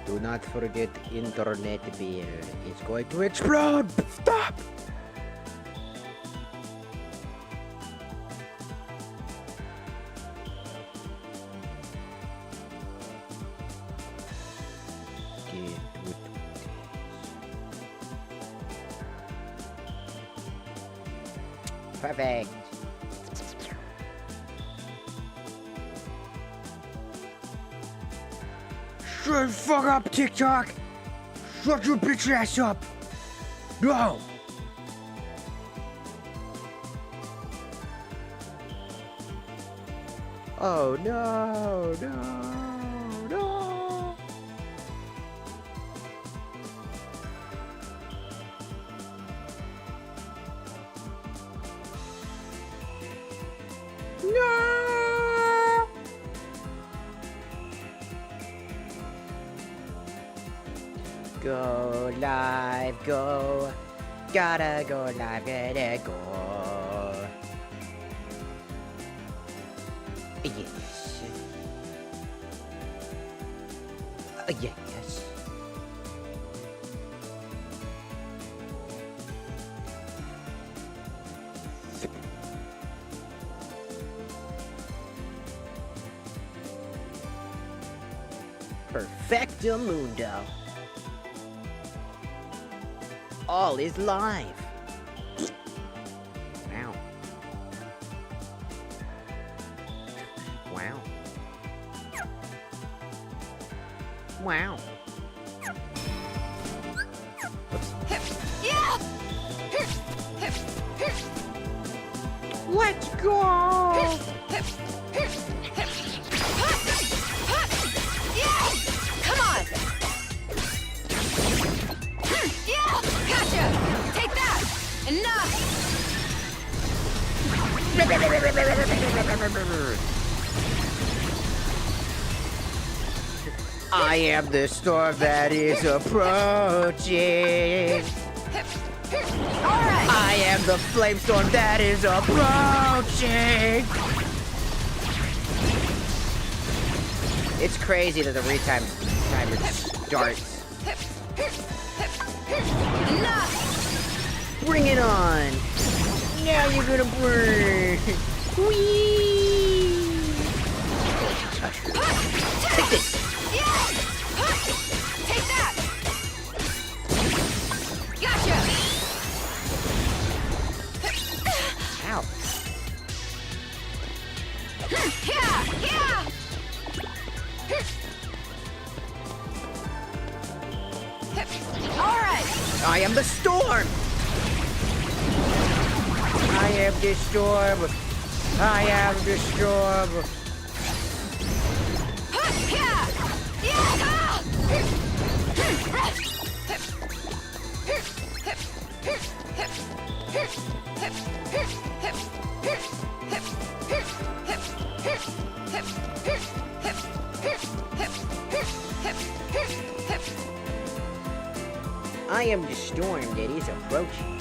Do not forget internet bill. It's going to explode. Stop. Perfect. Shut the fuck up, TikTok! Shut your bitch ass up! No! Oh no, no, no! No! Go live, go. Gotta go live, gotta go. Yes. Yes. Perfecto mundo. All is live. Wow. Wow. Wow. Yeah! Let's go! Yeah! Come on! Yeah! Gotcha! Take that! Enough! I am the storm that is approaching. Alright! I am the flame storm that is approaching. It's crazy that the timer starts. Enough! Bring it on. Now you're gonna burn. Whee! Take this. Yeah! Take that! Gotcha! Ow. Yeah! Yeah! Alright! I am the storm. I am the storm. I am the storm. Yeah! Yeah! I am the storm that is approaching.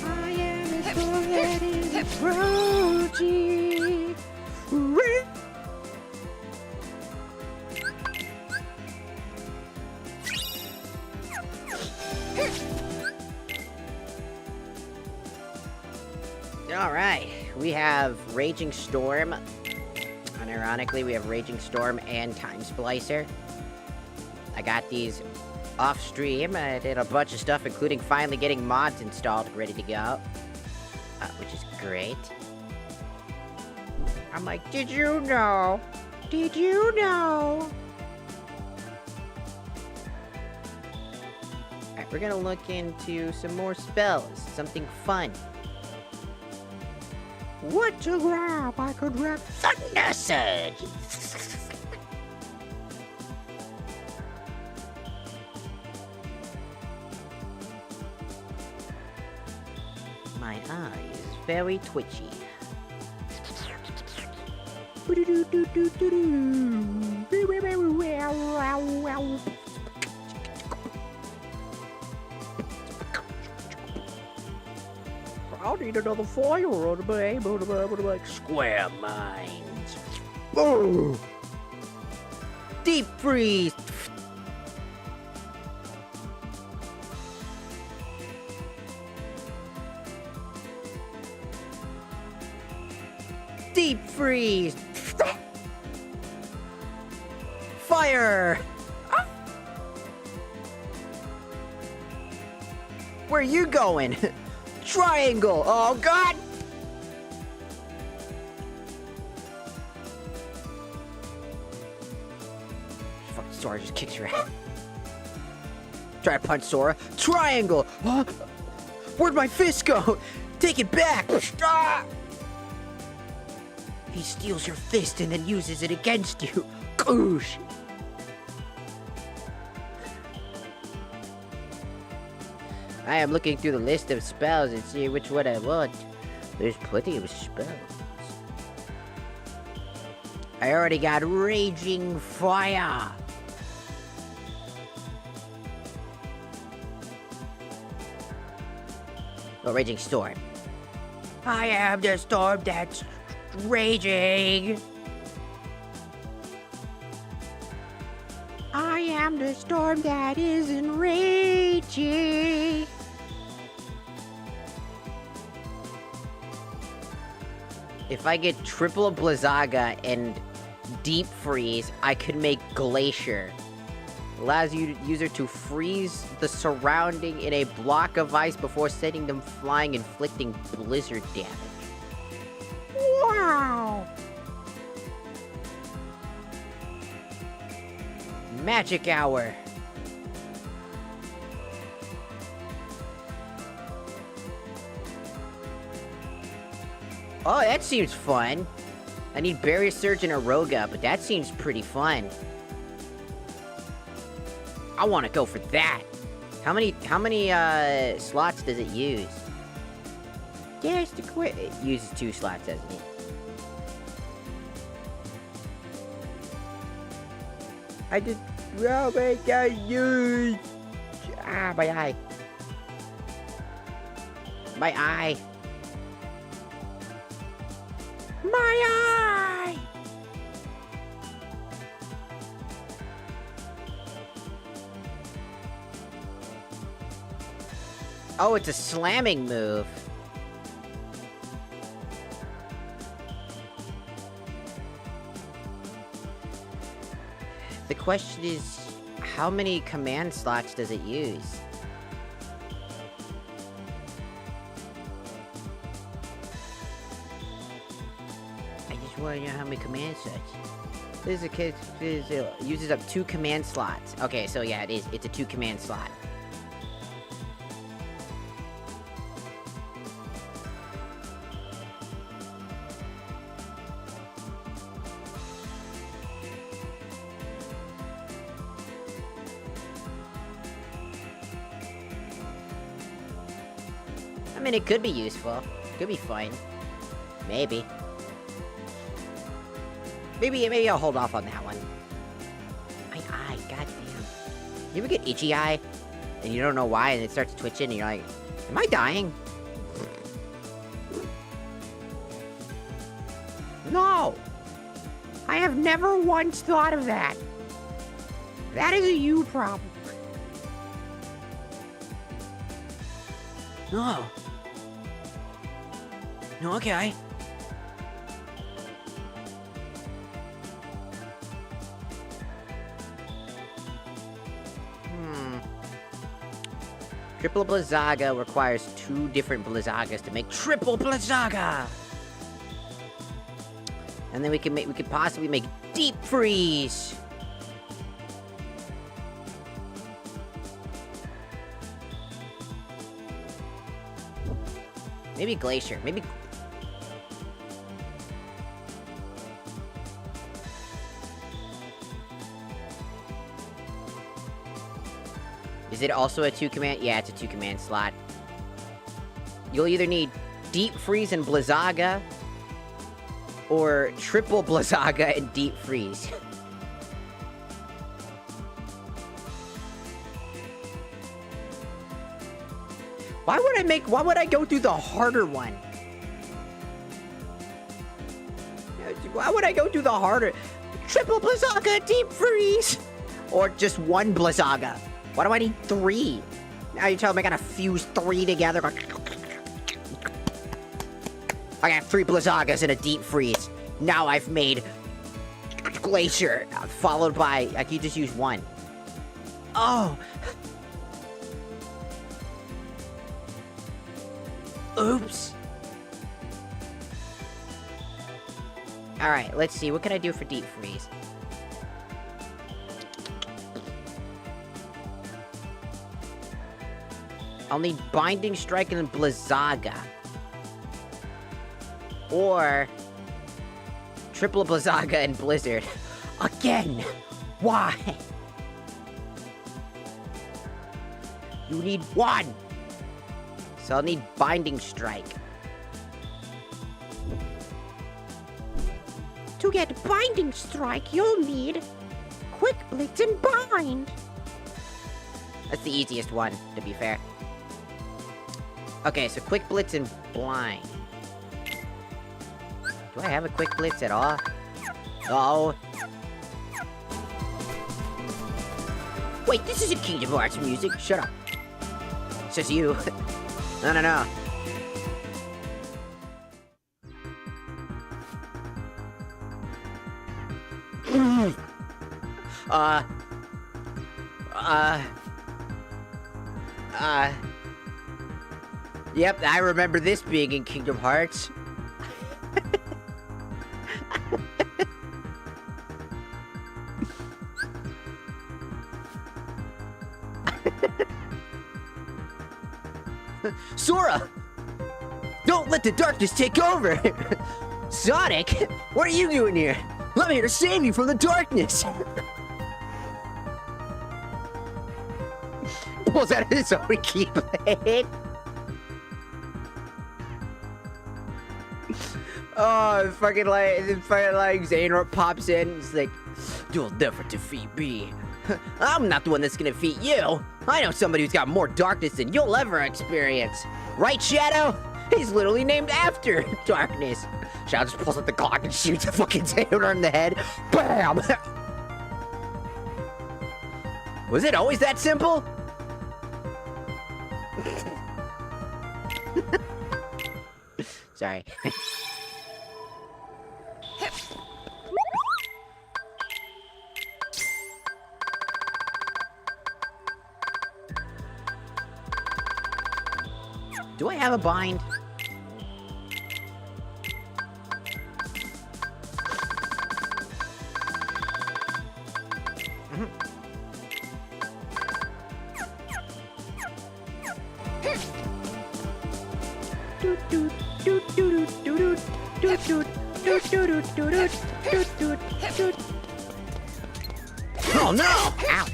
I am the storm that is approaching. All right, we have Raging Storm. Unironically, we have Raging Storm and Time Splicer. I got these off stream. I did a bunch of stuff, including finally getting mods installed, ready to go, which is great. I'm like, did you know? Did you know? Alright, we're gonna look into some more spells, something fun. What to grab? I could grab Thunder Surge! My eye is very twitchy. I'll need another fire to be able to make square mines. Boom! Deep freeze! freeze! Fire! Where are you going? Triangle! Oh god! Fucking Sora just kicks your ass. Try to punch Sora. Triangle! Huh? Where'd my fist go? Take it back! Ah! He steals your fist and then uses it against you. Goosh! I am looking through the list of spells and see which one I want. There's plenty of spells. I already got Raging Fire. Oh, Raging Storm. I am the storm that's raging. I am the storm that isn't raging. If I get triple Blizzaga and deep freeze, I could make Glacier. Allows user to freeze the surrounding in a block of ice before sending them flying, inflicting blizzard damage. Wow! Magic Hour. Oh, that seems fun. I need Barrier Surge and Aroga, but that seems pretty fun. I want to go for that. How many slots does it use? Yes, to quit. It uses 2 slots, doesn't it? I just... Oh my god, use... Ah, my eye. My eye. My eye! Oh, it's a slamming move. The question is, how many command slots does it use? I just want to know how many command slots. This is a case, uses up 2 command slots. Okay, so yeah, it's a 2 command slot. I mean, it could be useful. Could be fun. Maybe. Maybe I'll hold off on that one. My eye, goddamn. You ever get itchy eye? And you don't know why, and it starts twitching, and you're like, am I dying? No! I have never once thought of that. That is a you problem. No. No, okay. Triple Blizzaga requires 2 different Blizzagas to make Triple Blizzaga! And then we could possibly make Deep Freeze! Maybe Glacier, maybe... Is it also a 2 command? Yeah, it's a 2 command slot. You'll either need Deep Freeze and Blizzaga, or Triple Blizzaga and Deep Freeze. Why would I go through the harder one? Why would I go through the harder? Triple Blizzaga, Deep Freeze! Or just 1 Blizzaga. Why do I need 3? Now you tell me I gotta fuse 3 together. I got 3 Blizzagas and a Deep Freeze. Now I've made Glacier, followed by, I can just use one. Oh. Oops. Alright, let's see. What can I do for Deep Freeze? I'll need Binding Strike and Blizzaga. Or Triple Blizzaga and Blizzard. Again! Why? You need one! So I'll need Binding Strike. To get Binding Strike, you'll need Quick Blitz and Bind. That's the easiest one, to be fair. Okay, so Quick Blitz and Blind. Do I have a Quick Blitz at all? Oh. Wait, this isn't Kingdom Hearts music. Shut up. Says you. No. Yep, I remember this being in Kingdom Hearts. Sora! Don't let the darkness take over! Sonic, what are you doing here? I'm here to save you from the darkness! Was that his own keyblade? Oh, fucking like Xehanort pops in, it's like, you'll never defeat me. I'm not the one that's gonna defeat you. I know somebody who's got more darkness than you'll ever experience. Right, Shadow? He's literally named after darkness. Shadow just pulls out the Glock and shoots a fucking Xehanort in the head. BAM! Was it always that simple? Sorry. Do I have a bind? Oh no! Ow!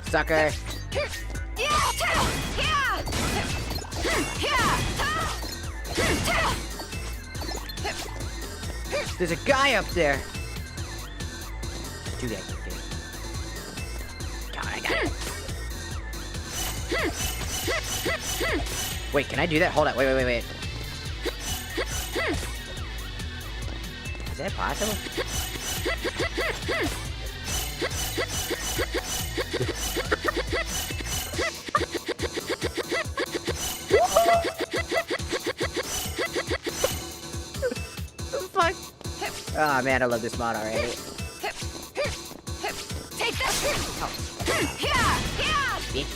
Sucker! There's a guy up there! Do that, dude. God, I got it. Wait, can I do that? Hold on, wait. Is that possible? Fuck. Oh man, I love this mod already. Take that. Oh. Bitch.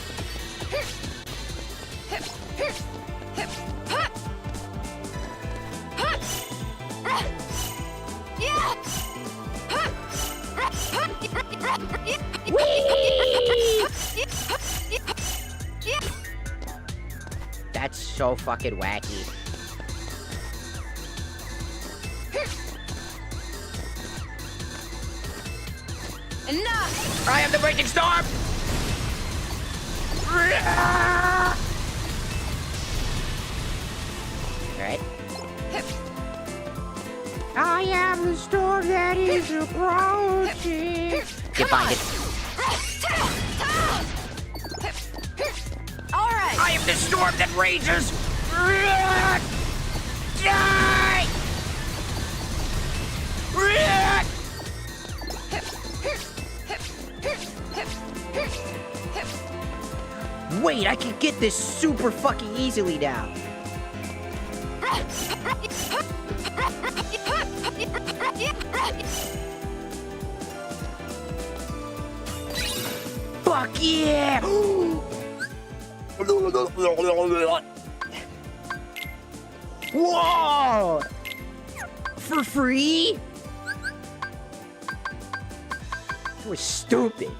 That's so fucking wacky. Enough! I am the Raging Storm! Alright. I am the storm that is approaching. Get behind it. Alright! I am the storm that rages! Die! Wait, I can get this super fucking easily now. Fuck yeah! Whoa! For free? That was stupid.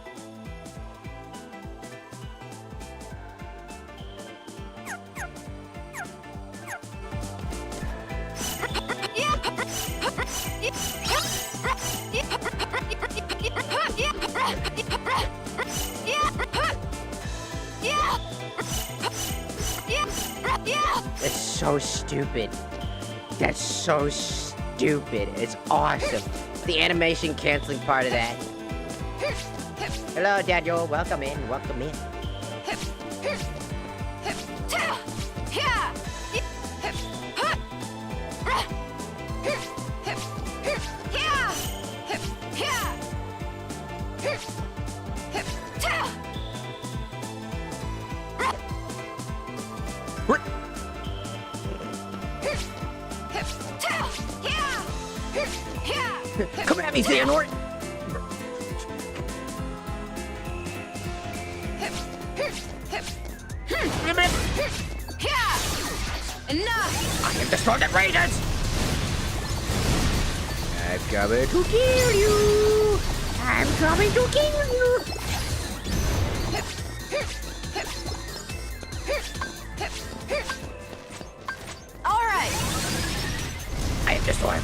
That's so stupid. That's so stupid. It's awesome. The animation canceling part of that. Hello, Daniel. Welcome in. Welcome in. Come at me, Xehanort! Enough! I am the storm that rages! I'm coming to kill you! I'm coming to kill you! Alright! I am the storm.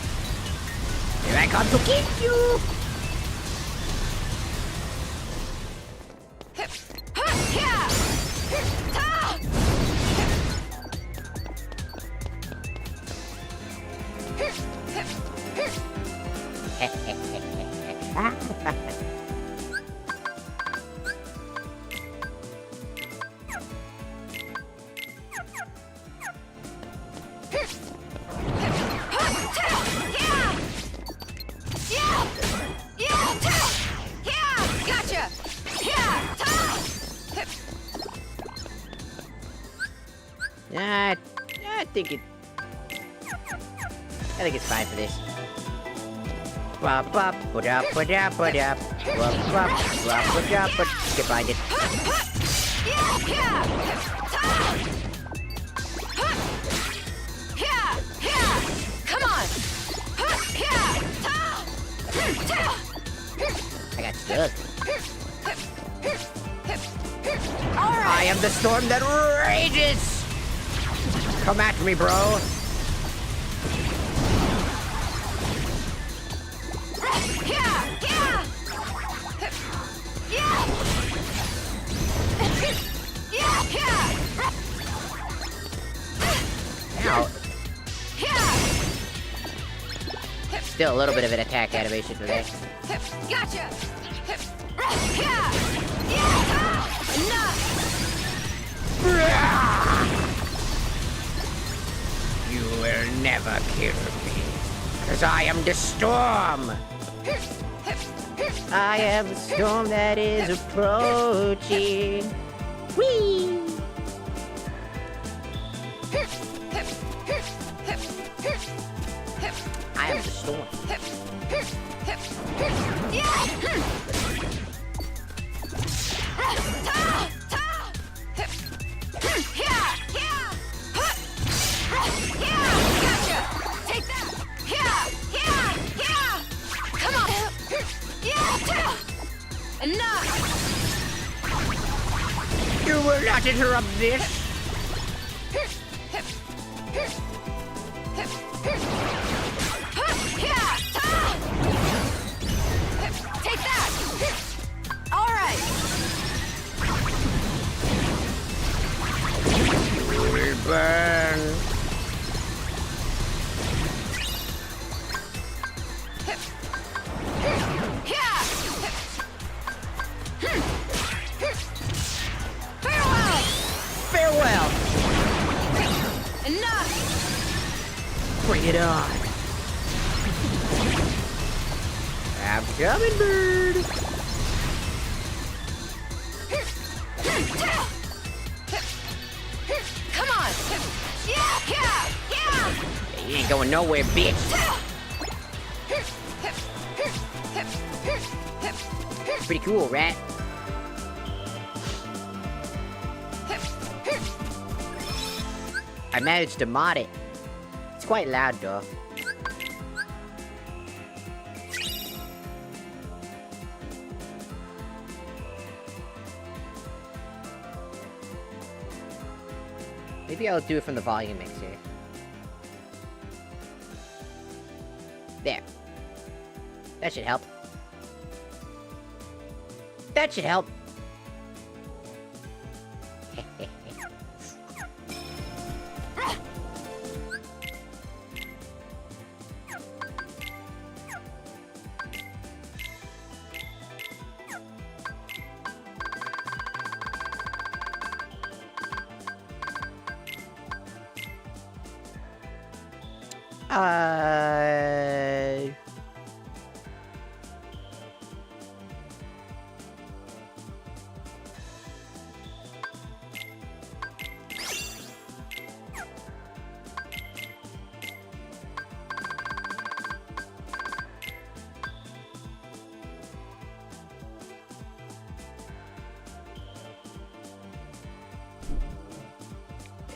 Here I come to kill you! Gotcha! I think it's fine for this. Bop bop ba-da ba-da ba-da. Bop bop bop ba-da ba. Get behind it. Come on! I got stuck. Alright! I am the storm that rages! Come after me, bro. Ow. Still a little bit of an attack animation for that. Gotcha! Enough! You will never kill me, because I am the storm. I am the storm that is approaching. Whee! I am the storm. Take that! Come on! Enough! You will not interrupt this. Take that! All right! You will burn. Farewell! Farewell. Enough! Bring it on. I'm coming, bird. Come on. Yeah. You ain't going nowhere, bitch. Pretty cool, rat. I managed to mod it. It's quite loud, though. Maybe I'll do it from the volume mixer. There. That should help. That should help.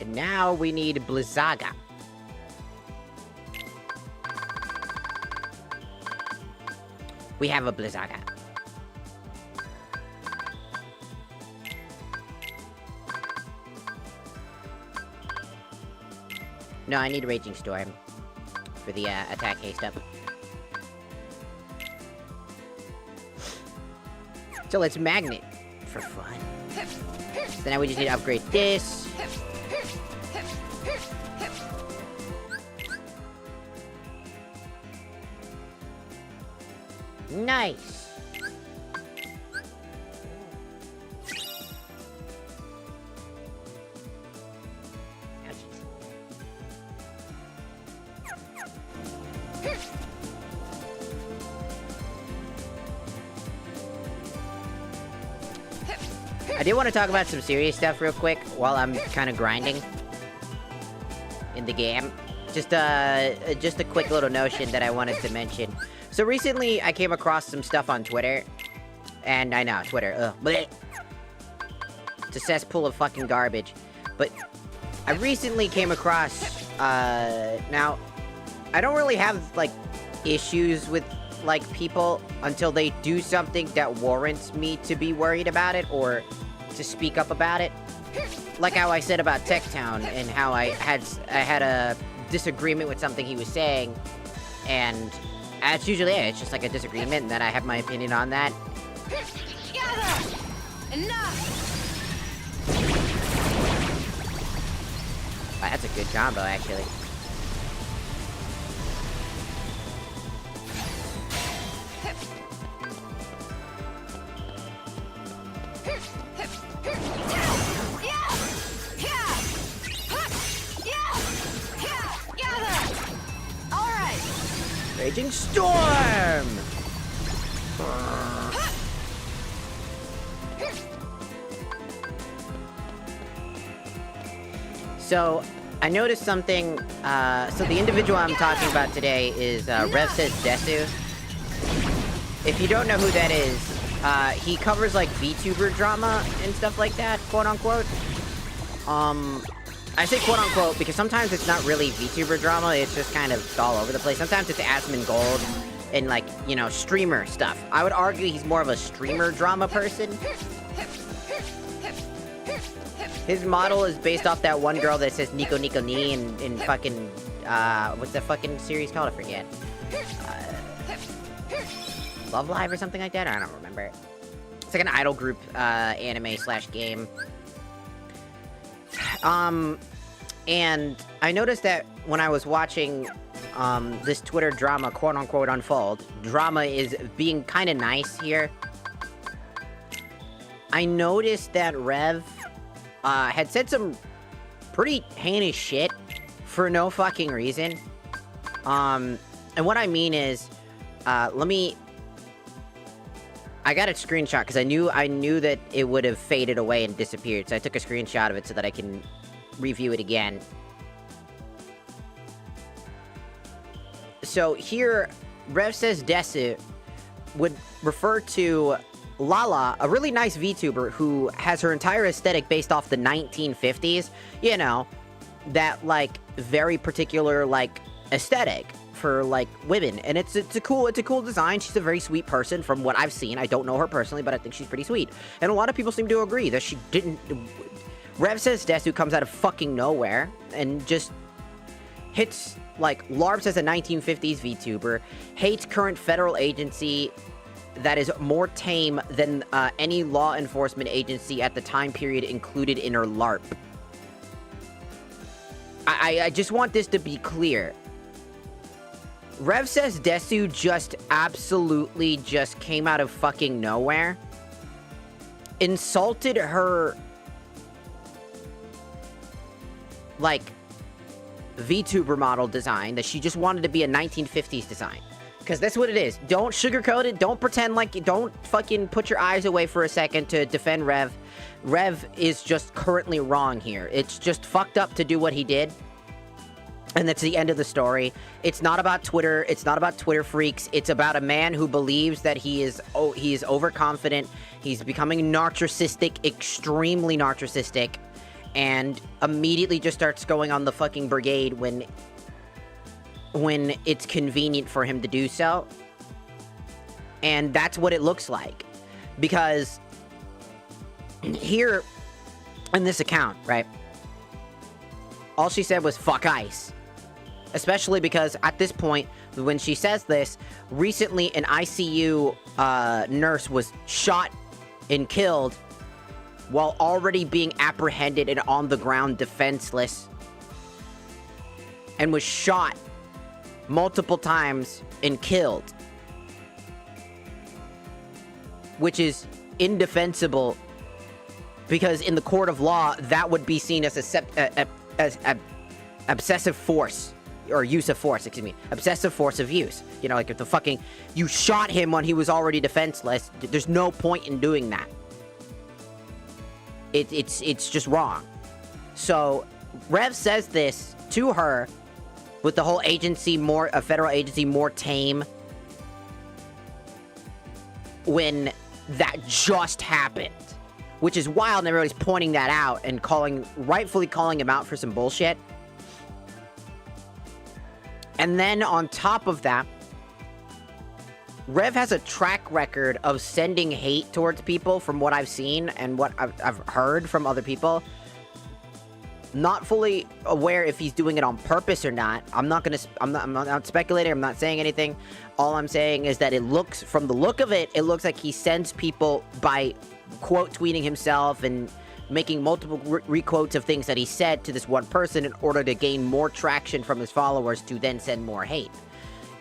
And now we need Blizzaga. We have a Blizzaga. No, I need Raging Storm for the attack haste up. So let's Magnet for fun. So now we just need to upgrade this. Nice. Oh, jeez. I did want to talk about some serious stuff real quick while I'm kind of grinding in the game. Just a quick little notion that I wanted to mention. So recently, I came across some stuff on Twitter, and I know, Twitter, bleh. It's a cesspool of fucking garbage. But I recently came across, now, I don't really have, like, issues with, like, people until they do something that warrants me to be worried about it, or to speak up about it. Like how I said about Techtown, and how I had a disagreement with something he was saying, and that's usually it. It's just like a disagreement, and then I have my opinion on that. Gather! Enough! Wow, that's a good combo, actually. Raging Storm! So, I noticed something, so the individual I'm talking about today is, Rev Says Desu. If you don't know who that is, he covers, like, VTuber drama and stuff like that, quote-unquote. I say quote-unquote because sometimes it's not really VTuber drama, it's just kind of all over the place. Sometimes it's Asmongold and, like, you know, streamer stuff. I would argue he's more of a streamer drama person. His model is based off that one girl that says Nico Nico Ni in fucking, what's that fucking series called? I forget. Love Live or something like that? I don't remember. It's like an idol group, anime/game. And I noticed that when I was watching, this Twitter drama, quote-unquote, unfold, drama is being kinda nice here. I noticed that Rev, had said some pretty heinous shit for no fucking reason. And what I mean is, I I got a screenshot because I knew that it would have faded away and disappeared. So I took a screenshot of it so that I can review it again. So here, Rev says Desu would refer to Lala, a really nice VTuber who has her entire aesthetic based off the 1950s. You know, that, like, very particular, like, aesthetic for, like, women. And it's a cool design. She's a very sweet person from what I've seen. I don't know her personally, but I think she's pretty sweet. And a lot of people seem to agree that she didn't... Rev says Desu comes out of fucking nowhere and just hits, like, LARPs as a 1950s VTuber, hates current federal agency that is more tame than any law enforcement agency at the time period included in her LARP. I just want this to be clear. Rev says Desu just absolutely just came out of fucking nowhere, insulted her, like, VTuber model design that she just wanted to be a 1950s design. Because that's what it is. Don't sugarcoat it. Don't pretend like you don't fucking put your eyes away for a second to defend Rev. Rev is just currently wrong here. It's just fucked up to do what he did. And that's the end of the story. It's not about Twitter. It's not about Twitter freaks. It's about a man who believes that he is overconfident. He's becoming narcissistic, extremely narcissistic, and immediately just starts going on the fucking brigade when it's convenient for him to do so. And that's what it looks like. Because here in this account, right, all she said was fuck ice. Especially because at this point, when she says this, recently an ICU nurse was shot and killed while already being apprehended and on the ground defenseless, and was shot multiple times and killed, which is indefensible because in the court of law that would be seen as obsessive force, or use of force, excuse me, obsessive force of use. You know, like if the fucking, you shot him when he was already defenseless, there's no point in doing that. It's just wrong. So Rev says this to her with the whole agency a federal agency more tame, when that just happened, which is wild, and everybody's pointing that out and rightfully calling him out for some bullshit. And then on top of that, Rev has a track record of sending hate towards people from what I've seen and what I've heard from other people. Not fully aware if he's doing it on purpose or not. I'm not speculating. I'm not saying anything. All I'm saying is that from the look of it, it looks like he sends people by quote tweeting himself and making multiple requotes of things that he said to this one person in order to gain more traction from his followers to then send more hate.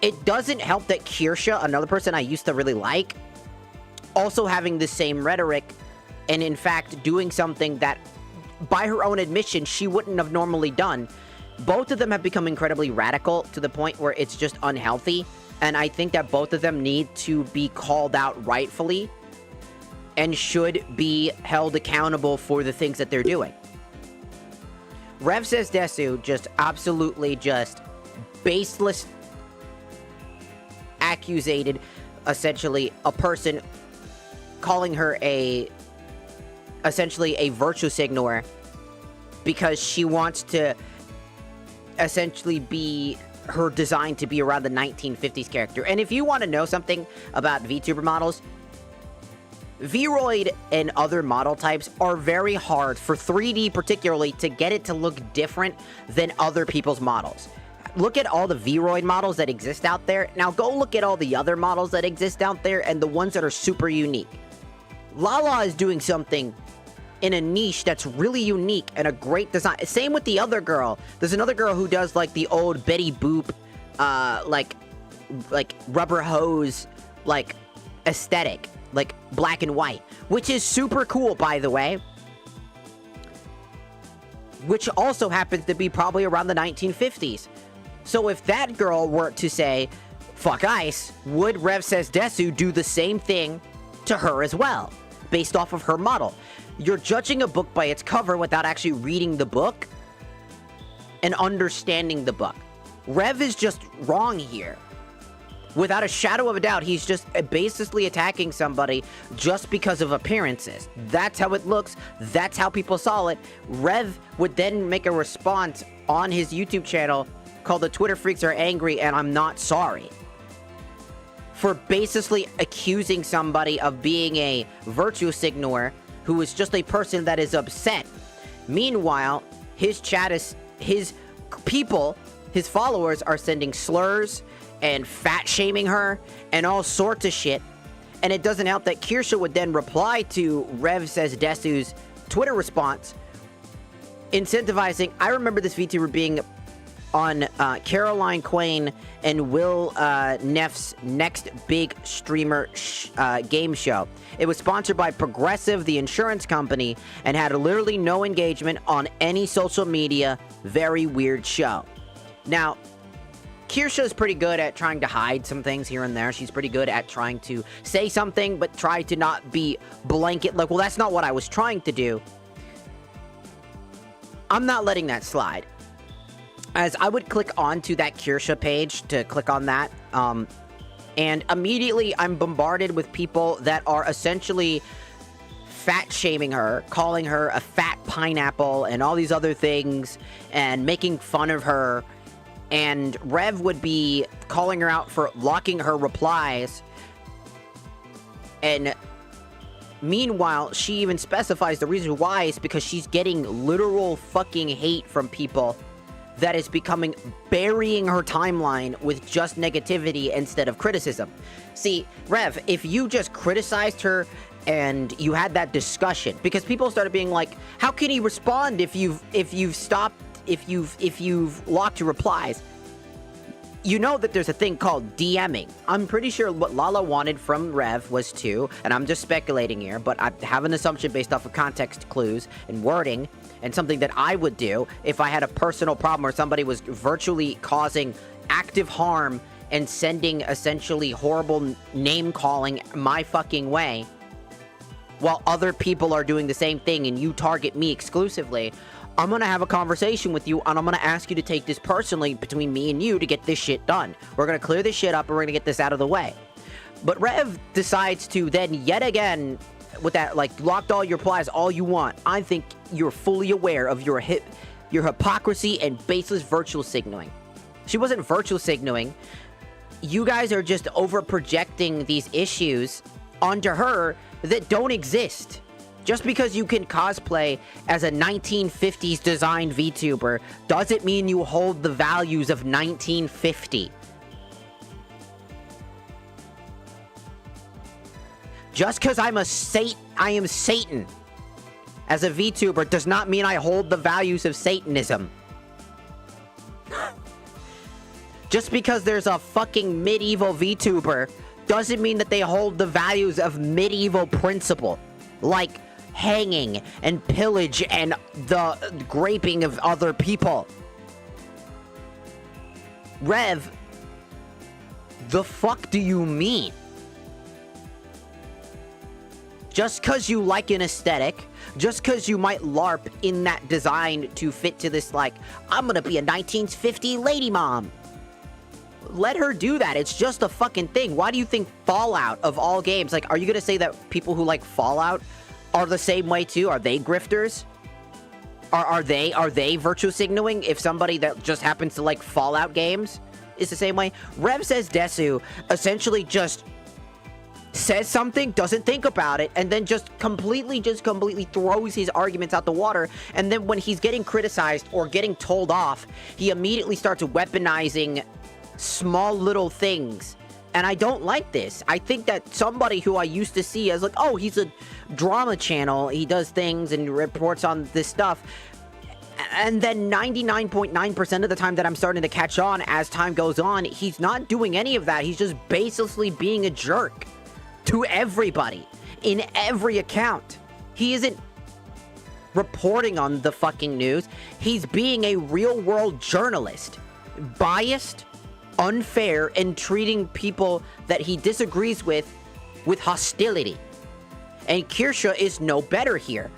It doesn't help that Kirsha, another person I used to really like, also having the same rhetoric, and in fact doing something that, by her own admission, she wouldn't have normally done. Both of them have become incredibly radical to the point where it's just unhealthy, and I think that both of them need to be called out rightfully and should be held accountable for the things that they're doing. Rev says Desu just absolutely just baseless accusated, essentially, a person, calling her essentially a virtue signaler because she wants to essentially be her design to be around the 1950s character. And if you want to know something about VTuber models, Vroid and other model types are very hard, for 3D particularly, to get it to look different than other people's models. Look at all the Vroid models that exist out there. Now go look at all the other models that exist out there and the ones that are super unique. Lala is doing something in a niche that's really unique and a great design. Same with the other girl. There's another girl who does like the old Betty Boop, like rubber hose, like aesthetic, like black and white, which is super cool, by the way. Which also happens to be probably around the 1950s. So if that girl were to say, fuck ice, would Rev Says Desu do the same thing to her as well, based off of her model. You're judging a book by its cover without actually reading the book and understanding the book. Rev is just wrong here. Without a shadow of a doubt, he's just basically attacking somebody just because of appearances. That's how it looks. That's how people saw it. Rev would then make a response on his YouTube channel called The Twitter Freaks Are Angry and I'm Not Sorry, for basically accusing somebody of being a virtue signaler who is just a person that is upset. Meanwhile, his chat is, his people, his followers are sending slurs and fat-shaming her, and all sorts of shit. And it doesn't help that Kirsha would then reply to Rev Says Desu's Twitter response, incentivizing, I remember this VTuber being on Caroline Quinn and Will Neff's next big streamer game show. It was sponsored by Progressive, the insurance company, and had literally no engagement on any social media. Very weird show. Now, Kirsha is pretty good at trying to hide some things here and there. She's pretty good at trying to say something, but try to not be blanket, like, well, that's not what I was trying to do. I'm not letting that slide. As I would click onto that Kirsha page to click on that, and immediately I'm bombarded with people that are essentially fat-shaming her, calling her a fat pineapple and all these other things, and making fun of her. And Rev would be calling her out for locking her replies. And meanwhile, she even specifies the reason why is because she's getting literal fucking hate from people that is burying her timeline with just negativity instead of criticism. See, Rev, if you just criticized her and you had that discussion, because people started being like, how can he respond if you've stopped, if you've locked your replies? You know that there's a thing called DMing. I'm pretty sure what Lala wanted from Rev was to, and I'm just speculating here, but I have an assumption based off of context clues and wording, and something that I would do if I had a personal problem or somebody was virtually causing active harm and sending essentially horrible name-calling my fucking way, while other people are doing the same thing and you target me exclusively. I'm gonna have a conversation with you, and I'm gonna ask you to take this personally between me and you to get this shit done. We're gonna clear this shit up, and we're gonna get this out of the way. But Rev decides to then, yet again, with that, like, locked all your replies all you want. I think you're fully aware of your hypocrisy and baseless virtual signaling. She wasn't virtual signaling. You guys are just over-projecting these issues onto her that don't exist. Just because you can cosplay as a 1950s designed VTuber doesn't mean you hold the values of 1950. Just because I am Satan as a VTuber does not mean I hold the values of Satanism. Just because there's a fucking medieval VTuber doesn't mean that they hold the values of medieval principle. Like hanging and pillage and the raping of other people. Rev, the fuck do you mean? Just because you like an aesthetic, just because you might LARP in that design to fit to this, like, I'm gonna be a 1950 lady mom. Let her do that. It's just a fucking thing. Why do you think Fallout, of all games, like, are you gonna say that people who like Fallout are the same way too? Are they grifters? Are they virtue signaling if somebody that just happens to like Fallout games is the same way? Rev Says Desu essentially just says something, doesn't think about it, and then just completely throws his arguments out the water. And then when he's getting criticized or getting told off, he immediately starts weaponizing small little things. And I don't like this. I think that somebody who I used to see as like, oh, he's a drama channel, he does things and reports on this stuff, and then 99.9% of the time that I'm starting to catch on as time goes on, he's not doing any of that. He's just baselessly being a jerk to everybody in every account. He isn't reporting on the fucking news. He's being a real-world journalist, biased, unfair, and treating people that he disagrees with hostility. And Kirsha is no better here.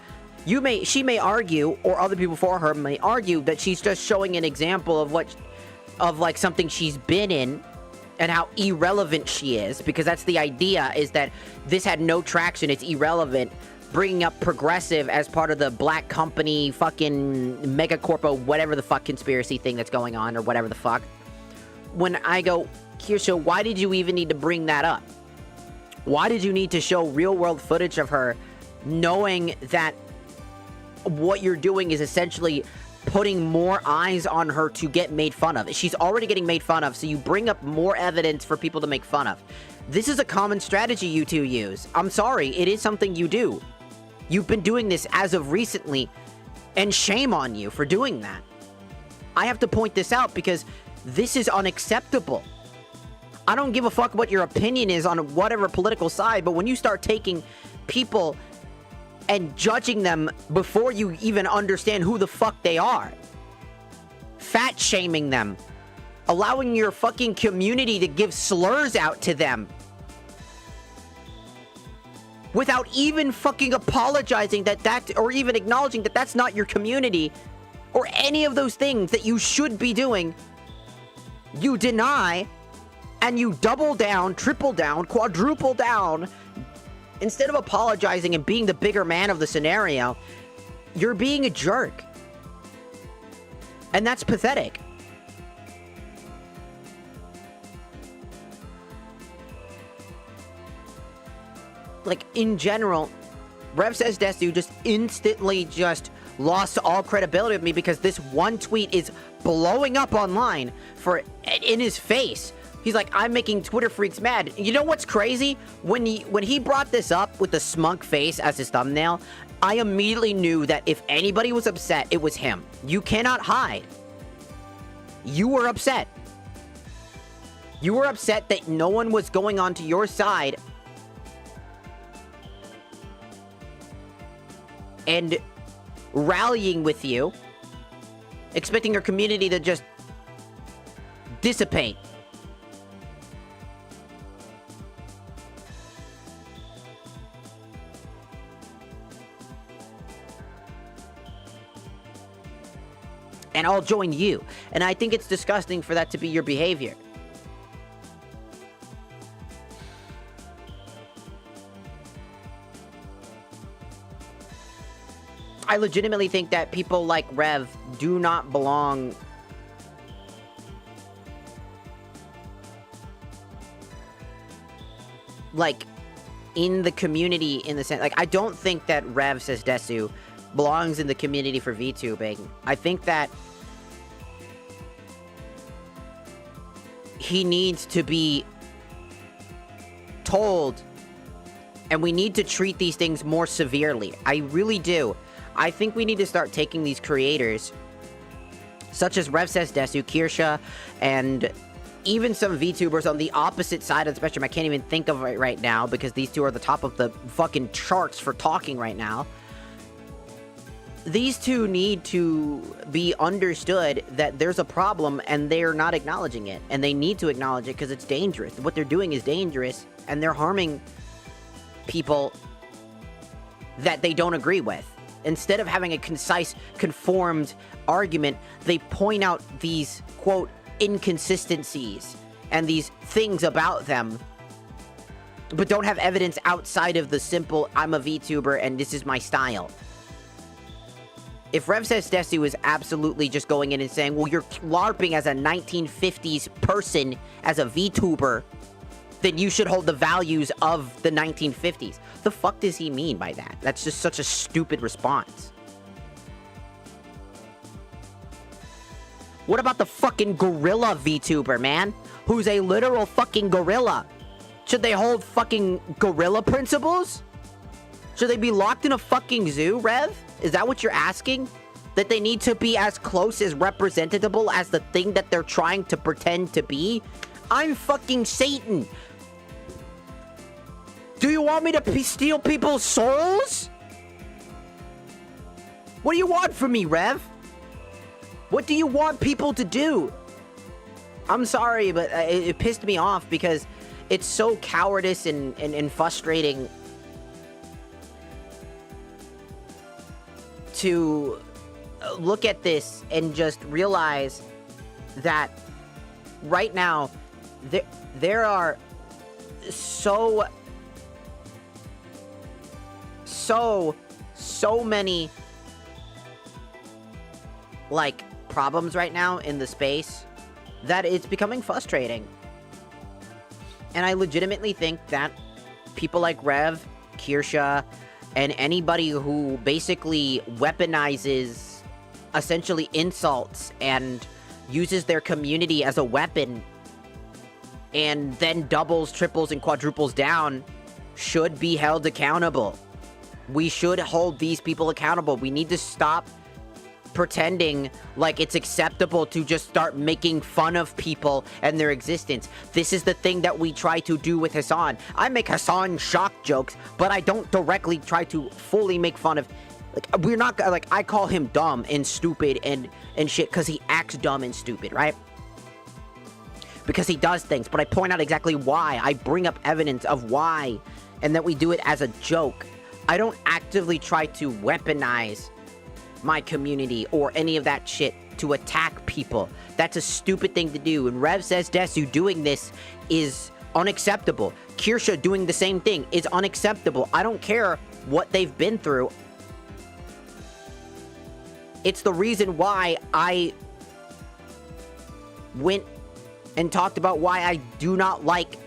She may argue, or other people for her may argue, that she's just showing an example of like something she's been in and how irrelevant she is, because that's the idea, is that this had no traction, it's irrelevant. Bringing up progressive as part of the black company fucking megacorpo, whatever the fuck conspiracy thing that's going on, or whatever the fuck. When I go, Kirsha, why did you even need to bring that up? Why did you need to show real world footage of her, knowing that what you're doing is essentially putting more eyes on her to get made fun of? She's already getting made fun of, so you bring up more evidence for people to make fun of. This is a common strategy you two use. I'm sorry, it is something you do. You've been doing this as of recently, and shame on you for doing that. I have to point this out because this is unacceptable. I don't give a fuck what your opinion is on whatever political side, but when you start taking people and judging them before you even understand who the fuck they are, fat shaming them, allowing your fucking community to give slurs out to them, without even fucking apologizing or even acknowledging that that's not your community, or any of those things that you should be doing, you deny, and you double down, triple down, quadruple down. Instead of apologizing and being the bigger man of the scenario, you're being a jerk. And that's pathetic. Like, in general, Rev Says Desu just instantly just lost all credibility with me because this one tweet is blowing up online in his face. He's like, I'm making Twitter freaks mad. You know what's crazy? When he brought this up with the smug face as his thumbnail, I immediately knew that if anybody was upset, it was him. You cannot hide. You were upset. You were upset that no one was going on to your side and rallying with you, expecting your community to just dissipate. And I'll join you. And I think it's disgusting for that to be your behavior. I legitimately think that people like Rev do not belong like in the community, in the sense, like, I don't think that Rev Says Desu belongs in the community for VTubing. I think that he needs to be told, and we need to treat these things more severely. I really do. I think we need to start taking these creators, such as Rev Says Desu, Kirsha, and even some VTubers on the opposite side of the spectrum. I can't even think of it right now because these two are the top of the fucking charts for talking right now. These two need to be understood that there's a problem and they're not acknowledging it. And they need to acknowledge it because it's dangerous. What they're doing is dangerous and they're harming people that they don't agree with. Instead of having a concise, conformed argument, they point out these, quote, inconsistencies and these things about them, but don't have evidence outside of the simple, I'm a VTuber and this is my style. If Rev Says Desu is absolutely just going in and saying, well, you're LARPing as a 1950s person, as a VTuber, then you should hold the values of the 1950s. The fuck does he mean by that? That's just such a stupid response. What about the fucking gorilla VTuber, man? Who's a literal fucking gorilla? Should they hold fucking gorilla principles? Should they be locked in a fucking zoo, Rev? Is that what you're asking? That they need to be as close as representable as the thing that they're trying to pretend to be? I'm fucking Satan. Do you want me to steal people's souls? What do you want from me, Rev? What do you want people to do? I'm sorry, but it pissed me off because it's so cowardice and frustrating to look at this and just realize that right now there are so many like problems right now in the space that it's becoming frustrating. And I legitimately think that people like Rev, Kirsha, and anybody who basically weaponizes essentially insults and uses their community as a weapon and then doubles, triples, and quadruples down should be held accountable. We should hold these people accountable. We need to stop pretending like it's acceptable to just start making fun of people and their existence. This is the thing that we try to do with Hassan. I make Hassan shock jokes, but I don't directly try to fully make fun of... Like, we're not... Like, I call him dumb and stupid and shit because he acts dumb and stupid, right? Because he does things, but I point out exactly why. I bring up evidence of why, and that we do it as a joke. I don't actively try to weaponize my community or any of that shit to attack people. That's a stupid thing to do. And Rev says Desu doing this is unacceptable. Kirsha doing the same thing is unacceptable. I don't care what they've been through. It's the reason why I went and talked about why I do not like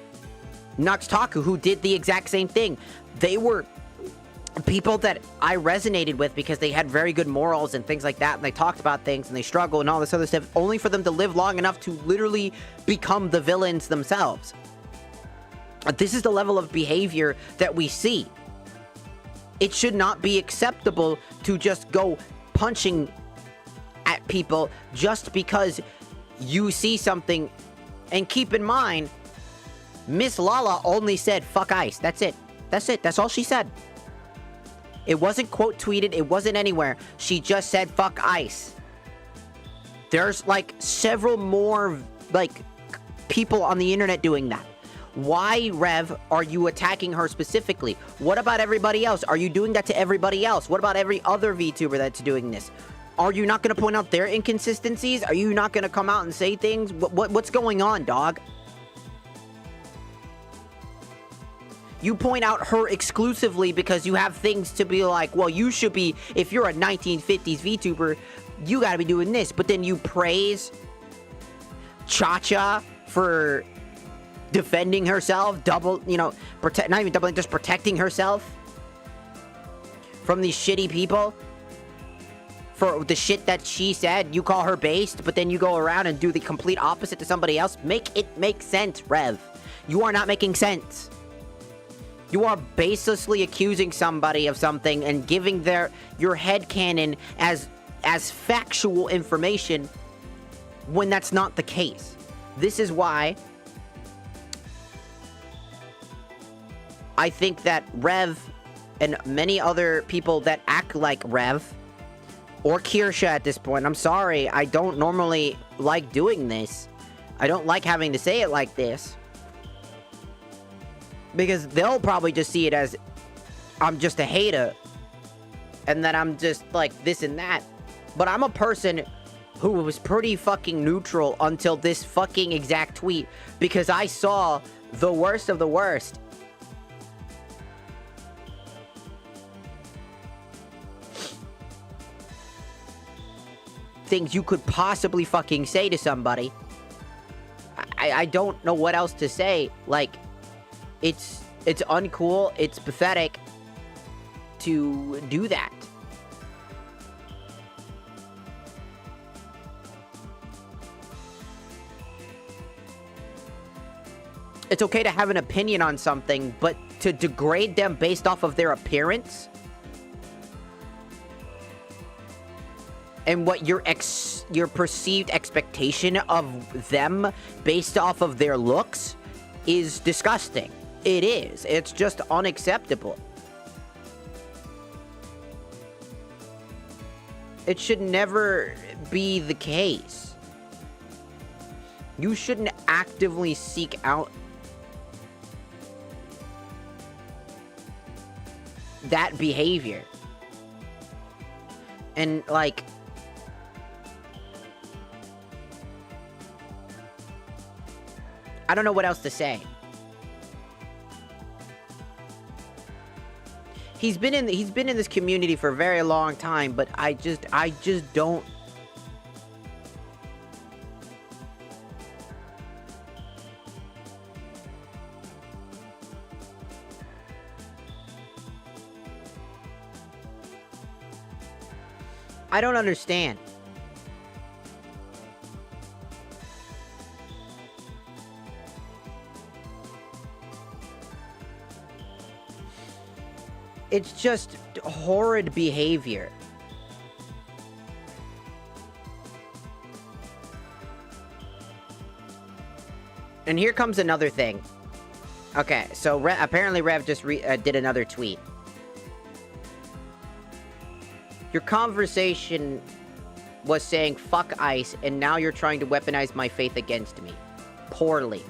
Noxtaku, who did the exact same thing. They were people that I resonated with because they had very good morals and things like that, and they talked about things and they struggled and all this other stuff, only for them to live long enough to literally become the villains themselves. This is the level of behavior that we see. It should not be acceptable to just go punching at people just because you see something. And keep in mind, Miss Lala only said fuck ice. That's it. That's it. That's all she said. It wasn't quote tweeted. It wasn't anywhere. She just said fuck ice. There's like several more like people on the internet doing that. Why, Rev, are you attacking her specifically? What about everybody else? Are you doing that to everybody else? What about every other VTuber that's doing this? Are you not going to point out their inconsistencies? Are you not going to come out and say things? What's going on, dog? You point out her exclusively because you have things to be like, well, you should be, if you're a 1950s VTuber, you gotta be doing this. But then you praise Cha-Cha for defending herself, not even doubling, just protecting herself from these shitty people. For the shit that she said, you call her based, but then you go around and do the complete opposite to somebody else. Make it make sense, Rev. You are not making sense. You are baselessly accusing somebody of something and giving your headcanon as factual information when that's not the case. This is why I think that Rev and many other people that act like Rev or Kirsha at this point, I'm sorry, I don't normally like doing this. I don't like having to say it like this. Because they'll probably just see it as I'm just a hater. And that I'm just like this and that. But I'm a person who was pretty fucking neutral until this fucking exact tweet. Because I saw the worst of the worst. Things you could possibly fucking say to somebody. I don't know what else to say. Like, it's uncool, it's pathetic to do that. It's okay to have an opinion on something, but to degrade them based off of their appearance and what your perceived expectation of them based off of their looks is disgusting. It is. It's just unacceptable. It should never be the case. You shouldn't actively seek out that behavior. And, like... I don't know what else to say. He's been in this community for a very long time, but I just don't... I don't understand. It's just horrid behavior. And here comes another thing. Okay, so apparently Rev just did another tweet. Your conversation was saying fuck ICE, and now you're trying to weaponize my faith against me. Poorly.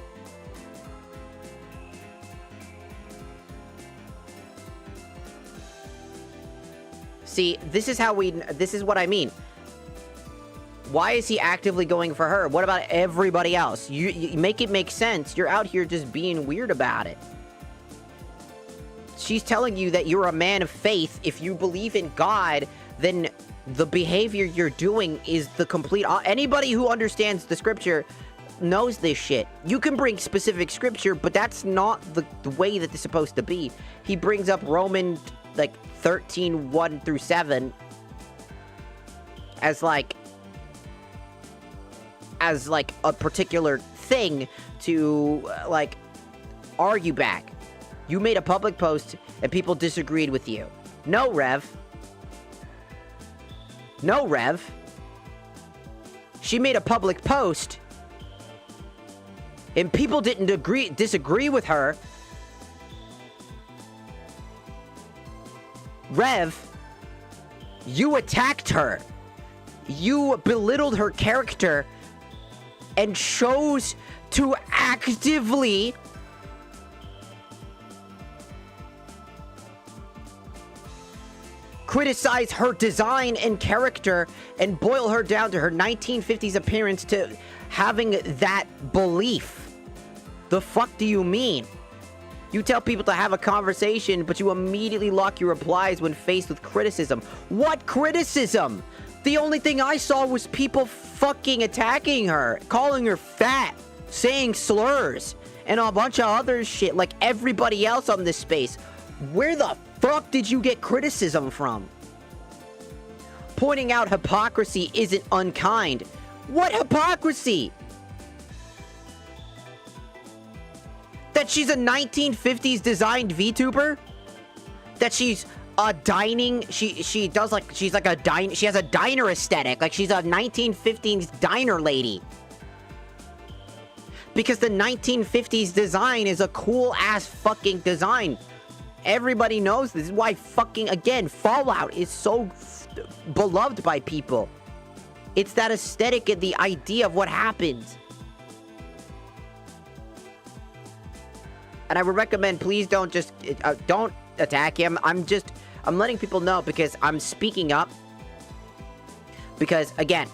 See, this is what I mean. Why is he actively going for her? What about everybody else? You make it make sense. You're out here just being weird about it. She's telling you that you're a man of faith. If you believe in God, then the behavior you're doing is the complete... Anybody who understands the scripture knows this shit. You can bring specific scripture, but that's not the way that it's supposed to be. He brings up Romans, like, 13:1-7 as like a particular thing to like argue back. You made a public post and people disagreed with you. No, Rev. No, Rev. She made a public post and people didn't disagree with her. Rev, you attacked her. You belittled her character and chose to actively criticize her design and character and boil her down to her 1950s appearance to having that belief. The fuck do you mean? You tell people to have a conversation, but you immediately lock your replies when faced with criticism. What criticism? The only thing I saw was people fucking attacking her, calling her fat, saying slurs, and a bunch of other shit like everybody else on this space. Where the fuck did you get criticism from? Pointing out hypocrisy isn't unkind. What hypocrisy? That she's a 1950s designed VTuber? That she's a dining, she has a diner aesthetic, like she's a 1950s diner lady. Because the 1950s design is a cool ass fucking design. Everybody knows this is why fucking, again, Fallout is so beloved by people. It's that aesthetic and the idea of what happens. And I would recommend, please don't just, don't attack him. I'm letting people know because I'm speaking up. Because, again,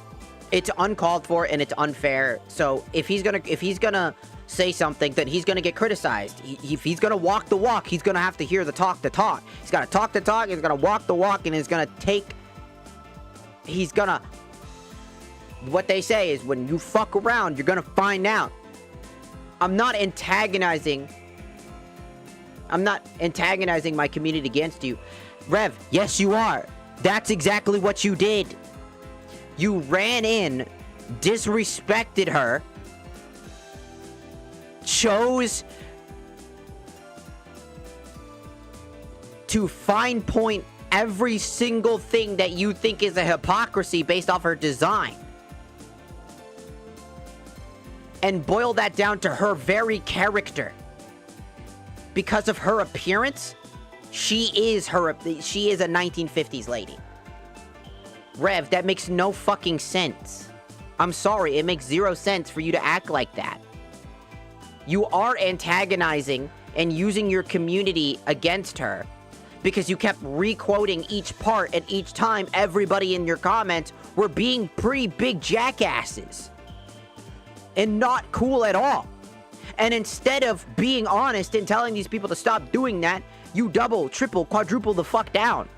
it's uncalled for and it's unfair. So, if he's gonna say something, then he's gonna get criticized. If he's gonna walk the walk, he's gonna have to hear the talk. He's gotta talk the talk, he's gonna walk the walk, and what they say is, when you fuck around, you're gonna find out. I'm not antagonizing my community against you. Rev, yes you are. That's exactly what you did. You ran in, disrespected her, chose to fine point every single thing that you think is a hypocrisy based off her design. And boil that down to her very character. Because of her appearance, she is a 1950s lady. Rev, that makes no fucking sense. I'm sorry, it makes zero sense for you to act like that. You are antagonizing and using your community against her because you kept re-quoting each part, and each time everybody in your comments were being pretty big jackasses. And not cool at all. And instead of being honest and telling these people to stop doing that, you double, triple, quadruple the fuck down.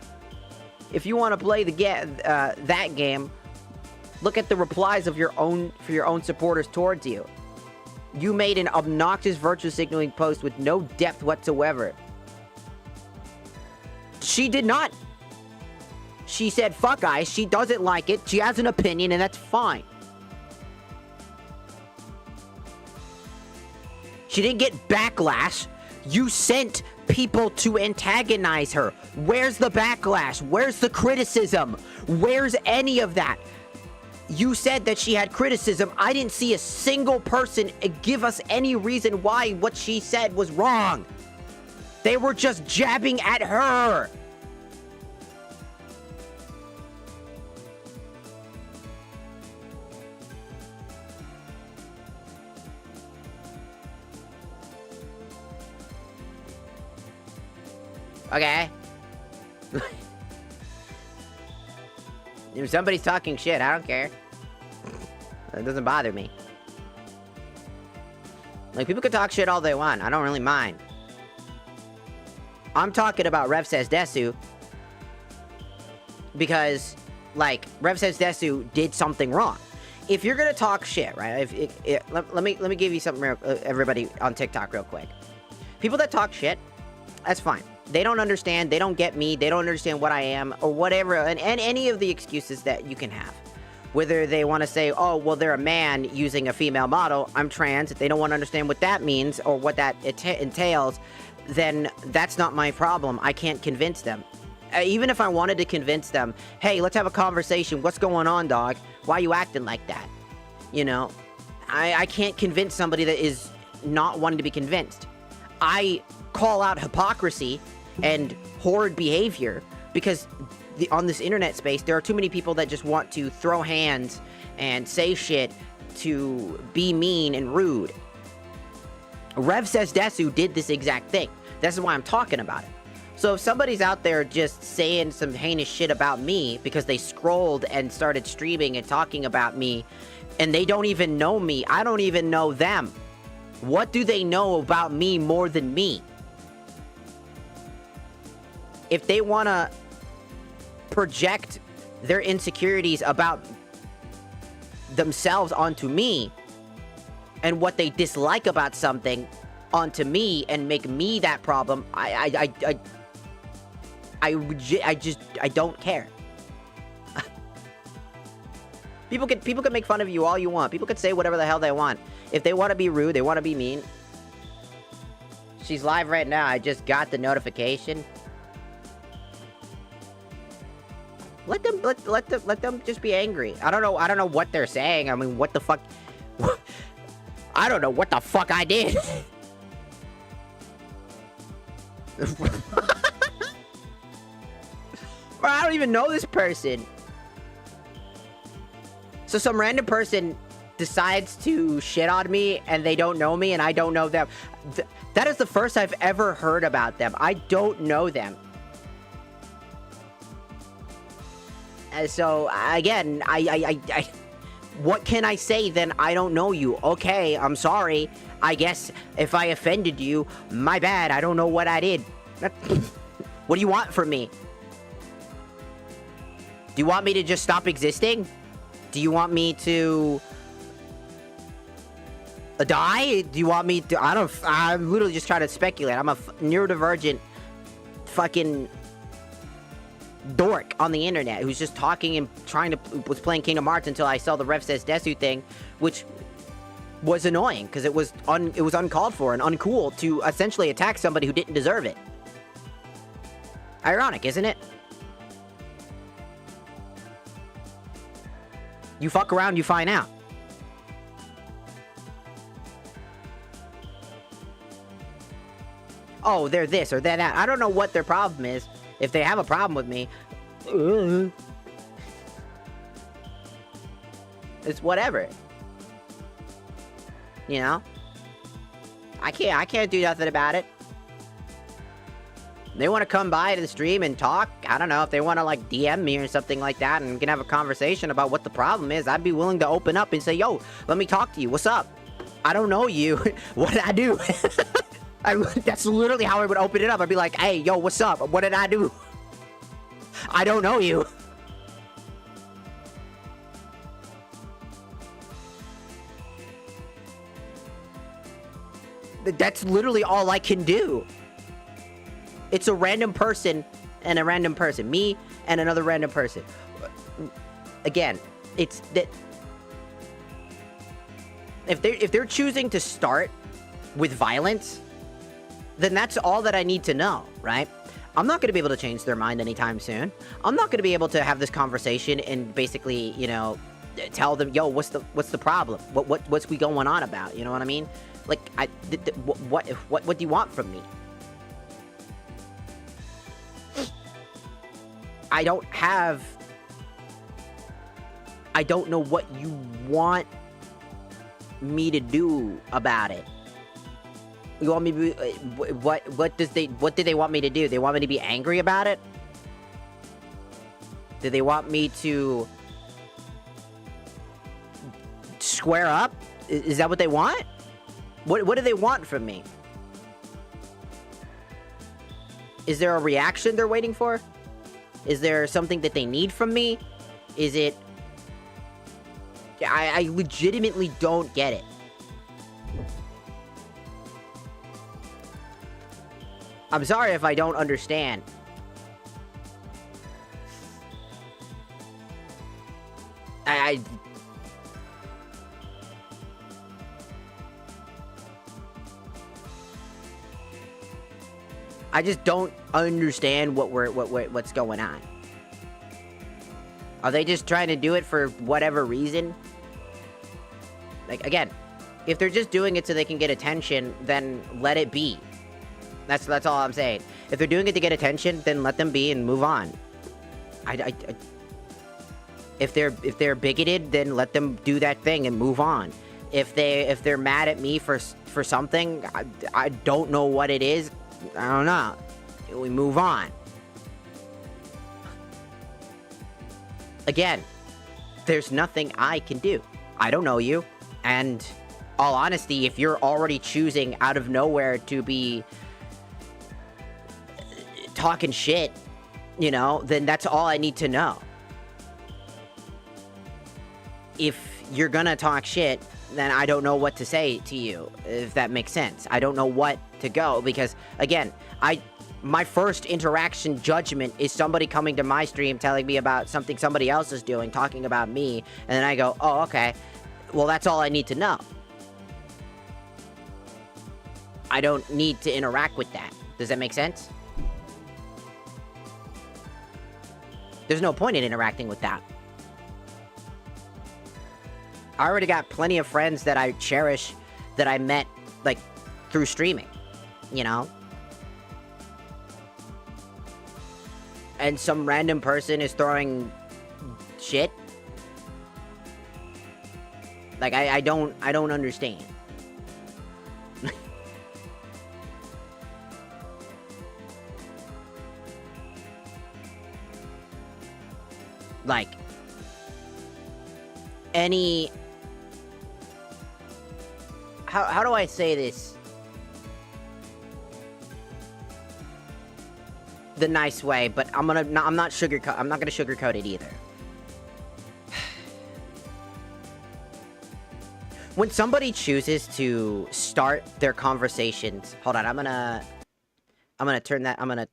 If you want to play the that game, look at the replies of your own supporters towards you. You made an obnoxious virtue signaling post with no depth whatsoever. She did not. She said, fuck ice, she doesn't like it, she has an opinion, and that's fine. She didn't get backlash. You sent people to antagonize her. Where's the backlash? Where's the criticism? Where's any of that? You said that she had criticism. I didn't see a single person give us any reason why what she said was wrong. They were just jabbing at her. Okay. If somebody's talking shit, I don't care. It doesn't bother me. Like, people can talk shit all they want. I don't really mind. I'm talking about Rev Says Desu. Because, like, Rev Says Desu did something wrong. If you're gonna talk shit, right? Let me give you something, everybody on TikTok real quick. People that talk shit, that's fine. They don't understand, they don't get me, they don't understand what I am, or whatever, and any of the excuses that you can have. Whether they want to say, oh, well, they're a man using a female model, I'm trans, they don't want to understand what that means, or what that entails, then that's not my problem. I can't convince them. Even if I wanted to convince them, hey, let's have a conversation, what's going on, dog? Why are you acting like that? You know, I can't convince somebody that is not wanting to be convinced. I call out hypocrisy and horrid behavior because on this internet space, there are too many people that just want to throw hands and say shit to be mean and rude. Rev Says Desu did this exact thing. This is why I'm talking about it. So if somebody's out there just saying some heinous shit about me because they scrolled and started streaming and talking about me, and they don't even know me, I don't even know them. What do they know about me more than me? If they want to project their insecurities about themselves onto me, and what they dislike about something onto me, and make me that problem, I don't care. People can make fun of you all you want. People can say whatever the hell they want. If they want to be rude, they want to be mean. She's live right now. I just got the notification. Let them just be angry. I don't know what they're saying. I mean, what the fuck? I don't know what the fuck I did. I don't even know this person. So some random person decides to shit on me, and they don't know me, and I don't know them. That is the first I've ever heard about them. I don't know them. And so, again, what can I say then? I don't know you. Okay, I'm sorry. I guess if I offended you, my bad. I don't know what I did. What do you want from me? Do you want me to just stop existing? Do you want me to die? Do you want me to... I'm literally just trying to speculate. I'm a neurodivergent fucking dork on the internet who's just talking and was playing Kingdom Hearts until I saw the Rev Says Desu thing, which was annoying because it was uncalled for and uncool to essentially attack somebody who didn't deserve it. Ironic, isn't it? You fuck around, you find out. Oh, they're this or they're that. I don't know what their problem is. If they have a problem with me, it's whatever. You know? I can't do nothing about it. They want to come by to the stream and talk. I don't know if they want to like DM me or something like that, and we can have a conversation about what the problem is. I'd be willing to open up and say, yo, let me talk to you. What's up? I don't know you. What did I do? That's literally how I would open it up. I'd be like, hey, yo, what's up? What did I do? I don't know you. That's literally all I can do. It's a random person and a random person. Me and another random person. Again, it's that... If they're choosing to start with violence, then that's all that I need to know, right? I'm not going to be able to change their mind anytime soon. I'm not going to be able to have this conversation and basically, you know, tell them, yo, what's the problem? What's we going on about? You know what I mean? Like, what do you want from me? I don't know what you want me to do about it. You want me to be, what did they want me to do? They want me to be angry about it? Do they want me to square up? Is that what they want? What do they want from me? Is there a reaction they're waiting for? Is there something that they need from me? Is it... I legitimately don't get it. I'm sorry if I don't understand. I just don't understand what's going on. Are they just trying to do it for whatever reason? Like, again, if they're just doing it so they can get attention, then let it be. That's all I'm saying. If they're doing it to get attention, then let them be and move on. If they're bigoted, then let them do that thing and move on. If they're mad at me for something, I don't know what it is. I don't know. We move on. Again, there's nothing I can do. I don't know you. And all honesty, if you're already choosing out of nowhere to be talking shit, you know, then that's all I need to know. If you're gonna talk shit, then I don't know what to say to you, if that makes sense. I don't know what to go, because, again, my first interaction judgment is somebody coming to my stream telling me about something somebody else is doing, talking about me, and then I go, oh, okay, well, that's all I need to know. I don't need to interact with that. Does that make sense? There's no point in interacting with that. I already got plenty of friends that I cherish that I met, like, through streaming, you know? And some random person is throwing shit. Like, I don't understand. Like, any... How do I say this the nice way? But I'm not gonna sugarcoat it either. When somebody chooses to start their conversations, hold on, I'm gonna turn that. Well,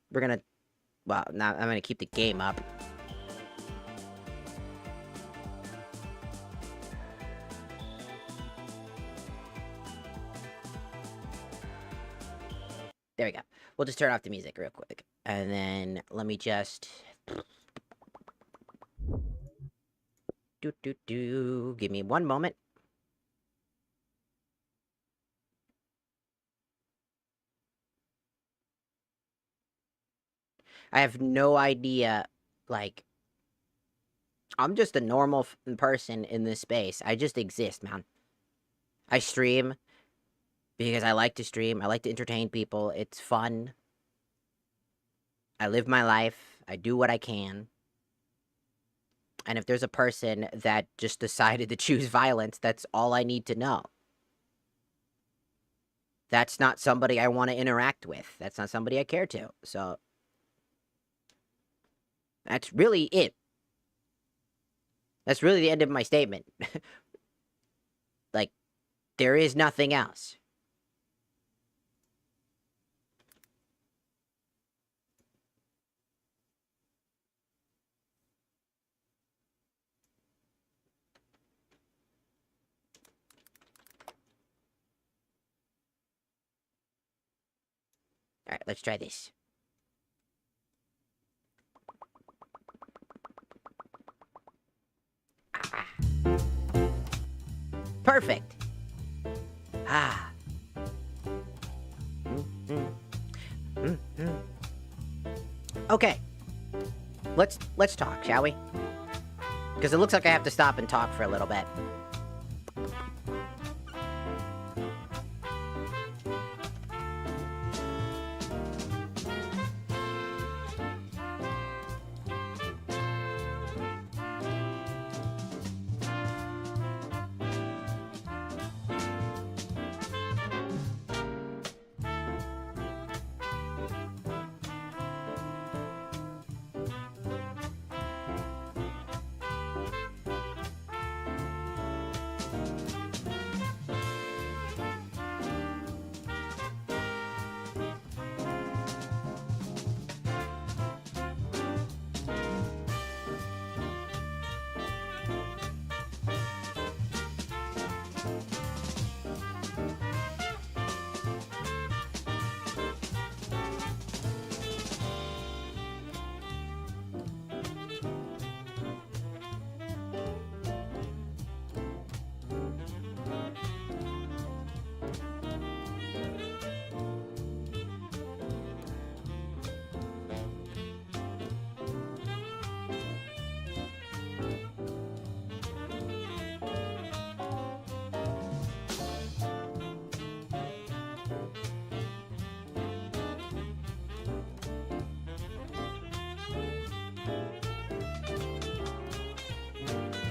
now I'm gonna keep the game up. There we go. We'll just turn off the music real quick. And then let me just... Give me one moment. I have no idea, like... I'm just a normal person in this space. I just exist, man. I stream because I like to stream. I like to entertain people. It's fun. I live my life. I do what I can. And if there's a person that just decided to choose violence, that's all I need to know. That's not somebody I want to interact with. That's not somebody I care to. So, that's really it. That's really the end of my statement. Like, there is nothing else. Alright, let's try this. Ah. Perfect. Ah. Okay. Let's talk, shall we? Because it looks like I have to stop and talk for a little bit.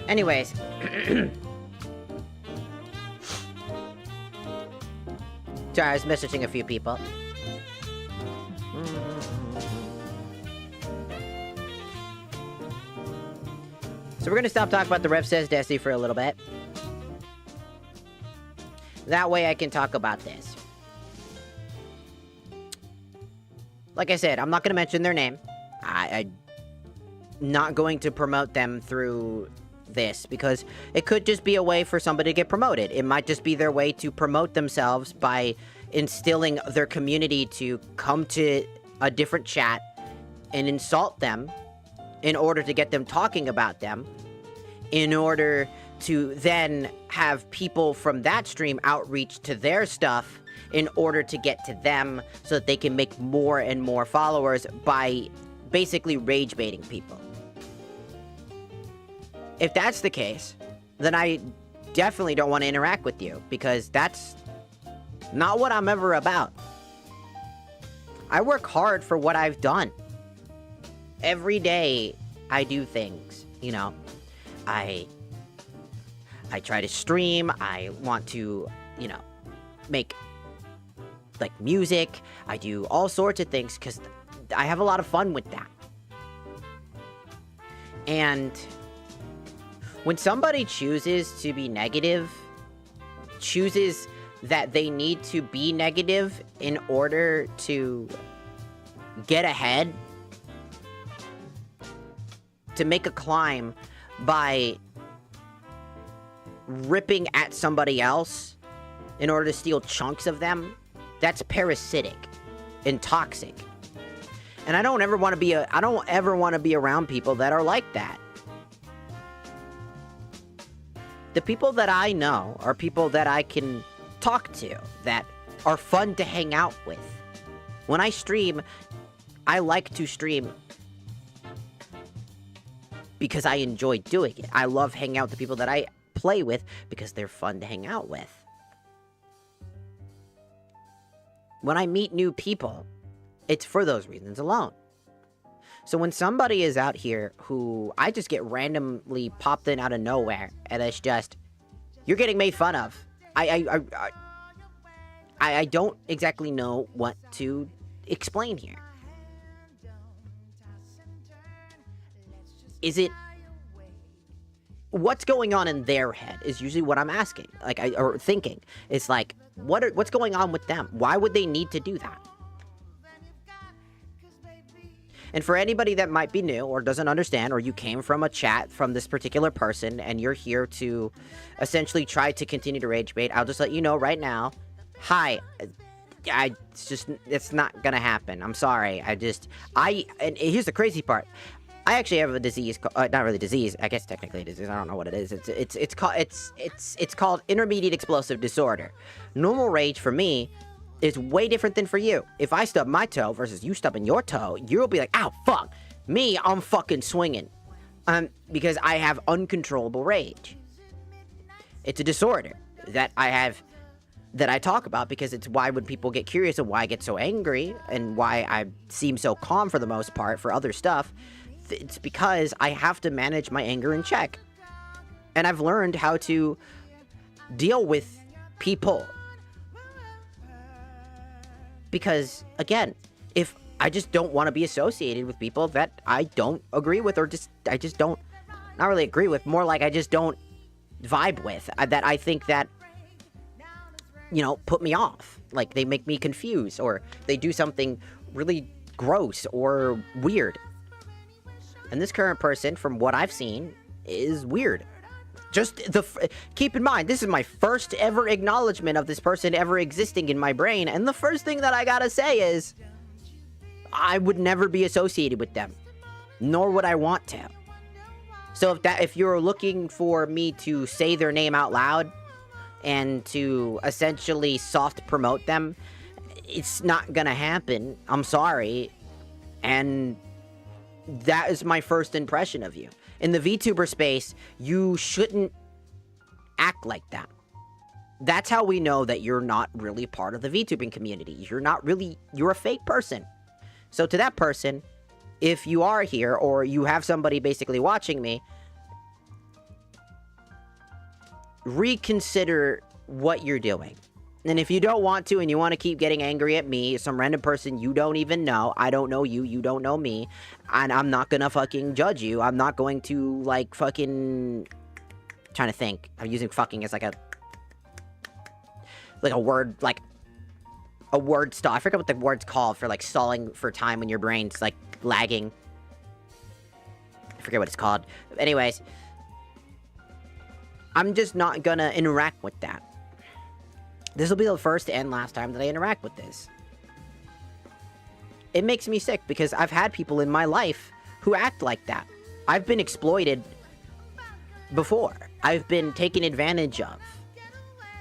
Anyways. Sorry, I was messaging a few people. So we're gonna stop talking about the Rev Says Desi for a little bit. That way I can talk about this. Like I said, I'm not gonna mention their name. I'm not going to promote them through this, because it could just be a way for somebody to get promoted. It might just be their way to promote themselves by instilling their community to come to a different chat and insult them in order to get them talking about them, in order to then have people from that stream outreach to their stuff in order to get to them so that they can make more and more followers by basically rage baiting people. If that's the case, then I definitely don't want to interact with you, because that's not what I'm ever about. I work hard for what I've done. Every day, I do things, you know. I try to stream, I want to, you know, make, like, music. I do all sorts of things, because I have a lot of fun with that. And when somebody chooses to be negative, chooses that they need to be negative in order to get ahead, to make a climb by ripping at somebody else in order to steal chunks of them, that's parasitic and toxic. And I don't ever want to be around people that are like that. The people that I know are people that I can talk to, that are fun to hang out with. When I stream, I like to stream because I enjoy doing it. I love hanging out with the people that I play with because they're fun to hang out with. When I meet new people, it's for those reasons alone. So when somebody is out here who I just get randomly popped in out of nowhere, and it's just, you're getting made fun of. I don't exactly know what to explain here. Is it... What's going on in their head is usually what I'm asking, or thinking. It's like, what's going on with them? Why would they need to do that? And for anybody that might be new or doesn't understand, or you came from a chat from this particular person and you're here to essentially try to continue to rage bait, I'll just let you know right now. Hi, it's not gonna happen. I'm sorry. And here's the crazy part. I actually have a disease, not really disease, I guess technically a disease, I don't know what it is. It's called intermediate explosive disorder. Normal rage for me is way different than for you. If I stub my toe versus you stubbing your toe, you'll be like, ow, fuck. Me, I'm fucking swinging. Because I have uncontrollable rage. It's a disorder that I have, that I talk about, because it's why when people get curious of why I get so angry and why I seem so calm for the most part for other stuff, it's because I have to manage my anger in check. And I've learned how to deal with people. Because, again, if I just don't want to be associated with people that I don't agree with, or I just don't, not really agree with, more like I just don't vibe with, that I think that, you know, put me off. Like, they make me confused, or they do something really gross or weird. And this current person, from what I've seen, is weird. Keep in mind, this is my first ever acknowledgement of this person ever existing in my brain, and the first thing that I gotta say is, I would never be associated with them. Nor would I want to. So if you're looking for me to say their name out loud, and to essentially soft promote them, it's not gonna happen. I'm sorry. And that is my first impression of you. In the VTuber space, you shouldn't act like that. That's how we know that you're not really part of the VTubing community. You're a fake person. So to that person, if you are here, or you have somebody basically watching me, reconsider what you're doing. And if you don't want to, and you want to keep getting angry at me, some random person you don't even know, I don't know you, you don't know me, and I'm not gonna fucking judge you. I'm not going to, like, fucking... trying to think. I'm using fucking as, like a word, like, a word stall. I forget what the word's called for, like, stalling for time when your brain's, like, lagging. I forget what it's called. Anyways, I'm just not gonna interact with that. This will be the first and last time that I interact with this. It makes me sick, because I've had people in my life who act like that. I've been exploited before. I've been taken advantage of.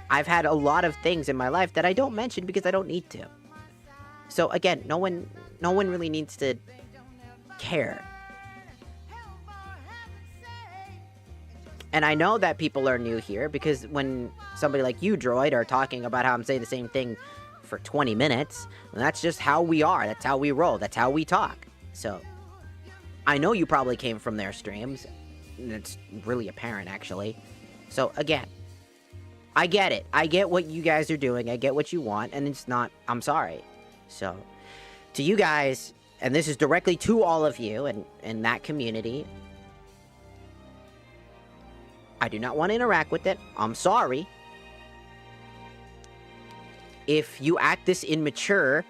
I've had a lot of things in my life that I don't mention because I don't need to. So again, no one really needs to care. And I know that people are new here, because when somebody like you, Droid, are talking about how I'm saying the same thing for 20 minutes, that's just how we are. That's how we roll. That's how we talk. So, I know you probably came from their streams. And it's really apparent, actually. So, again, I get it. I get what you guys are doing. I get what you want, and it's not... I'm sorry. So, to you guys, and this is directly to all of you and that community... I do not want to interact with it. I'm sorry. If you act this immature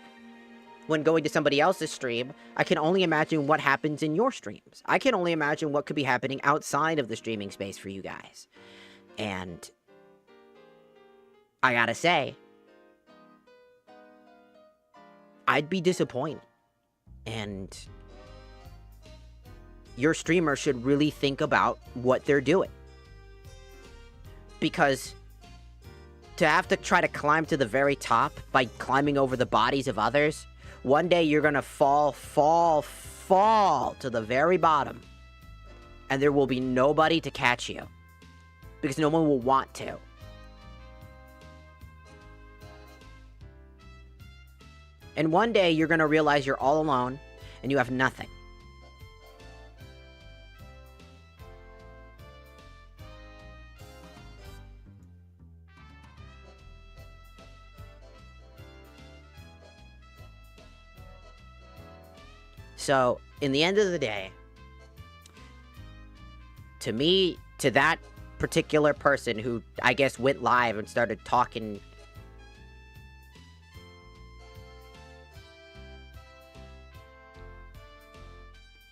when going to somebody else's stream, I can only imagine what happens in your streams. I can only imagine what could be happening outside of the streaming space for you guys. And I gotta say, I'd be disappointed. And your streamer should really think about what they're doing. Because to have to try to climb to the very top by climbing over the bodies of others, one day you're gonna fall to the very bottom. And there will be nobody to catch you. Because no one will want to. And one day you're gonna realize you're all alone and you have nothing. So, in the end of the day, to me, to that particular person who, I guess, went live and started talking...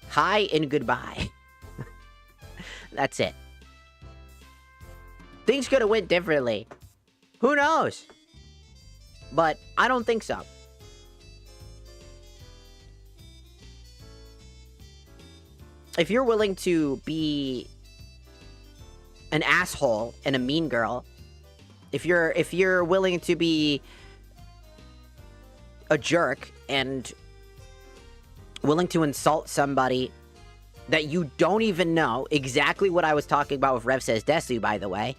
Hi and goodbye. That's it. Things could have went differently. Who knows? But I don't think so. If you're willing to be an asshole and a mean girl, if you're willing to be a jerk and willing to insult somebody that you don't even know, exactly what I was talking about with Rev Says Desu, by the way.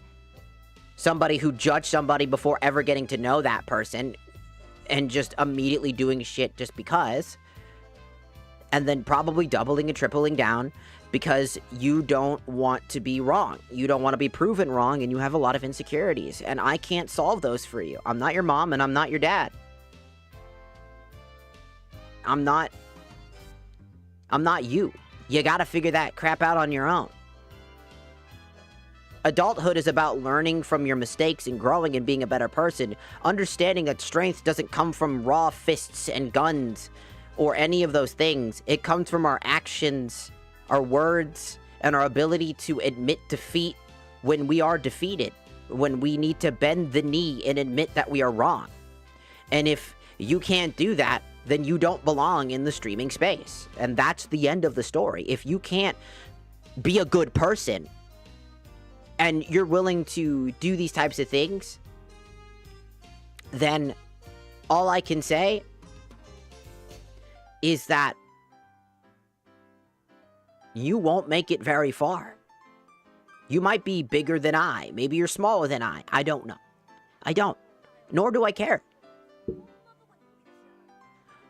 Somebody who judged somebody before ever getting to know that person and just immediately doing shit just because. And then probably doubling and tripling down because you don't want to be wrong. You don't want to be proven wrong, and you have a lot of insecurities. And I can't solve those for you. I'm not your mom, and I'm not your dad. I'm not you. You gotta figure that crap out on your own. Adulthood is about learning from your mistakes and growing and being a better person. Understanding that strength doesn't come from raw fists and guns or any of those things. It comes from our actions, our words, and our ability to admit defeat when we are defeated. When we need to bend the knee and admit that we are wrong. And if you can't do that, then you don't belong in the streaming space. And that's the end of the story. If you can't be a good person, and you're willing to do these types of things, then all I can say is that you won't make it very far. You might be bigger than I. Maybe you're smaller than I. I don't know. I don't. Nor do I care.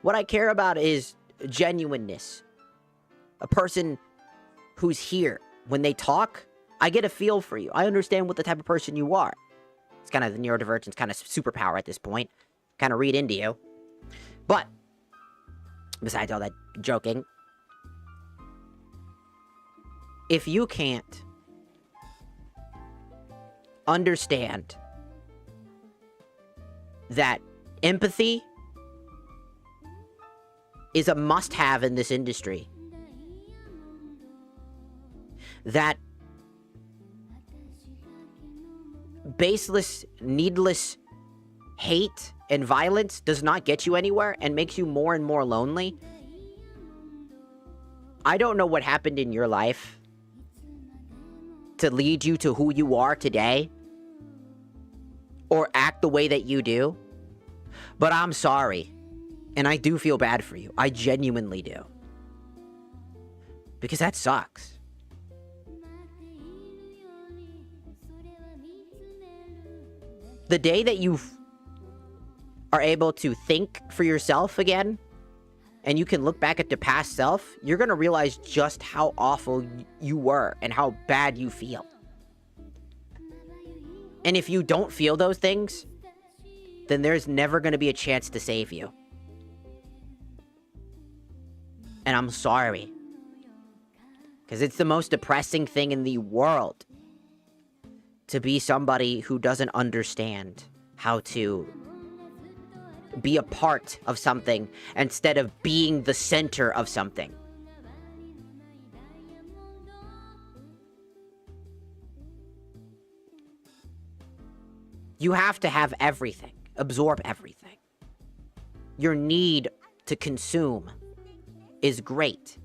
What I care about is genuineness. A person who's here. When they talk, I get a feel for you. I understand what the type of person you are. It's kind of the neurodivergence kind of superpower at this point. Kind of read into you. But, besides all that joking, if you can't understand that empathy is a must-have in this industry, that baseless, needless hate and violence does not get you anywhere and makes you more and more lonely. I don't know what happened in your life to lead you to who you are today or act the way that you do, but I'm sorry. And I do feel bad for you. I genuinely do. Because that sucks. The day that you are able to think for yourself again, and you can look back at the past self, you're going to realize just how awful you were and how bad you feel. And if you don't feel those things, then there's never going to be a chance to save you. And I'm sorry. Because it's the most depressing thing in the world to be somebody who doesn't understand how to be a part of something instead of being the center of something. You have to have everything, absorb everything. Your need to consume is great.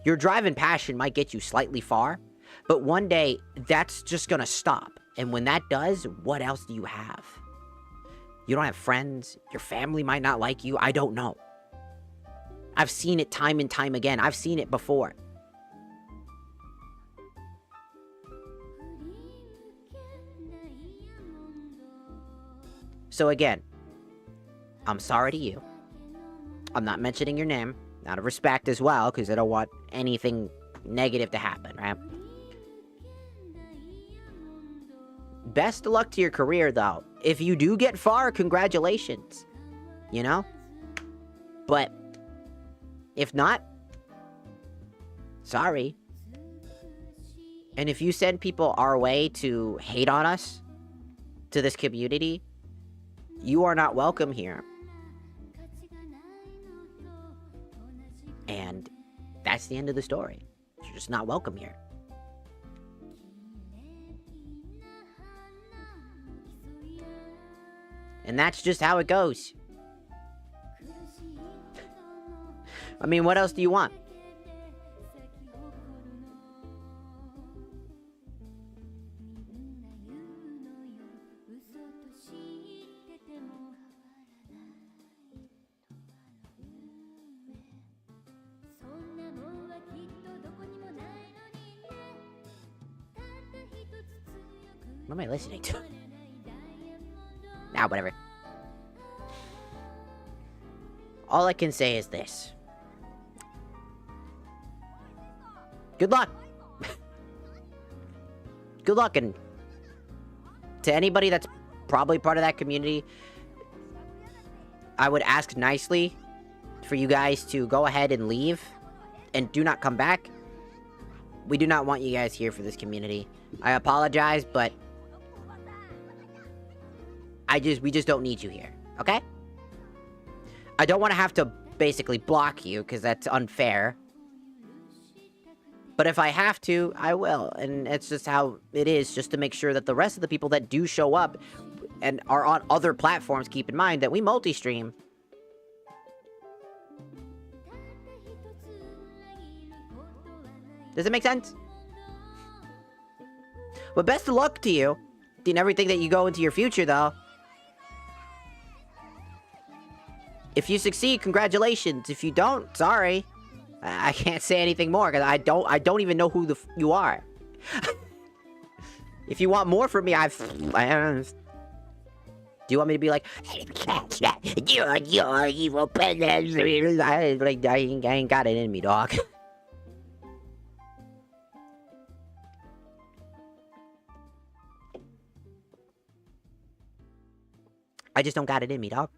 Your drive and passion might get you slightly far, but one day that's just gonna stop. And when that does, what else do you have? You don't have friends. Your family might not like you. I don't know. I've seen it time and time again. I've seen it before. So again, I'm sorry to you. I'm not mentioning your name, out of respect as well, because I don't want anything negative to happen, right? Best of luck to your career, though. If you do get far, congratulations. You know? But if not, sorry. And if you send people our way to hate on us, to this community, you are not welcome here. And that's the end of the story. You're just not welcome here. And that's just how it goes. I mean, what else do you want? What am I listening to? Nah, whatever. All I can say is this. Good luck. Good luck, and to anybody that's probably part of that community, I would ask nicely for you guys to go ahead and leave and do not come back. We do not want you guys here for this community. I apologize, but we just don't need you here, okay? I don't want to have to basically block you, because that's unfair. But if I have to, I will. And it's just how it is, just to make sure that the rest of the people that do show up and are on other platforms keep in mind that we multi-stream. Does it make sense? Well, best of luck to you in everything that you go into your future, though. If you succeed, congratulations. If you don't, sorry. I can't say anything more, because I don't even know who you are. If you want more from me, do you want me to be like, you're evil, I ain't got it in me, dog. I just don't got it in me, dog.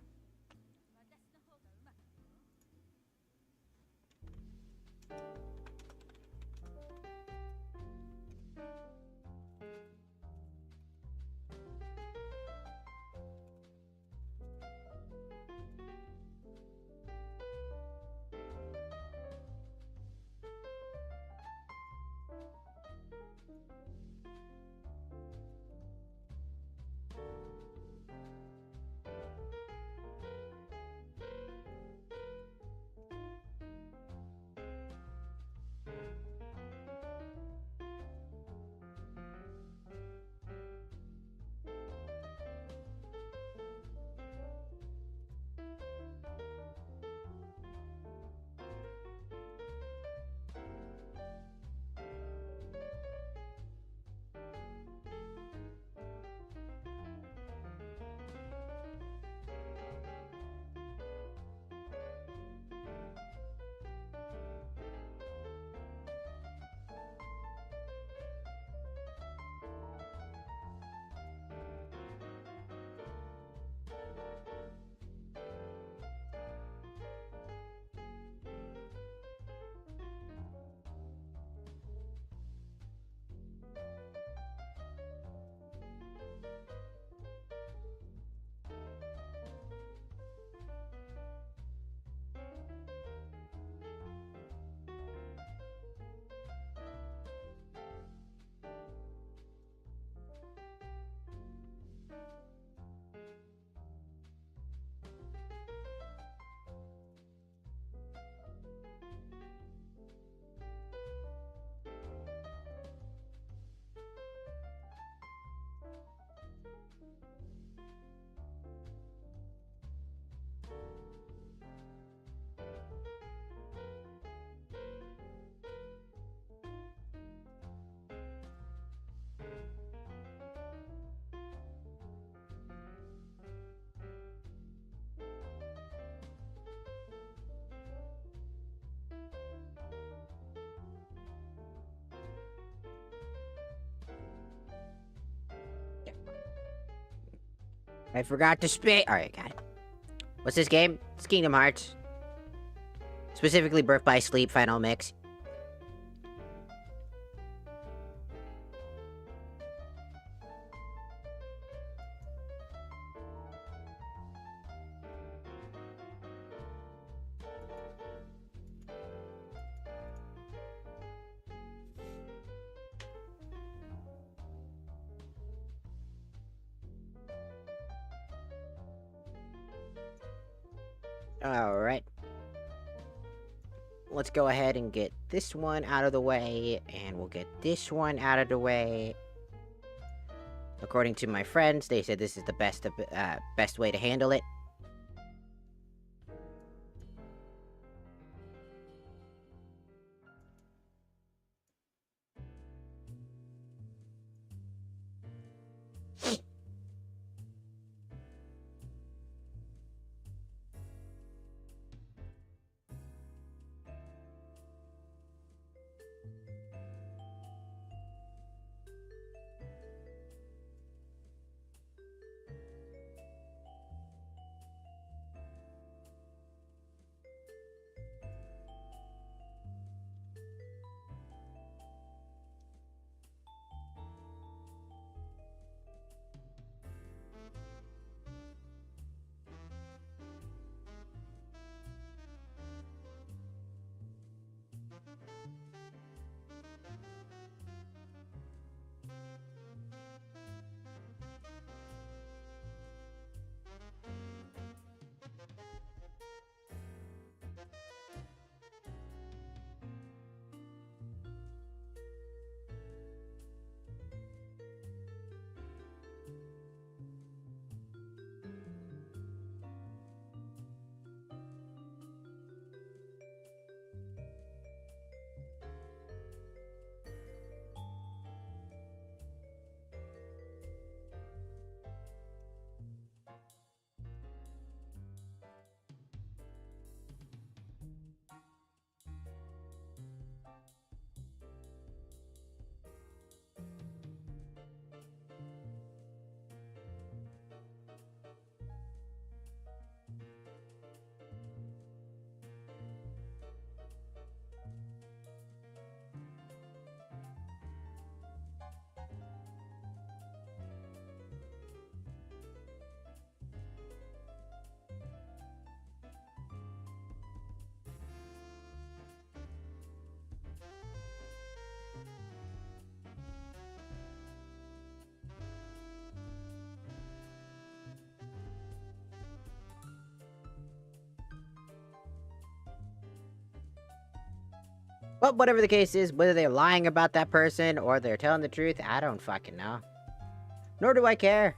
I forgot to spit. Alright, got it. What's this game? It's Kingdom Hearts. Specifically, Birth by Sleep Final Mix. Alright. Let's go ahead and get this one out of the way, and we'll get this one out of the way. According to my friends, they said this is the best way to handle it. But whatever the case is, whether they're lying about that person or they're telling the truth, I don't fucking know. Nor do I care.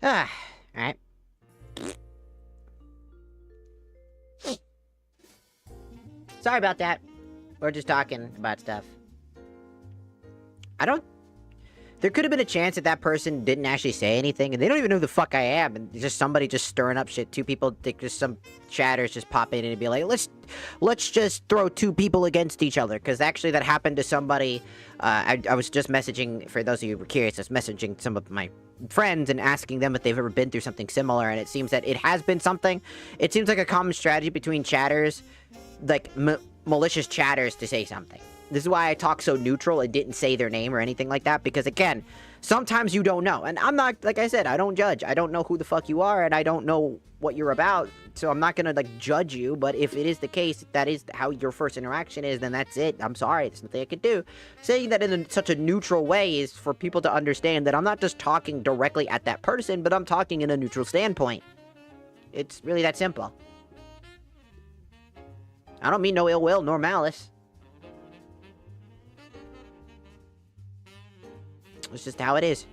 Alright. Sorry about that. We're just talking about stuff. There could have been a chance that that person didn't actually say anything, and they don't even know who the fuck I am, and just somebody just stirring up shit. Two people, just some chatters just pop in and be like, let's just throw two people against each other, because actually that happened to somebody. I was just messaging, for those of you who were curious, I was messaging some of my friends and asking them if they've ever been through something similar, and it seems that it has been something. It seems like a common strategy between chatters, like malicious chatters, to say something. This is why I talk so neutral and didn't say their name or anything like that, because again, sometimes you don't know. And I'm not, like I said, I don't judge. I don't know who the fuck you are, and I don't know what you're about, so I'm not gonna, like, judge you. But if it is the case, if that is how your first interaction is, then that's it. I'm sorry, there's nothing I could do. Saying that in such a neutral way is for people to understand that I'm not just talking directly at that person, but I'm talking in a neutral standpoint. It's really that simple. I don't mean no ill will nor malice. It's just how it is.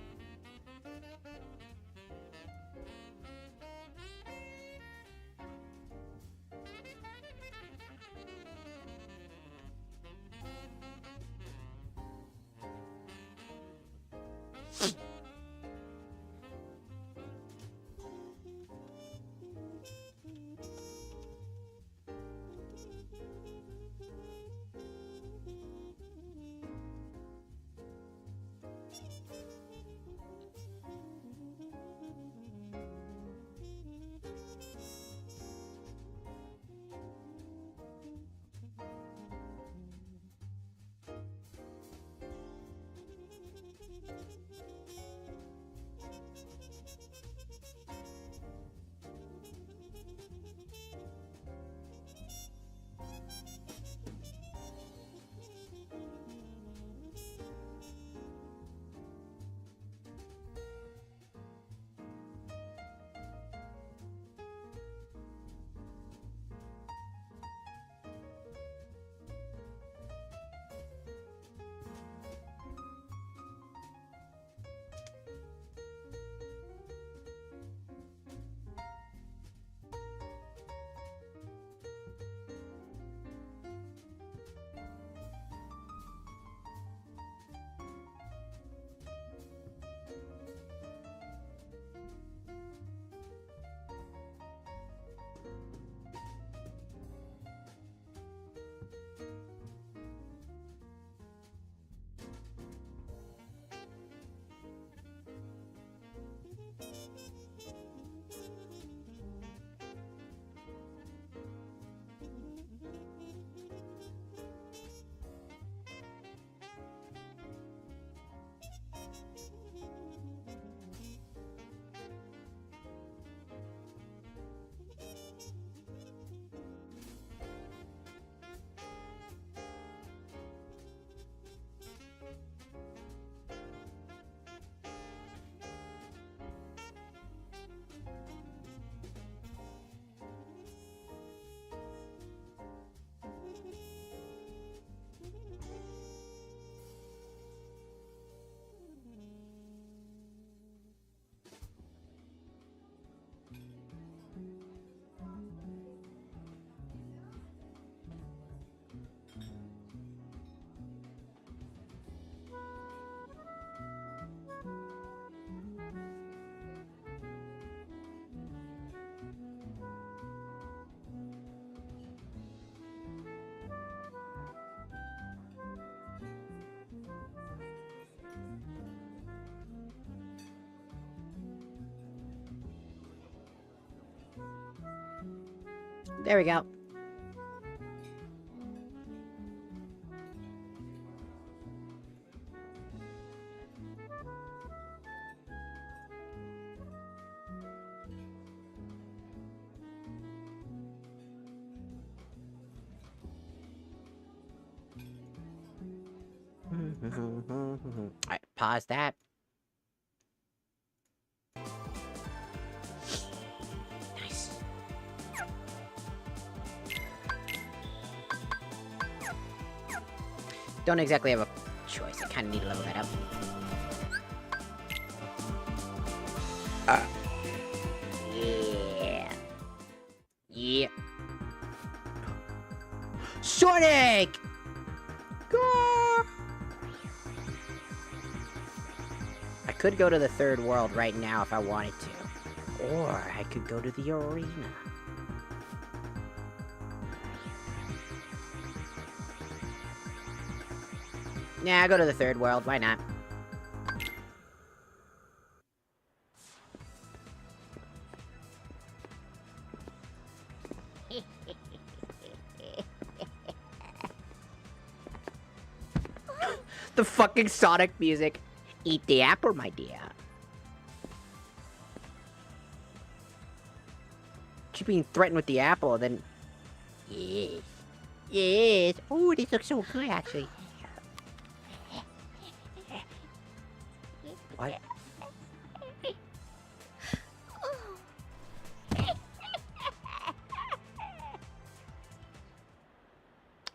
There we go. Alright, pause that. Nice. Don't exactly have a choice. I kind of need to level that up. Sonic! Go! I could go to the third world right now if I wanted to. Or I could go to the arena. Yeah, I'll go to the third world. Why not? The fucking Sonic music. Eat the apple, my dear. She's being threatened with the apple, then... Yes. Yes. Oh, this looks so good, actually. What?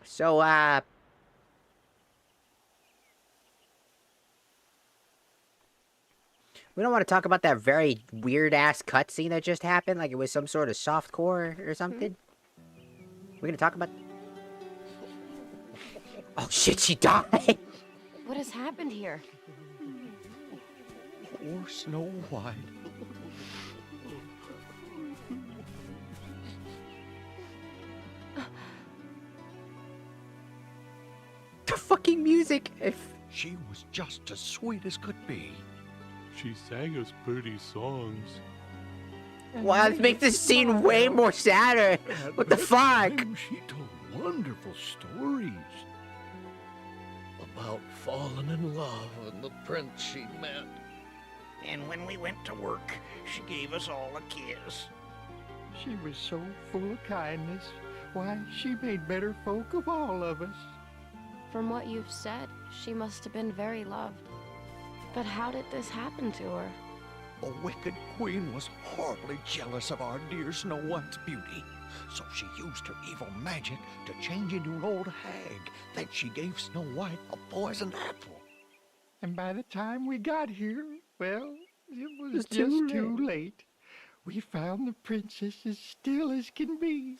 So, we don't want to talk about that very weird-ass cutscene that just happened, like it was some sort of softcore or something? We're gonna talk about... Oh shit, she died! What has happened here? Poor Snow White. The fucking music! She was just as sweet as could be. She sang us pretty songs. Wow, let's make this scene way more sadder! What the fuck? She told wonderful stories about falling in love and the prince she'd met. And when we went to work, she gave us all a kiss. She was so full of kindness. Why, she made better folk of all of us. From what you've said, she must have been very loved. But how did this happen to her? A wicked queen was horribly jealous of our dear Snow White's beauty, so she used her evil magic to change into an old hag. Then she gave Snow White a poisoned apple. And by the time we got here, well, it was It's just too too late. We found the princess as still as can be.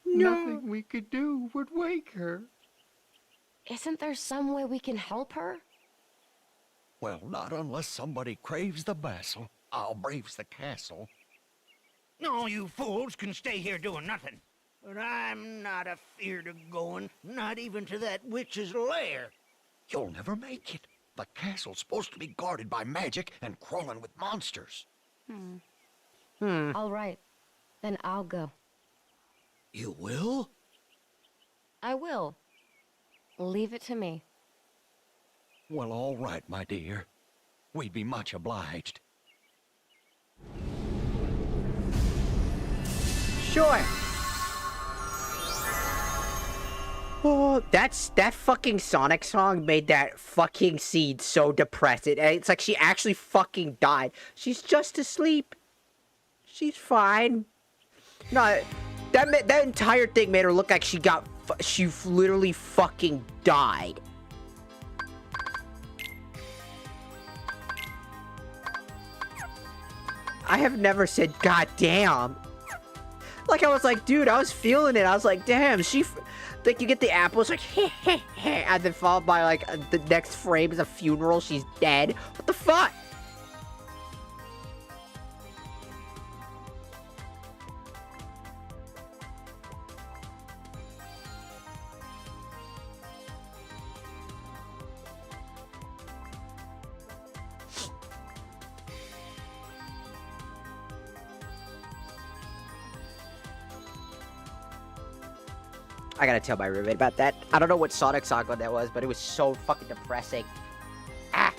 No. Nothing we could do would wake her. Isn't there some way we can help her? Well, not unless somebody craves the basil. I'll braves the castle. No, you fools can stay here doing nothing. But I'm not afeard of going, not even to that witch's lair. You'll never make it. The castle's supposed to be guarded by magic and crawling with monsters. All right. Then I'll go. You will? I will. Leave it to me. Well, all right, my dear. We'd be much obliged. Sure. Oh, that fucking Sonic song made that fucking scene so depressing. It's like she actually fucking died. She's just asleep. She's fine. No, that entire thing made her look like she literally fucking died. I have never said goddamn. Like, I was like, dude, I was feeling it. I was like, damn, like, you get the apple, it's like, heh, heh, heh, and then followed by, like, the next frame is a funeral, she's dead. What the fuck? I gotta tell my roommate about that. I don't know what Sonic song that was, but it was so fucking depressing. Ah!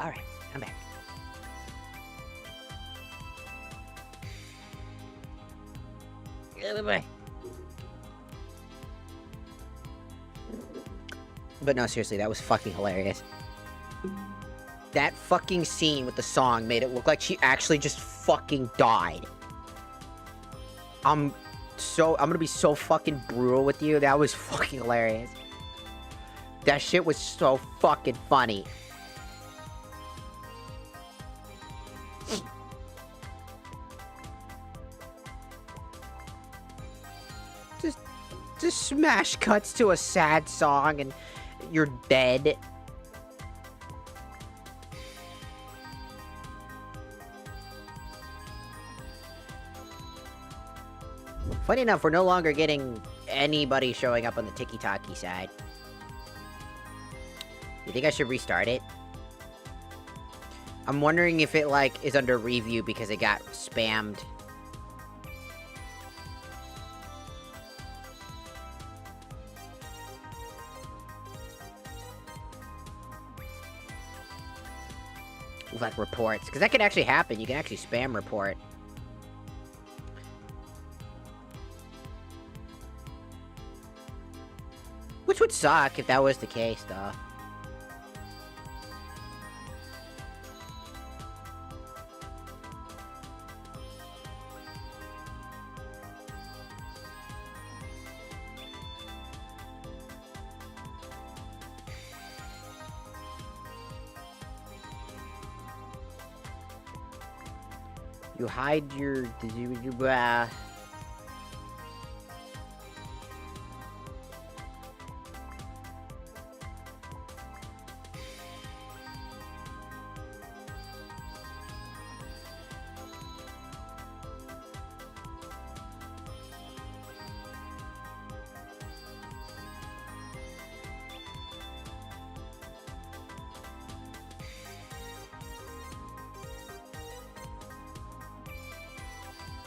Alright, I'm back. Bye-bye. But no, seriously, that was fucking hilarious. That fucking scene with the song made it look like she actually just fucking died. I'm gonna be so fucking brutal with you. That was fucking hilarious. That shit was so fucking funny. Just smash cuts to a sad song and you're dead. Funny enough, we're no longer getting anybody showing up on the tiki-taki side. You think I should restart it? I'm wondering if it, like, is under review because it got spammed. Like, reports. Because that can actually happen. You can actually spam report. Which would suck if that was the case, though. You hide your...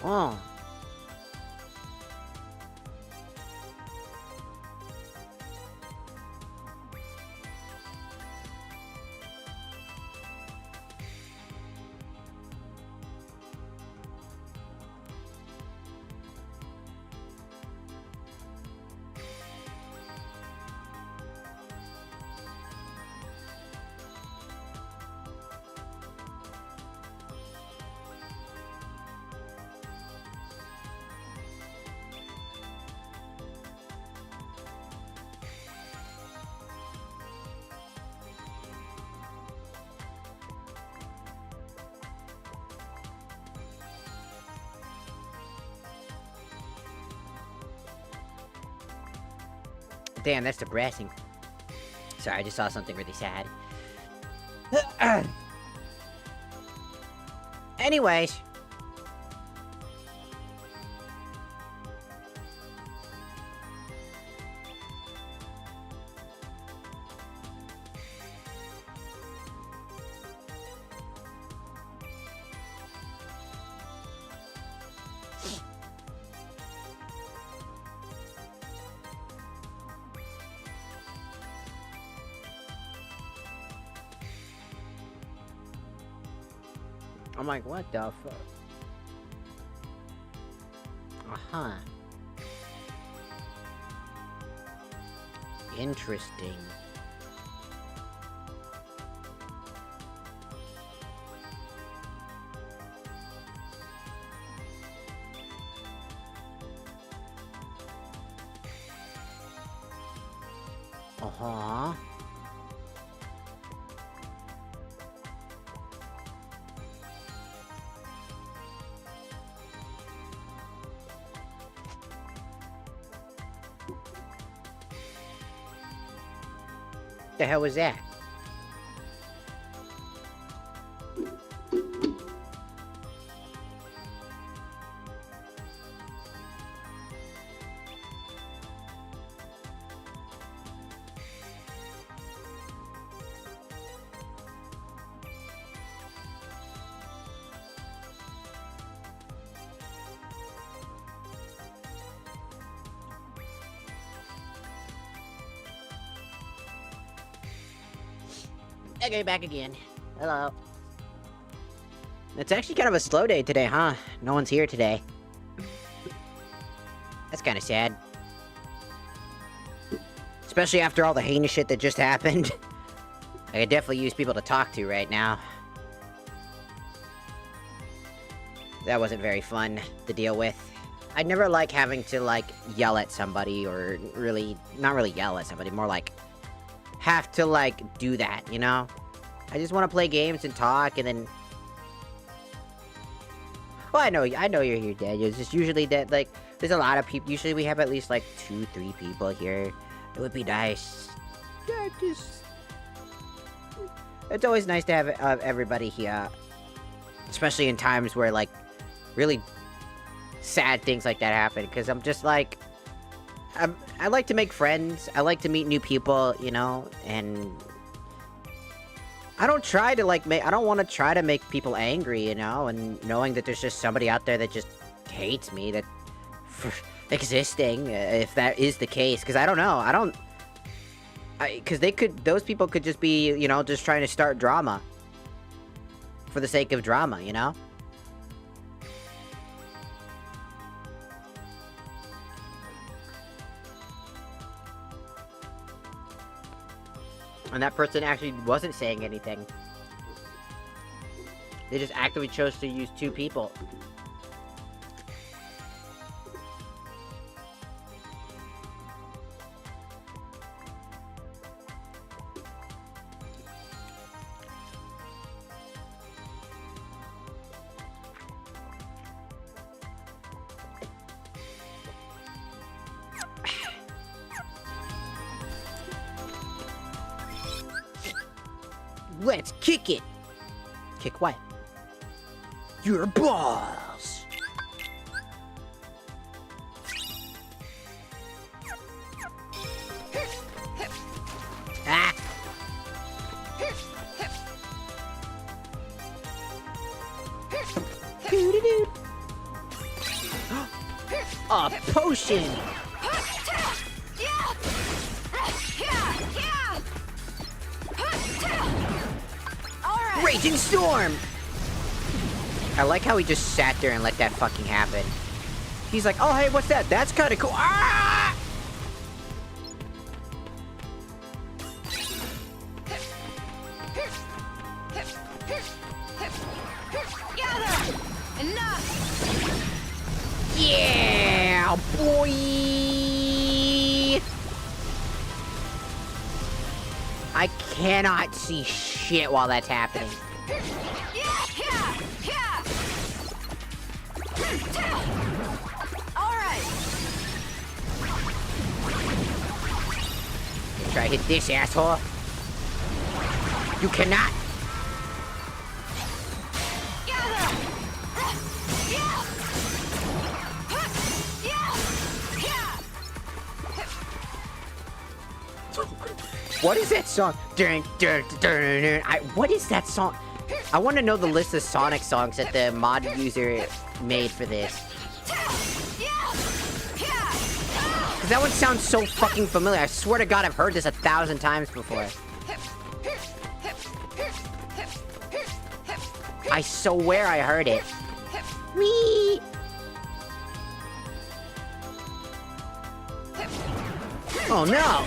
Oh. Damn, that's depressing. Sorry, I just saw something really sad. Anyways. I'm like, what the fuck? Uh-huh. Interesting. Uh-huh. The hell was that? Okay, back again. Hello. It's actually kind of a slow day today, huh? No one's here today. That's kind of sad. Especially after all the heinous shit that just happened. I could definitely use people to talk to right now. That wasn't very fun to deal with. I never like having to, like, yell at somebody, or really, not really yell at somebody, more like, have to, like, do that, you know? I just want to play games and talk, and then... Well, I know you're here, Daniel. It's just usually that, like, there's a lot of people. Usually we have at least, like, 2-3 people here. It would be nice. Yeah, just... It's always nice to have everybody here. Especially in times where, like, really sad things like that happen. Because I'm just, like... I like to make friends. I like to meet new people, you know? And... I don't try to, like, I don't want to try to make people angry, you know? And knowing that there's just somebody out there that just hates me, that... For existing, if that is the case. Because I don't know. Because those people could just be, you know, just trying to start drama. For the sake of drama, you know? And that person actually wasn't saying anything. They just actively chose to use 2 people. Let's kick it! Kick what? Your balls! Ah! Doo-doo-doo. A potion! Raging Storm! I like how he just sat there and let that fucking happen. He's like, oh hey, what's that? That's kinda cool. Ah! Enough! Yeah, boy! I cannot see shit while that's happening. Alright. Try to hit this, asshole. You cannot. What is that song? What is that song? I want to know the list of Sonic songs that the mod user made for this. Because that one sounds so fucking familiar. I swear to God, I've heard this 1,000 times before. I swear I heard it. Whee! Oh no!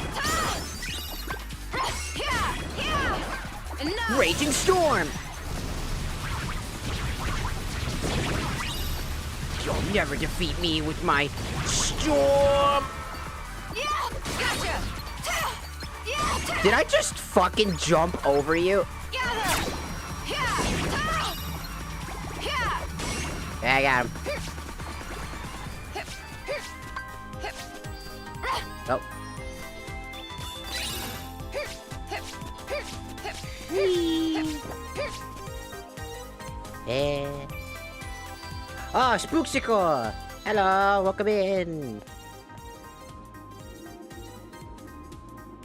Raging Storm! You'll never defeat me with my storm! Gotcha. Did I just fucking jump over you? Yeah, I got him. Oh. Yeah. Oh, Spooksicle! Hello, welcome in.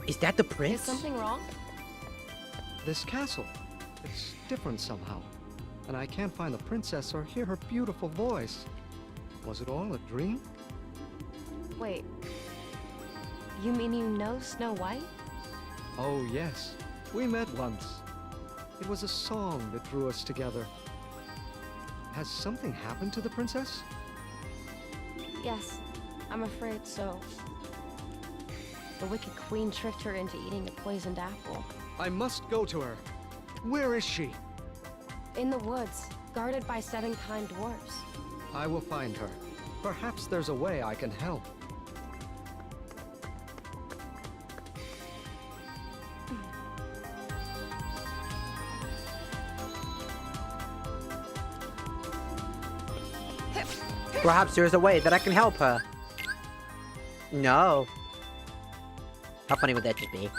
Is that the Is prince? something wrong? This castle, it's different somehow. And I can't find the princess or hear her beautiful voice. Was it all a dream? Wait. You mean you know Snow White? Oh yes, we met once. It was a song that drew us together. Has something happened to the princess? Yes, I'm afraid so. The wicked queen tricked her into eating a poisoned apple. I must go to her. Where is she? In the woods, guarded by 7 kind dwarfs. I will find her. Perhaps there's a way I can help. Perhaps there's a way that I can help her. No. How funny would that just be?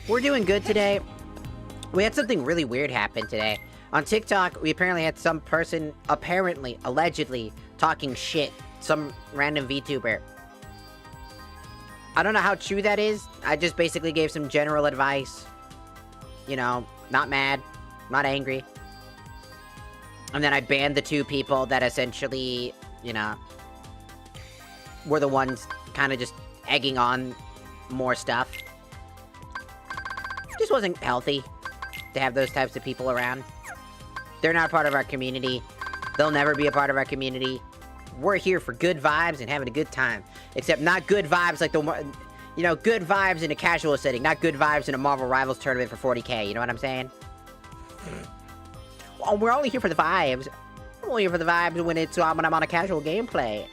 We're doing good today. We had something really weird happen today. On TikTok, we apparently had some person, allegedly, talking shit. Some random VTuber. I don't know how true that is. I just basically gave some general advice. You know, not mad, not angry. And then I banned the 2 people that essentially, you know, were the ones kind of just egging on more stuff. Just wasn't healthy to have those types of people around. They're not part of our community. They'll never be a part of our community. We're here for good vibes and having a good time. Except not good vibes like you know, good vibes in a casual setting. Not good vibes in a Marvel Rivals tournament for 40k. You know what I'm saying? Well, we're only here for the vibes. I'm only here for the vibes when I'm on a casual gameplay.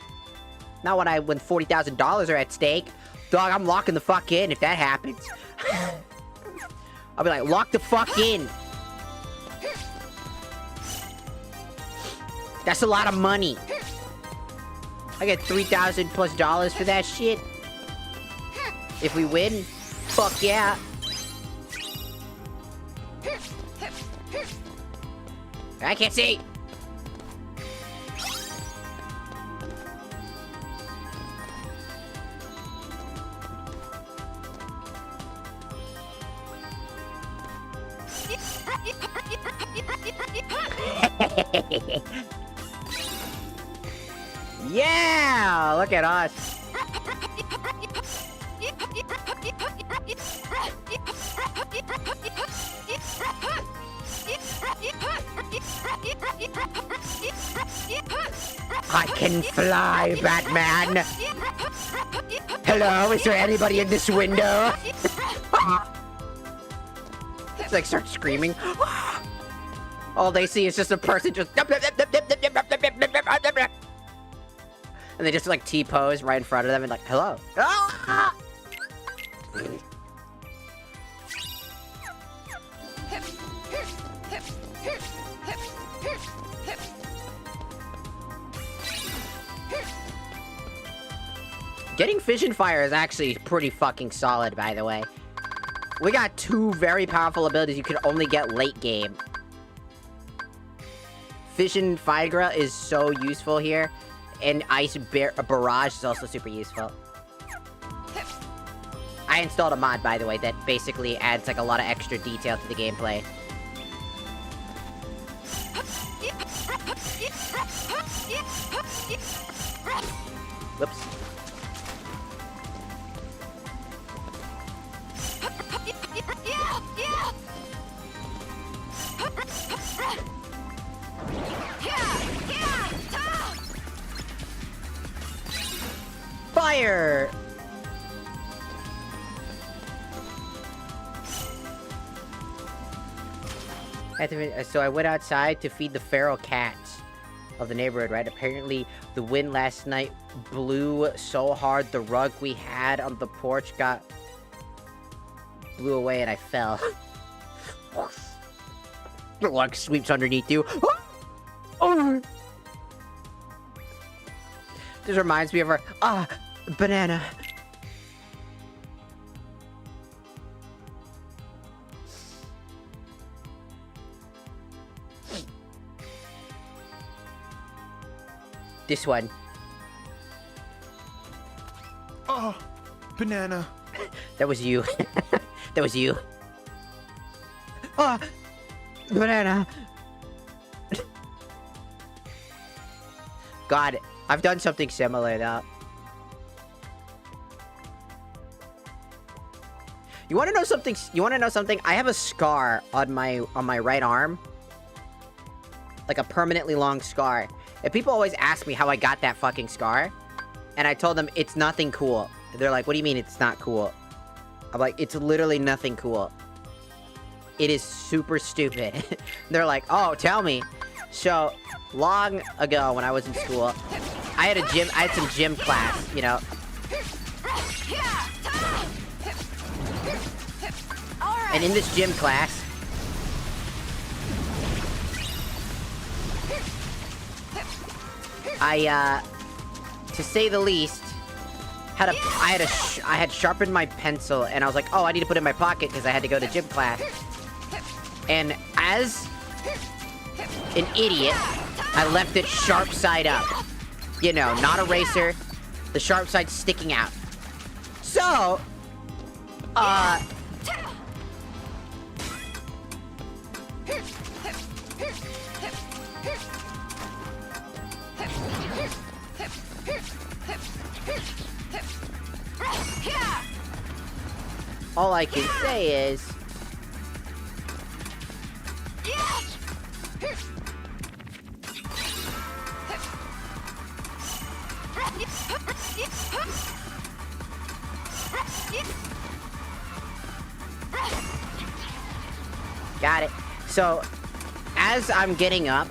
Not when $40,000 are at stake. Dog, I'm locking the fuck in if that happens. I'll be like, lock the fuck in. That's a lot of money. I get $3,000+ for that shit. If we win, fuck yeah. I can't see. Yeah, look at us. I can fly, Batman. Hello, is there anybody in this window? It's like start screaming. All they see is just a person just and they just like T-pose right in front of them and like, hello. Getting Fission Fire is actually pretty fucking solid, by the way. We got 2 very powerful abilities you can only get late game. Fission Fire is so useful here, and Ice Barrage is also super useful. I installed a mod, by the way, that basically adds like a lot of extra detail to the gameplay. Whoops. Fire! So I went outside to feed the feral cats of the neighborhood, right? Apparently, the wind last night blew so hard the rug we had on the porch blew away and I fell. The rug sweeps underneath you. Oh! This reminds me of our... banana. This one. Oh, banana. That was you. That was you. Oh, banana. God, I've done something similar though. You want to know something? You want to know something? I have a scar on my right arm, like a permanently long scar. And people always ask me how I got that fucking scar, and I told them it's nothing cool. They're like, "What do you mean it's not cool?" I'm like, "It's literally nothing cool. It is super stupid." They're like, "Oh, tell me." So long ago when I was in school, I had some gym class, you know. And in this gym class, I, to say the least, I had sharpened my pencil, and I was like, oh, I need to put it in my pocket because I had to go to gym class. And as an idiot, I left it sharp side up. You know, not eraser, the sharp side sticking out. So, all I can say is... Got it. So, as I'm getting up,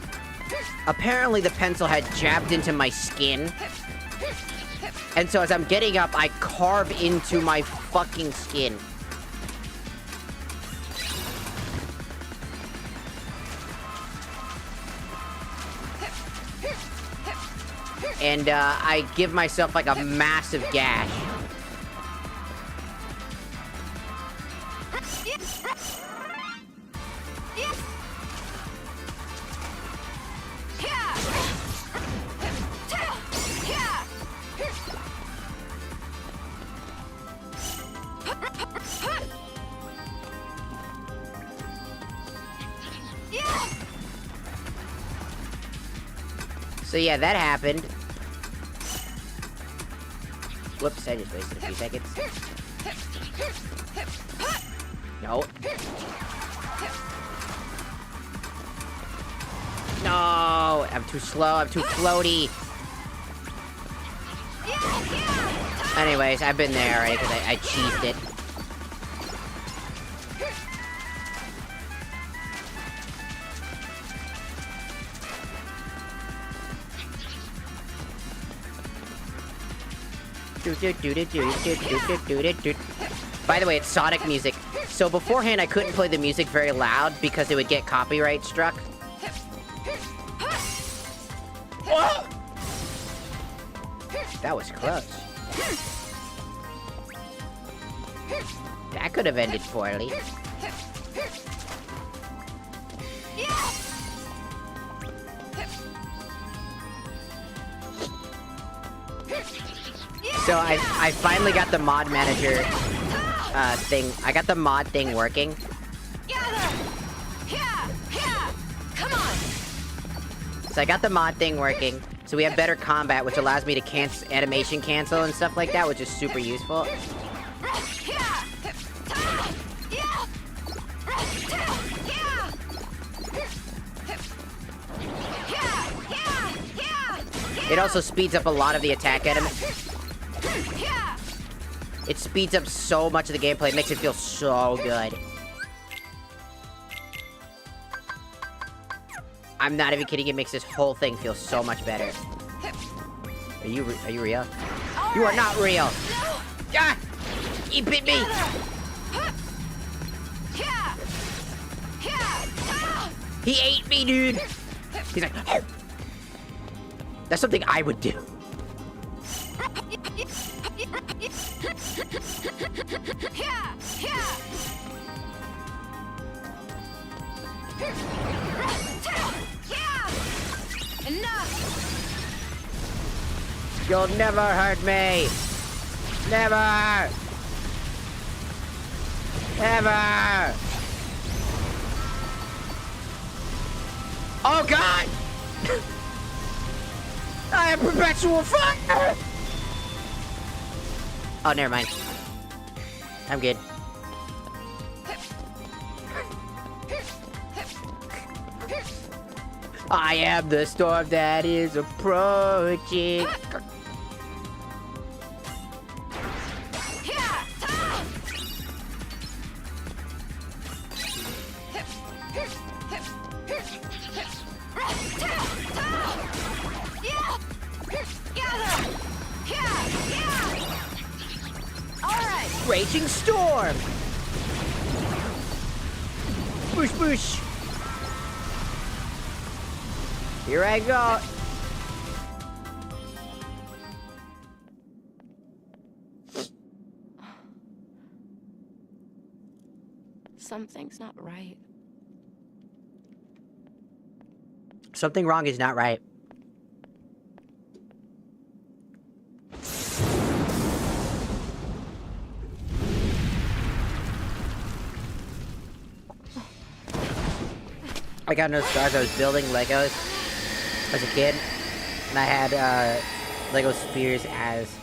apparently the pencil had jabbed into my skin. And so as I'm getting up, I carve into my fucking skin. And, I give myself, like, a massive gash. So yeah, that happened. Whoops, I just wasted a few seconds. No. No! I'm too slow, I'm too floaty. Anyways, I've been there already because I cheesed it. By the way, it's Sonic music. So beforehand, I couldn't play the music very loud because it would get copyright struck. Oh! That was close. That could have ended poorly. So I finally got the mod manager thing. I got the mod thing working. Come on. So I got the mod thing working. So we have better combat, which allows me to animation cancel and stuff like that, which is super useful. It also speeds up a lot of the attack enemies. It speeds up so much of the gameplay, it makes it feel so good. I'm not even kidding, it makes this whole thing feel so much better. Are you real? You are not real! Ah! He bit me! He ate me, dude! He's like... Oh. That's something I would do. Enough! You'll never hurt me! Never! Never! Oh God! I have perpetual fire! Oh, never mind. I'm good. I am the storm that is approaching. Raging storm! Boosh boosh! Here I go! Something's not right. Something wrong is not right. I got nostalgia. I was building Legos as a kid, and I had Lego Spears as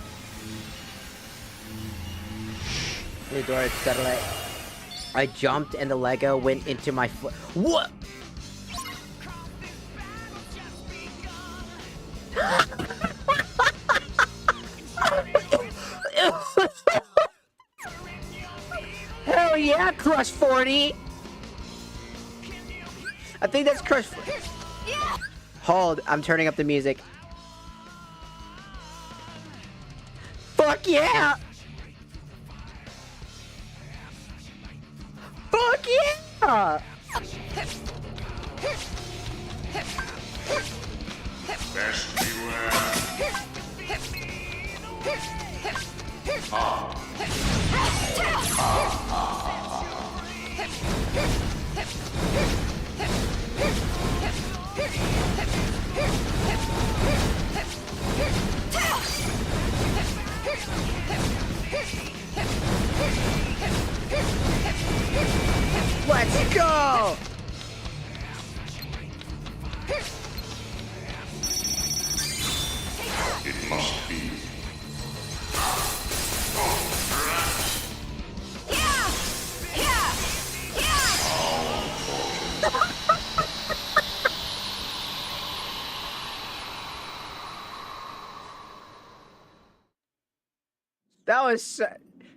the door satellite. I jumped and the Lego went into my foot. What? Hell yeah, Crush 40! I think that's Crush. Hold, I'm turning up the music. Fuck yeah! Fuck yeah! Best beware. Let's go! It must be.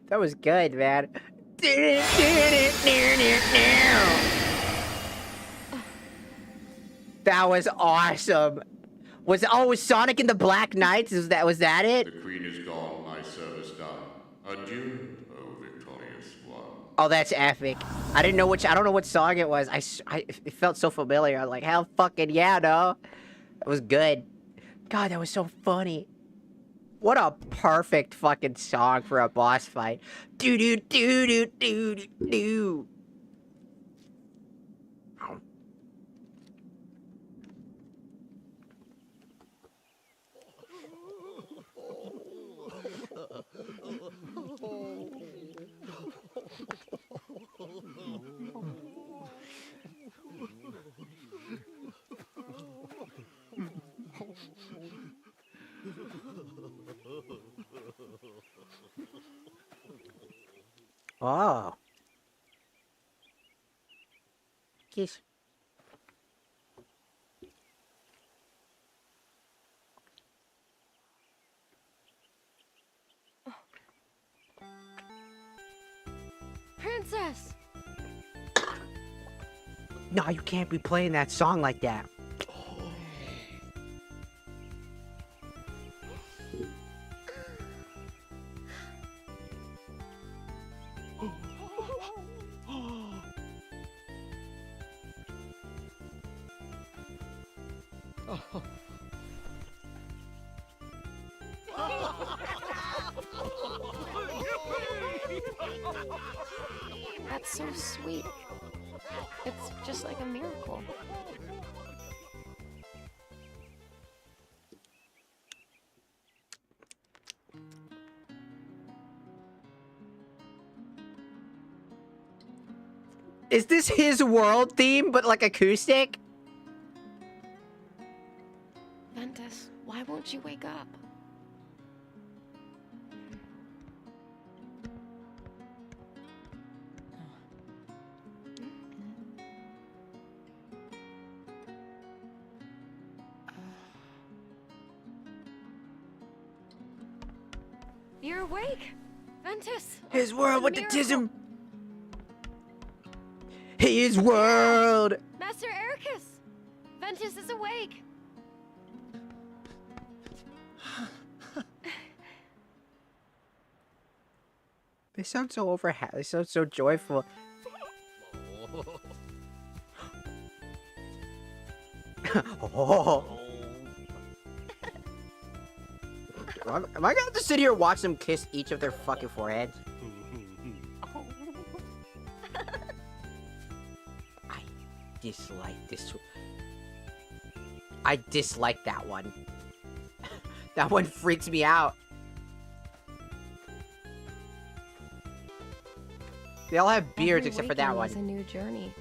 That was good, man. That was awesome. Was Sonic and the Black Knights? Was that it? The queen is gone, my service done. Adieu, O victorious one. Oh, that's epic. I don't know what song it was. It felt so familiar. I was like, hell fucking yeah, no. That was good. God, that was so funny. What a perfect fucking song for a boss fight. Do do do do do do do. Oh. Kiss. Princess! No, you can't be playing that song like that. That's so sweet. It's just like a miracle. Is this his world theme, but like acoustic? Ventus, why won't you wake up? You're awake! Ventus! His world with the Miracle. tism! His world! Master Ericus! Ventus is awake! They sound so they sound so joyful. Oh. Am I gonna have to sit here and watch them kiss each of their fucking foreheads? I dislike this. I dislike that one. That one freaks me out. They all have beards Every except for that waking was one. a new journey.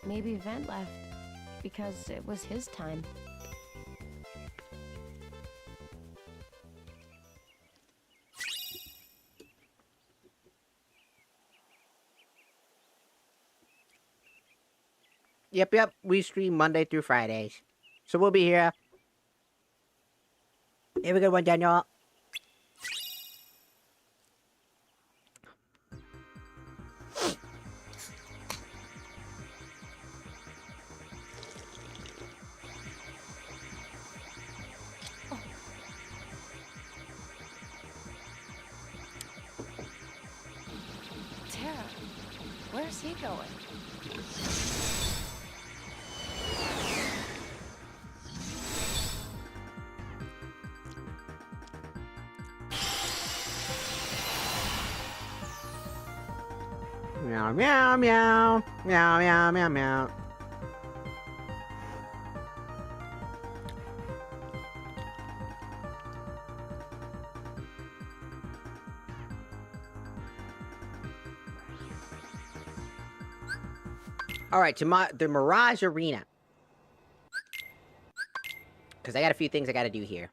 Maybe Vent left because it was his time. Yep. We stream Monday through Fridays. So we'll be here. Have a good one, Daniel. Tara, where's he going? Meow, meow, meow. Meow, meow, meow, meow. Alright, to the Mirage Arena. Because I got a few things I gotta do here.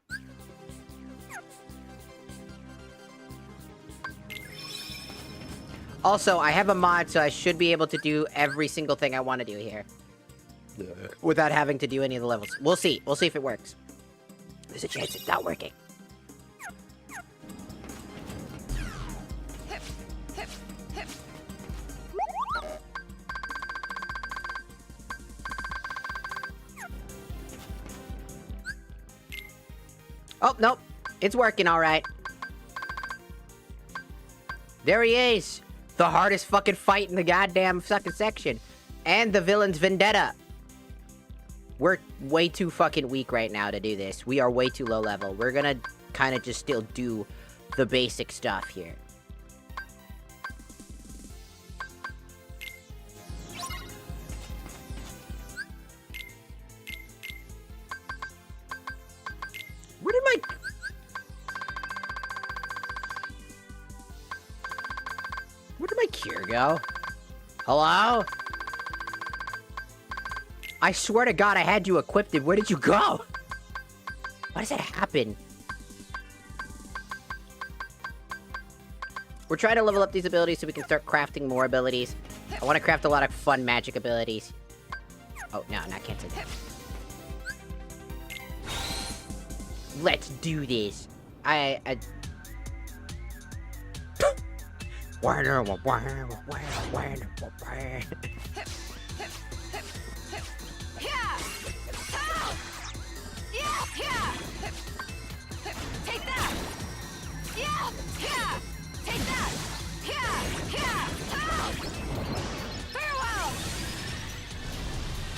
Also, I have a mod, so I should be able to do every single thing I want to do here. Without having to do any of the levels. We'll see. We'll see if it works. There's a chance it's not working. Oh, nope. It's working all right. There he is. The hardest fucking fight in the goddamn fucking section. And the villain's vendetta. We're way too fucking weak right now to do this. We are way too low level. We're gonna kind of just still do the basic stuff here. Where did my... Where did my cure go? Hello? I swear to God I had you equipped. Where did you go? Why does that happen? We're trying to level up these abilities so we can start crafting more abilities. I want to craft a lot of fun magic abilities. Oh, no, not cancel that. Let's do this. Take that! Yeah! Take that! Farewell!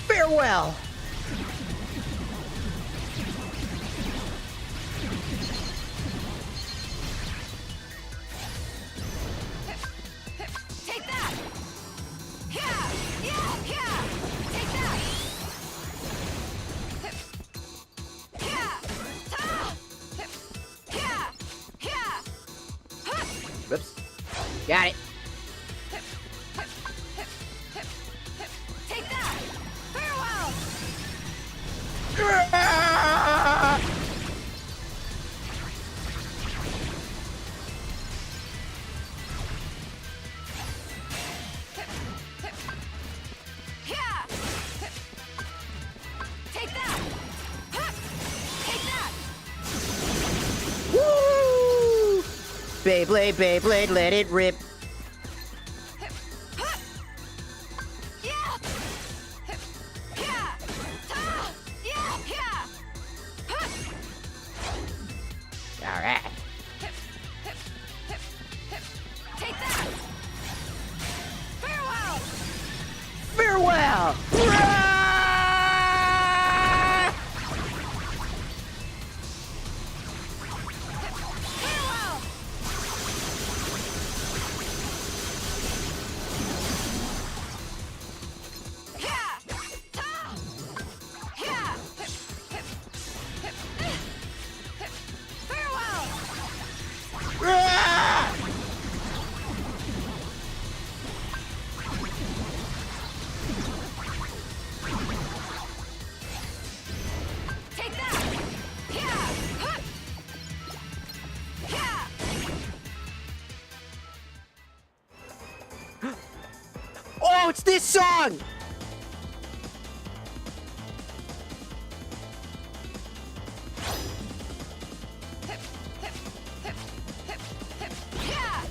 Farewell! Take that! Yeah! Take that! Whoops. Got it. Take that! Farewell! Beyblade, Beyblade, let it rip. Yeah! Yeah! Ta! Yeah! Yeah! Alright. Take that! Farewell! Farewell! Farewell! Yeah! Ta! Yeah! Farewell! Take that! Yeah! Huh! Yeah! Oh, it's this song! Yeah!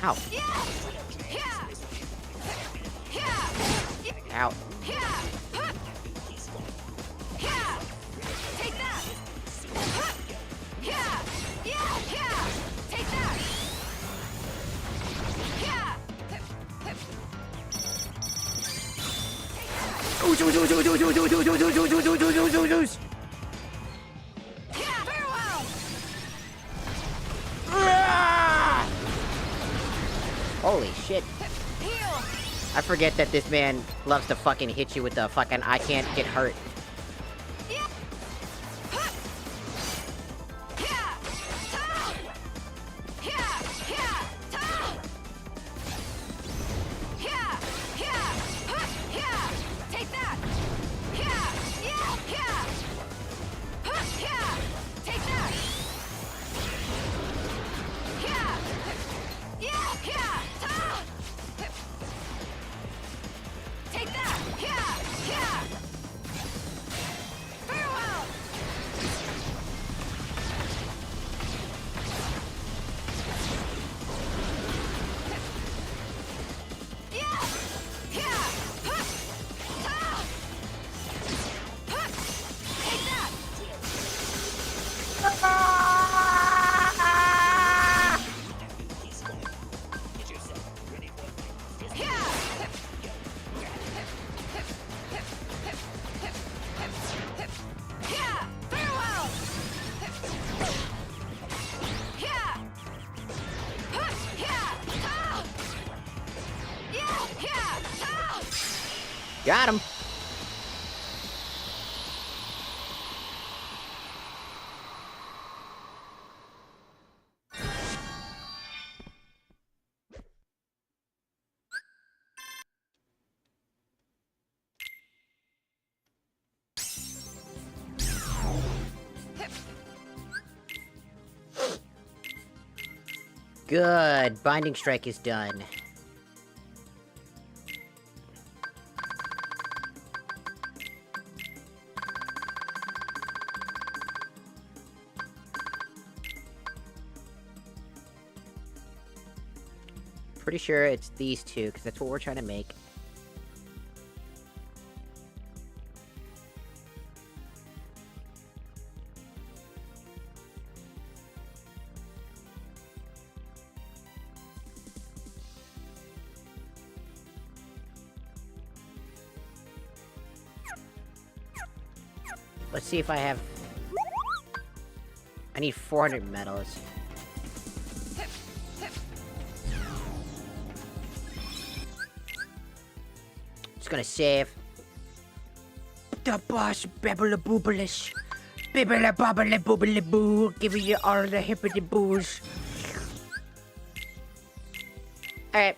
Ow. Yeah! Yeah! Yeah! Ow. Yeah! Huh! Yeah! Take that! Huh! Yeah! Yeah! Yeah! Take that! Yeah! Yeah! Farewell! Holy shit. Heal! I forget that this man loves to fucking hit you with the fucking I can't get hurt. Yeah! Huh! Yeah! Ta! Yeah! Yeah! Ta! Yeah! Yeah! Huh! Yeah! Take that! Yeah! Yeah! Yeah! Huh! Yeah! Take that! Yeah! Yeah! Yeah! Ta! Take that! Yeah! Yeah! Farewell! Yeah! Yeah! Huh! Ta! Huh! Take that! Yeah! Yeah! Farewell! Yeah! Huh! Yeah! Ta! Yeah! Yeah! Ta! Got him. Good. Binding strike is done. Pretty sure it's these two, because that's what we're trying to make. Let's see if I have... I need 400 medals. Just gonna save. The boss bibble boobleish. Bibble bobble boobly boo. Giving you all the hippity boos. Alright.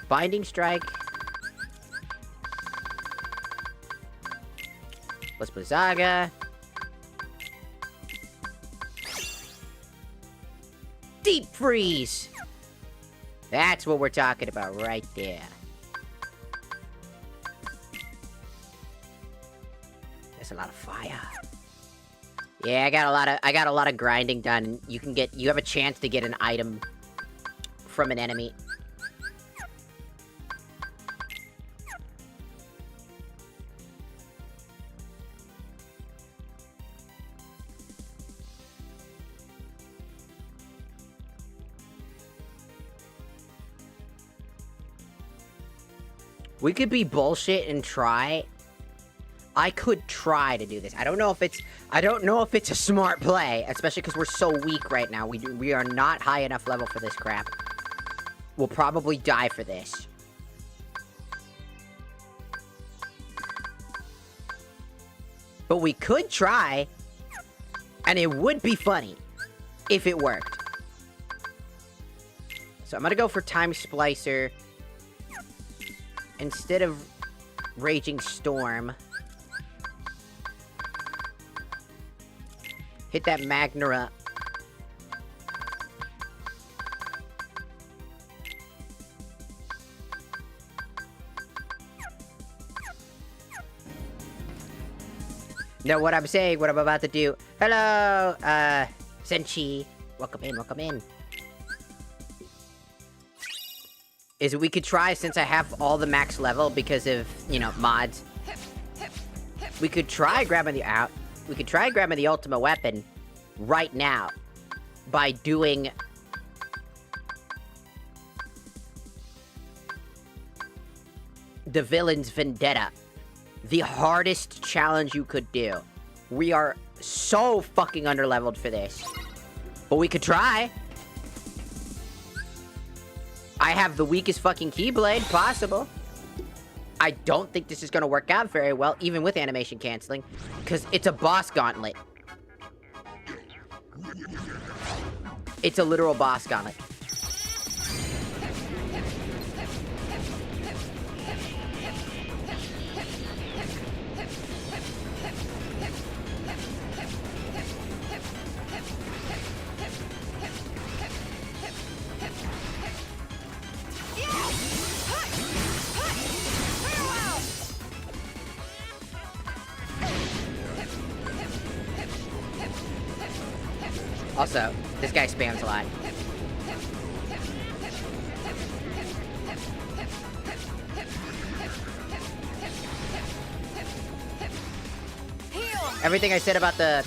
Binding strike. Let's Blizzaga. Deep freeze. That's what we're talking about right there. There's a lot of fire. Yeah, I got a lot of grinding done. You have a chance to get an item from an enemy. We could be bullshit and try. I could try to do this. I don't know if it's a smart play, especially because we're so weak right now. We are not high enough level for this crap. We'll probably die for this. But we could try, and it would be funny if it worked. So I'm gonna go for Time Splicer instead of Raging Storm. Hit that Magnera. No, what I'm saying, what I'm about to do. Hello, Senshi. Welcome in, welcome in. Is we could try, since I have all the max level because of, you know, mods. We could try grabbing the ultimate weapon right now by doing the Villain's Vendetta. The hardest challenge you could do. We are so fucking underleveled for this. But we could try. I have the weakest fucking Keyblade possible. I don't think this is gonna work out very well, even with animation canceling, because it's a boss gauntlet. It's a literal boss gauntlet. Also, this guy spams a lot. Everything I said about the...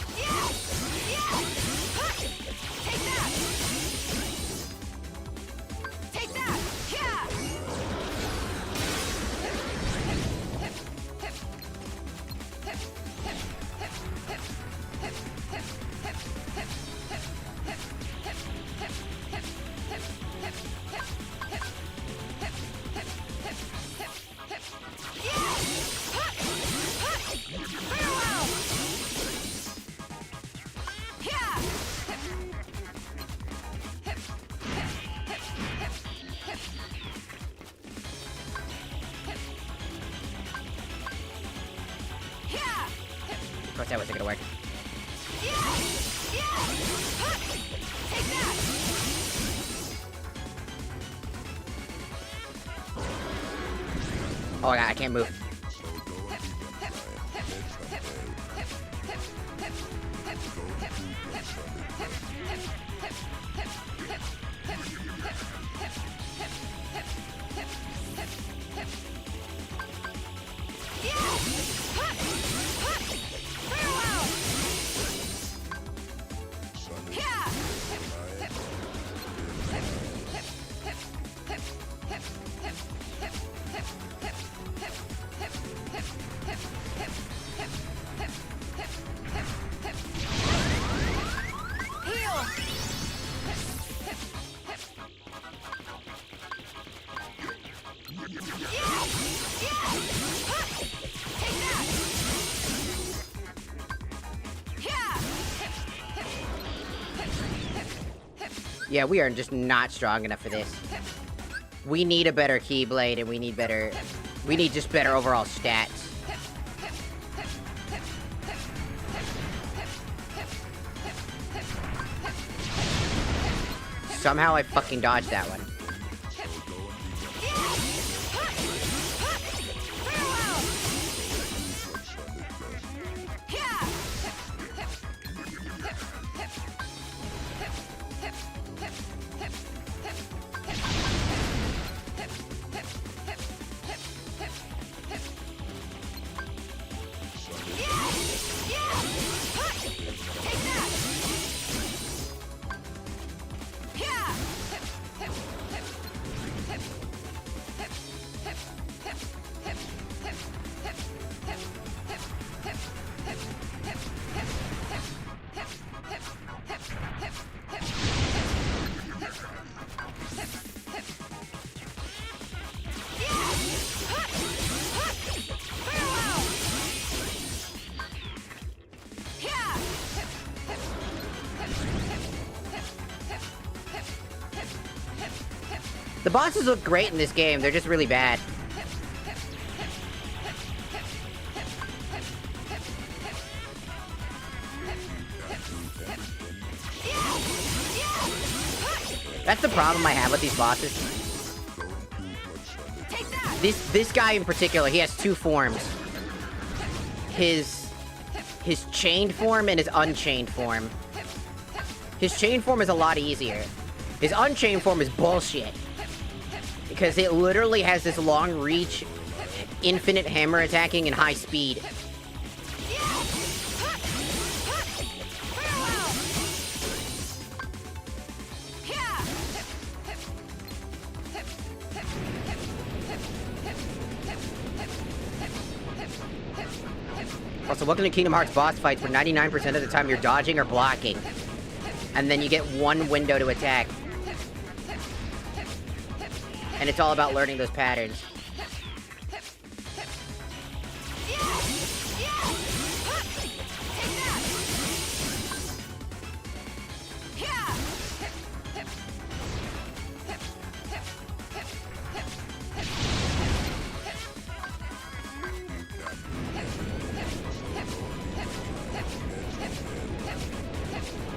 Of course that wasn't gonna work. Oh my god, I can't move. Yeah, we are just not strong enough for this. We need a better Keyblade, and we need just better overall stats. Somehow I fucking dodged that one. The bosses look great in this game, they're just really bad. That's the problem I have with these bosses. This guy in particular, he has two forms. His chained form and his unchained form. His chained form is a lot easier. His unchained form is bullshit. Because it literally has this long reach, infinite hammer attacking, and high speed. Also, welcome to Kingdom Hearts boss fights where 99% of the time you're dodging or blocking. And then you get one window to attack. And it's all about learning those patterns.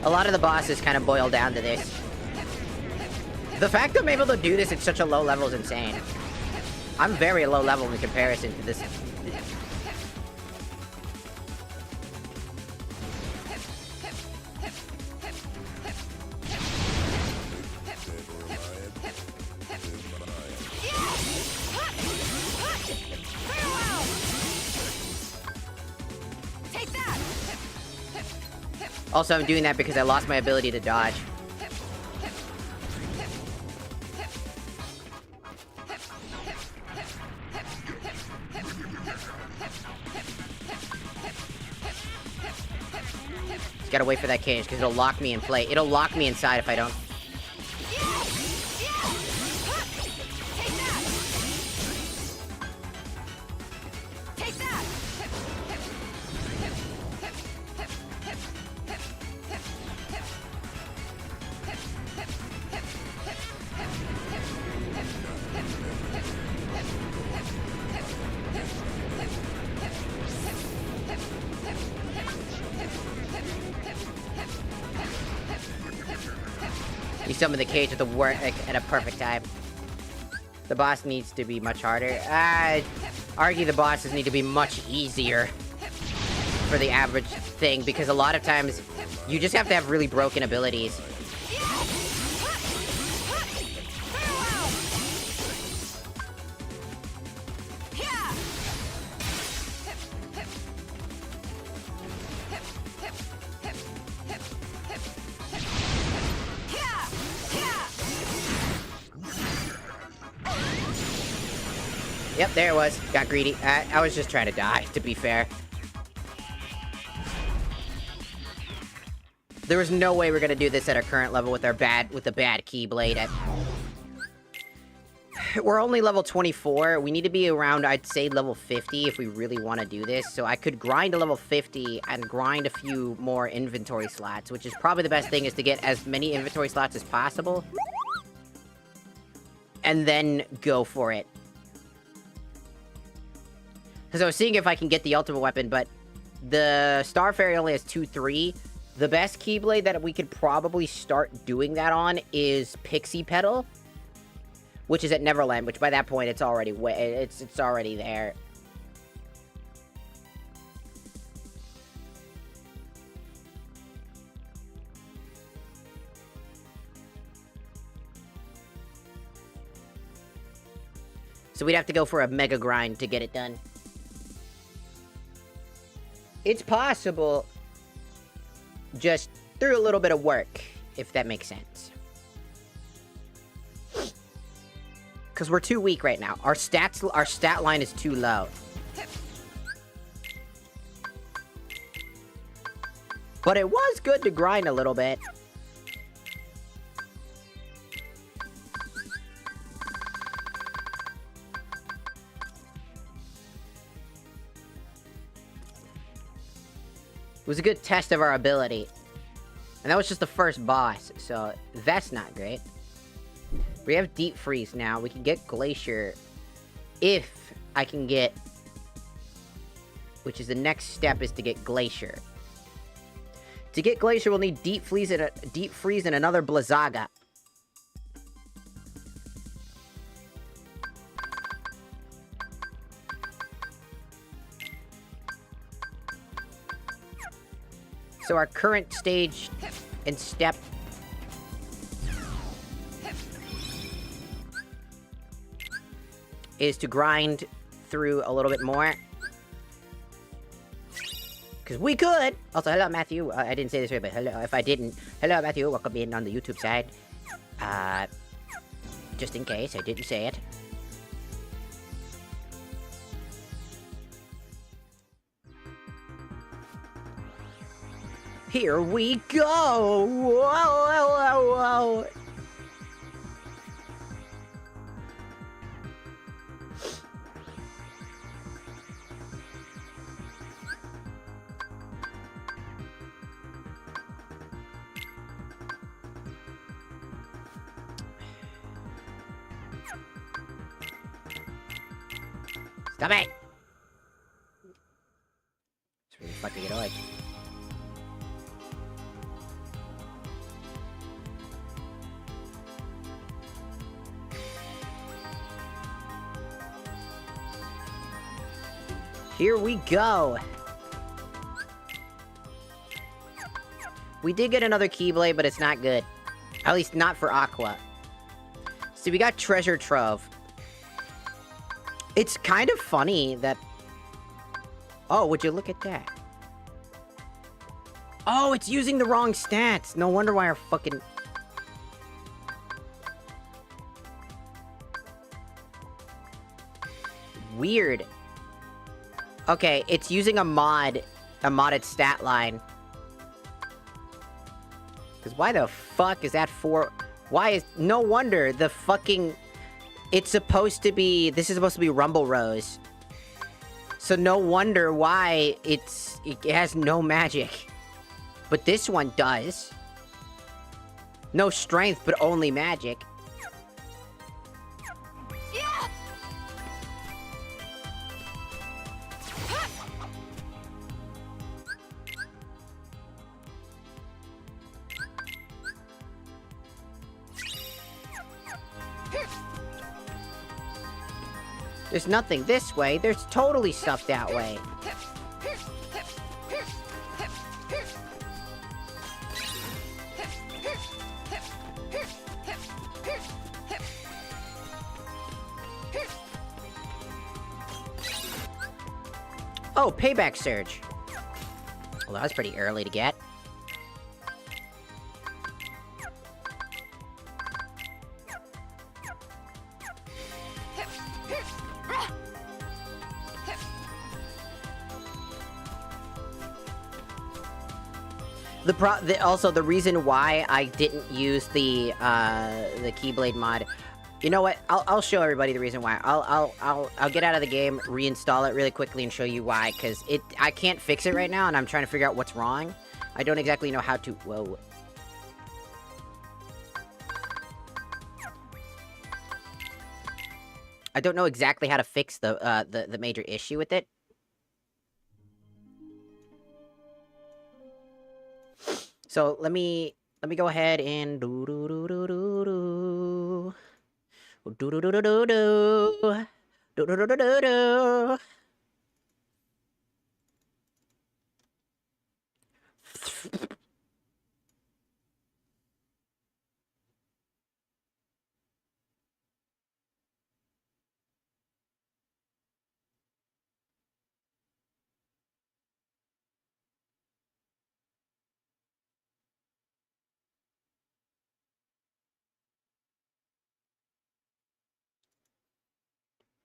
A lot of the bosses kind of boil down to this. The fact that I'm able to do this at such a low level is insane. I'm very low level in comparison to this. Also, I'm doing that because I lost my ability to dodge. Just gotta wait for that cage, because it'll lock me in play. It'll lock me inside if I don't. You summon the cage at a perfect time. The boss needs to be much harder. I'd argue the bosses need to be much easier for the average thing, because a lot of times you just have to have really broken abilities. Yep, there it was. Got greedy. I was just trying to die, to be fair. There was no way we're gonna do this at our current level with the bad Keyblade. We're only level 24. We need to be around, I'd say, level 50 if we really want to do this. So I could grind to level 50 and grind a few more inventory slots, which is probably the best thing, is to get as many inventory slots as possible. And then go for it. Because I was seeing if I can get the ultimate weapon, but the Star Fairy only has 2-3. The best Keyblade that we could probably start doing that on is Pixie Petal, which is at Neverland, which by that point it's already it's already there. So we'd have to go for a mega grind to get it done. It's possible, just through a little bit of work, if that makes sense. Because we're too weak right now. Our stat line is too low. But it was good to grind a little bit. It was a good test of our ability. And that was just the first boss, so that's not great. We have deep freeze now. We can get glacier if I can get... Which is the next step, is to get glacier. To get glacier, we'll need deep freeze and another Blizzaga. So our current stage and step is to grind through a little bit more. Because we could! Also, hello, Matthew. I didn't say this right, but hello, if I didn't. Hello, Matthew. Welcome in on the YouTube side. Just in case I didn't say it. Here we go! Whoa, whoa, whoa, whoa! Stop it! It's really fucking annoying. Here we go! We did get another Keyblade, but it's not good. At least not for Aqua. So we got Treasure Trove. It's kind of funny that... Oh, would you look at that? Oh, it's using the wrong stats! No wonder why our fucking... Weird. Okay, it's using a modded stat line. Because why the fuck is that for... Why is... No wonder the fucking... It's supposed to be... This is supposed to be Rumble Rose. So no wonder why it has no magic. But this one does. No strength, but only magic. There's nothing this way. There's totally stuff that way. Oh, Payback Surge. Well, that was pretty early to get. Also, the reason why I didn't use the Keyblade mod, you know what? I'll show everybody the reason why. I'll get out of the game, reinstall it really quickly, and show you why. Because I can't fix it right now, and I'm trying to figure out what's wrong. I don't exactly know how to. Whoa. I don't know exactly how to fix the major issue with it. So let me go ahead and do do do do do do do do do do do do do do do do do.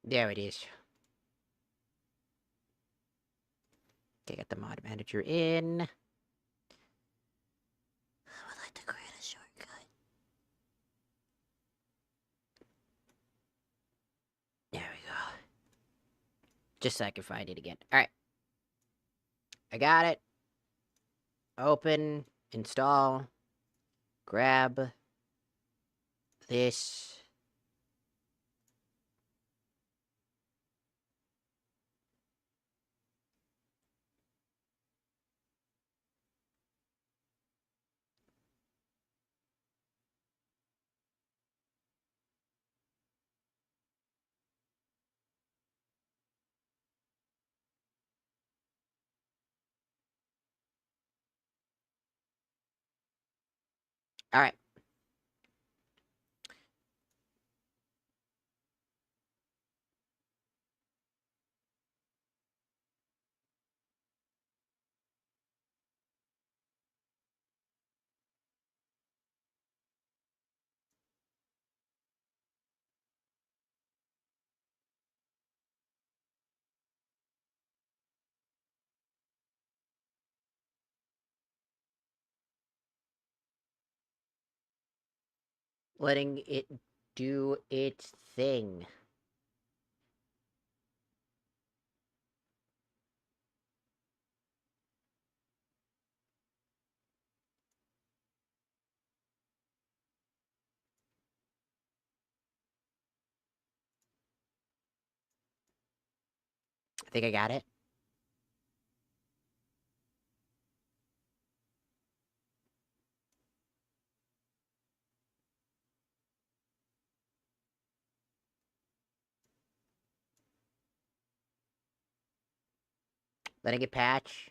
There it is. Okay, got the mod manager in. I would like to create a shortcut. There we go. Just so I can find it again. Alright. I got it. Open. Install. Grab. This. All right. Letting it do its thing. I think I got it. Letting it patch.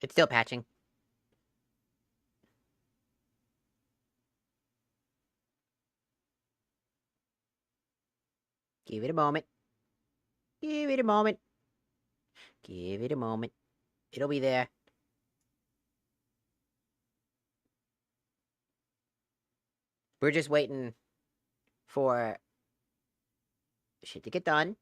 It's still patching. Give it a moment. Give it a moment. Give it a moment. It'll be there. We're just waiting for shit to get done.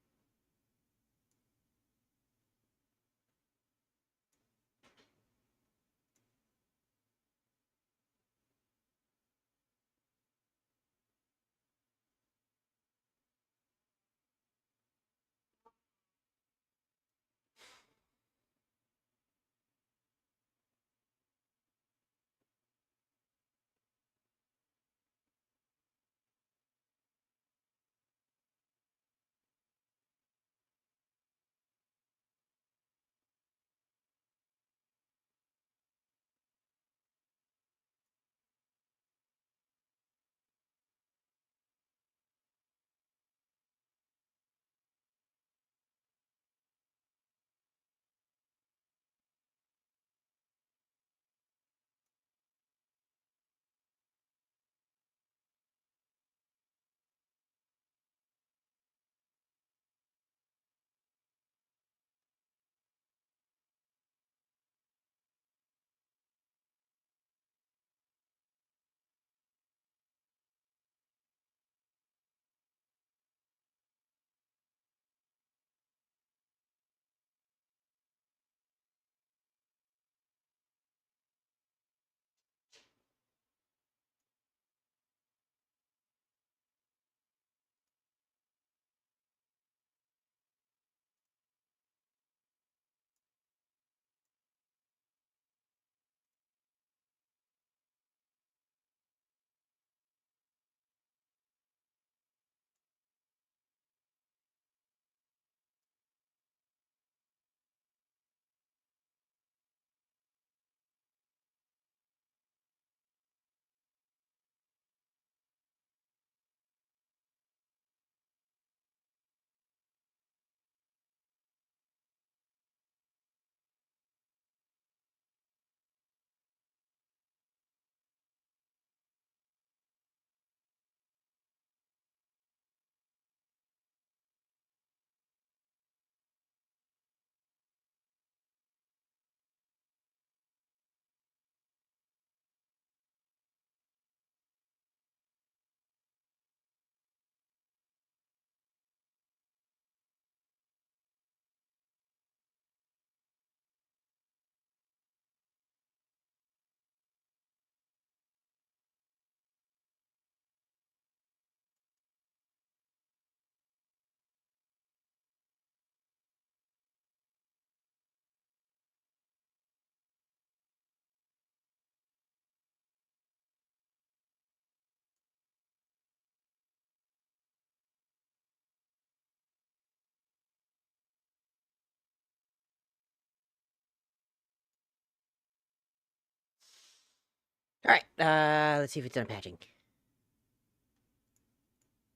Alright, let's see if it's done patching.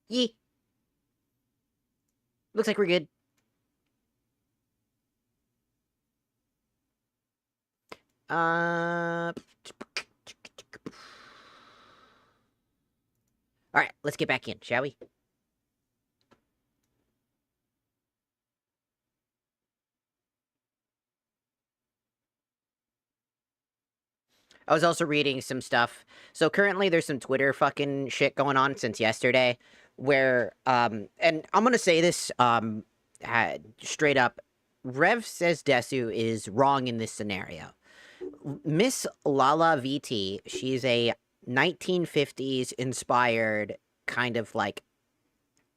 Yee. Looks like we're good. Alright, let's get back in, shall we? I was also reading some stuff. So currently there's some Twitter fucking shit going on since yesterday where, and I'm gonna say this, straight up, Rev says Desu is wrong in this scenario. Miss Lala VT, she's a 1950s inspired kind of like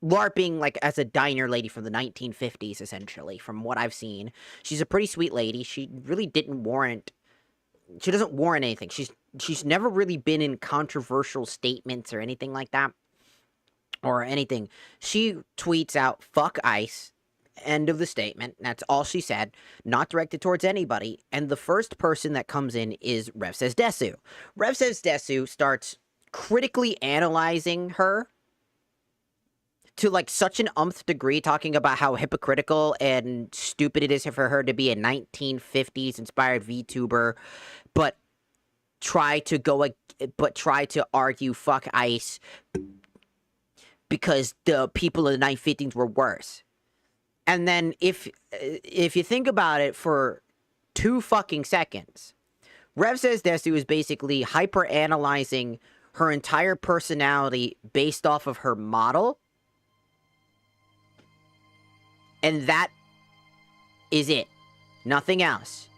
LARPing like as a diner lady from the 1950s, essentially, from what I've seen. She's a pretty sweet lady. She really didn't warrant she doesn't warrant anything. She's never really been in controversial statements or anything like that. Or anything. She tweets out, fuck ICE. End of the statement. That's all she said. Not directed towards anybody. And the first person that comes in is Rev Says Desu. Rev Says Desu starts critically analyzing her to like such an umpth degree, talking about how hypocritical and stupid it is for her to be a 1950s inspired VTuber, but try to argue fuck ICE because the people in the 1950s were worse. And then if you think about it for 2 fucking seconds, Rev Says Desu is basically hyper analyzing her entire personality based off of her model. And that is it. Nothing else.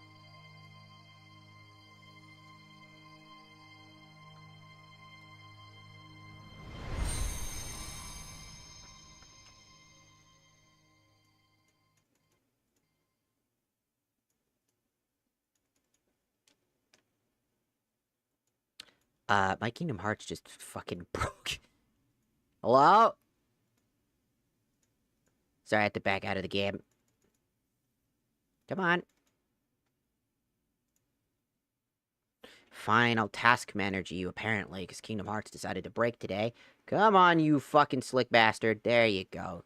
My Kingdom Hearts just fucking broke. Hello? Sorry, I had to back out of the game. Come on. Fine, I'll task manage you, apparently, because Kingdom Hearts decided to break today. Come on, you fucking slick bastard. There you go.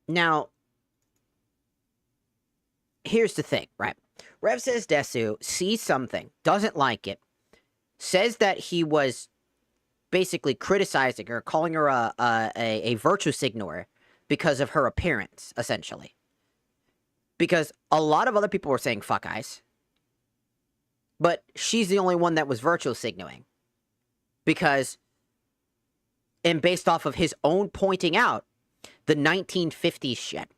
Now, here's the thing, right? Rev Says Desu sees something, doesn't like it, says that he was basically criticizing her, calling her a virtue signaler because of her appearance, essentially. Because a lot of other people were saying fuck ICE, but she's the only one that was virtue signaling. Because, and based off of his own pointing out, the 1950s shit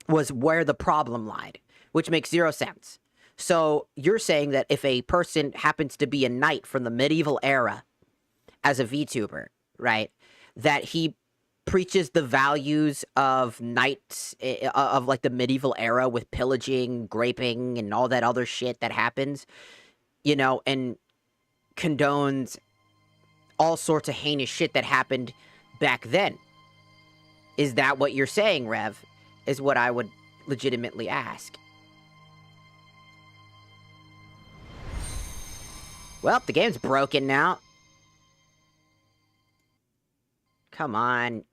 was where the problem lied, which makes 0 sense. So you're saying that if a person happens to be a knight from the medieval era as a VTuber, right, that he preaches the values of knights, of like the medieval era with pillaging, graping, and all that other shit that happens, you know, and condones all sorts of heinous shit that happened back then. Is that what you're saying, Rev? Is what I would legitimately ask. Well, the game's broken now. Come on.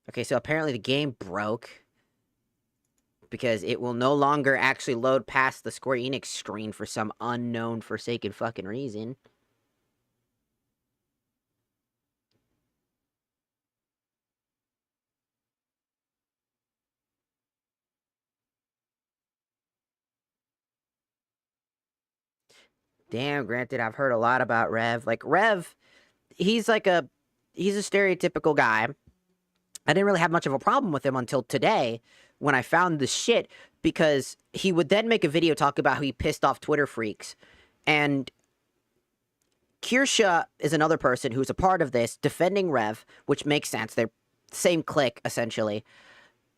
Okay, so apparently the game broke because it will no longer actually load past the Square Enix screen for some unknown forsaken fucking reason. Damn, granted, I've heard a lot about Rev. Like, Rev, he's a stereotypical guy. I didn't really have much of a problem with him until today when I found this shit, because he would then make a video talk about how he pissed off Twitter freaks. And Kirsha is another person who's a part of this, defending Rev, which makes sense. They're same clique, essentially.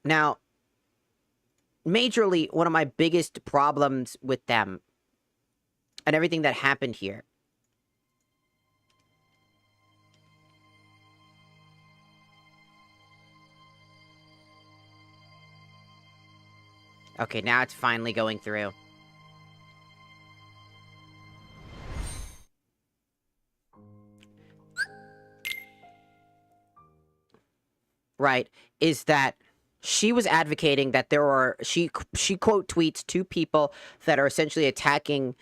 Now, majorly, one of my biggest problems with them and everything that happened here Okay, now it's finally going through. Right, is that she was advocating that there are she quote tweets two people that are essentially attacking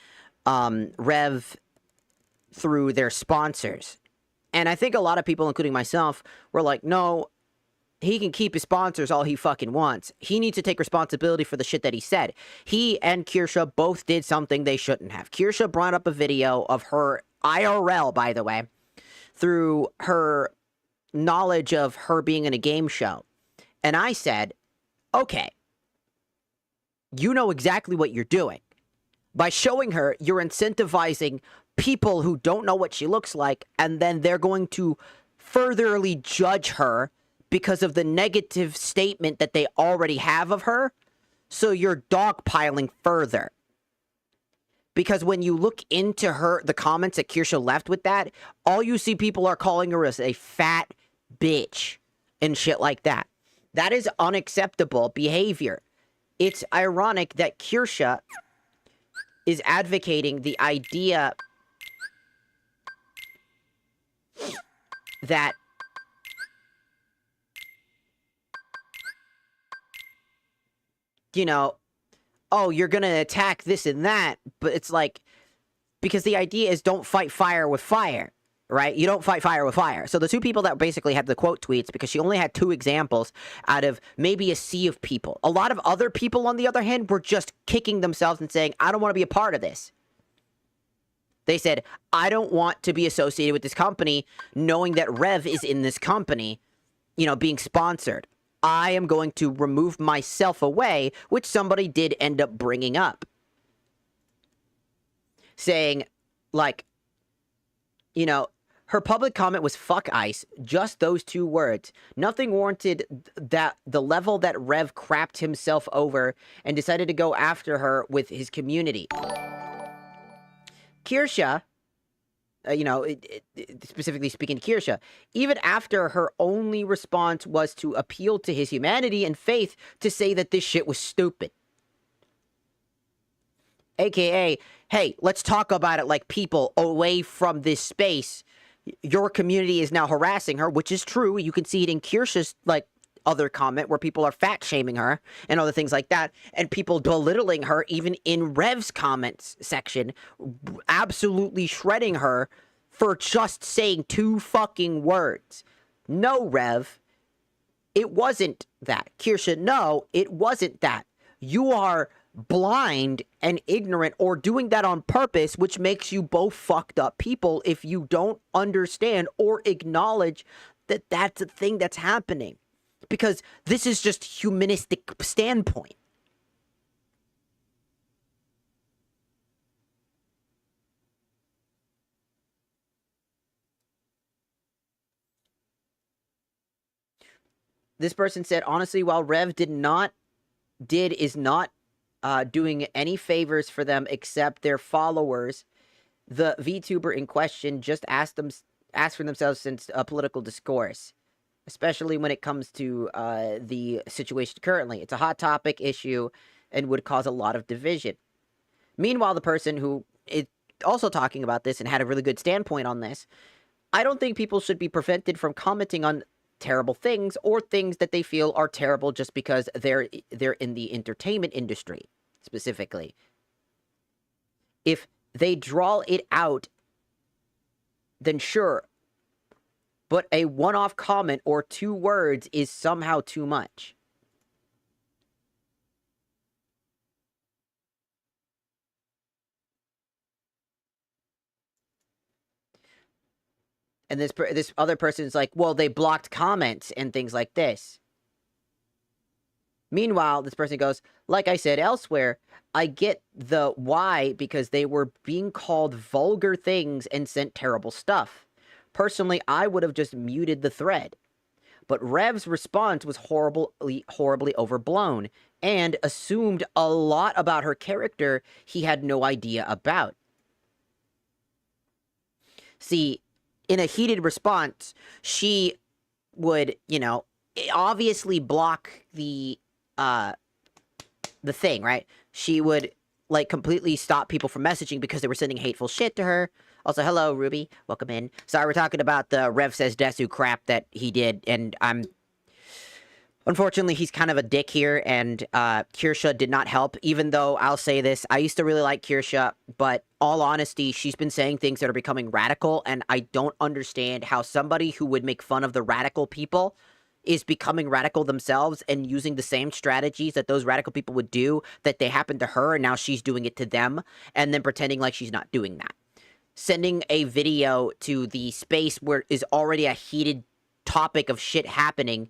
Rev through their sponsors. And I think a lot of people, including myself, were like, no, he can keep his sponsors all he fucking wants. He needs to take responsibility for the shit that he said. He and Kirsha both did something they shouldn't have. Kirsha brought up a video of her IRL, by the way, through her knowledge of her being in a game show. And I said, okay, you know exactly what you're doing. By showing her, you're incentivizing people who don't know what she looks like, and then they're going to furtherly judge her because of the negative statement that they already have of her. So you're dogpiling further. Because when you look into the comments that Kirsha left with that, all you see people are calling her as a fat bitch and shit like that. That is unacceptable behavior. It's ironic that Kirsha is advocating the idea that you know, oh, you're going to attack this and that, but it's like, because the idea is don't fight fire with fire, right? You don't fight fire with fire. So the two people that basically had the quote tweets, because she only had two examples out of maybe a sea of people. A lot of other people, on the other hand, were just kicking themselves and saying, I don't want to be a part of this. They said, I don't want to be associated with this company, knowing that Rev is in this company, you know, being sponsored. I am going to remove myself away, which somebody did end up bringing up. Saying, like, you know, her public comment was fuck ice, just those two words. Nothing warranted that the level that Rev crapped himself over and decided to go after her with his community. Kirsha, specifically speaking to Kirsha, even after her only response was to appeal to his humanity and faith to say that this shit was stupid. AKA, hey, let's talk about it like people away from this space. Your community is now harassing her, which is true. You can see it in Kirsha's, like, other comment where people are fat shaming her and other things like that, and people belittling her even in Rev's comments section, absolutely shredding her for just saying two fucking words. No, Rev, it wasn't that. Kirsha, no, it wasn't that. You are blind and ignorant, or doing that on purpose, which makes you both fucked up people if you don't understand or acknowledge that that's a thing that's happening. Because this is just humanistic standpoint. This person said, honestly, while Rev is not doing any favors for them except their followers, the VTuber in question just asked for themselves since political discourse. Especially when it comes to the situation currently. It's a hot topic issue and would cause a lot of division. Meanwhile, the person who is also talking about this and had a really good standpoint on this, I don't think people should be prevented from commenting on terrible things or things that they feel are terrible just because they're in the entertainment industry, specifically. If they draw it out, then sure. But a one-off comment or two words is somehow too much. And this other person's like, well, they blocked comments and things like this. Meanwhile, this person goes, like I said elsewhere, I get the why, because they were being called vulgar things and sent terrible stuff. Personally, I would have just muted the thread. But Rev's response was horribly overblown and assumed a lot about her character he had no idea about. See, in a heated response, she would, obviously block the the thing, right? She would, like, completely stop people from messaging because they were sending hateful shit to her. Also, hello, Ruby. Welcome in. Sorry, we're talking about the Rev Says Desu crap that he did, and unfortunately, he's kind of a dick here, and Kirsha did not help, even though I'll say this, I used to really like Kirsha, but all honesty, she's been saying things that are becoming radical, and I don't understand how somebody who would make fun of the radical people is becoming radical themselves and using the same strategies that those radical people would do, that they happened to her, and now she's doing it to them, and then pretending like she's not doing that. Sending a video to the space where is already a heated topic of shit happening,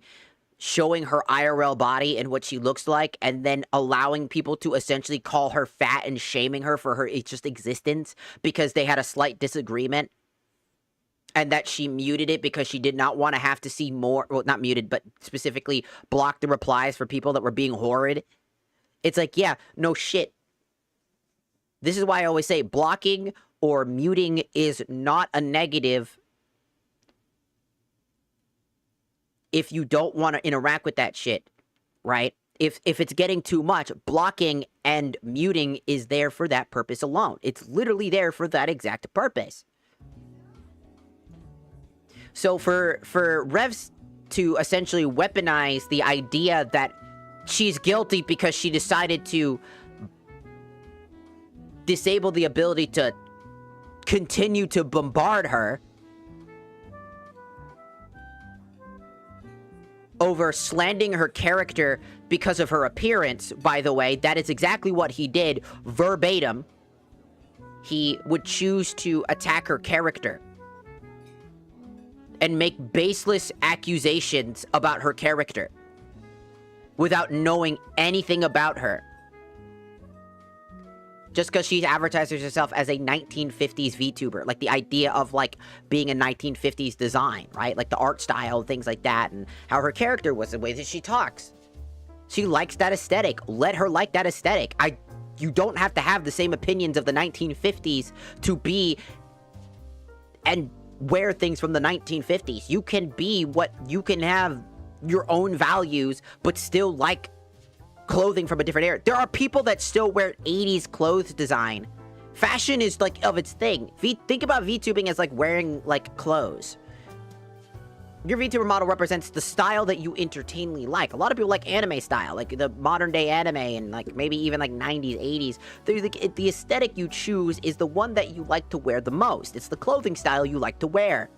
showing her IRL body and what she looks like, and then allowing people to essentially call her fat and shaming her for her just existence because they had a slight disagreement, and that she muted it because she did not want to have to see more, well, not muted, but specifically blocked the replies for people that were being horrid. It's like, yeah, no shit. This is why I always say blocking or muting is not a negative if you don't want to interact with that shit, right? If it's getting too much, blocking and muting is there for that purpose alone. It's literally there for that exact purpose. So for Revs to essentially weaponize the idea that she's guilty because she decided to disable the ability to continue to bombard her over slandering her character because of her appearance, by the way, that is exactly what he did, verbatim. He would choose to attack her character and make baseless accusations about her character without knowing anything about her. Just because she advertises herself as a 1950s VTuber. Like, the idea of, like, being a 1950s design, right? Like, the art style, things like that, and how her character was, the way that she talks. She likes that aesthetic. Let her like that aesthetic. You don't have to have the same opinions of the 1950s to be and wear things from the 1950s. You can be what, you can have your own values, but still like clothing from a different era. There are people that still wear 80s clothes design. Fashion is like of its thing. Think about VTubing as like wearing like clothes. Your VTuber model represents the style that you entertainingly like. A lot of people like anime style, like the modern day anime and like maybe even like 90s, 80s. The aesthetic you choose is the one that you like to wear the most. It's the clothing style you like to wear.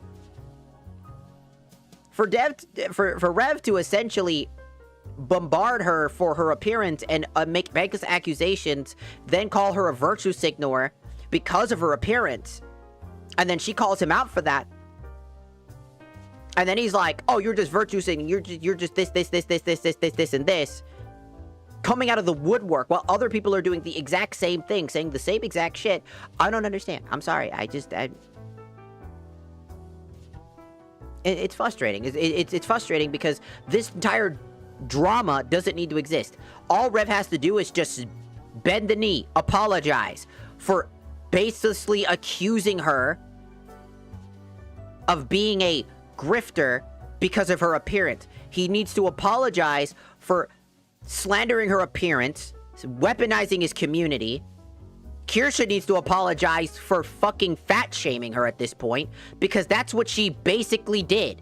For Rev to essentially bombard her for her appearance and make baseless accusations, then call her a virtue signaler because of her appearance, and then she calls him out for that, and then he's like, oh, you're just virtue signaling, you're just this, and this, coming out of the woodwork while other people are doing the exact same thing, saying the same exact shit. I don't understand. I'm sorry. It's frustrating. It's frustrating because this entire drama doesn't need to exist. All Rev has to do is just bend the knee, apologize for baselessly accusing her of being a grifter because of her appearance. He needs to apologize for slandering her appearance, weaponizing his community. Kirsha needs to apologize for fucking fat shaming her at this point, because that's what she basically did.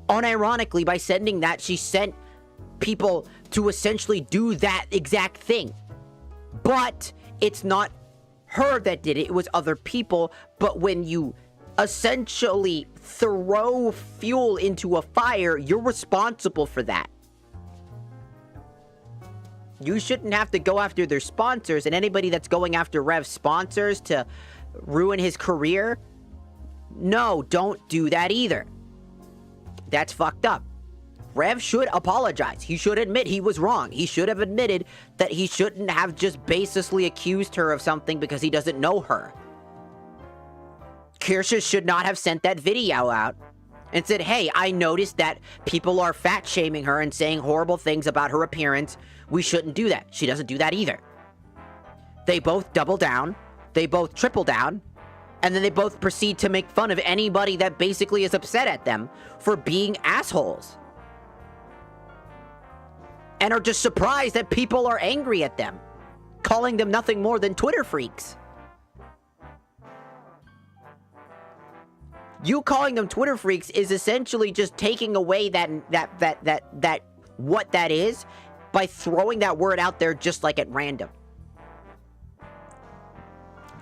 Unironically, by sending that, she sent people to essentially do that exact thing. But it's not her that did it, it was other people. But when you essentially throw fuel into a fire, you're responsible for that. You shouldn't have to go after their sponsors, and anybody that's going after Rev's sponsors to ruin his career, no, don't do that either. That's fucked up. Rev should apologize. He should admit he was wrong. He should have admitted that he shouldn't have just baselessly accused her of something because he doesn't know her. Kirsha should not have sent that video out and said, hey, I noticed that people are fat shaming her and saying horrible things about her appearance. We shouldn't do that. She doesn't do that either. They both double down. They both triple down. And then they both proceed to make fun of anybody that basically is upset at them for being assholes. and are just surprised that people are angry at them, calling them nothing more than Twitter freaks. You calling them Twitter freaks is essentially just taking away that what that is by throwing that word out there just like at random.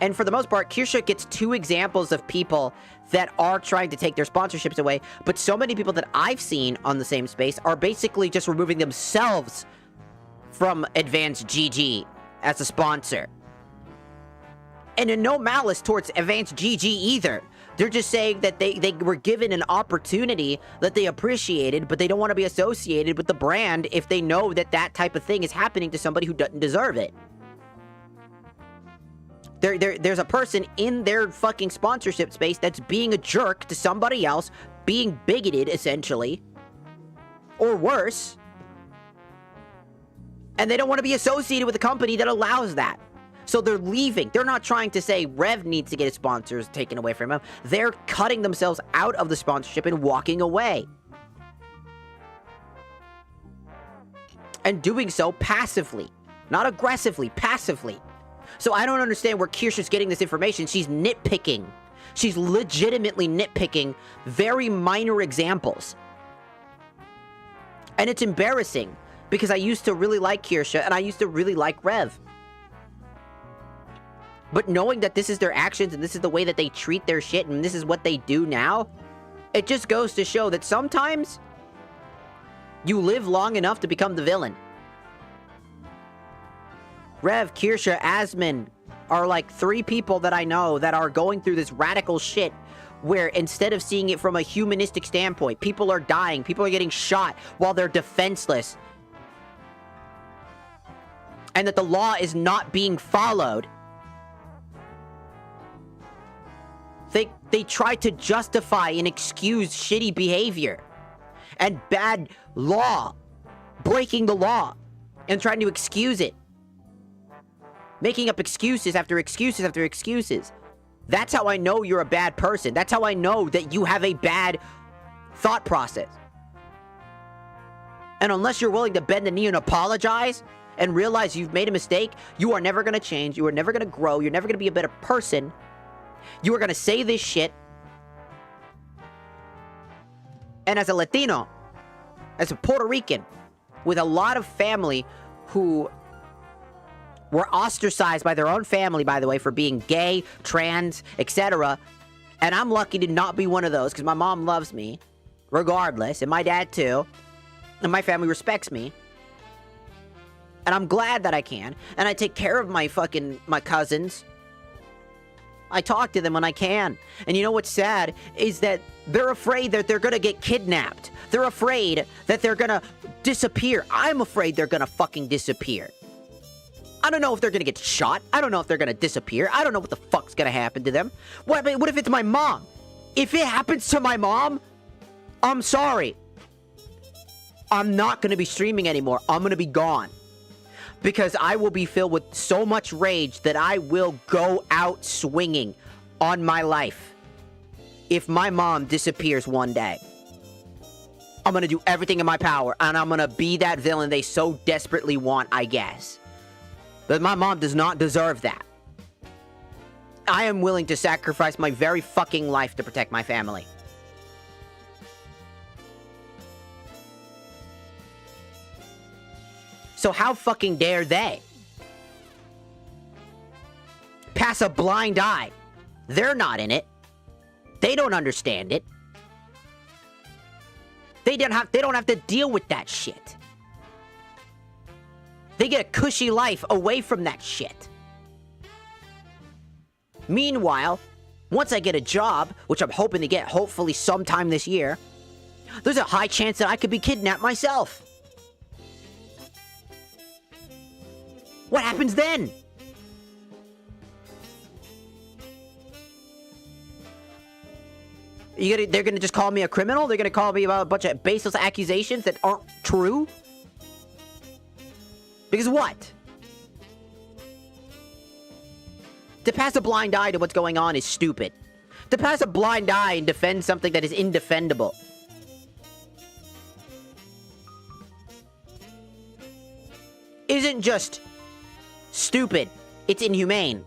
And for the most part, Kirsche gets 2 examples of people that are trying to take their sponsorships away, but so many people that I've seen on the same space are basically just removing themselves from Advanced GG as a sponsor. And in no malice towards Advanced GG either. They're just saying that they were given an opportunity that they appreciated, but they don't want to be associated with the brand if they know that that type of thing is happening to somebody who doesn't deserve it. There's a person in their fucking sponsorship space that's being a jerk to somebody else, being bigoted, essentially. Or worse. And they don't want to be associated with a company that allows that. So they're leaving. They're not trying to say Rev needs to get his sponsors taken away from him. They're cutting themselves out of the sponsorship and walking away. And doing so passively. Not aggressively, passively. So I don't understand where Kirsche's getting this information. She's nitpicking. She's legitimately nitpicking very minor examples. And it's embarrassing because I used to really like Kirsche and I used to really like Rev. But knowing that this is their actions and this is the way that they treat their shit and this is what they do now, it just goes to show that sometimes you live long enough to become the villain. Rev, Kirsche, Asmon are like 3 people that I know that are going through this radical shit where instead of seeing it from a humanistic standpoint, people are dying, people are getting shot while they're defenseless. And that the law is not being followed. They try to justify and excuse shitty behavior and bad law, breaking the law, and trying to excuse it. Making up excuses after excuses after excuses. That's how I know you're a bad person. That's how I know that you have a bad thought process. And unless you're willing to bend the knee and apologize and realize you've made a mistake, you are never going to change. You are never going to grow. You're never going to be a better person. You are going to say this shit. And as a Latino, as a Puerto Rican, with a lot of family who were ostracized by their own family, by the way, for being gay, trans, etc. And I'm lucky to not be one of those, because my mom loves me, regardless, and my dad too, and my family respects me. And I'm glad that I can, and I take care of my cousins. I talk to them when I can. And you know what's sad is that they're afraid that they're gonna get kidnapped. They're afraid that they're gonna disappear. I'm afraid they're gonna fucking disappear. I don't know if they're gonna get shot. I don't know if they're gonna disappear. I don't know what the fuck's gonna happen to them. What if it's my mom? If it happens to my mom, I'm sorry. I'm not gonna be streaming anymore. I'm gonna be gone. Because I will be filled with so much rage that I will go out swinging on my life. If my mom disappears one day, I'm gonna do everything in my power, and I'm gonna be that villain they so desperately want, I guess. But my mom does not deserve that. I am willing to sacrifice my very fucking life to protect my family. So how fucking dare they pass a blind eye? They're not in it. They don't understand it. They don't have to deal with that shit. They get a cushy life away from that shit. Meanwhile, once I get a job, which I'm hoping to get hopefully sometime this year, there's a high chance that I could be kidnapped myself. What happens then? They're gonna just call me a criminal? They're gonna call me about a bunch of baseless accusations that aren't true? Because what? To pass a blind eye to what's going on is stupid. To pass a blind eye and defend something that is indefendable isn't just stupid. It's inhumane.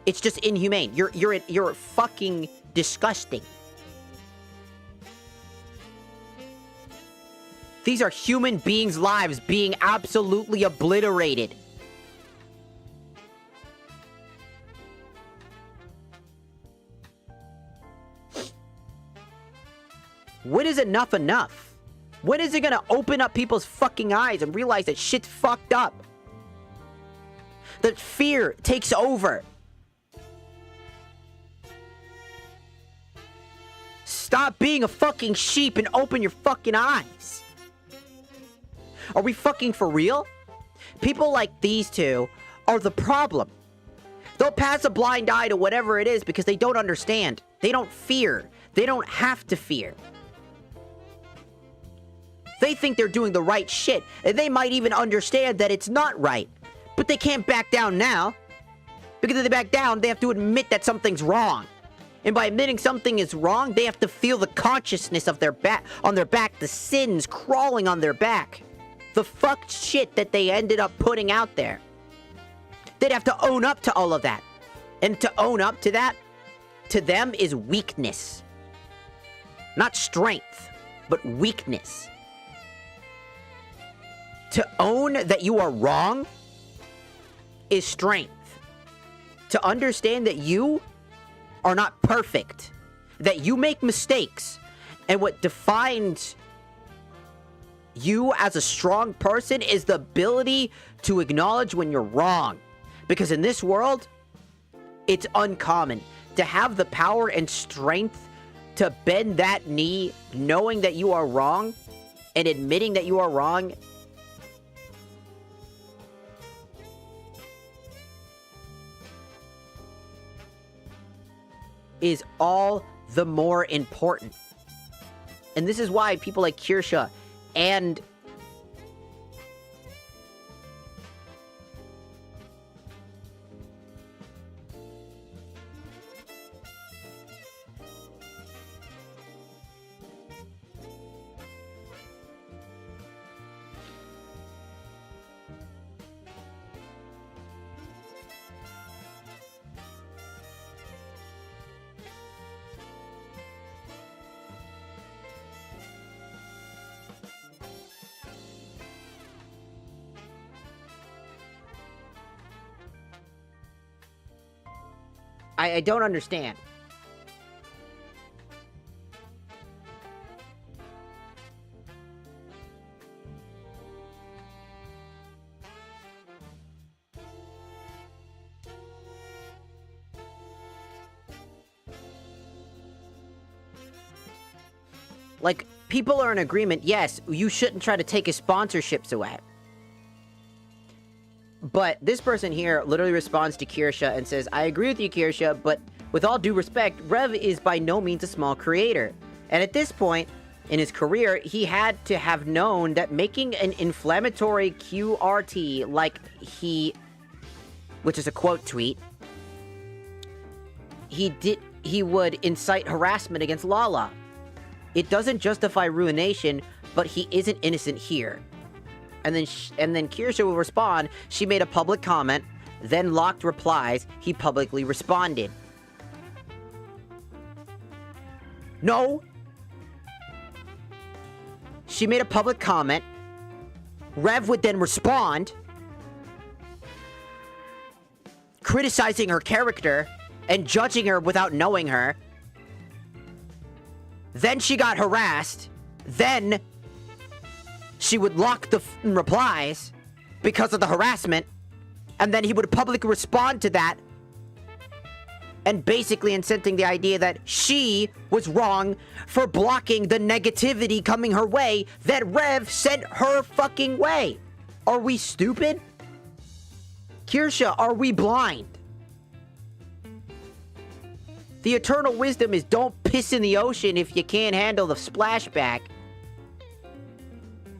It's just inhumane. You're fucking disgusting. These are human beings' lives being absolutely obliterated. When is enough enough? When is it gonna open up people's fucking eyes and realize that shit's fucked up? That fear takes over. Stop being a fucking sheep and open your fucking eyes. Are we fucking for real? People like these two are the problem. They'll pass a blind eye to whatever it is because they don't understand. They don't fear. They don't have to fear. They think they're doing the right shit, and they might even understand that it's not right. But they can't back down now. Because if they back down, they have to admit that something's wrong. And by admitting something is wrong, they have to feel the consciousness of their back, on their back, the sins crawling on their back. The fucked shit that they ended up putting out there. They'd have to own up to all of that. And to own up to that, to them, is weakness. Not strength, but weakness. To own that you are wrong is strength. To understand that you are not perfect, that you make mistakes, and what defines you as a strong person is the ability to acknowledge when you're wrong. Because in this world, it's uncommon to have the power and strength to bend that knee, knowing that you are wrong, and admitting that you are wrong. Is all the more important. And this is why people like Kirsha and I don't understand. Like, people are in agreement, yes, you shouldn't try to take his sponsorships away. But this person here literally responds to Kirsha and says, I agree with you, Kirsha, but with all due respect, Rev is by no means a small creator. And at this point in his career, he had to have known that making an inflammatory QRT like which is a quote tweet, he would incite harassment against Lala. It doesn't justify ruination, but he isn't innocent here. And then Kirsha will respond, she made a public comment, then locked replies, he publicly responded. No. She made a public comment, Rev would then respond, criticizing her character and judging her without knowing her. Then she got harassed, then she would lock the replies because of the harassment, and then he would publicly respond to that, and basically inciting the idea that she was wrong for blocking the negativity coming her way that Rev sent her fucking way. Are we stupid? Kirsha, are we blind? The eternal wisdom is don't piss in the ocean if you can't handle the splashback.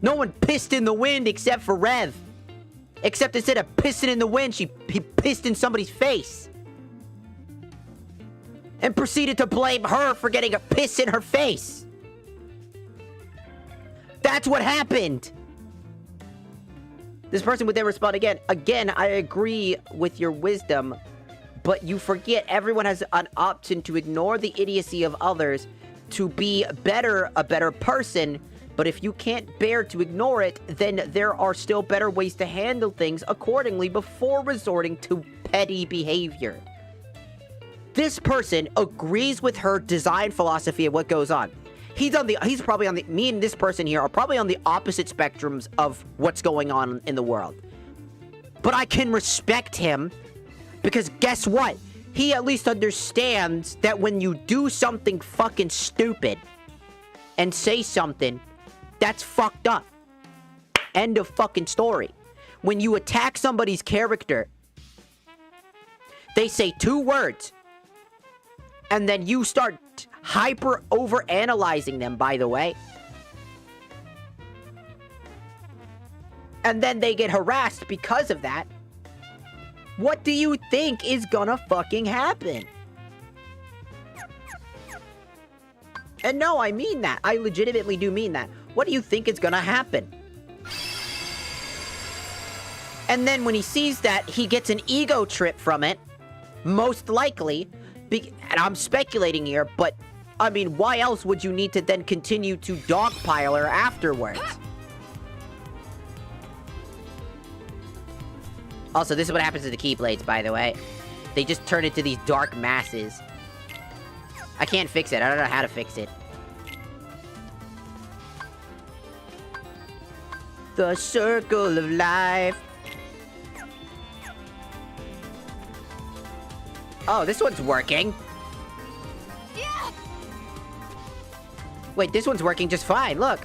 No one pissed in the wind except for Rev. Except instead of pissing in the wind, he pissed in somebody's face. And proceeded to blame her for getting a piss in her face. That's what happened. This person would then respond again. Again, I agree with your wisdom, but you forget everyone has an option to ignore the idiocy of others to be a better person. But if you can't bear to ignore it, then there are still better ways to handle things accordingly before resorting to petty behavior. This person agrees with her design philosophy of what goes on. He's probably on the, me and this person here are probably on the opposite spectrums of what's going on in the world. But I can respect him because guess what? He at least understands that when you do something fucking stupid and say something, that's fucked up. End of fucking story. When you attack somebody's character, they say 2 words, and then you start hyper over-analyzing them, by the way. And then they get harassed because of that. What do you think is gonna fucking happen? And no, I mean that. I legitimately do mean that. What do you think is gonna happen? And then when he sees that, he gets an ego trip from it. Most likely. And I'm speculating here, but I mean, why else would you need to then continue to dogpile her afterwards? Also, this is what happens to the Keyblades, by the way. They just turn into these dark masses. I can't fix it. I don't know how to fix it. The circle of life. Oh, this one's working. Yeah. Wait, this one's working just fine. Look.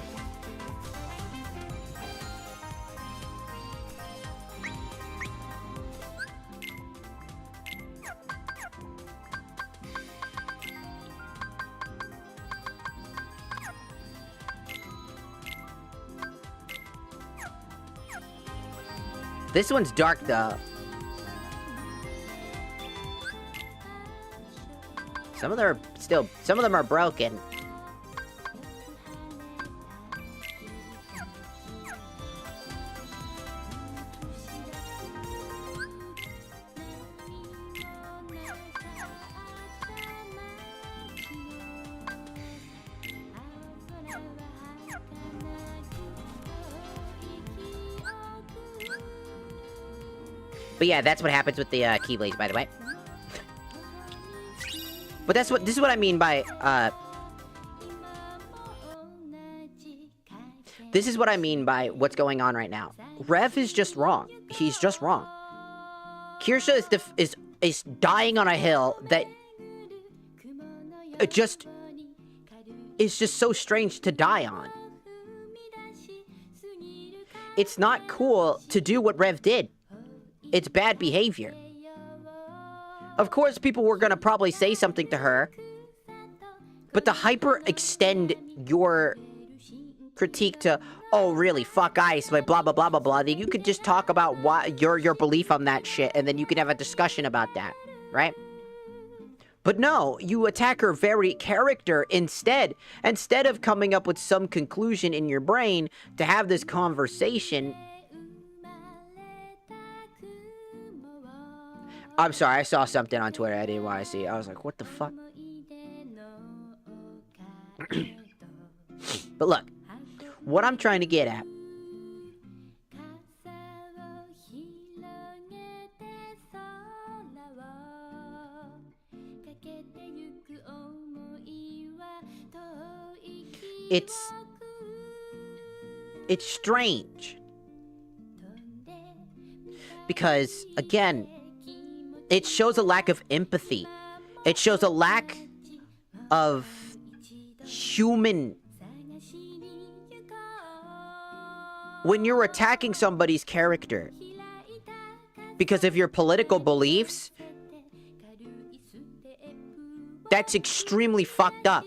This one's dark, though. Some of them are broken. But yeah, that's what happens with the Keyblades, by the way. But this is what I mean by this is what I mean by what's going on right now. Rev is just wrong. He's just wrong. Kirsha is dying on a hill that is just so strange to die on. It's not cool to do what Rev did. It's bad behavior. Of course, people were gonna probably say something to her, but to hyper-extend your critique to, oh, really, fuck ice, like blah, blah, blah, blah, blah, then you could just talk about what your belief on that shit, and then you could have a discussion about that, right? But no, you attack her very character instead. Instead of coming up with some conclusion in your brain to have this conversation. I'm sorry, I saw something on Twitter I didn't want to see. I was like, what the fuck? But look, what I'm trying to get at. It's strange. Because, again, it shows a lack of empathy. It shows a lack of human. When you're attacking somebody's character because of your political beliefs, that's extremely fucked up.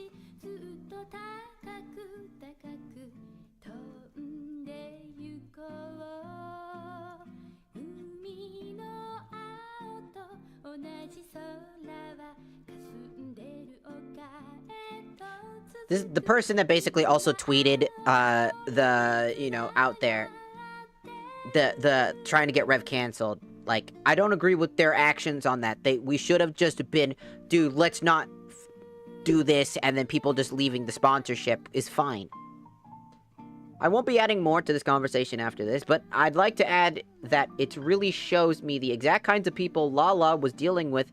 This is the person that basically also tweeted, out there. the trying to get Rev canceled. Like, I don't agree with their actions on that. We should have just been, dude, let's not do this, and then people just leaving the sponsorship is fine. I won't be adding more to this conversation after this, but I'd like to add that it really shows me the exact kinds of people Lala was dealing with.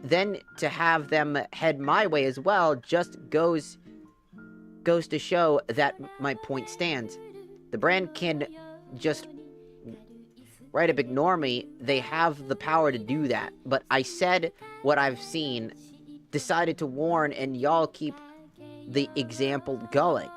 Then to have them head my way as well just goes to show that my point stands. The brand can just right up ignore me. They have the power to do that. But I said what I've seen, decided to warn, and y'all keep the example going.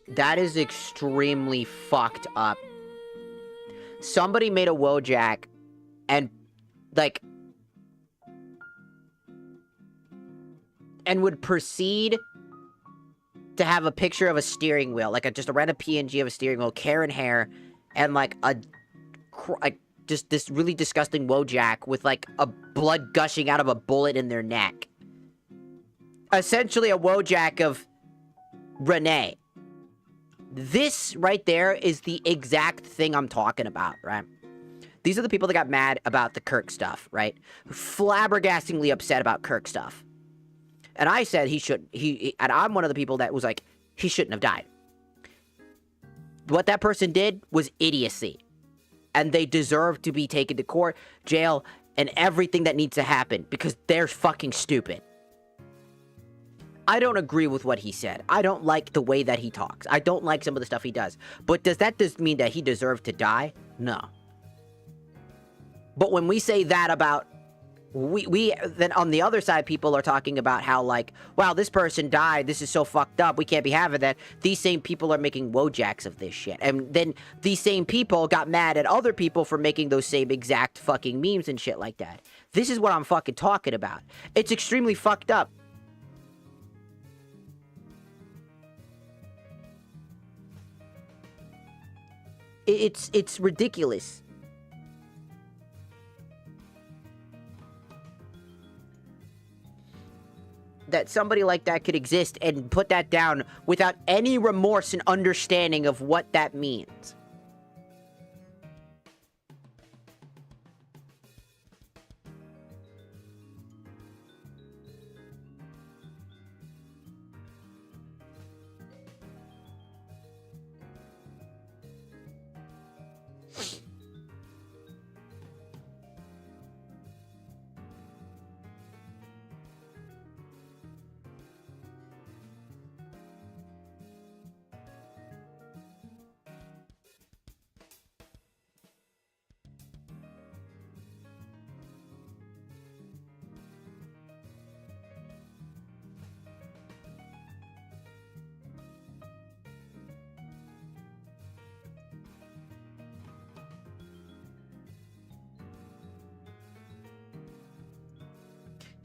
That is extremely fucked up. Somebody made a Wojak and, like, and would proceed to have a picture of a steering wheel, like just a random PNG of a steering wheel, Karen hair, and like just this really disgusting Wojak with like a blood gushing out of a bullet in their neck. Essentially a Wojak of Renee. This right there is the exact thing I'm talking about, right? These are the people that got mad about the Kirk stuff, right? Flabbergastingly upset about Kirk stuff. And I said and I'm one of the people that was like, he shouldn't have died. What that person did was idiocy. And they deserve to be taken to court, jail, and everything that needs to happen because they're fucking stupid. I don't agree with what he said. I don't like the way that he talks. I don't like some of the stuff he does. But does that just mean that he deserved to die? No. But when we say that about... then on the other side, people are talking about how, like, wow, this person died, this is so fucked up, we can't be having that. These same people are making Wojaks of this shit. And then these same people got mad at other people for making those same exact fucking memes and shit like that. This is what I'm fucking talking about. It's extremely fucked up. It's ridiculous. That somebody like that could exist and put that down without any remorse and understanding of what that means.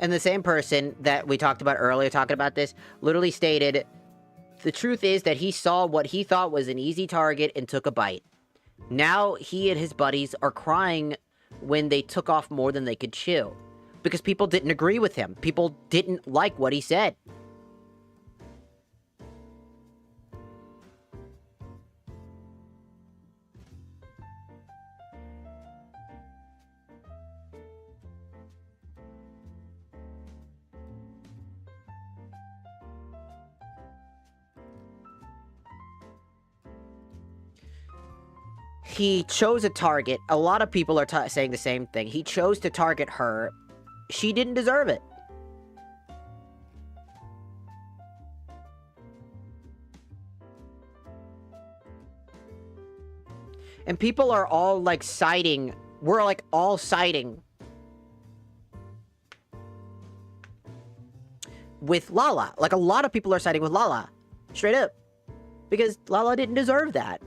And the same person that we talked about earlier, talking about this, literally stated, the truth is that he saw what he thought was an easy target and took a bite. Now he and his buddies are crying when they took off more than they could chew. Because people didn't agree with him. People didn't like what he said. He chose a target. A lot of people are saying the same thing. He chose to target her. She didn't deserve it. And people are all like siding. We're like all siding with Lala. Like a lot of people are siding with Lala. Straight up. Because Lala didn't deserve that.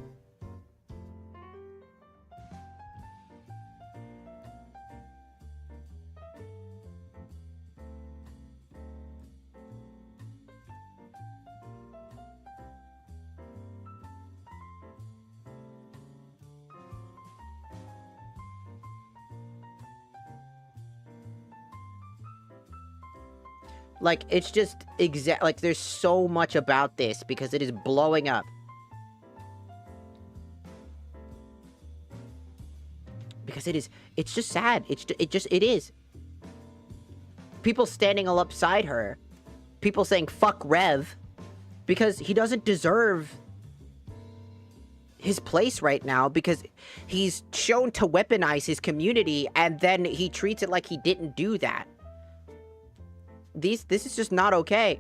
Like, it's just like, there's so much about this because it is blowing up. Because it's just sad. It is. People standing all upside her. People saying, fuck Rev. Because he doesn't deserve his place right now because he's shown to weaponize his community and then he treats it like he didn't do that. This is just not okay.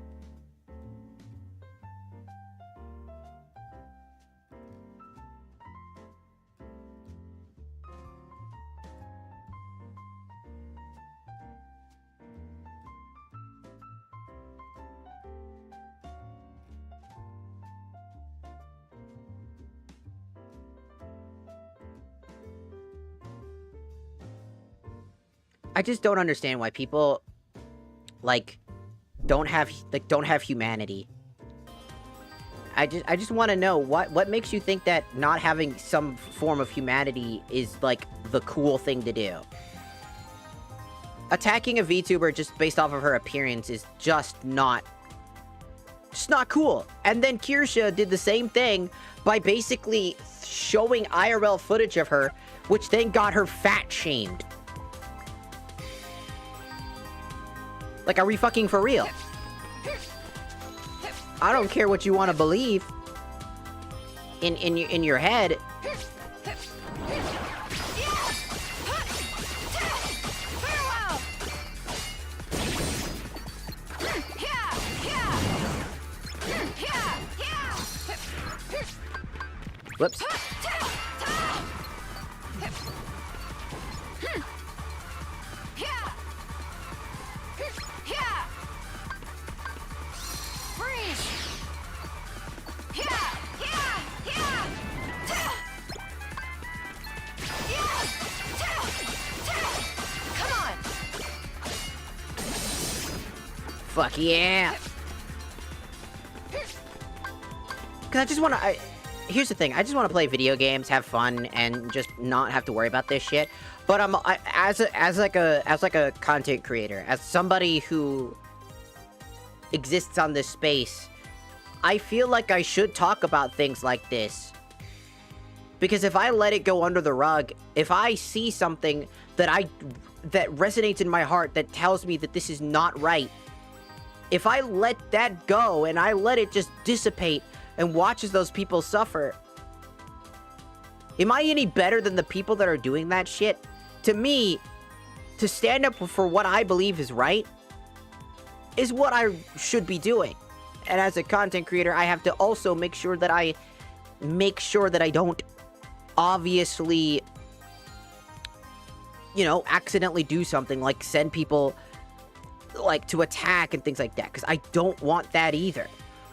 I just don't understand why people, like, don't have humanity. I just want to know what makes you think that not having some form of humanity is, like, the cool thing to do. Attacking a VTuber just based off of her appearance is just not cool. And then Kirsha did the same thing by basically showing IRL footage of her, which then got her fat shamed. Like, are we fucking for real? I don't care what you want to believe. In your head. Whoops. Fuck yeah! Cause I just wanna, here's the thing, I just wanna play video games, have fun, and just not have to worry about this shit. But as like a content creator, as somebody who exists on this space, I feel like I should talk about things like this. Because if I let it go under the rug, if I see something that resonates in my heart that tells me that this is not right, if I let that go and I let it just dissipate and watch as those people suffer, am I any better than the people that are doing that shit? To me, to stand up for what I believe is right is what I should be doing. And as a content creator, I have to also make sure that I don't obviously, you know, accidentally do something like send people like to attack and things like that, because I don't want that either.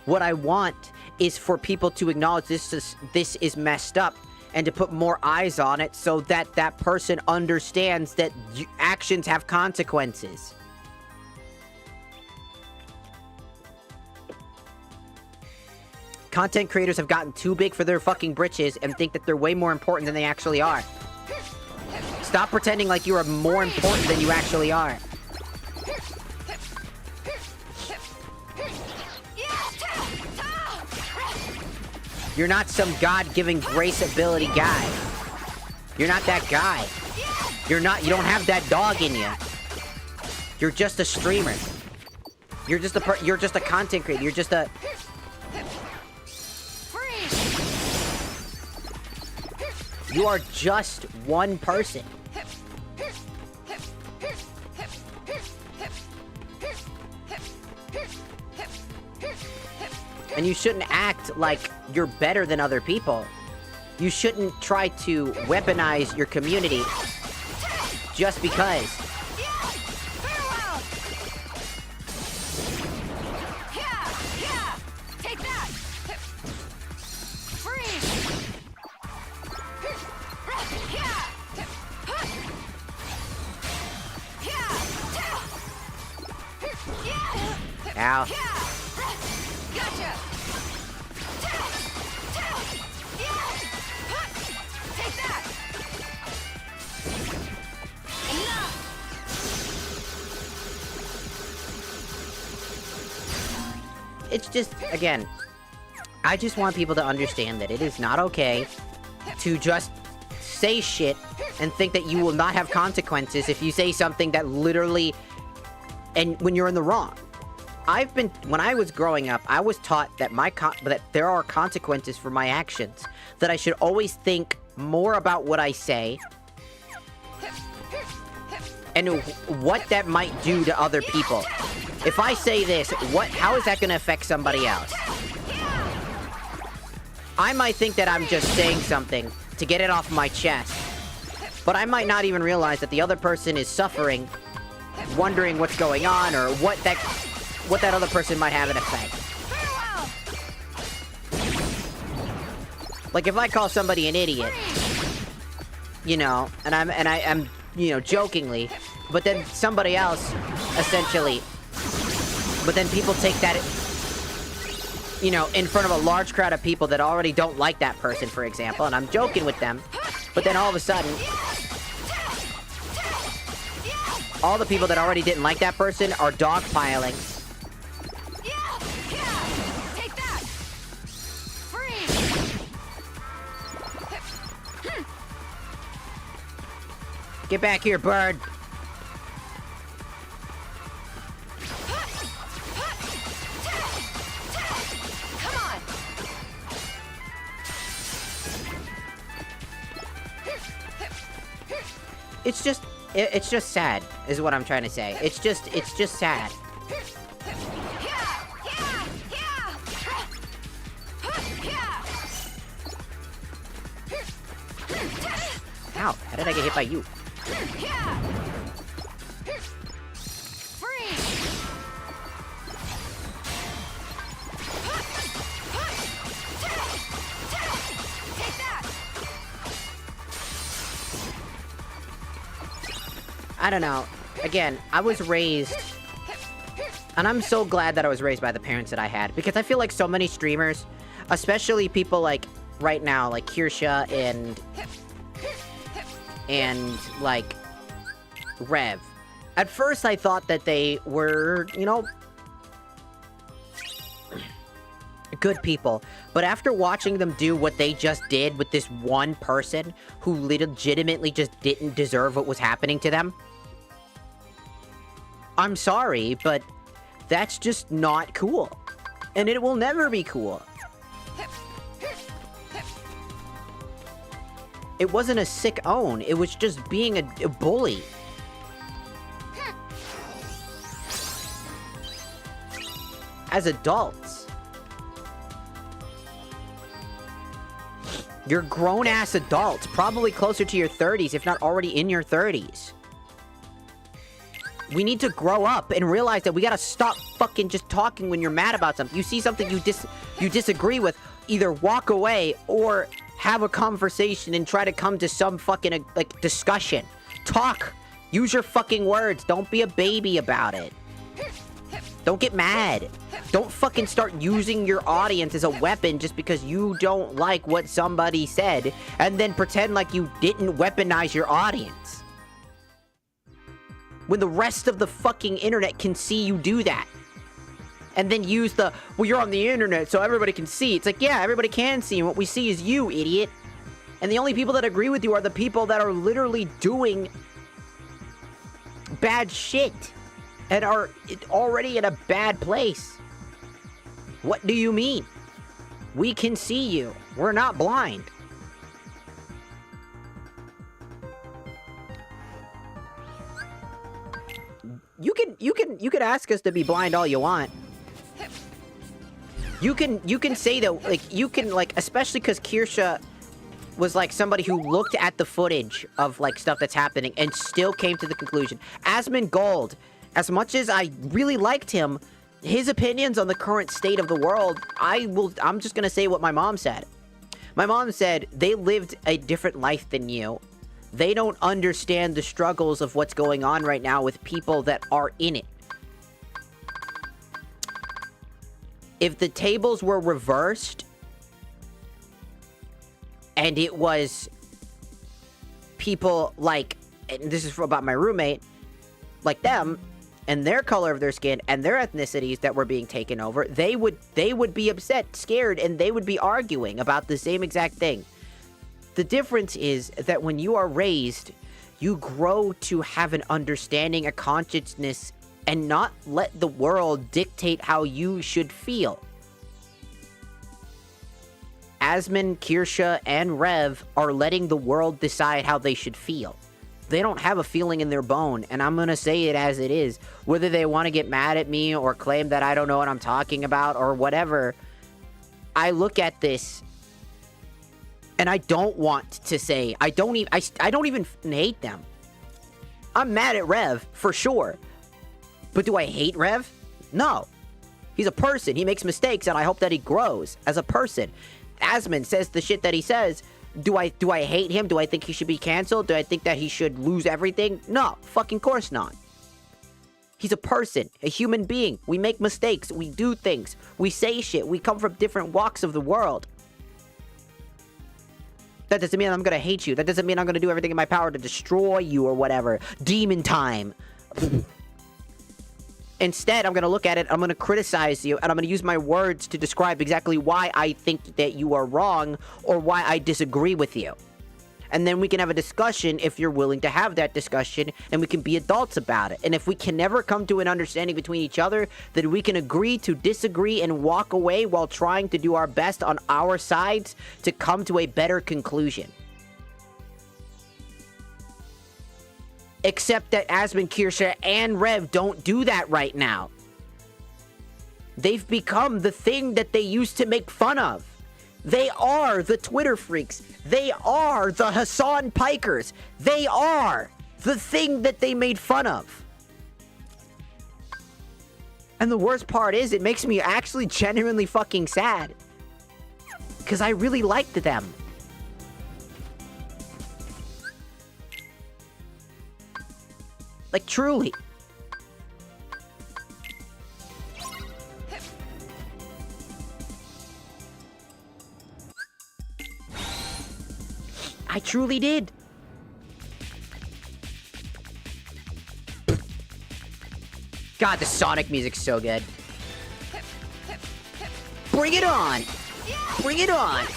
What I want is for people to acknowledge this is messed up and to put more eyes on it so that that person understands that actions have consequences. Content creators have gotten too big for their fucking britches and think that they're way more important than they actually are. Stop pretending like you are more important than you actually are. You're not some God-given grace ability guy. You're not that guy. You don't have that dog in you. You're just a streamer. You're just a content creator. You're just a... You are just one person. And you shouldn't act like you're better than other people. You shouldn't try to weaponize your community just because. Ow. Gotcha. Take that. Enough. it's just, again, I just want people to understand that it is not okay to just say shit and think that you will not have consequences if you say something that literally, and when you're in the wrong. When I was growing up, I was taught that that there are consequences for my actions, that I should always think more about what I say, and what that might do to other people. If I say this, how is that gonna affect somebody else? I might think that I'm just saying something to get it off my chest, but I might not even realize that the other person is suffering, wondering what's going on, or what that other person might have an effect. Like, if I call somebody an idiot, you know, and I'm, you know, jokingly, but then somebody else, essentially, but then people take that, you know, in front of a large crowd of people that already don't like that person, for example, and I'm joking with them, but then all of a sudden, all the people that already didn't like that person are dogpiling. Take that! Get back here, bird! Come on! It's just sad, is what I'm trying to say. It's just sad. Ow, how did I get hit by you? I don't know. Again, I was raised... And I'm so glad that I was raised by the parents that I had. Because I feel like so many streamers, especially people like, right now, like Kirsha and like, Rev. At first I thought that they were, you know, good people. But after watching them do what they just did with this one person who legitimately just didn't deserve what was happening to them, I'm sorry, but that's just not cool. And it will never be cool. It wasn't a sick own, it was just being a bully. As adults. You're grown-ass adults, probably closer to your 30s, if not already in your 30s. We need to grow up and realize that we gotta stop fucking just talking when you're mad about something. You see something you disagree with, either walk away or have a conversation and try to come to some fucking, like, discussion. Talk. Use your fucking words. Don't be a baby about it. Don't get mad. Don't fucking start using your audience as a weapon just because you don't like what somebody said, and then pretend like you didn't weaponize your audience. When the rest of the fucking internet can see you do that. And then use the, well, you're on the internet, so everybody can see. It's like, yeah, everybody can see, and what we see is you, idiot. And the only people that agree with you are the people that are literally doing bad shit. And are already in a bad place. What do you mean? We can see you. We're not blind. You can ask us to be blind all you want. You can say that, like, you can, like, especially because Kirsha was, like, somebody who looked at the footage of, like, stuff that's happening and still came to the conclusion. Asmongold, as much as I really liked him, his opinions on the current state of the world, I'm just gonna say what my mom said. My mom said, they lived a different life than you. They don't understand the struggles of what's going on right now with people that are in it. If the tables were reversed, and it was people like, and this is about my roommate, like them, and their color of their skin and their ethnicities that were being taken over, they would be upset, scared, and they would be arguing about the same exact thing. The difference is that when you are raised, you grow to have an understanding, a consciousness, and not let the world dictate how you should feel. Asmon, Kirsha, and Rev are letting the world decide how they should feel. They don't have a feeling in their bone, and I'm gonna say it as it is. Whether they want to get mad at me or claim that I don't know what I'm talking about or whatever, I look at this and I don't want to say, I don't even hate them. I'm mad at Rev, for sure. But do I hate Rev? No. He's a person. He makes mistakes, and I hope that he grows as a person. Asmon says the shit that he says. Do I hate him? Do I think he should be canceled? Do I think that he should lose everything? No, fucking course not. He's a person, a human being. We make mistakes. We do things. We say shit. We come from different walks of the world. That doesn't mean I'm gonna hate you. That doesn't mean I'm gonna do everything in my power to destroy you or whatever. Demon time. Instead, I'm going to look at it, I'm going to criticize you, and I'm going to use my words to describe exactly why I think that you are wrong, or why I disagree with you. And then we can have a discussion if you're willing to have that discussion, and we can be adults about it. And if we can never come to an understanding between each other, then we can agree to disagree and walk away while trying to do our best on our sides to come to a better conclusion. Except that Asmon, Kirsha, and Rev don't do that right now. They've become the thing that they used to make fun of. They are the Twitter freaks. They are the Hassan Pikers. They are the thing that they made fun of. And the worst part is, it makes me actually genuinely fucking sad. Because I really liked them. Like, truly. I truly did. God, the Sonic music's so good. Bring it on! Bring it on!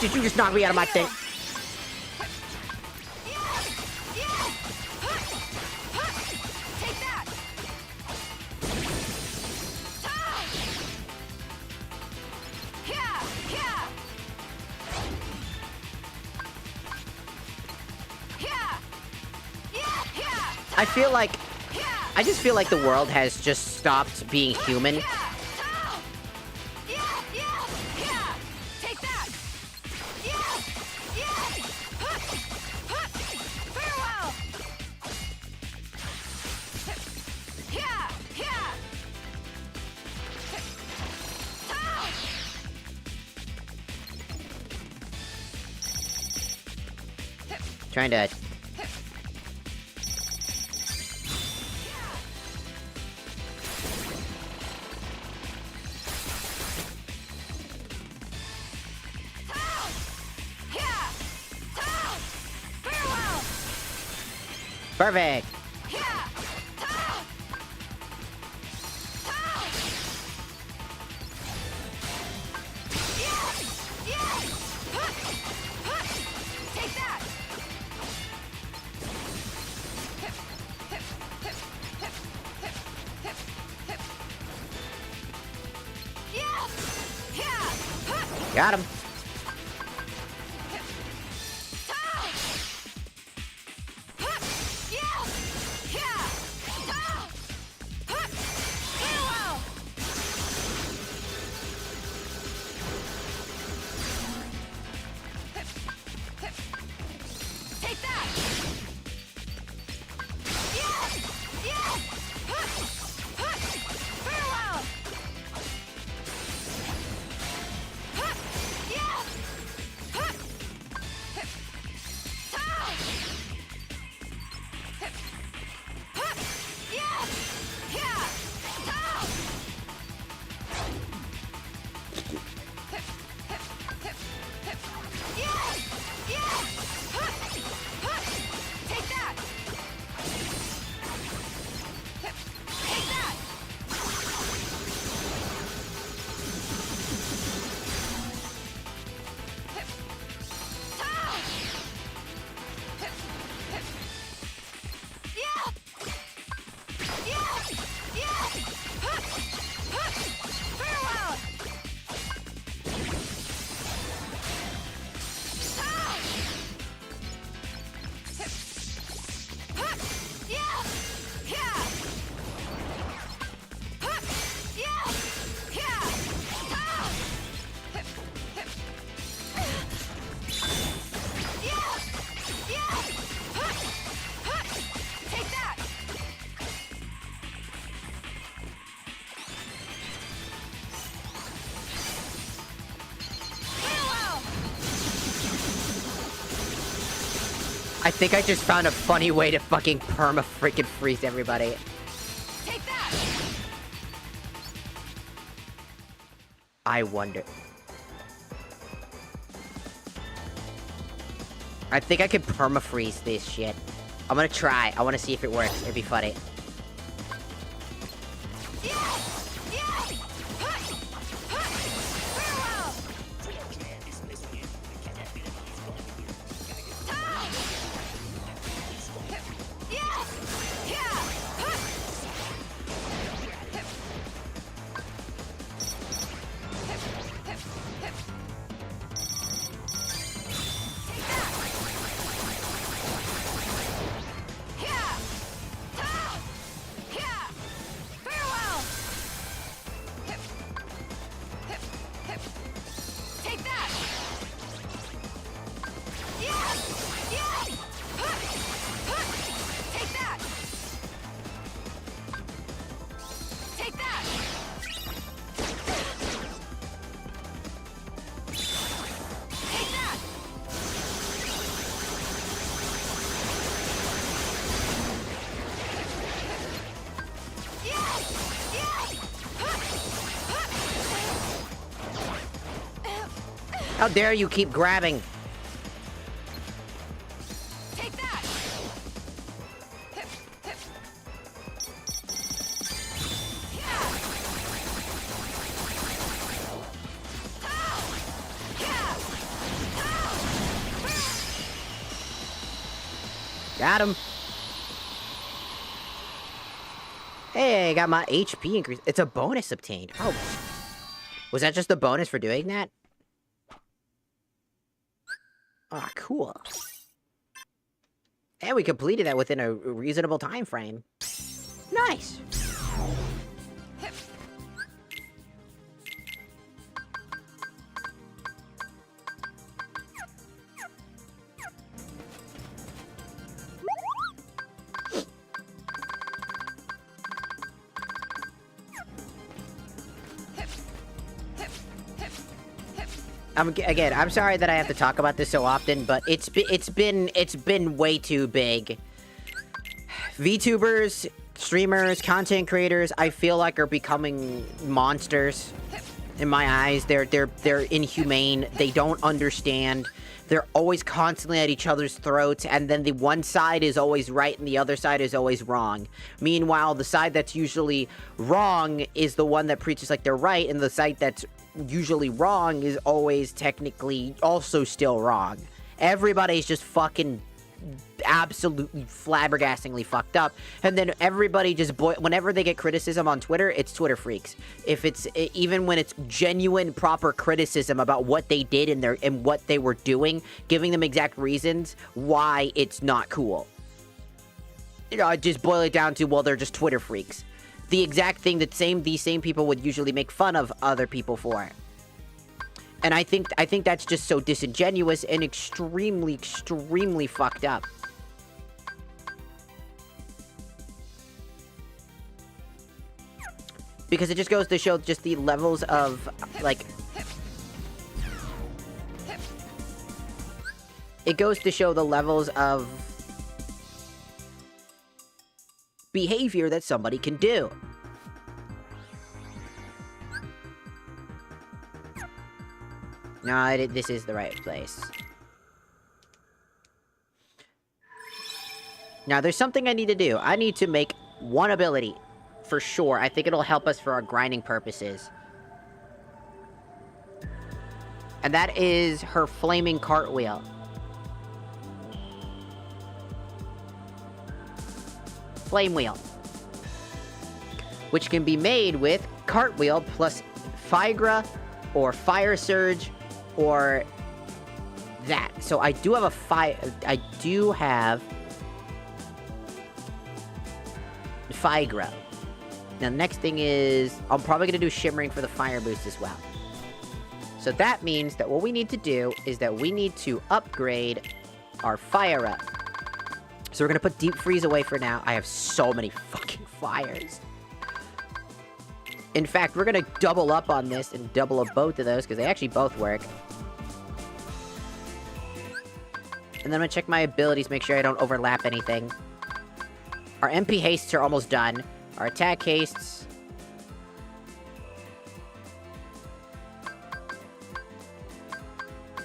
Did you just knock me out of my thing? I just feel like the world has just stopped being human. Trying to... Perfect! Got him. I think I just found a funny way to fucking perma-freaking freeze everybody. Take that! I wonder... I think I could perma-freeze this shit. I'm gonna try. I wanna see if it works. It'd be funny. How dare you keep grabbing? Take that! Got him. Hey, I got my HP increase. It's a bonus obtained. Oh. Was that just a bonus for doing that? Ah, cool. And we completed that within a reasonable time frame. Nice. Again, I'm sorry that I have to talk about this so often, but it's been way too big. VTubers, streamers, content creators, I feel like are becoming monsters. In my eyes, they're inhumane. They don't understand. They're always constantly at each other's throats, and then the one side is always right and the other side is always wrong. Meanwhile, the side that's usually wrong is the one that preaches like they're right, and the side that's usually wrong is always technically also still wrong. Everybody's just fucking absolutely flabbergastingly fucked up, and then everybody just whenever they get criticism on Twitter, it's Twitter freaks. If it's even when it's genuine proper criticism about what they did and what they were doing, giving them exact reasons why it's not cool, you know, I just boil it down to, well, they're just Twitter freaks. The exact thing that these same people would usually make fun of other people for. And I think that's just so disingenuous and extremely, extremely fucked up. Because it just goes to show just the levels of, like... It goes to show the levels of behavior that somebody can do. No, this is the right place. Now, there's something I need to do. I need to make one ability, for sure. I think it'll help us for our grinding purposes. And that is her flaming cartwheel. Flame wheel. Which can be made with cartwheel plus Figra or Fire Surge or that. So I do have I do have Figra. Now the next thing is I'm probably gonna do Shimmering for the fire boost as well. So that means that what we need to do is that we need to upgrade our fire up. So we're gonna put Deep Freeze away for now. I have so many fucking fires. In fact, we're gonna double up on this and double up both of those, because they actually both work. And then I'm gonna check my abilities, make sure I don't overlap anything. Our MP hastes are almost done. Our attack hastes...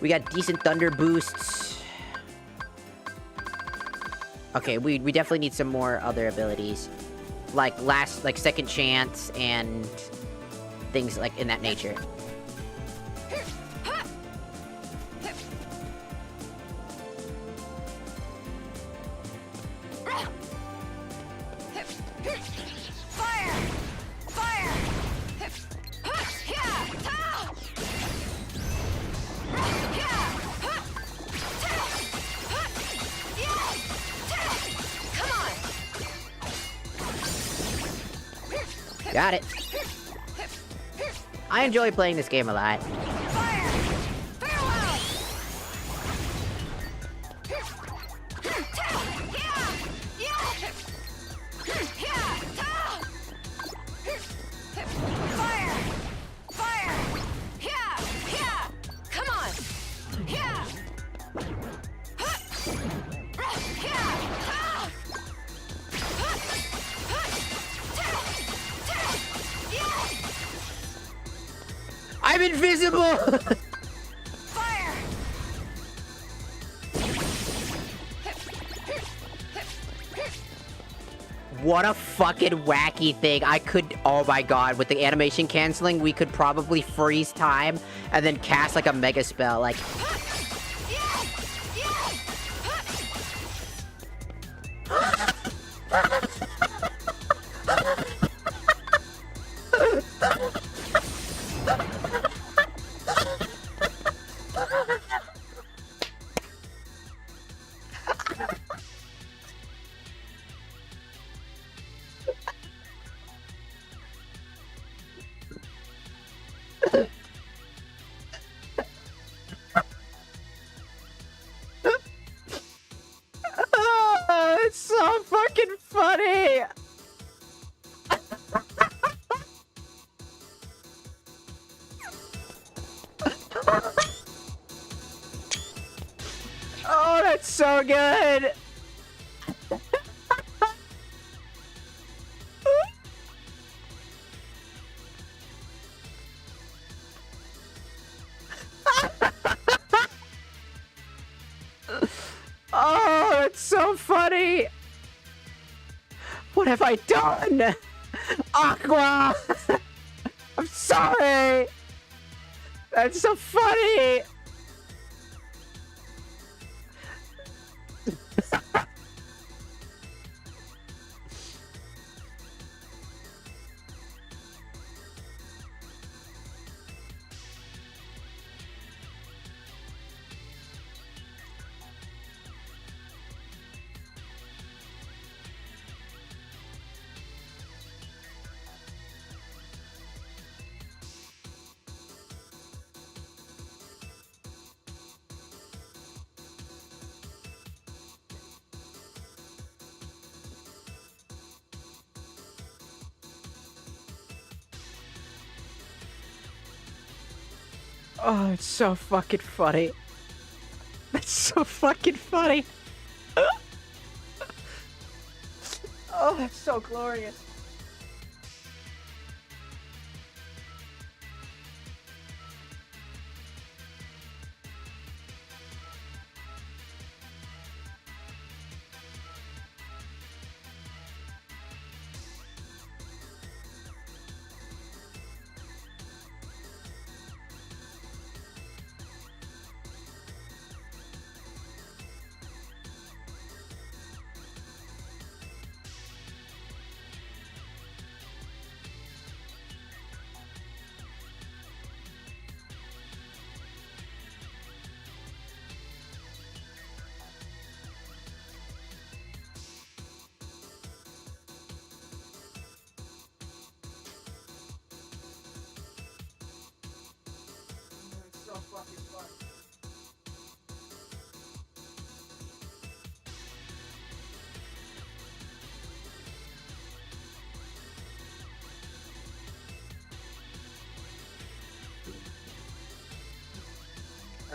We got decent thunder boosts. Okay, we definitely need some more other abilities. Like second chance and things like in that nature. Got it. I enjoy playing this game a lot. I'm invisible! What a fucking wacky thing. I could... Oh my god, with the animation canceling, we could probably freeze time and then cast like a mega spell, like... It's so fucking funny! Oh, that's so good! Oh, that's so funny! What have I done? Aqua! I'm sorry! That's so funny! Oh, it's so fucking funny. That's so fucking funny. Oh, that's so glorious. So fucking fun.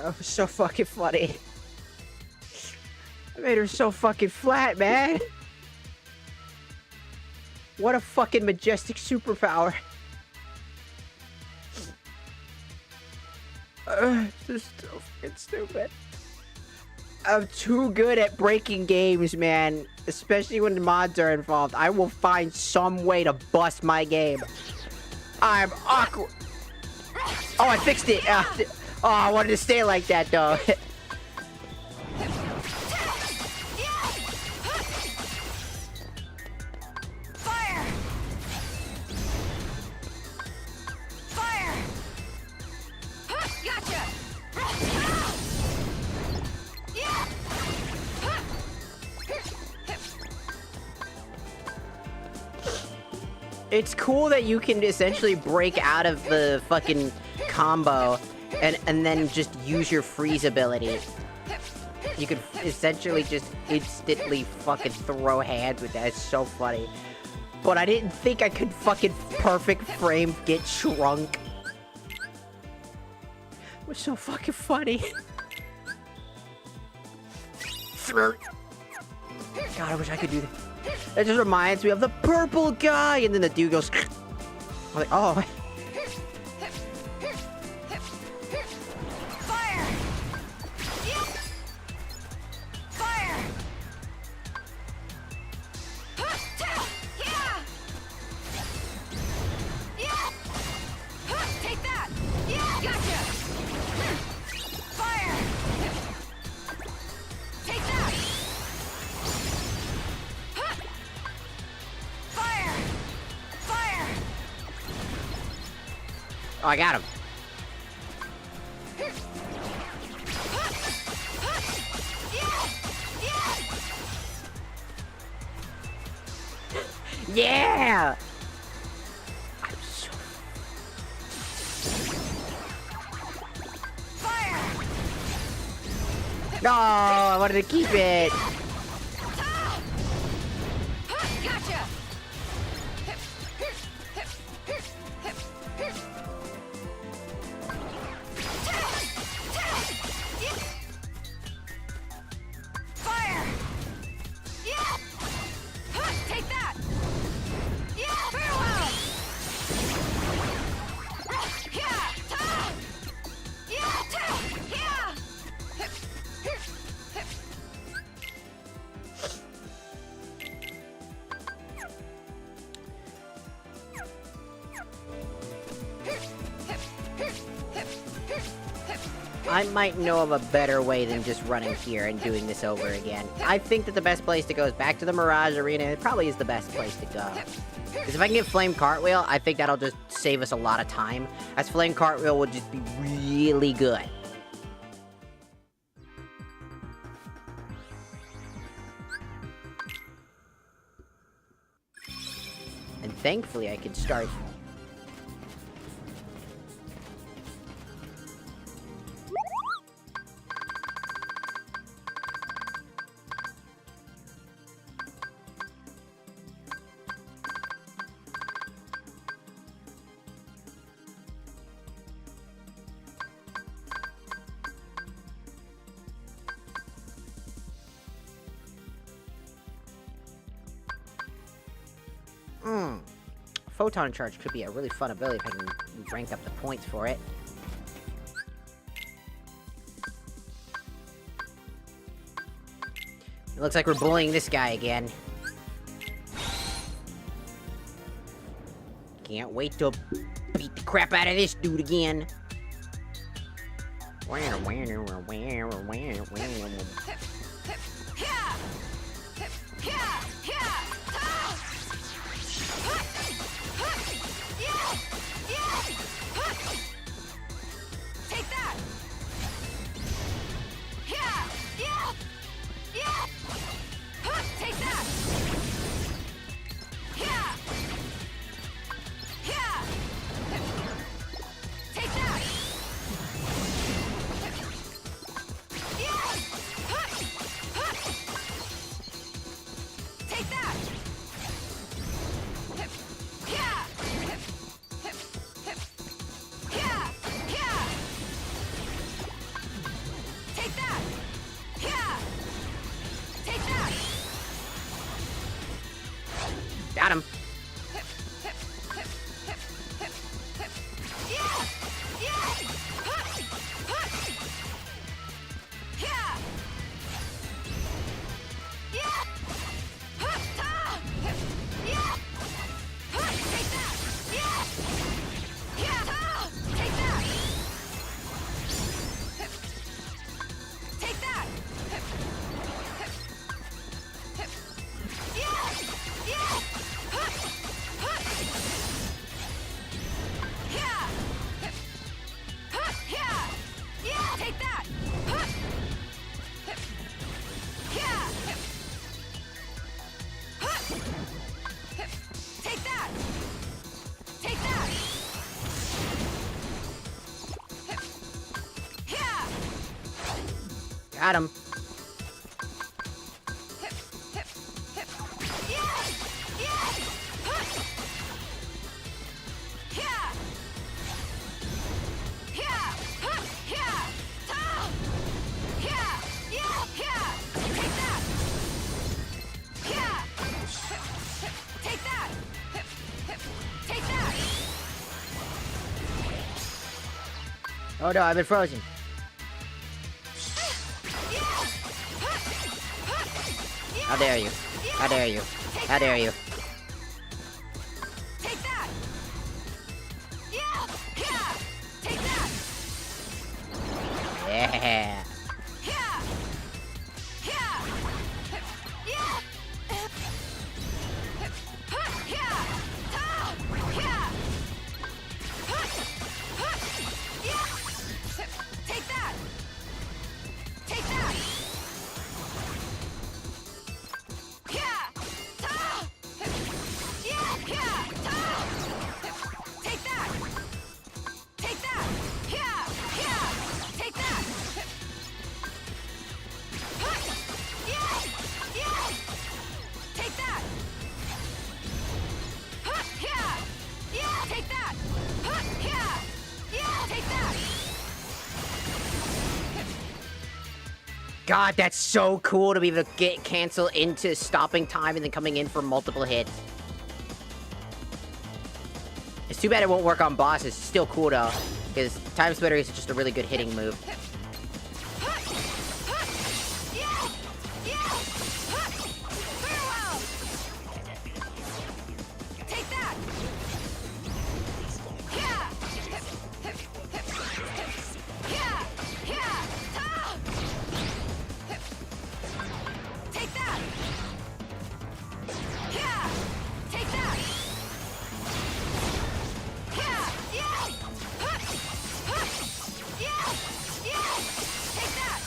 Oh, so fucking funny. made her so fucking flat, man. What a fucking majestic superpower. This is so fucking stupid. I'm too good at breaking games, man. Especially when the mods are involved. I will find some way to bust my game. I'm Aqua. Oh, I fixed it. Oh, I wanted to stay like that, though. Fire! Fire! Gotcha! Yeah! It's cool that you can essentially break out of the fucking combo and then just use your freeze ability. You could essentially just instantly fucking throw hands with that. It's so funny. But I didn't think I could fucking perfect frame get shrunk. It was so fucking funny. God, I wish I could do that. That just reminds me of the purple guy, and then the dude goes. I'm like, oh. Fire! Yeah! Fire! Yeah! Yeah! Take that! Yeah! Gotcha! Fire! Take that! Fire! Fire! Oh, I got him. Yeah! I'm so... Fire! No, I wanted to keep it. Gotcha! Fire! Yeah! Take that! Yeah! Farewell! Yeah! Yeah! I might know of a better way than just running here and doing this over again. I think that the best place to go is back to the Mirage Arena. It probably is the best place to go. Because if I can get Flame Cartwheel, I think that'll just save us a lot of time. As Flame Cartwheel would just be really good. And thankfully I can start... Photon Charge could be a really fun ability if I can rank up the points for it. It looks like we're bullying this guy again. Can't wait to beat the crap out of this dude again. Take that! Take that! Take that! Got him. Oh no, I've been frozen. How dare you? How dare you? How dare you? Take that! Yeah! Yeah! Take that! Yeah. Yeah! Yeah! Yeah! Take that! Take that! Yeah! Yeah! Take that! Take that! Yeah! Take that! Yeah! Take that! Yeah! Take that! Yeah! Take that! God, that's so cool to be able to get cancel into stopping time and then coming in for multiple hits. It's too bad it won't work on bosses. It's still cool though, because Time Splitter is just a really good hitting move. Farewell! Take that! Yeah! Take that! Yeah! Take that! Yeah! Yeah! Take that!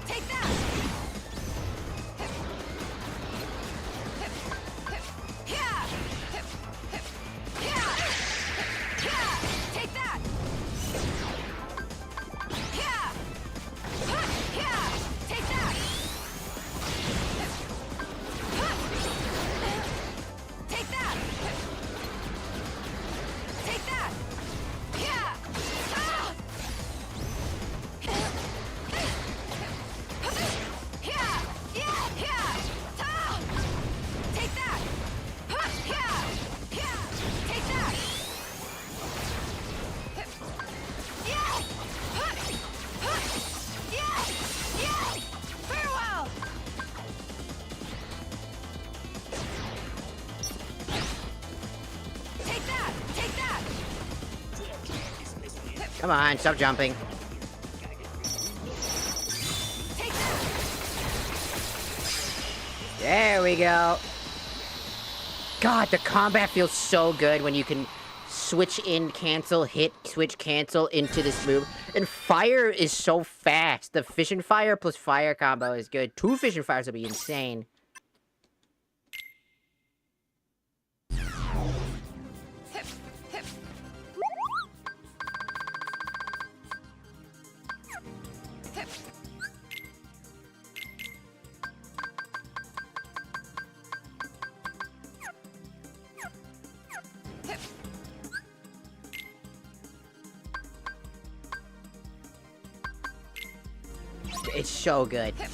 Take that! Yeah! Take that! Take that! Take that! Take that! Yeah! Take that! Take that! Farewell! Take that! Take that! Come on, stop jumping. Take that! There we go. God, the combat feels so good when you can switch in, cancel, hit, switch, cancel into this move. And fire is so fast. The fission fire plus fire combo is good. 2 fission fires would be insane. It's so good. Take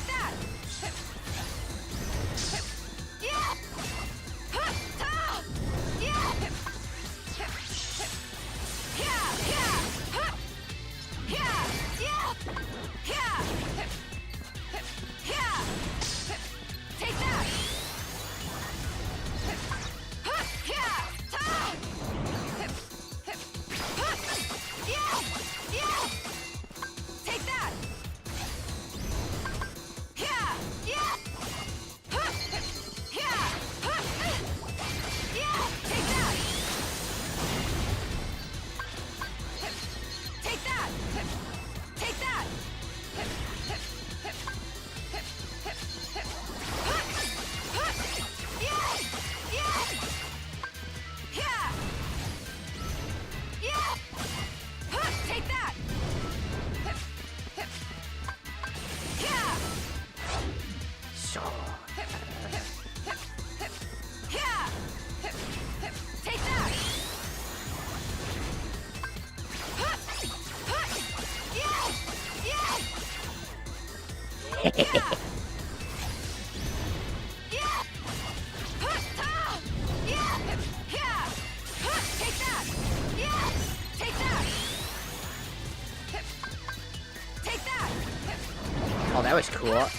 that! Yeah! Take that! Take that! Yeah! Take that! Take that! Oh, that was cool.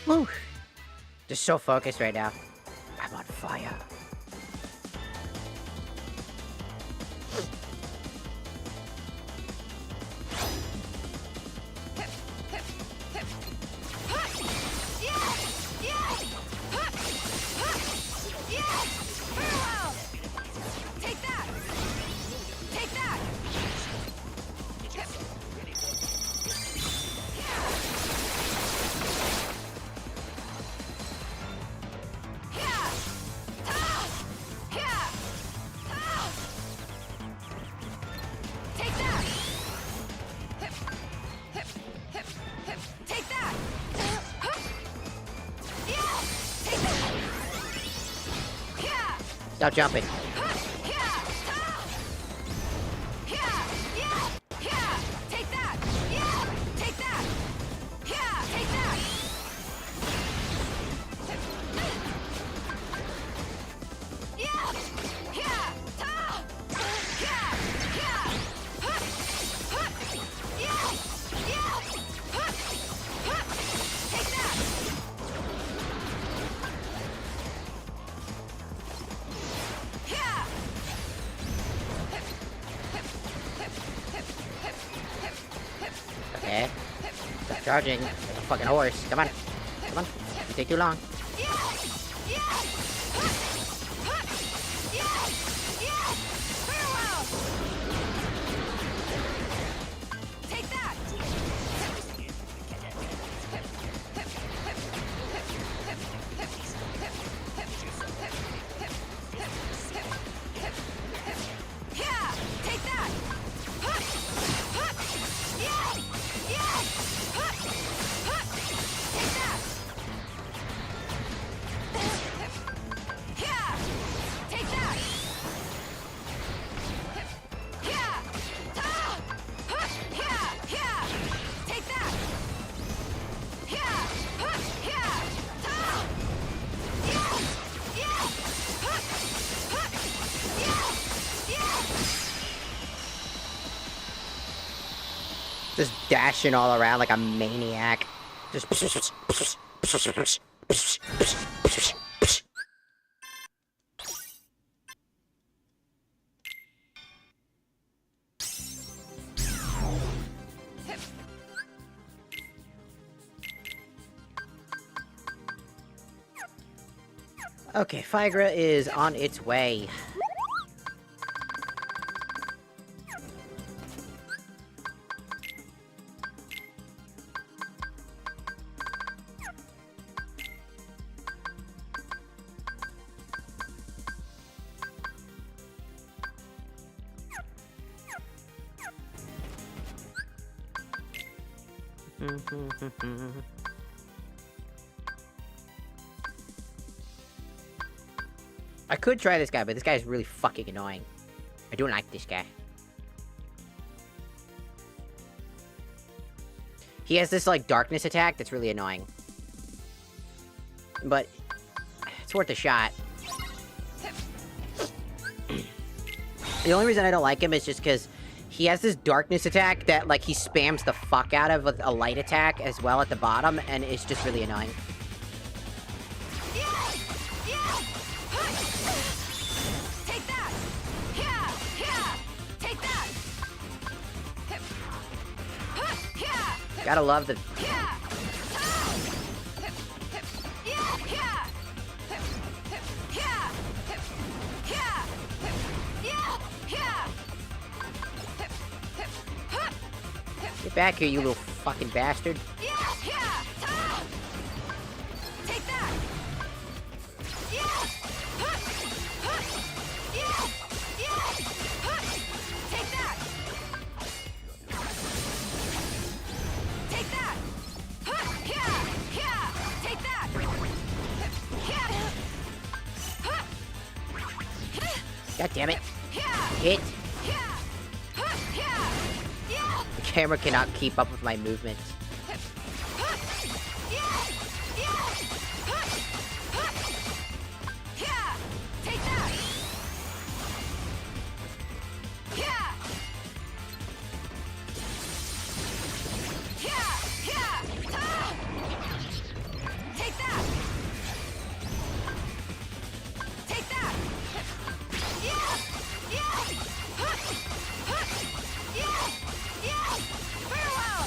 Woo! Just so focused right now. I'm on fire. Stop jumping. Okay. Stop charging. Like a fucking horse. Come on. Come on. You take too long. Just dashing all around like a maniac. Just. Okay, Figra is on its way. I could try this guy, but this guy is really fucking annoying. I don't like this guy. He has this, like, darkness attack that's really annoying. But it's worth a shot. The only reason I don't like him is just because he has this darkness attack that, like, he spams the fuck out of with a light attack as well at the bottom, and it's just really annoying. Take that! Yeah! Yeah! Take that! Yeah! Gotta love the... Yeah! Yeah! Yeah! Yeah! Yeah! Yeah! Yeah! Get back here, you little fucking bastard. Yeah! Yeah! Take that! Yeah! Yeah! Yeah! Take that! Take that! Yeah! Yeah! Take that! Yeah! God damn it. Yeah! Hit. Yeah! Yeah! Yeah! The camera cannot keep up with my movements. Yeah! Yeah! Yeah! Take that! Yeah! Yeah! Yeah! Take that! Take that! Yeah! Yeah! Yeah! Yeah! Farewell!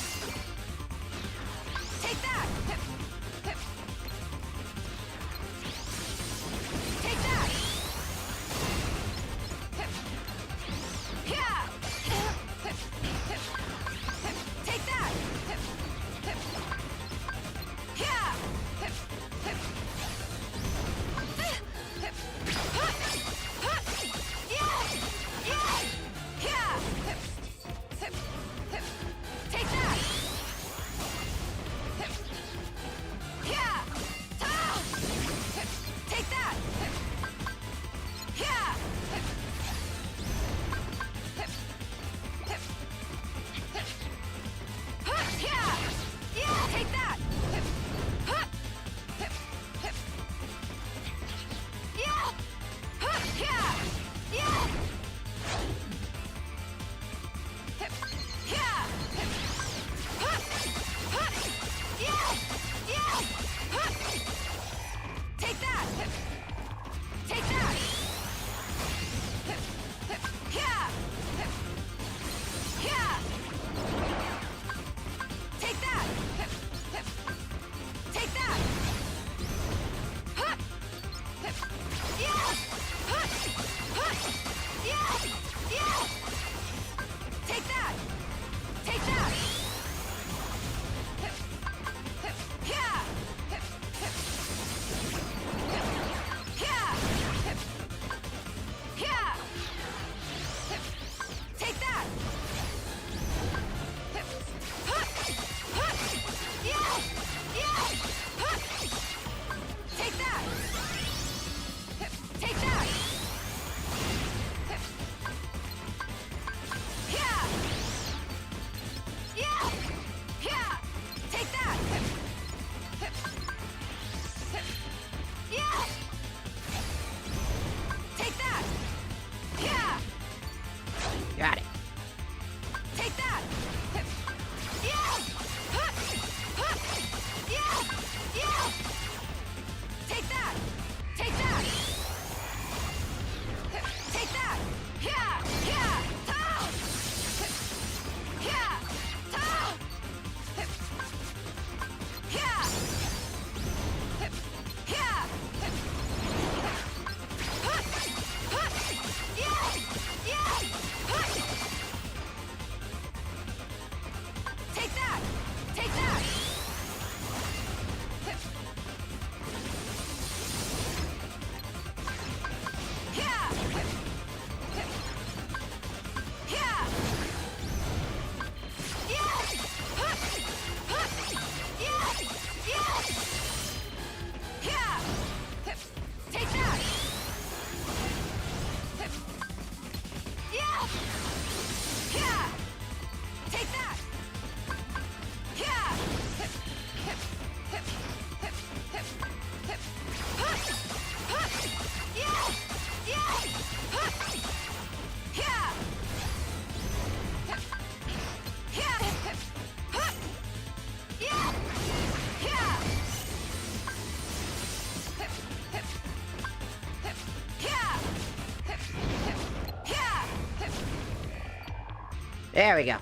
There we go.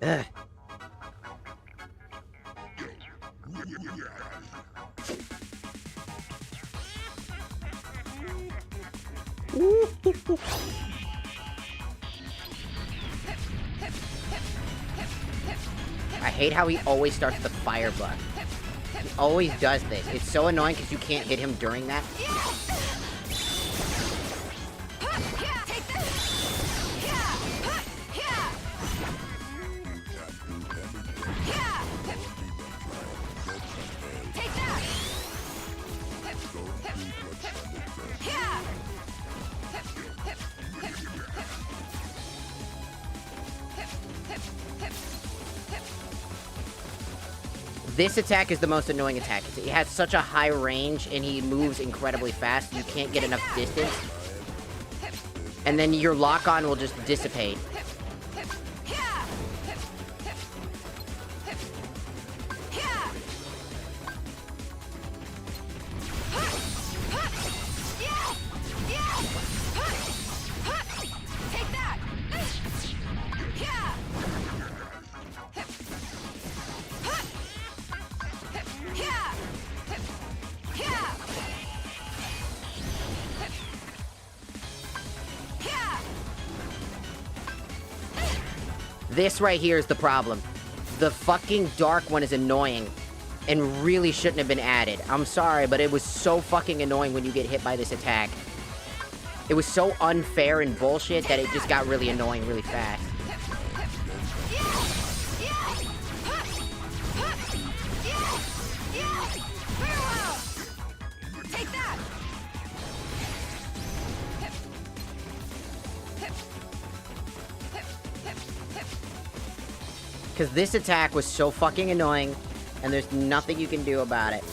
Ugh. I hate how he always starts the fire bug. He always does this. It's so annoying because you can't hit him during that. This attack is the most annoying attack. It has such a high range, and he moves incredibly fast. You can't get enough distance. And then your lock-on will just dissipate. This right here is the problem. The fucking dark one is annoying and really shouldn't have been added. I'm sorry, but it was so fucking annoying when you get hit by this attack. It was so unfair and bullshit that it just got really annoying really fast. Because this attack was so fucking annoying, and there's nothing you can do about it.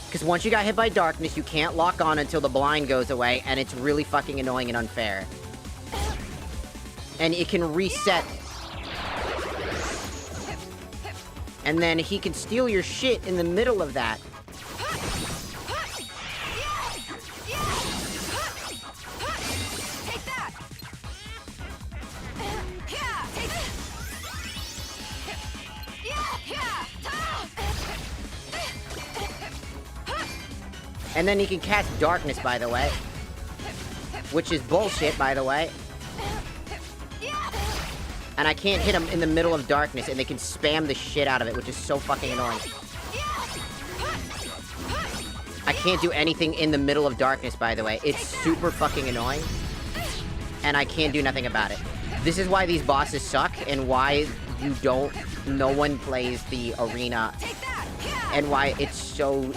Because once you got hit by darkness, you can't lock on until the blind goes away, and it's really fucking annoying and unfair. And it can reset. And then he can steal your shit in the middle of that. And then he can cast darkness, by the way. Which is bullshit, by the way. And I can't hit him in the middle of darkness, and they can spam the shit out of it, which is so fucking annoying. I can't do anything in the middle of darkness, by the way. It's super fucking annoying. And I can't do nothing about it. This is why these bosses suck, and why no one plays the arena. And why it's so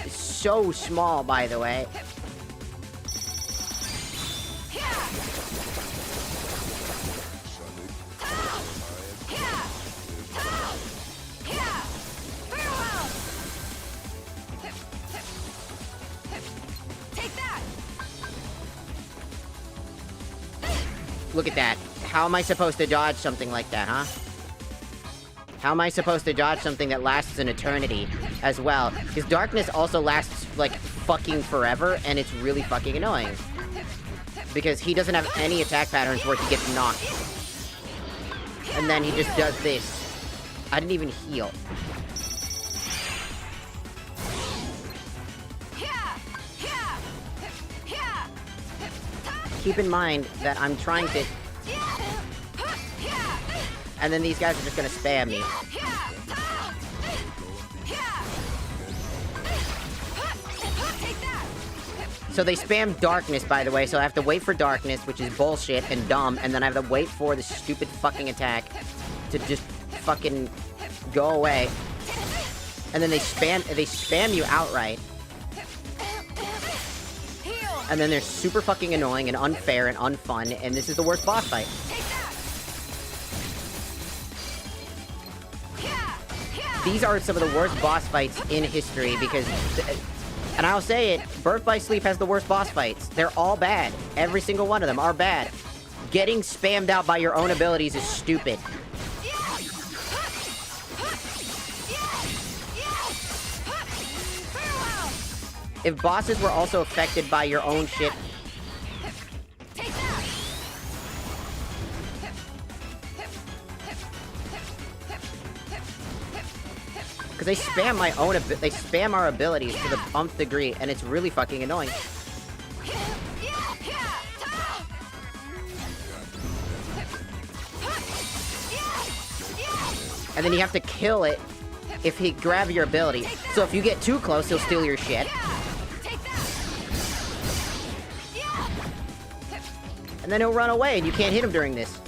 small, by the way. Look at that. How am I supposed to dodge something like that, huh? How am I supposed to dodge something that lasts an eternity as well? Because darkness also lasts, like, fucking forever, and it's really fucking annoying. Because he doesn't have any attack patterns where he gets knocked. And then he just does this. I didn't even heal. Keep in mind that I'm trying to... And then these guys are just gonna spam me. So they spam darkness, by the way, so I have to wait for darkness, which is bullshit and dumb, and then I have to wait for the stupid fucking attack to just fucking go away. And then they spam you outright. And then they're super fucking annoying and unfair and unfun, and this is the worst boss fight. These are some of the worst boss fights in history because, and I'll say it, Birth by Sleep has the worst boss fights. They're all bad. Every single one of them are bad. Getting spammed out by your own abilities is stupid. If bosses were also affected by your own shit... Because they spam my own they spam our abilities to the nth degree, and it's really fucking annoying. And then you have to kill it if he grabs your ability. So if you get too close, he'll steal your shit. And then he'll run away, and you can't hit him during this.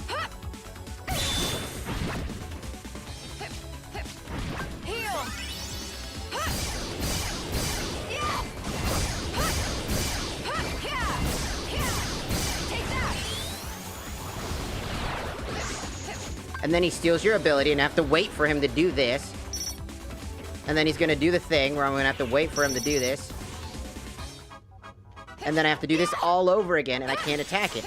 And then he steals your ability, and I have to wait for him to do this. And then he's gonna do the thing where I'm gonna have to wait for him to do this. And then I have to do this all over again, and I can't attack it.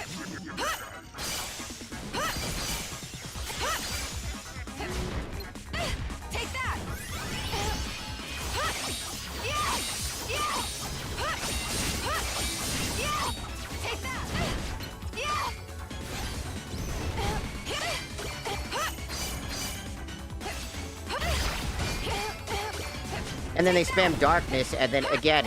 And then they spam darkness, and then again,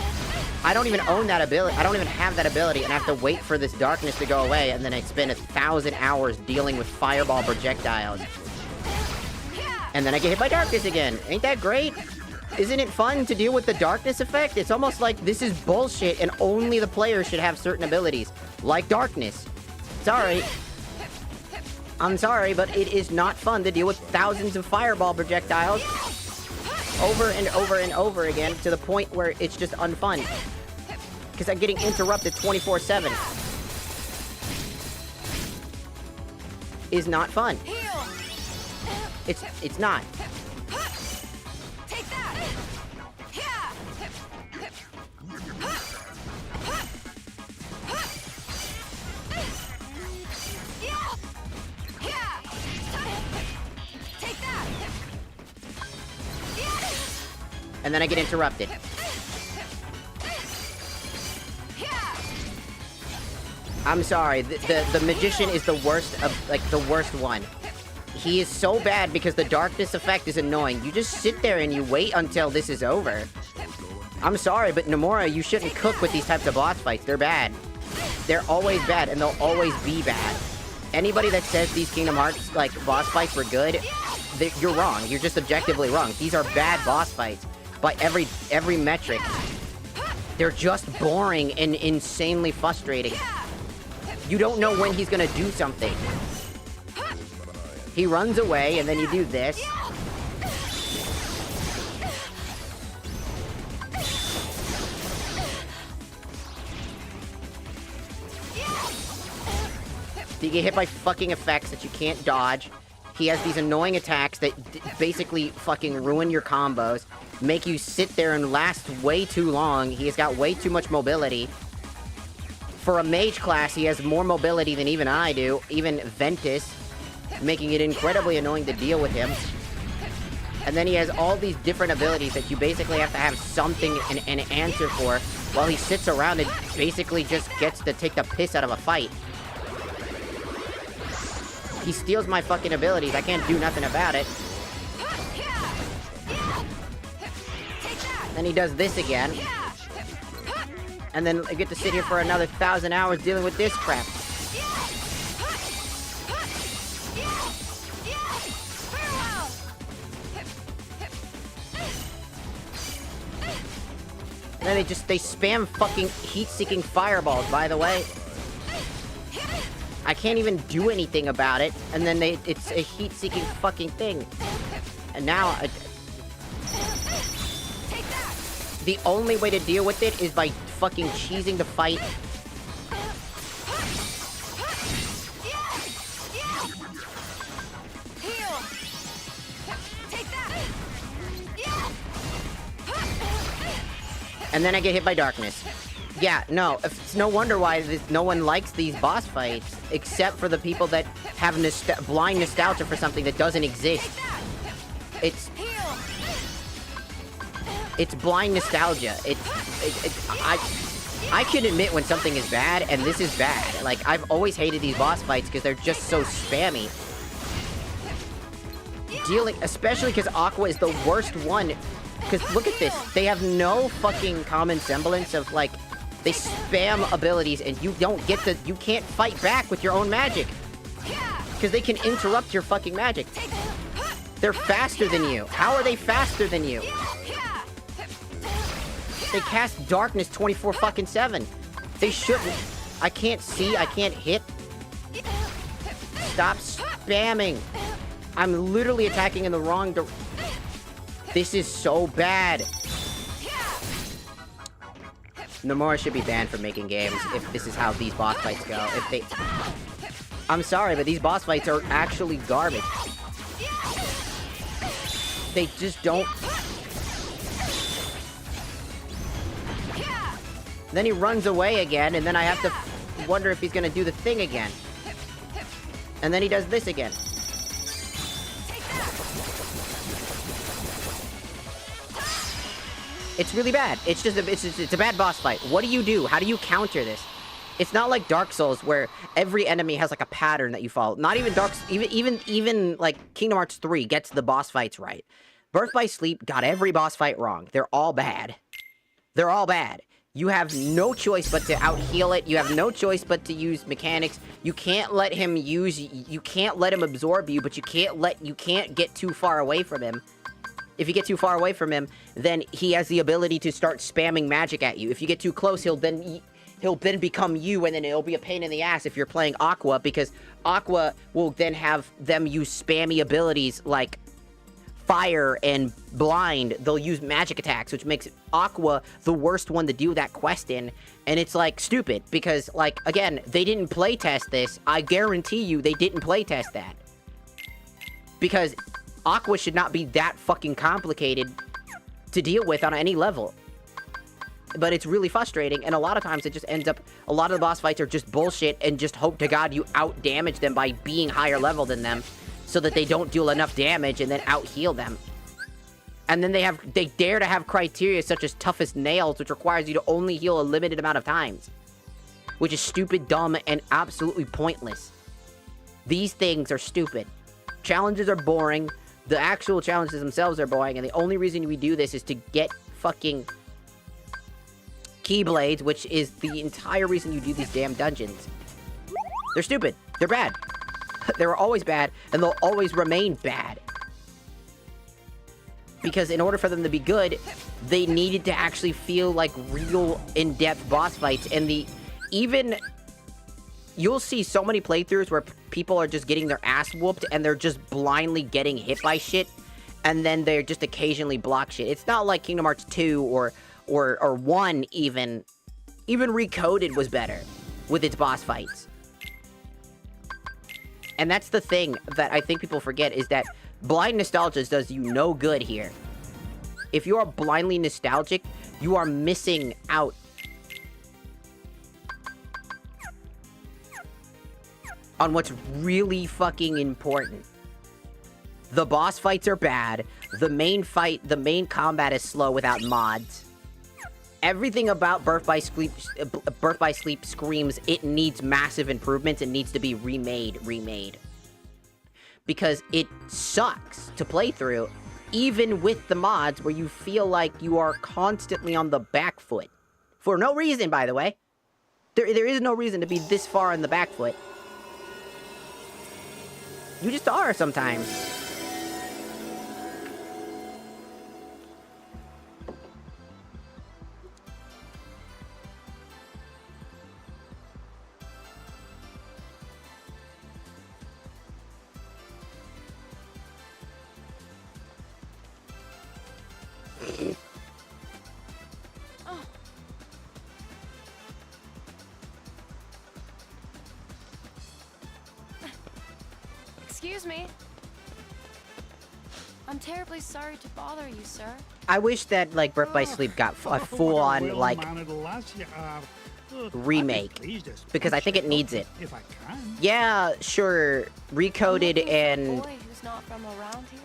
I don't even own that ability. I don't even have that ability, and I have to wait for this darkness to go away, and then I spend 1,000 hours dealing with fireball projectiles. And then I get hit by darkness again. Ain't that great? Isn't it fun to deal with the darkness effect? It's almost like this is bullshit, and only the player should have certain abilities, like darkness. Sorry. I'm sorry, but it is not fun to deal with thousands of fireball projectiles over and over and over again to the point where it's just unfun. Because I'm getting interrupted 24/7. Is not fun. It's not. And then I get interrupted. I'm sorry, the magician is the worst of, like, the worst one. He is so bad because the darkness effect is annoying. You just sit there and you wait until this is over. I'm sorry, but Nomura, you shouldn't cook with these types of boss fights. They're bad. They're always bad, and they'll always be bad. Anybody that says these Kingdom Hearts, like, boss fights were good, you're wrong. You're just objectively wrong. These are bad boss fights. By every metric. They're just boring and insanely frustrating. You don't know when he's gonna do something. He runs away, and then you do this. You get hit by fucking effects that you can't dodge. He has these annoying attacks that basically fucking ruin your combos, make you sit there and last way too long. He has got way too much mobility. For a mage class, he has more mobility than even I do, even Ventus, making it incredibly annoying to deal with him. And then he has all these different abilities that you basically have to have something, an answer for, while he sits around and basically just gets to take the piss out of a fight. He steals my fucking abilities. I can't do nothing about it. Then he does this again. And then I get to sit here for another 1,000 hours dealing with this crap. And then they spam fucking heat-seeking fireballs, by the way. I can't even do anything about it, and then it's a heat-seeking fucking thing. And now, the only way to deal with it is by fucking cheesing the fight. And then I get hit by darkness. Yeah, no, it's no wonder why no one likes these boss fights, except for the people that have blind nostalgia for something that doesn't exist. It's blind nostalgia. I can admit when something is bad, and this is bad. Like, I've always hated these boss fights because they're just so spammy. dealing, especially because Aqua is the worst one. Because look at this, they have no fucking common semblance of like, they spam abilities and you don't get the, you can't fight back with your own magic. Because they can interrupt your fucking magic. They're faster than you. How are they faster than you? They cast darkness 24/7. They shouldn't. I can't see, I can't hit. Stop spamming. I'm literally attacking in the wrong direction. This is so bad. Nomura should be banned from making games if this is how these boss fights go. If they... I'm sorry, but these boss fights are actually garbage. They just don't... Then he runs away again, and then I have to wonder if he's gonna do the thing again. And then he does this again. It's really bad. It's just it's a bad boss fight. What do you do? How do you counter this? It's not like Dark Souls where every enemy has like a pattern that you follow. Not even even like Kingdom Hearts 3 gets the boss fights right. Birth by Sleep got every boss fight wrong. They're all bad. They're all bad. You have no choice but to out-heal it. You have no choice but to use mechanics. You can't let him you can't let him absorb you, but you can't get too far away from him. If you get too far away from him, then he has the ability to start spamming magic at you. If you get too close, he'll then become you, and then it'll be a pain in the ass if you're playing Aqua, because Aqua will then have them use spammy abilities like Fire and Blind. They'll use magic attacks, which makes Aqua the worst one to do that quest in, and it's like stupid, because like, again, they didn't playtest this. I guarantee you they didn't playtest that. Because Aqua should not be that fucking complicated to deal with on any level. But it's really frustrating, and a lot of times it just ends up, a lot of the boss fights are just bullshit, and just hope to God you out-damage them by being higher level than them, so that they don't deal enough damage and then out-heal them. And then they dare to have criteria such as tough as nails, which requires you to only heal a limited amount of times. Which is stupid, dumb, and absolutely pointless. These things are stupid. Challenges are boring. The actual challenges themselves are boring, and the only reason we do this is to get fucking Keyblades, which is the entire reason you do these damn dungeons. They're stupid. They're bad. They were always bad, and they'll always remain bad. Because in order for them to be good, they needed to actually feel like real in-depth boss fights, and you'll see so many playthroughs where people are just getting their ass whooped and they're just blindly getting hit by shit, and then they're just occasionally block shit. It's not like Kingdom Hearts 2 or 1 even. Even Recoded was better with its boss fights. And that's the thing that I think people forget, is that blind nostalgia does you no good here. If you are blindly nostalgic, you are missing out. On what's really fucking important. The boss fights are bad. The main combat is slow without mods. Everything about Birth by Sleep screams it needs massive improvements and needs to be remade. Because it sucks to play through, even with the mods, where you feel like you are constantly on the back foot. For no reason, by the way. There is no reason to be this far on the back foot. You just are sometimes. Excuse me. I'm terribly sorry to bother you, sir. I wish that, like, Birth by Sleep got a full-on, like, remake. Because I think it needs it. If I can. Yeah, sure. Recoded and... Boy who's not from around here.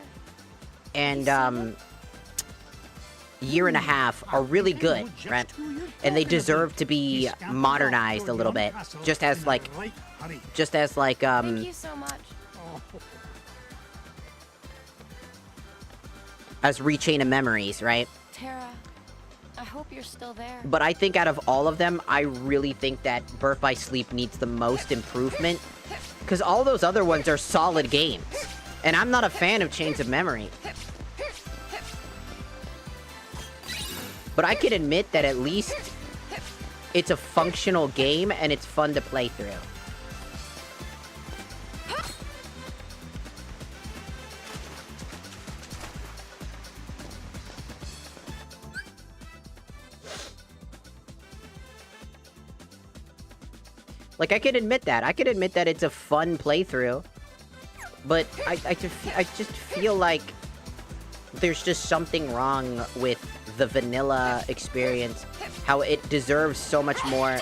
And, Year and a Half are really good, right? And they deserve to be modernized a little bit. Just as, like... Thank you so much. as Rechain of Memories, right? Tara, I hope you're still there. But I think out of all of them, I really think that Birth by Sleep needs the most improvement. Because all those other ones are solid games. And I'm not a fan of Chains of Memory. But I can admit that at least it's a functional game and it's fun to play through. Like, I can admit that. I can admit that it's a fun playthrough. But I just feel like there's just something wrong with the vanilla experience. How it deserves so much more.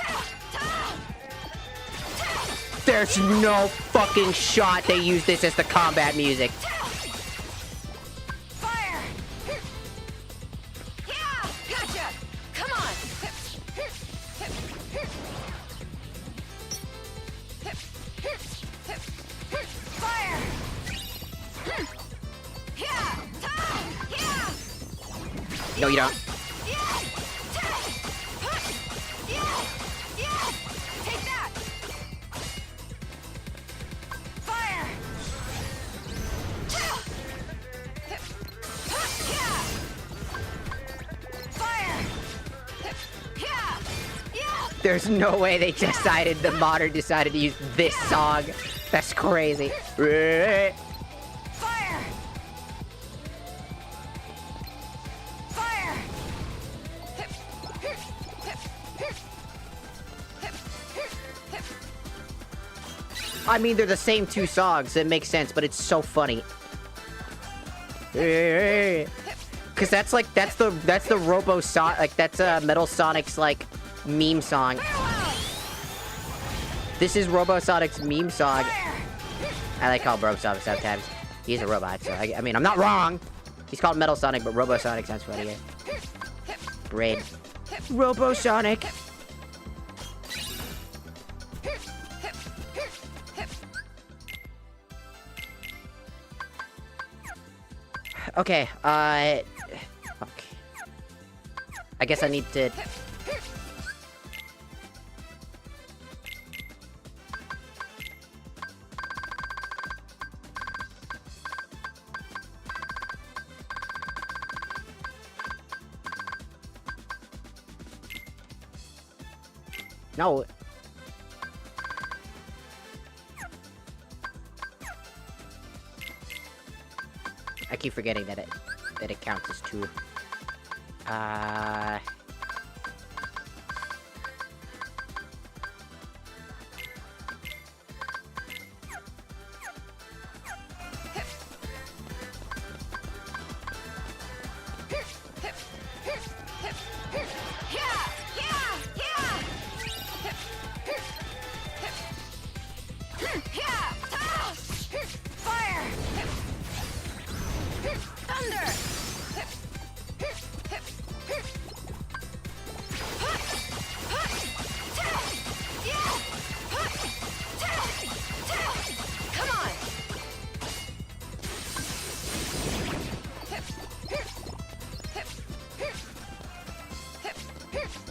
There's no fucking shot they use this as the combat music. Fire! Yeah! Gotcha! Come on! Fire! Yeah! Yeah! No, you don't. Yeah! Yeah! Take that! Fire! Yeah! Fire! Yeah! Yeah! There's no way they decided, the modder decided to use this song. That's crazy. Fire! Fire! I mean, they're the same two songs. It makes sense, but it's so funny. Cause that's like, that's the Robo Sonic, like that's Metal Sonic's like meme song. This is Robo Sonic's meme song. I like call Robo Sonic sometimes. He's a robot, so I mean, I'm not wrong. He's called Metal Sonic, but Robo Sonic sounds funnier. Braid. Robo Sonic. Okay, fuck. I guess I need to... No. I keep forgetting that it counts as two.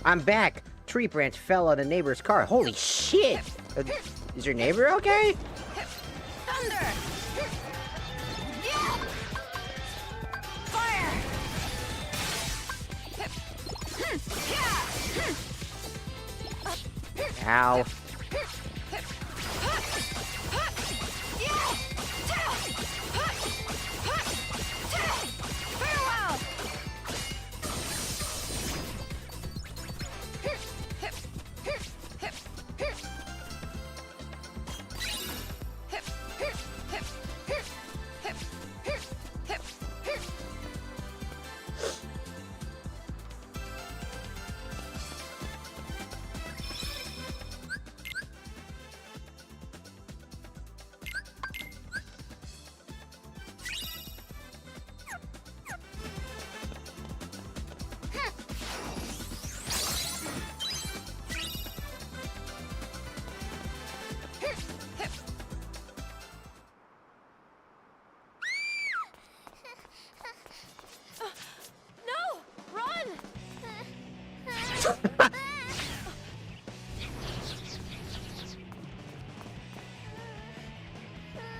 I'm back. Tree branch fell on a neighbor's car. Holy shit! Is your neighbor okay? Thunder! Yeah! Fire! Yeah! Ow. Farewell!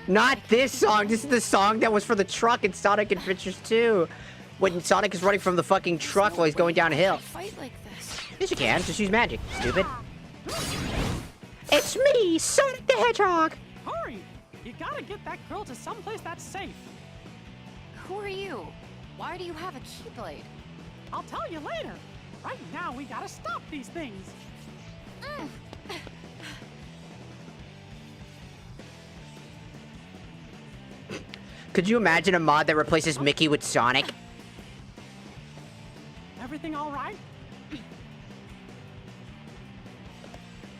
Not this song. This is the song that was for the truck in Sonic Adventures 2. When Sonic is running from the fucking truck while he's going downhill. Fight like this. Yes, you can. Just use magic, stupid. It's me, Sonic the Hedgehog. Hurry! You gotta get that girl to someplace that's safe. Who are you? Why do you have a keyblade? I'll tell you later. Right now, we gotta stop these things. Could you imagine a mod that replaces Mickey with Sonic? Everything all right?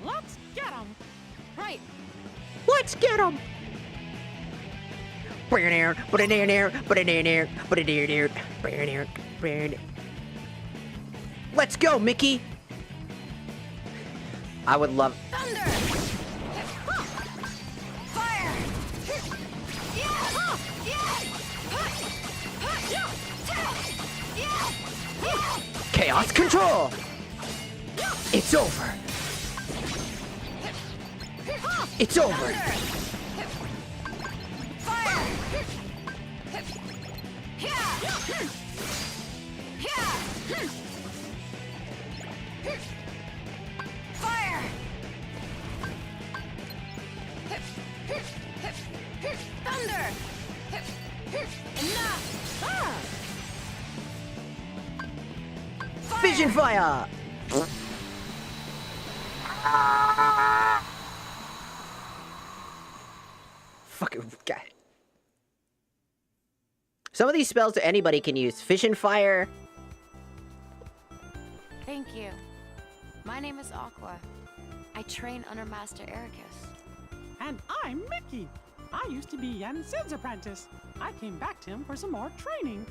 Let's get him! Right. Let's get him! Let's go, Mickey! I would love... Thunder! Fire! Chaos control! It's over! It's over! Fire! Fire! Thunder! Enough! Vision fire! Fucking guy. Some of these spells that anybody can use. Fission fire. Thank you. My name is Aqua. I train under Master Ericus. And I'm Mickey. I used to be Yen Sid's apprentice. I came back to him for some more training.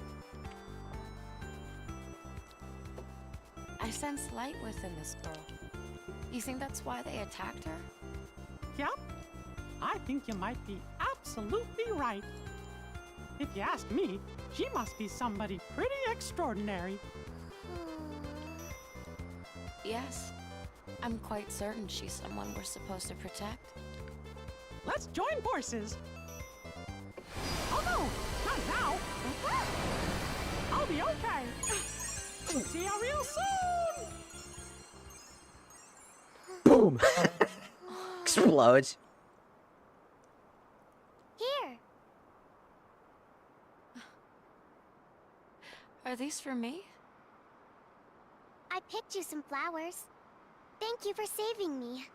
I sense light within this girl. You think that's why they attacked her? Yep. I think you might be absolutely right. If you ask me, she must be somebody pretty extraordinary. Yes. I'm quite certain she's someone we're supposed to protect. Let's join forces. Oh no, not now. I'll be okay. See you real soon. Boom! Explodes. Here. Are these for me? I picked you some flowers. Thank you for saving me.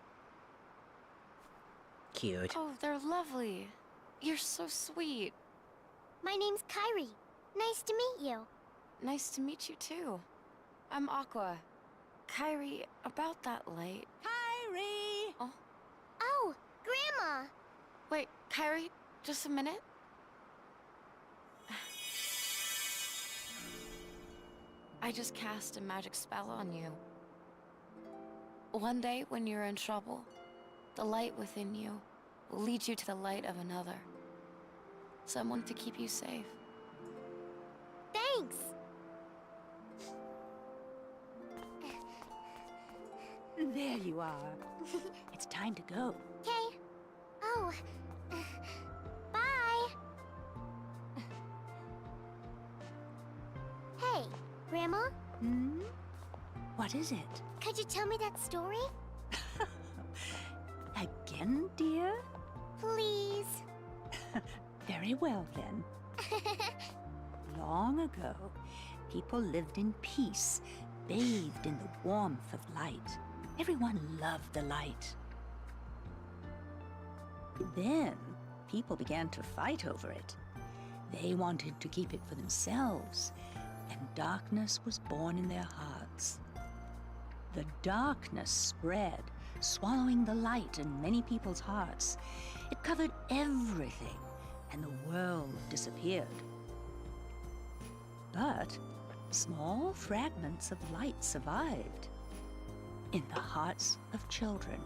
Cute. Oh, they're lovely. You're so sweet. My name's Kyrie. Nice to meet you. Nice to meet you too. I'm Aqua. Kyrie, about that light. Kyrie! Oh, Grandma! Wait, Kyrie, just a minute. I just cast a magic spell on you. One day, when you're in trouble, the light within you will lead you to the light of another. Someone to keep you safe. Thanks! There you are. It's time to go. Okay. Oh. Bye! Hey, Grandma? Hmm? What is it? Could you tell me that story? Again, dear? Please. Very well, then. Long ago, people lived in peace, bathed in the warmth of light. Everyone loved the light. Then, people began to fight over it. They wanted to keep it for themselves, and darkness was born in their hearts. The darkness spread, swallowing the light in many people's hearts. It covered everything, and the world disappeared. But small fragments of light survived in the hearts of children.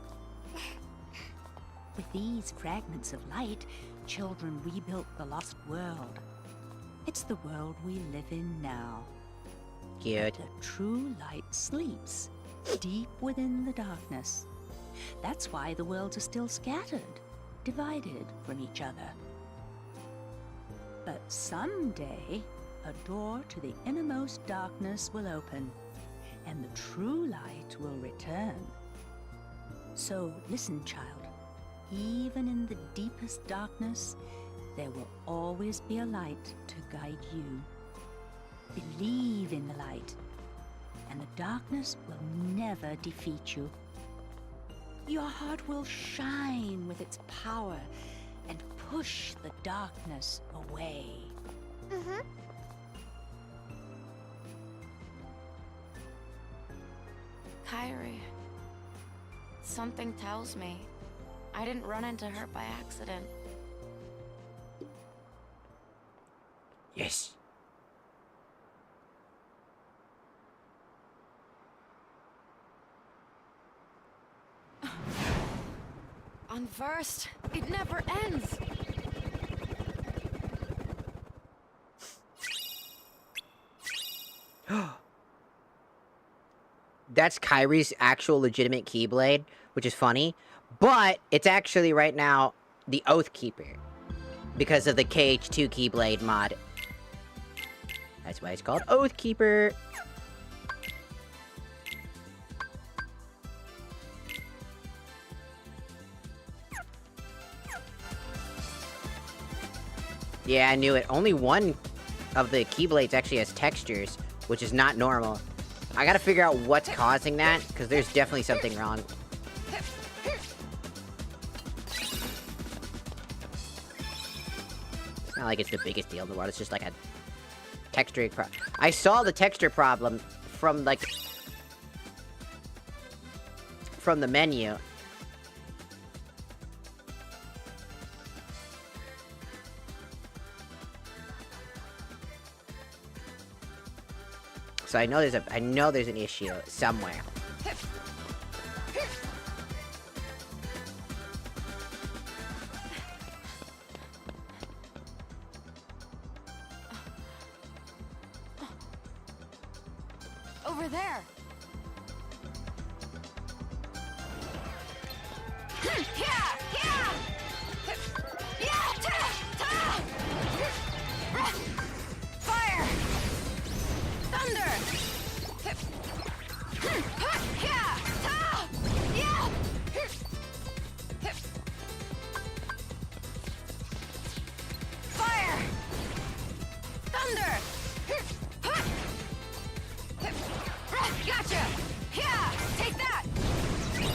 With these fragments of light, children rebuilt the lost world. It's the world we live in now. Cute. The true light sleeps deep within the darkness. That's why the worlds are still scattered, divided from each other. But someday, a door to the innermost darkness will open, and the true light will return. So listen, child. Even in the deepest darkness, there will always be a light to guide you. Believe in the light, and the darkness will never defeat you. Your heart will shine with its power and push the darkness away. Mm-hmm. Kyrie, something tells me I didn't run into her by accident. Yes. Unversed, it never ends. That's Kyrie's actual legitimate Keyblade, which is funny. But it's actually right now the Oath Keeper because of the KH2 Keyblade mod. That's why it's called Oath Keeper. Yeah, I knew it. Only one of the Keyblades actually has textures, which is not normal. I gotta figure out what's causing that, because there's definitely something wrong. It's not like it's the biggest deal in the world, it's just like a texturing problem. I saw the texture problem from, like, from the menu. So I know there's an issue somewhere. Over there. Fire! Thunder! Fire! Thunder! Gotcha! Yeah! Take that!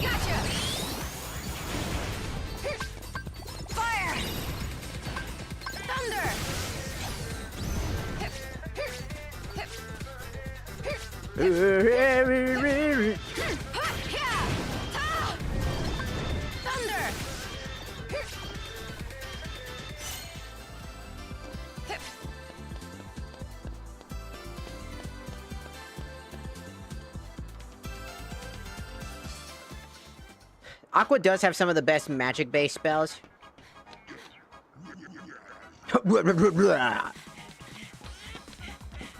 Gotcha! Fire! Thunder! Thunder! Aqua does have some of the best magic-based spells.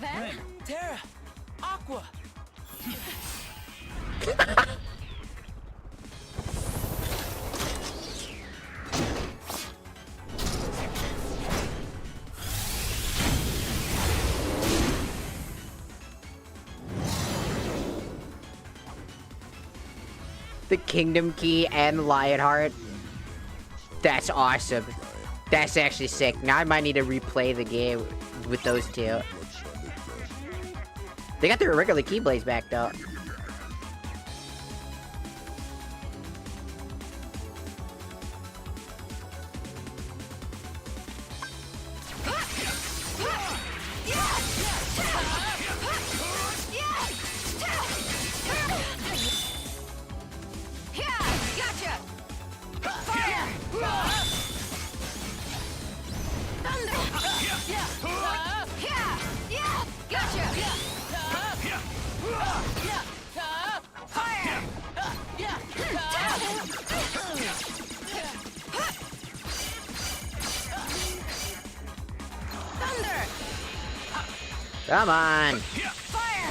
Then? Terra! Aqua! The Kingdom Key and Lionheart. That's awesome. That's actually sick. Now I might need to replay the game with those two. They got their regular Keyblades back, though. Come on. Fire!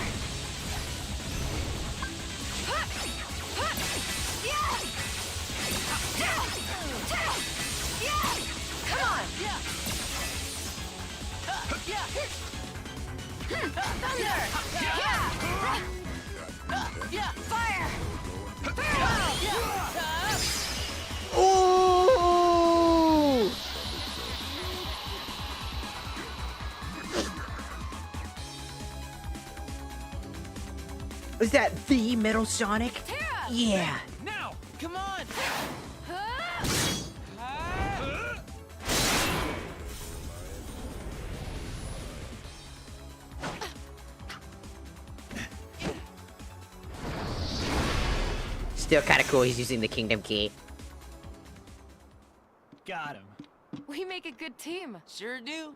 Was that the Metal Sonic? Terra! Yeah. Now! Come on! Still kind of cool he's using the Kingdom Key. Got him. We make a good team. Sure do.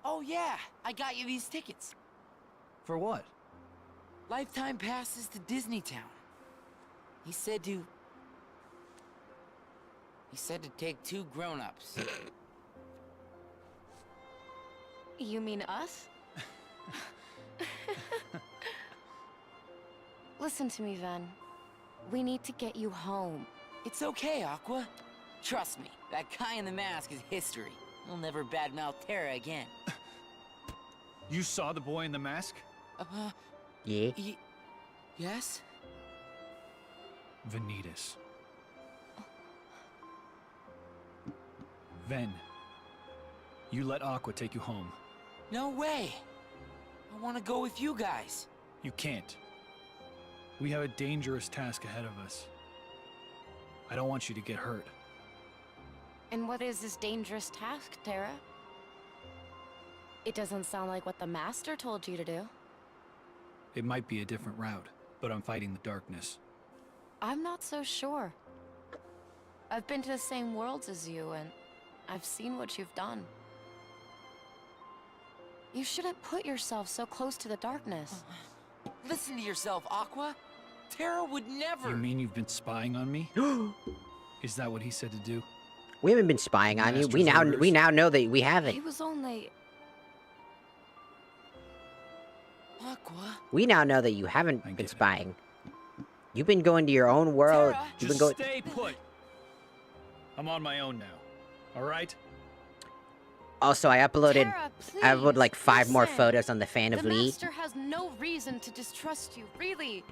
Oh yeah, I got you these tickets. For what? Lifetime passes to Disney Town. He said to take 2 grown-ups. You mean us? Listen to me, Ven. We need to get you home. It's okay, Aqua. Trust me, that guy in the mask is history. He'll never badmouth Terra again. You saw the boy in the mask? Yeah. Yes? Vanitas. Ven, you let Aqua take you home. No way! I want to go with you guys. You can't. We have a dangerous task ahead of us. I don't want you to get hurt. And what is this dangerous task, Terra? It doesn't sound like what the Master told you to do. It might be a different route, but I'm fighting the darkness. I'm not so sure. I've been to the same worlds as you, and I've seen what you've done. You shouldn't put yourself so close to the darkness. Listen to yourself, Aqua. Terra would never. You mean you've been spying on me? Is that what he said to do? We haven't been spying on you. We Master's now orders. know that we haven't. He was only... Aqua. We now know that you haven't I been get it. spying. You've been going to your own world. Terra, You've Just been going. stay put. I'm on my own now. All right? Also, I uploaded. Terra, I uploaded like please, 5 more listen. photos on the Fan of The Lee. Master has no reason to distrust you, really.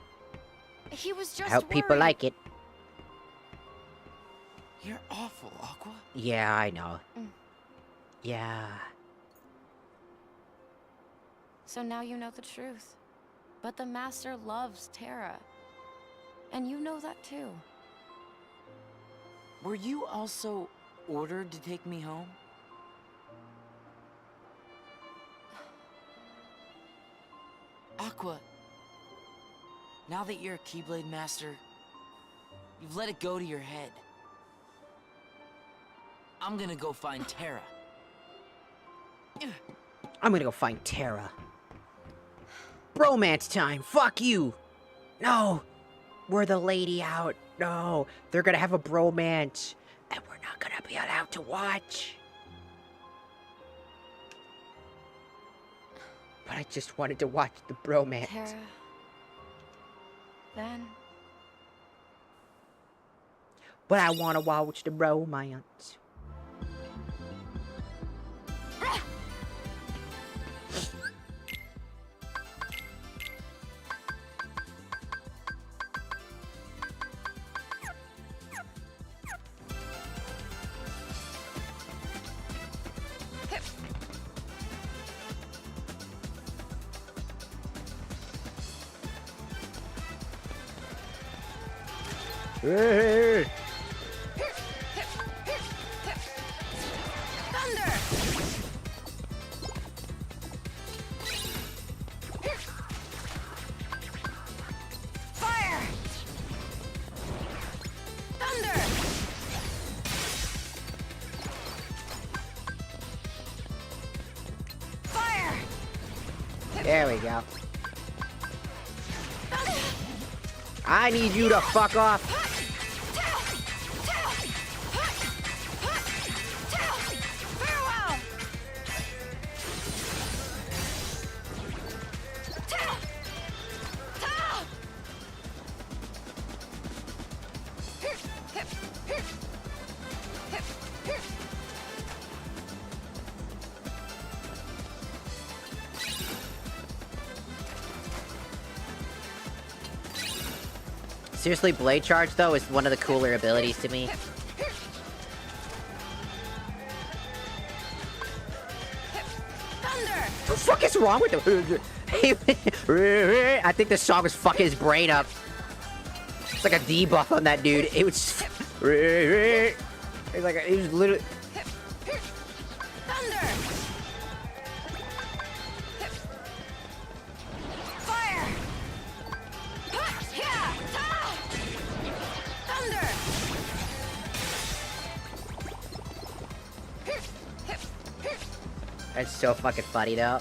He was just I hope people worried. like it. You're awful, Aqua. Yeah, I know. Mm. Yeah. So now you know the truth. But the Master loves Terra. And you know that too. Were you also ordered to take me home? Aqua, now that you're a Keyblade Master, you've let it go to your head. I'm gonna go find Terra. I'm gonna go find Terra. Bromance time. Fuck you. No. We're the lady out. No. They're gonna have a bromance. And we're not gonna be allowed to watch. But I just wanted to watch the bromance. Terra. Then. But I wanna watch the bromance. Hey! Thunder! Fire! Thunder! Fire! There we go. I need you to fuck off. Farewell! Seriously, Blade Charge, though, is one of the cooler abilities to me. Thunder! What the fuck is wrong with them? I think this song was fucking his brain up. It's like a debuff on that dude. It was. It's like it was literally. Thunder! Fire! Thunder! That's so fucking funny though.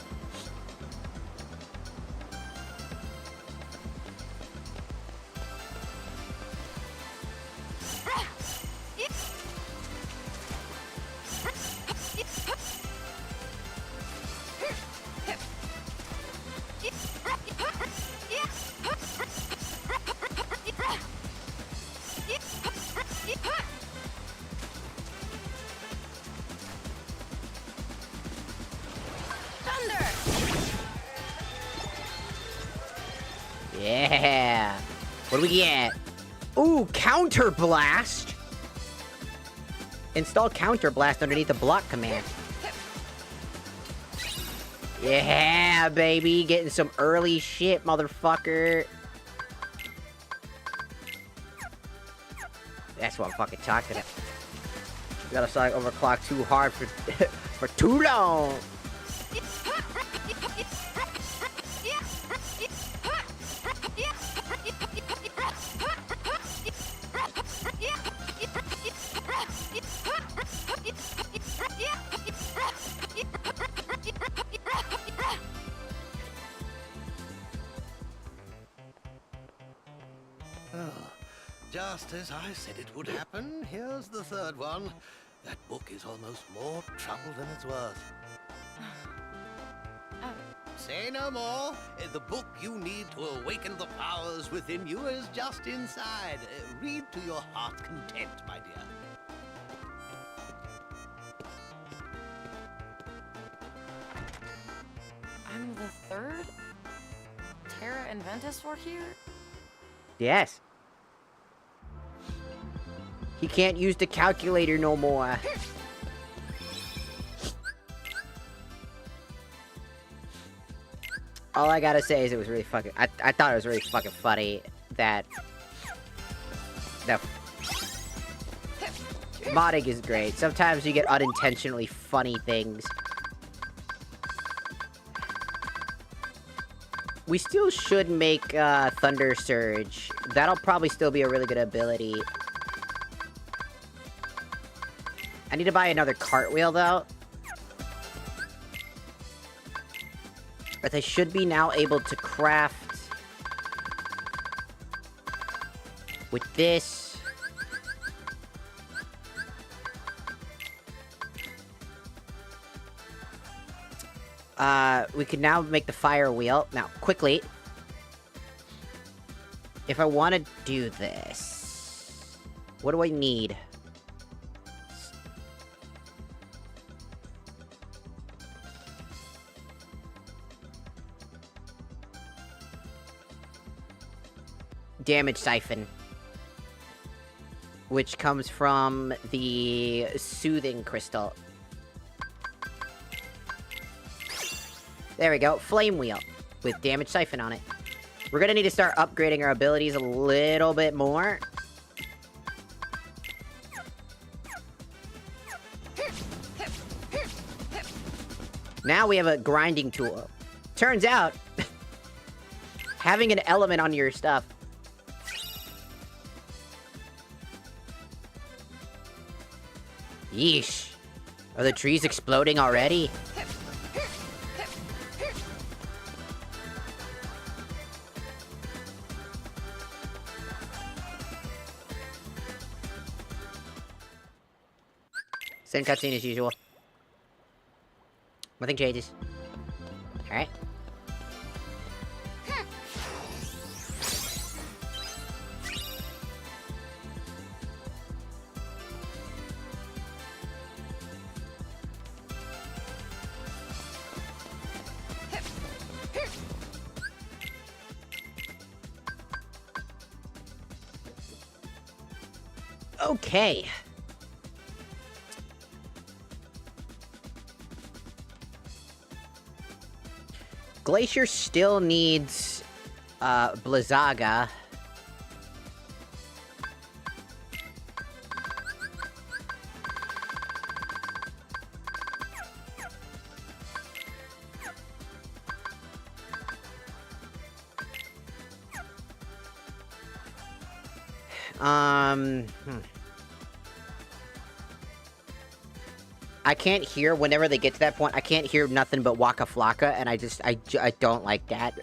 Yeah. What do we get? Ooh, Counter Blast. Install Counter Blast underneath the block command. Yeah, baby. Getting some early shit, motherfucker. That's what I'm fucking talking about. We gotta start overclock too hard for for too long. Just as I said it would happen, here's the third one. That book is almost more trouble than it's worth. Say no more. The book you need to awaken the powers within you is just inside. Read to your heart's content, my dear. I'm the third? Terra and Ventus were here? Yes. He can't use the calculator no more. All I gotta say is it was really fucking... I thought it was really fucking funny that... Modding is great. Sometimes you get unintentionally funny things. We still should make Thunder Surge. That'll probably still be a really good ability. I need to buy another cartwheel, though. But I should be now able to craft... with this... we can now make the fire wheel. Now, quickly. If I want to do this... what do I need? Damage Siphon. Which comes from the Soothing Crystal. There we go. Flame Wheel. With Damage Siphon on it. We're gonna need to start upgrading our abilities a little bit more. Now we have a grinding tool. Turns out, having an element on your stuff. Yeesh. Are the trees exploding already? Same cutscene as usual. Nothing changes. Alright. Okay. Glacier still needs, Blizzaga. I can't hear, whenever they get to that point, I can't hear nothing but Waka Flocka, and I don't like that.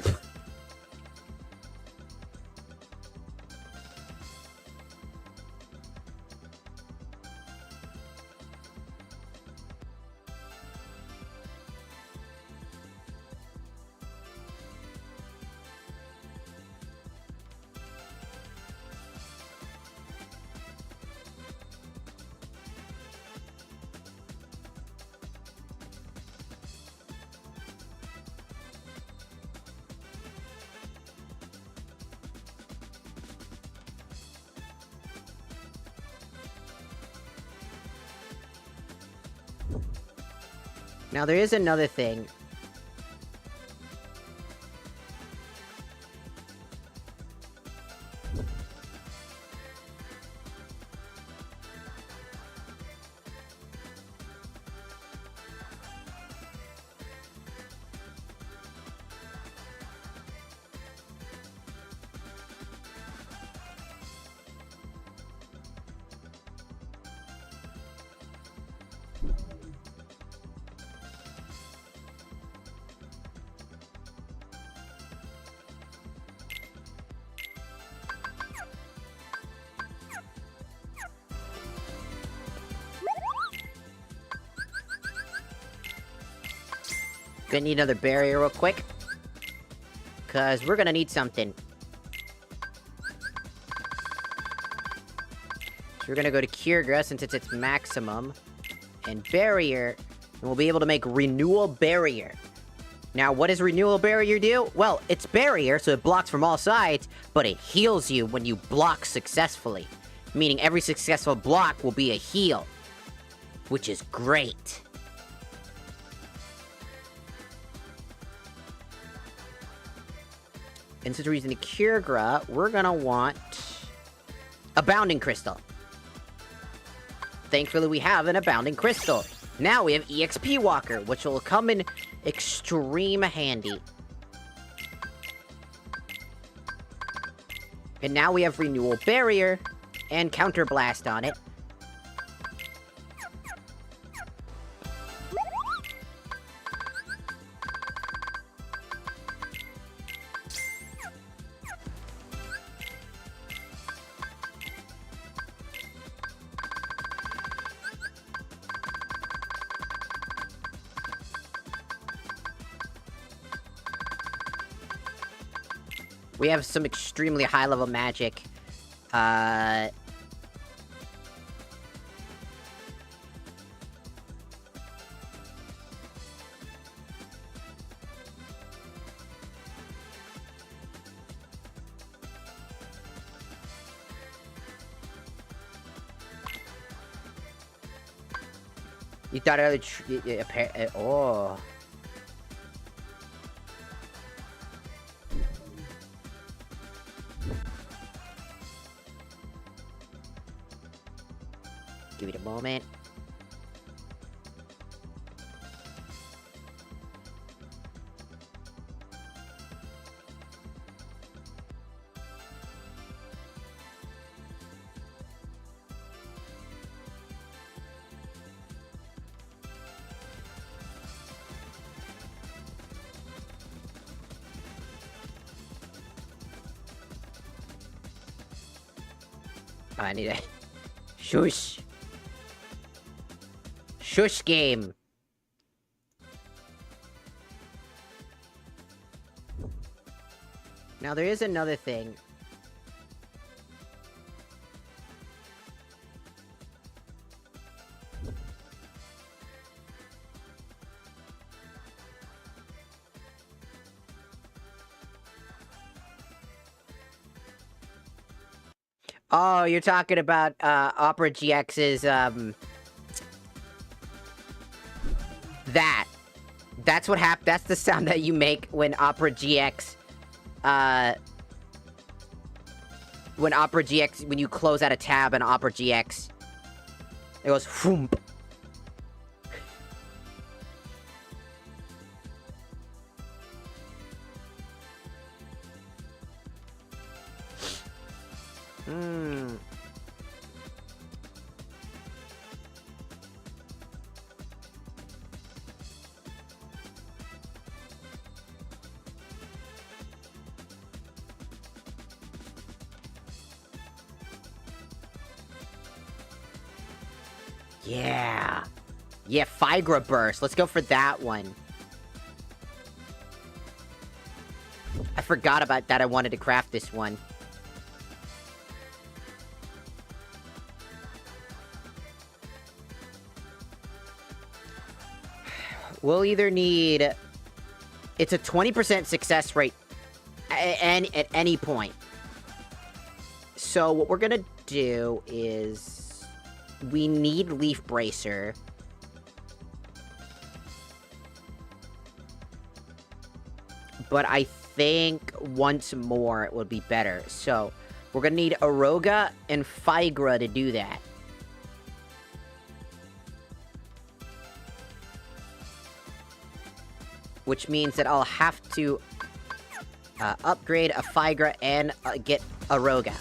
Now, there is another thing. Gonna need another barrier real quick. Cause we're gonna need something. So we're gonna go to Kyrgra since it's its maximum. And barrier. And we'll be able to make renewal barrier. Now, what does renewal barrier do? Well, it's barrier, so it blocks from all sides, but it heals you when you block successfully. Meaning every successful block will be a heal. Which is great. And since we're using the Kyrgra, we're gonna want a Bounding Crystal. Thankfully, we have an Abounding Crystal. Now we have EXP Walker, which will come in extreme handy. And now we have Renewal Barrier and Counter Blast on it. We have some extremely high-level magic. You thought I would oh. Give it a moment. I need a shush. Shush game. Now there is another thing. Oh, you're talking about Opera GX's that That's what that's the sound that you make when Opera GX, when you close out a tab in Opera GX. It goes whoomp. Yeah. Yeah, Figra Burst. Let's go for that one. I forgot about that. I wanted to craft this one. We'll either need... It's a 20% success rate at any point. So what we're gonna do is... We need Leaf Bracer. But I think once more it would be better. So, we're gonna need Aroga and Figra to do that. Which means that I'll have to upgrade a Figra and get Aroga.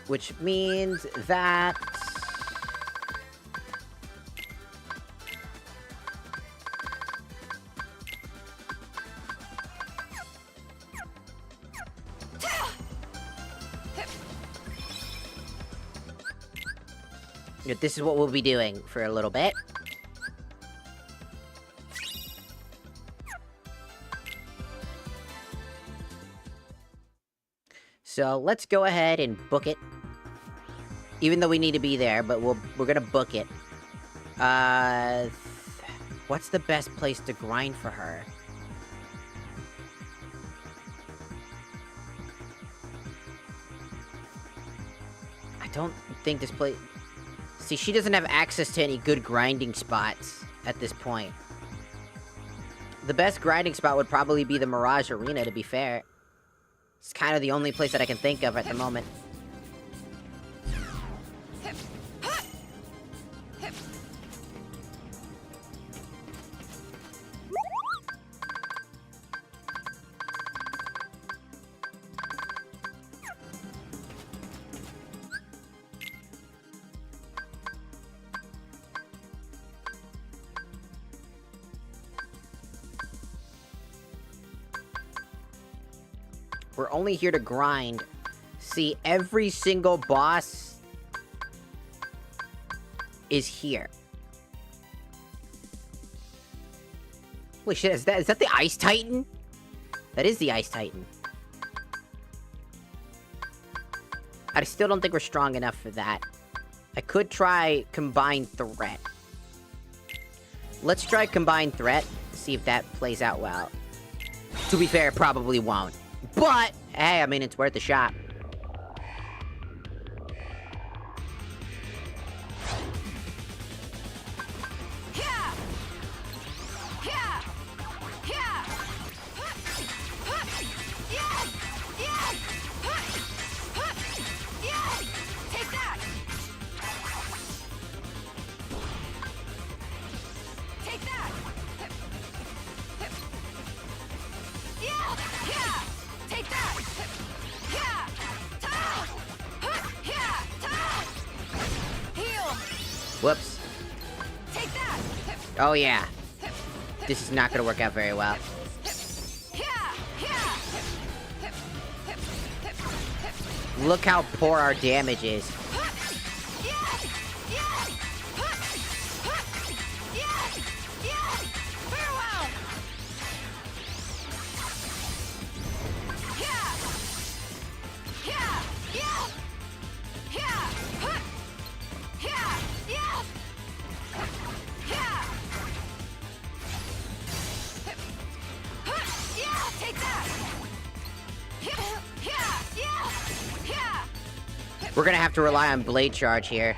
Which means that... This is what we'll be doing for a little bit. So let's go ahead and book it. Even though we need to be there, but we're gonna book it. What's the best place to grind for her? I don't think this place... See, she doesn't have access to any good grinding spots at this point. The best grinding spot would probably be the Mirage Arena, to be fair. It's kind of the only place that I can think of at the moment. We're only here to grind. See, every single boss is here. Holy shit, is that the Ice Titan? That is the Ice Titan. I still don't think we're strong enough for that. I could try Combined Threat. Let's try Combined Threat, see if that plays out well. To be fair, it probably won't. But, hey, I mean, it's worth a shot. Whoops. Oh yeah. This is not gonna work out very well. Look how poor our damage is. We're gonna have to rely on blade charge here.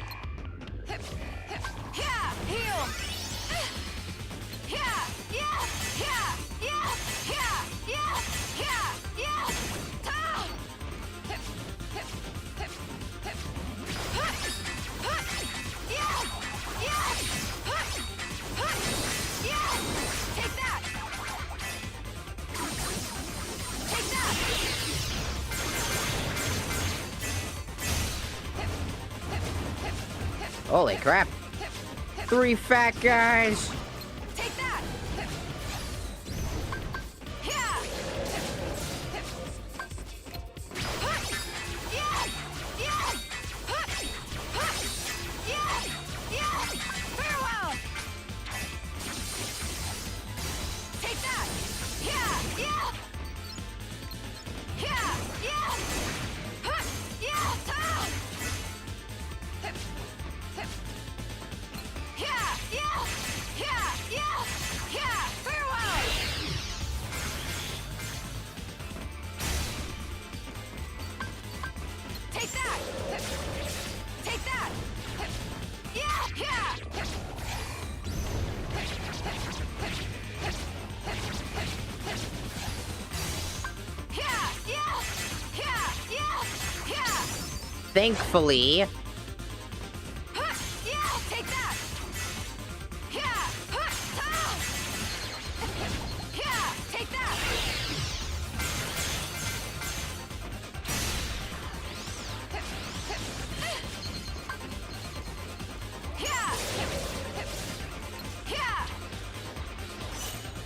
Holy crap. 3 fat guys. Take that! Farewell! Take that! Farewell! Take that! Take that! Thankfully, Take that! Take that!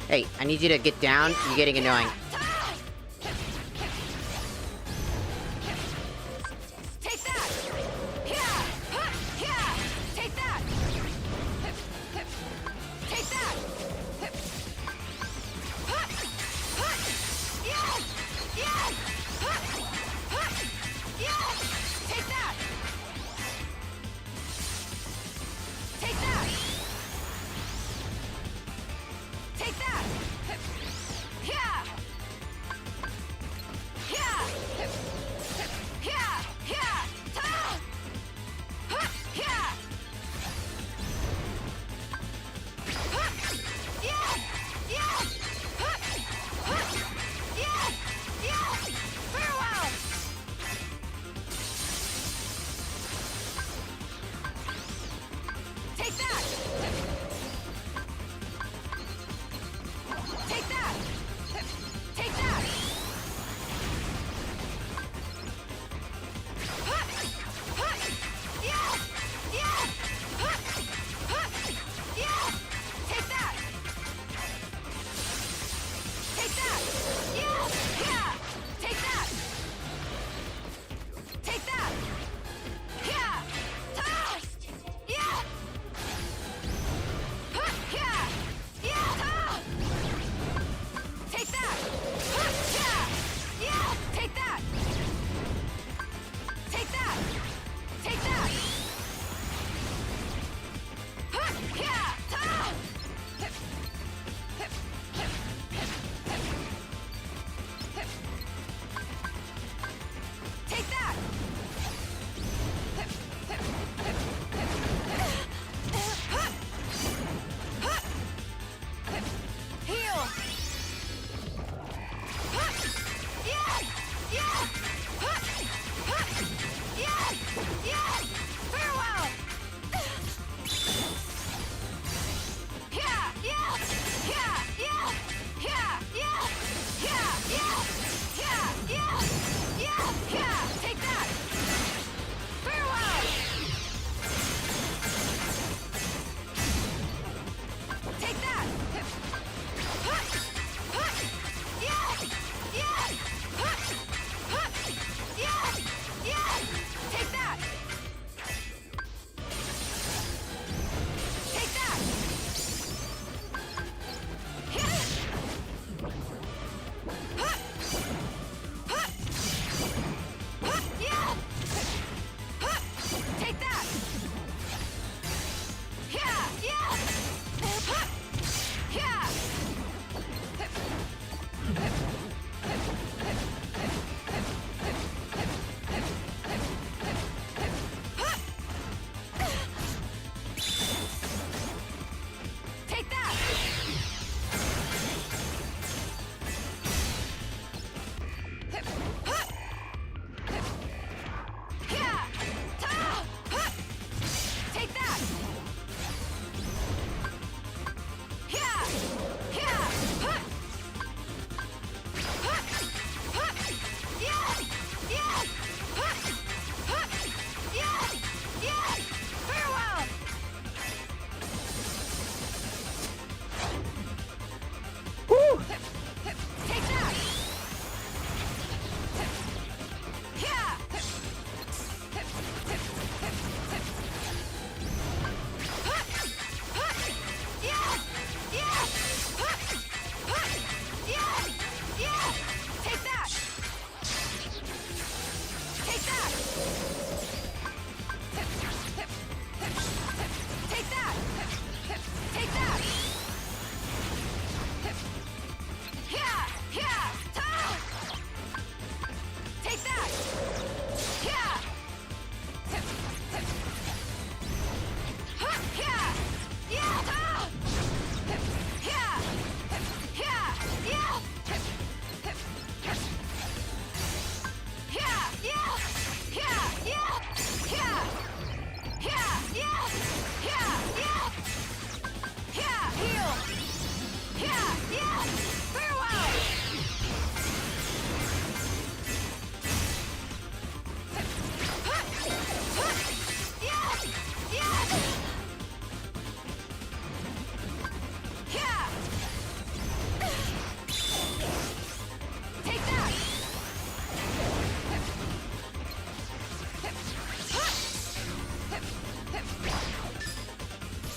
hey, I need you to get down. You're getting annoying. Take that! Take that! Take that! Take that! Take that! Take that!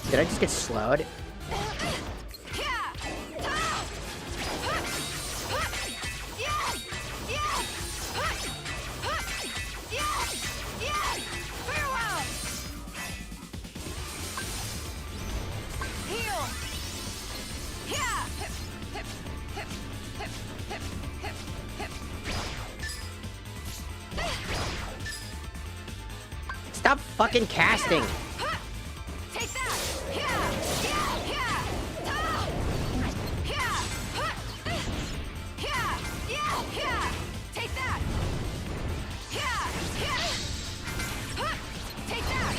Did I just get slowed? Stop fucking casting! Take that! Take that! Take that!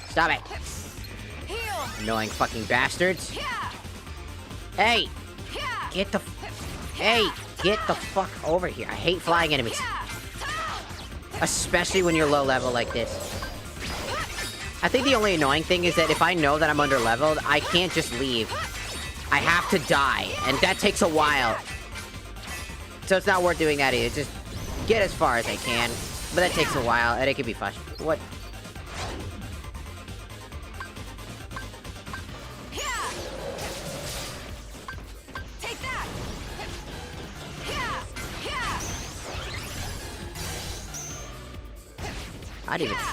Stop it! Annoying fucking bastards! Hey! Get the fuck over here. I hate flying enemies. Especially when you're low level like this. I think the only annoying thing is that if I know that I'm under leveled, I can't just leave. I have to die, and that takes a while. So it's not worth doing that either. Just get as far as I can. But that takes a while, and it can be frustrating. What? I didn't even...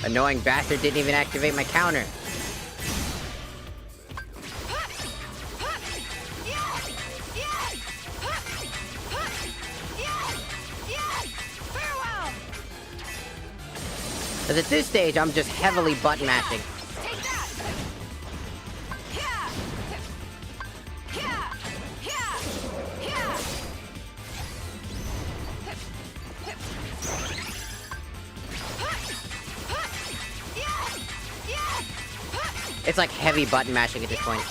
Annoying bastard didn't even activate my counter. Because at this stage, I'm just heavily button mashing. It's like heavy button mashing at this point.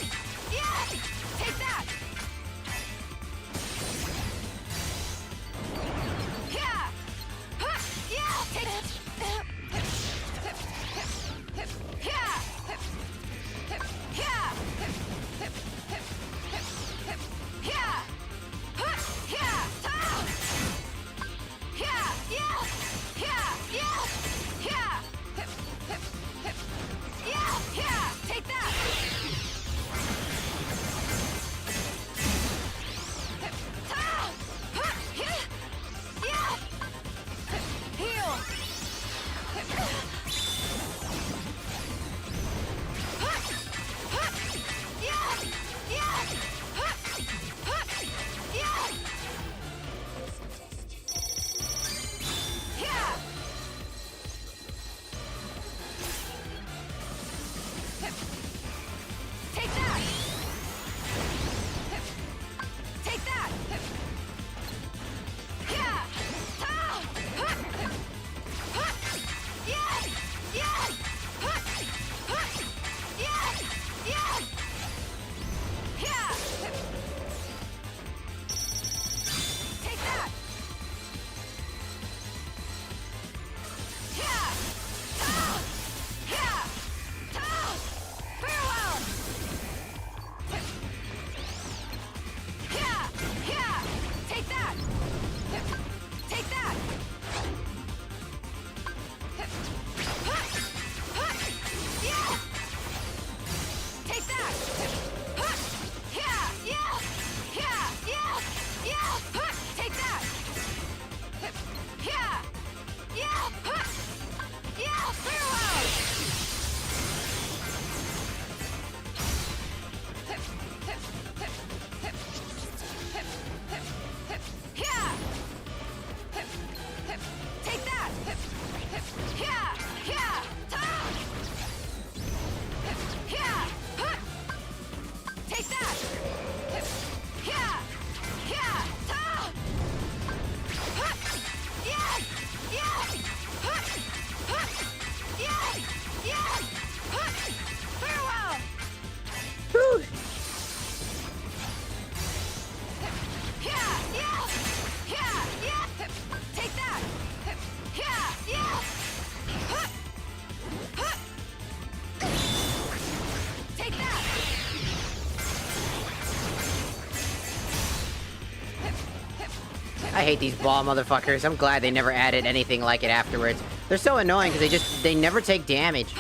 I hate these ball motherfuckers. I'm glad they never added anything like it afterwards. They're so annoying because they never take damage.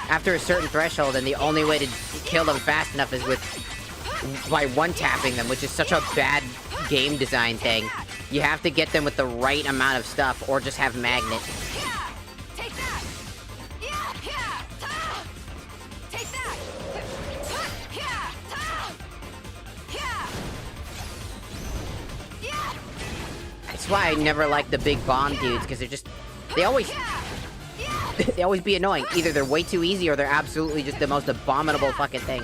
After a certain threshold, and the only way to kill them fast enough is by one-tapping them, which is such a bad game design thing. You have to get them with the right amount of stuff, or just have magnet. Take that! Take that! That's why I never liked the big bomb dudes, because they always be annoying. Either they're way too easy, or they're absolutely just the most abominable fucking thing.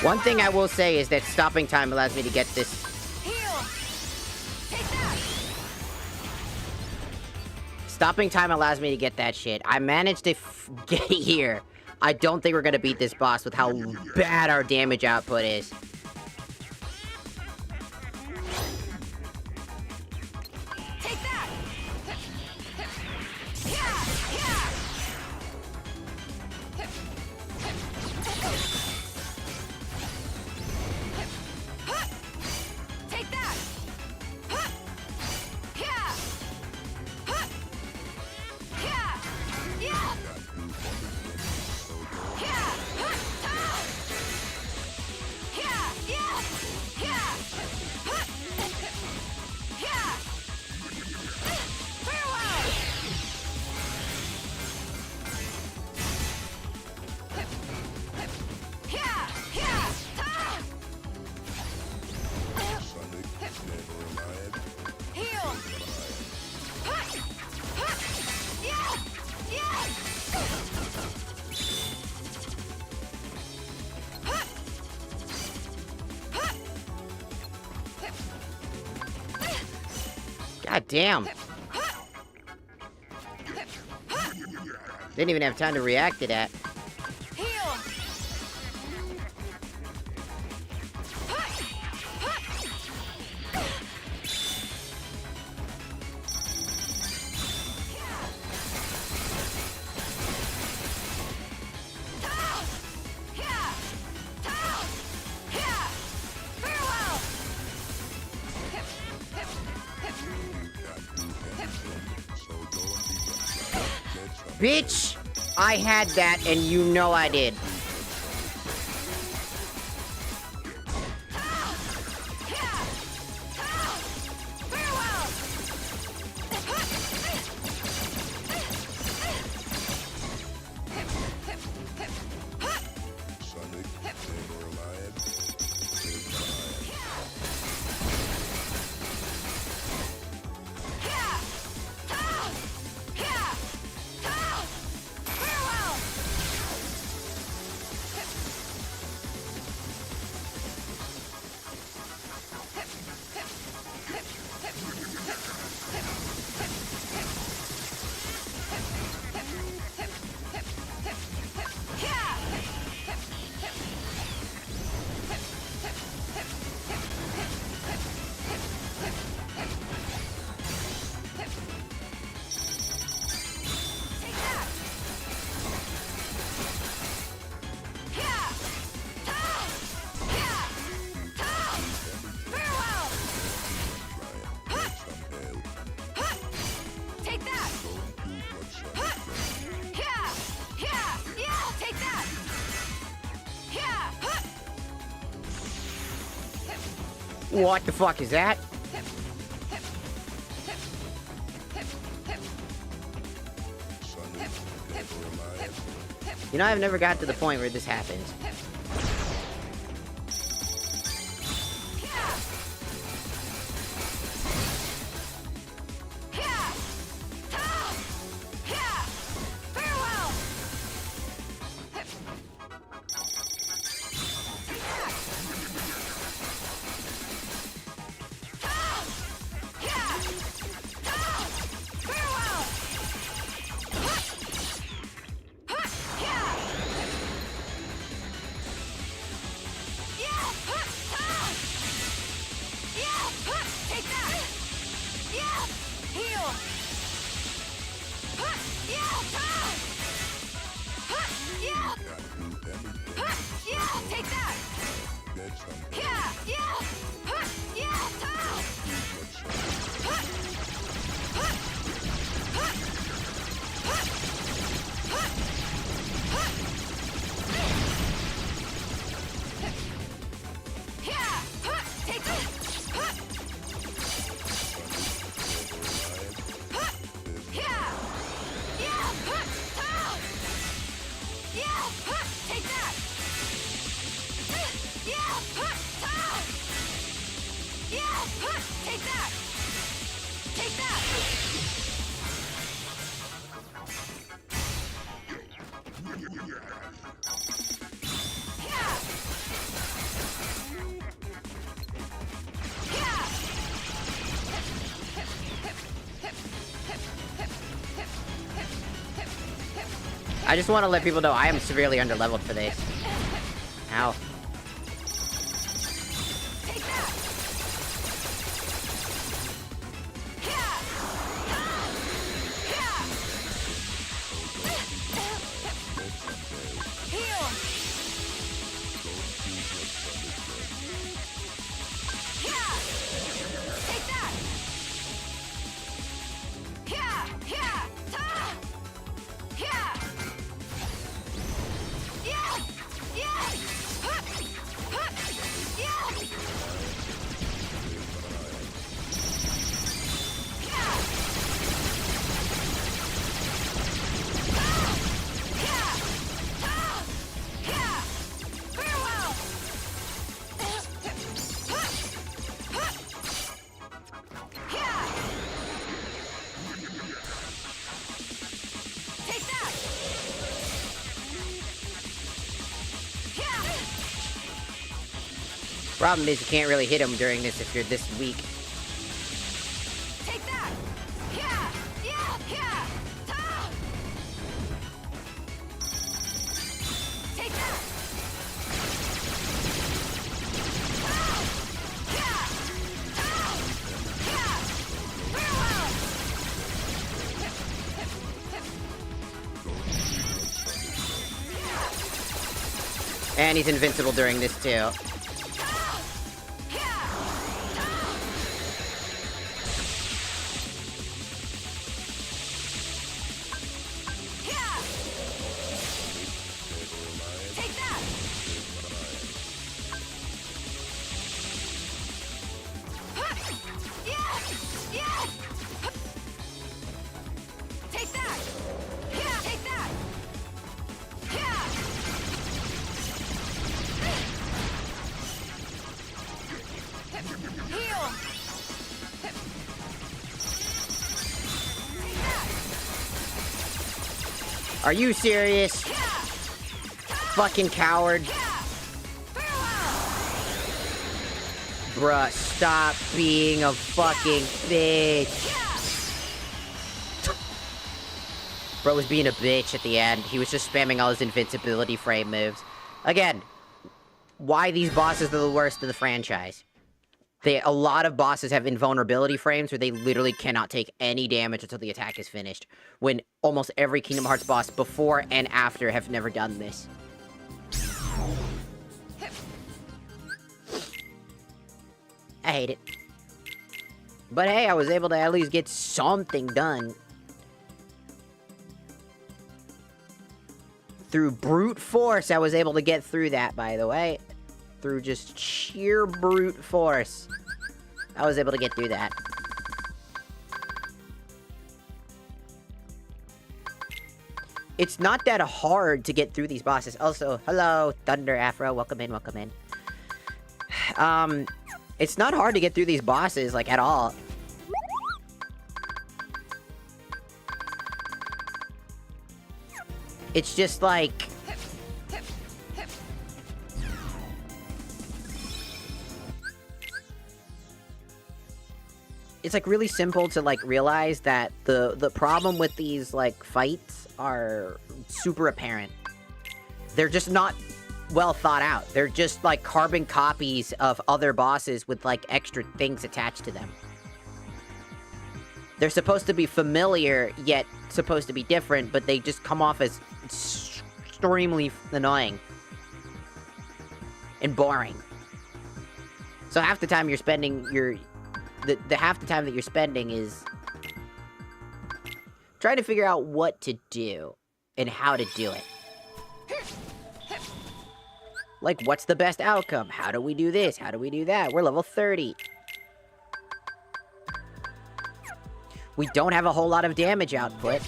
One thing I will say is that stopping time allows me to get this. Stopping time allows me to get that shit. I managed to get here. I don't think we're gonna beat this boss with how bad our damage output is. God damn. Didn't even have time to react to that. Bitch! I had that, and you know I did. What the fuck is that? You know, I've never got to the point where this happens. I just want to let people know I am severely underleveled for this. Ow. Problem is, you can't really hit him during this if you're this weak. Take that! Yeah! Yeah! Yeah! Ta! Take that! Ta! Yeah! Ta! Yeah! Farewell! And he's invincible during this too. Are you serious? Fucking coward. Bruh, stop being a fucking bitch. Bro was being a bitch at the end. He was just spamming all his invincibility frame moves. Again, why these bosses are the worst of the franchise. A lot of bosses have invulnerability frames where they literally cannot take any damage until the attack is finished. When almost every Kingdom Hearts boss before and after have never done this. I hate it. But hey, I was able to at least get something done. Through brute force, I was able to get through that, by the way. through just sheer brute force, I was able to get through that. It's not that hard to get through these bosses. Also, hello, Thunder Afro. Welcome in, welcome in. It's not hard to get through these bosses, like, at all. It's just, like... It's, like, really simple to, like, realize that the problem with these, like, fights are super apparent. They're just not well thought out. They're just, like, carbon copies of other bosses with, like, extra things attached to them. They're supposed to be familiar, yet supposed to be different, but they just come off as extremely annoying. And boring. So half the time you're spending the half the time that you're spending is trying to figure out what to do and how to do it. Like, what's the best outcome? How do we do this? How do we do that? We're level 30. We don't have a whole lot of damage output.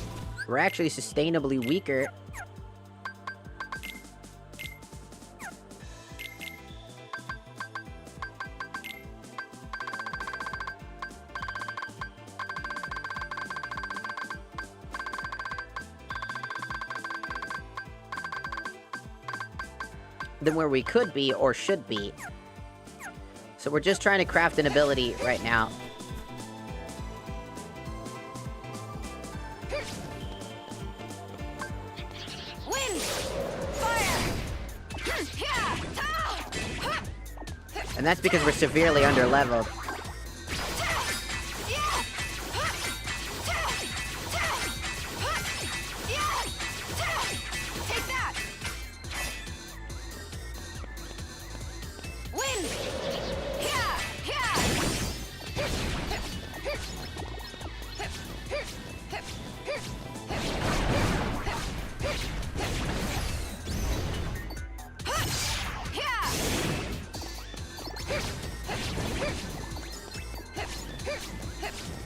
We're actually sustainably weaker. Than where we could be or should be. So we're just trying to craft an ability right now. Wind! Fire! And that's because we're severely under-leveled.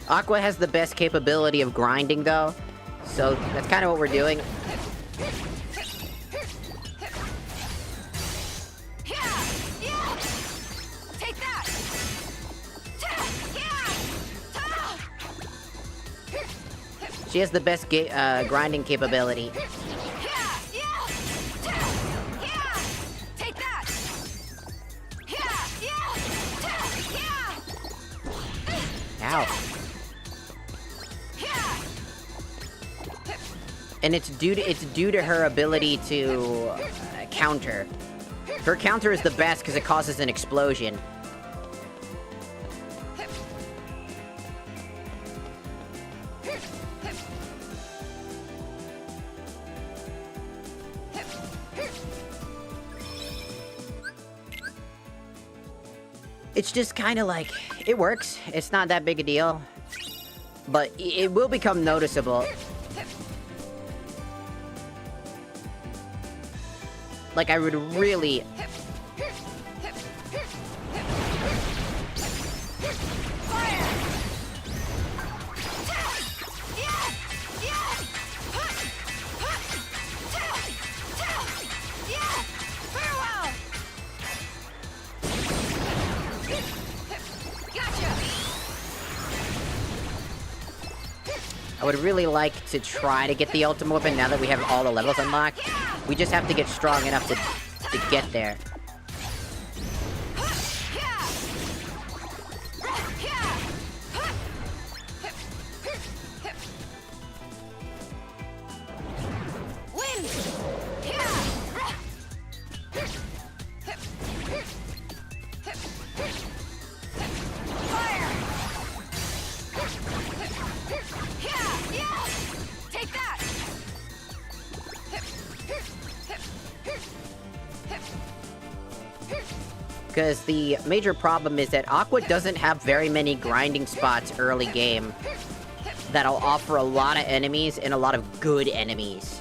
Aqua has the best capability of grinding, though, so that's kind of what we're doing. Take that! She has the best grinding capability. Take that! Ow. And it's due to her ability to counter. Her counter is the best because it causes an explosion. It's just kind of like, it works. It's not that big a deal. But it will become noticeable. Like, I would really... I would really like to try to get the ultimate weapon now that we have all the levels unlocked. We just have to get strong enough to get there. Because the major problem is that Aqua doesn't have very many grinding spots early game that'll offer a lot of enemies and a lot of good enemies.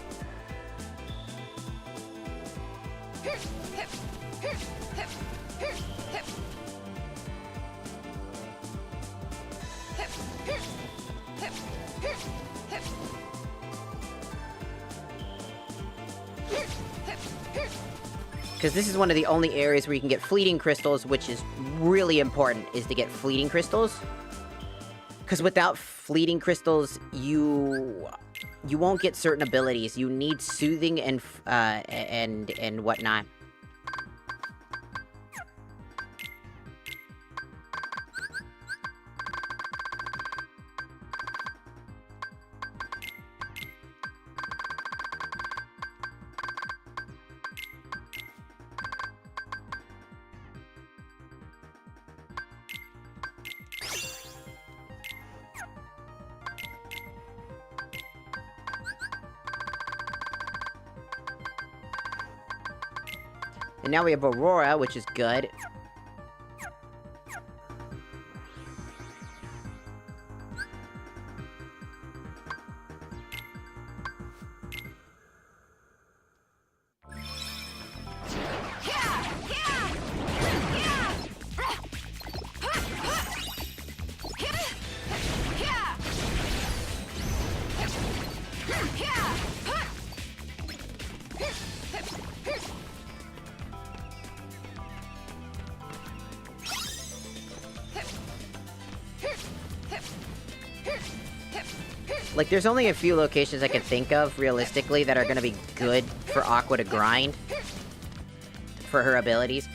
Because this is one of the only areas where you can get fleeting crystals, which is really important, is to get fleeting crystals. Because without fleeting crystals, you won't get certain abilities. You need soothing and whatnot. And now we have Aurora, which is good. Like, there's only a few locations I can think of, realistically, that are gonna be good for Aqua to grind. For her abilities.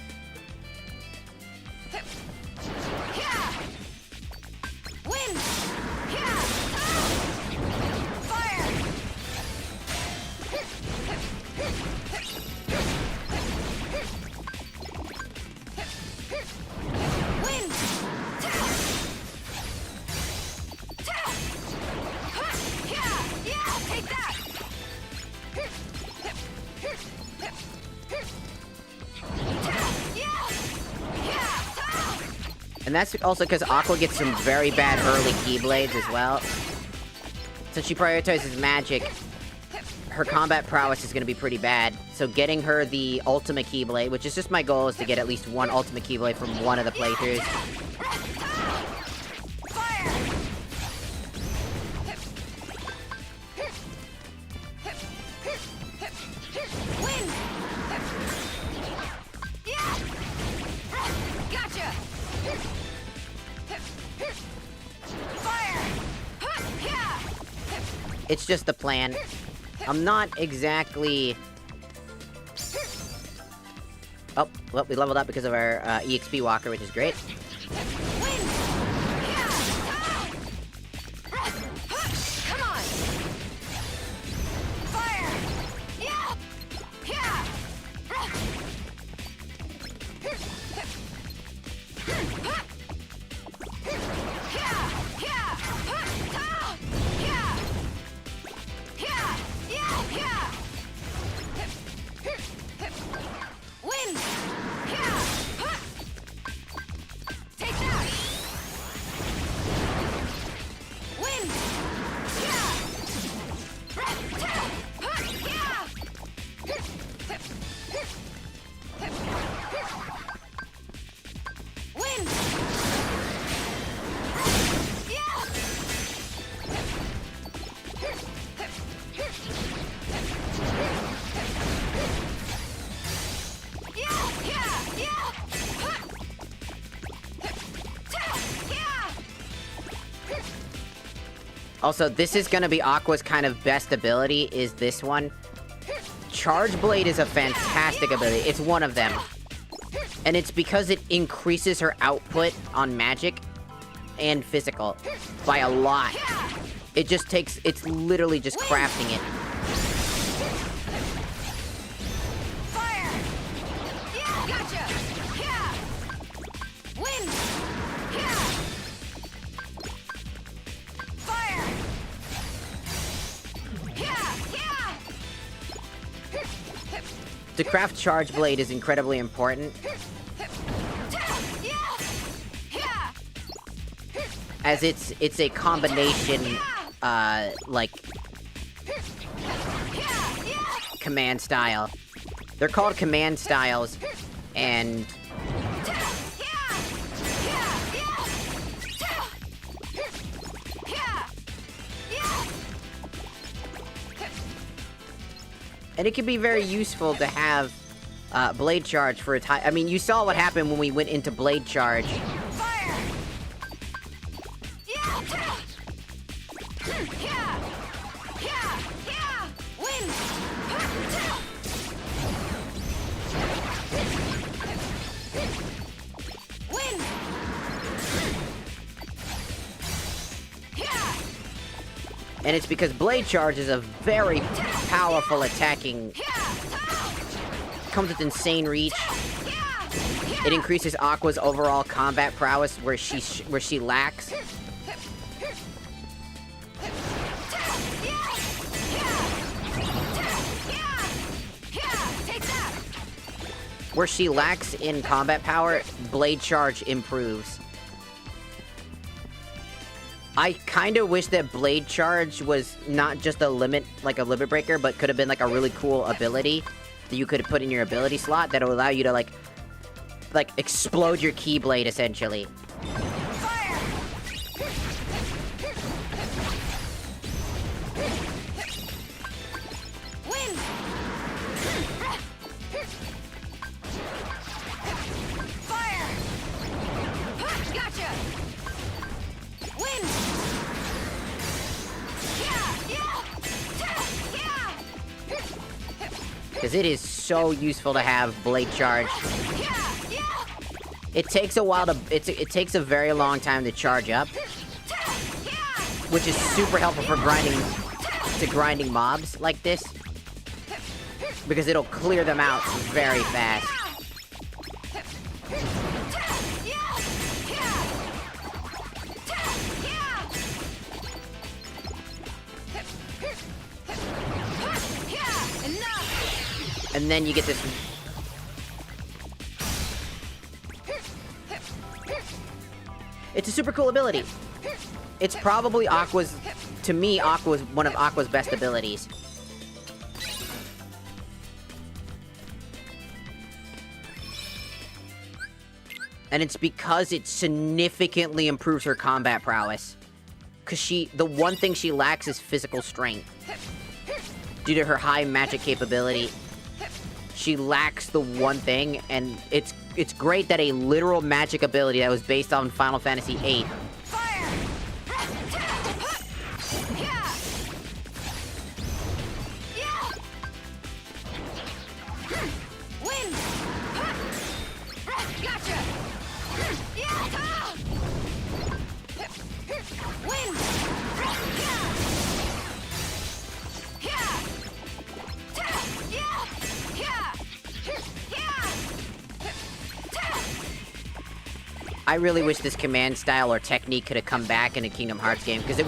And that's also because Aqua gets some very bad early Keyblades as well. Since she prioritizes magic, her combat prowess is going to be pretty bad. So getting her the ultimate Keyblade, which is just my goal, is to get at least one ultimate Keyblade from one of the playthroughs. It's just the plan. I'm not exactly... Oh, well, we leveled up because of our EXP walker, which is great. Also, this is gonna be Aqua's kind of best ability, is this one. Charge Blade is a fantastic ability. It's one of them. And it's because it increases her output on magic and physical by a lot. It just takes... It's literally just crafting it. To craft Charge Blade is incredibly important. As it's a combination, like... command style. They're called command styles, and... And it can be very useful to have Blade Charge for its high... I mean, you saw what happened when we went into Blade Charge. Fire! Yeah! Yeah! Yeah! Yeah! Wind! Wind! Yeah! And it's because Blade Charge is a very powerful attacking... Comes with insane reach. It increases Aqua's overall combat prowess where she lacks. Where she lacks in combat power, Blade Charge improves. I kind of wish that Blade Charge was not just a limit breaker, but could have been like a really cool ability that you could put in your ability slot that would allow you to like explode your Keyblade essentially. Fire! Wind! Fire! Gotcha! Wind! Because it is so useful to have Blade Charge. It takes a while to... It takes a very long time to charge up. Which is super helpful for grinding mobs like this. Because it'll clear them out very fast. And then you get this... It's a super cool ability. It's probably Aqua's... To me, Aqua's one of Aqua's best abilities. And it's because it significantly improves her combat prowess. Because the one thing she lacks is physical strength. Due to her high magic capability, she lacks the one thing, and it's great that a literal magic ability that was based on Final Fantasy VIII I really wish this command style or technique could have come back in a Kingdom Hearts game, because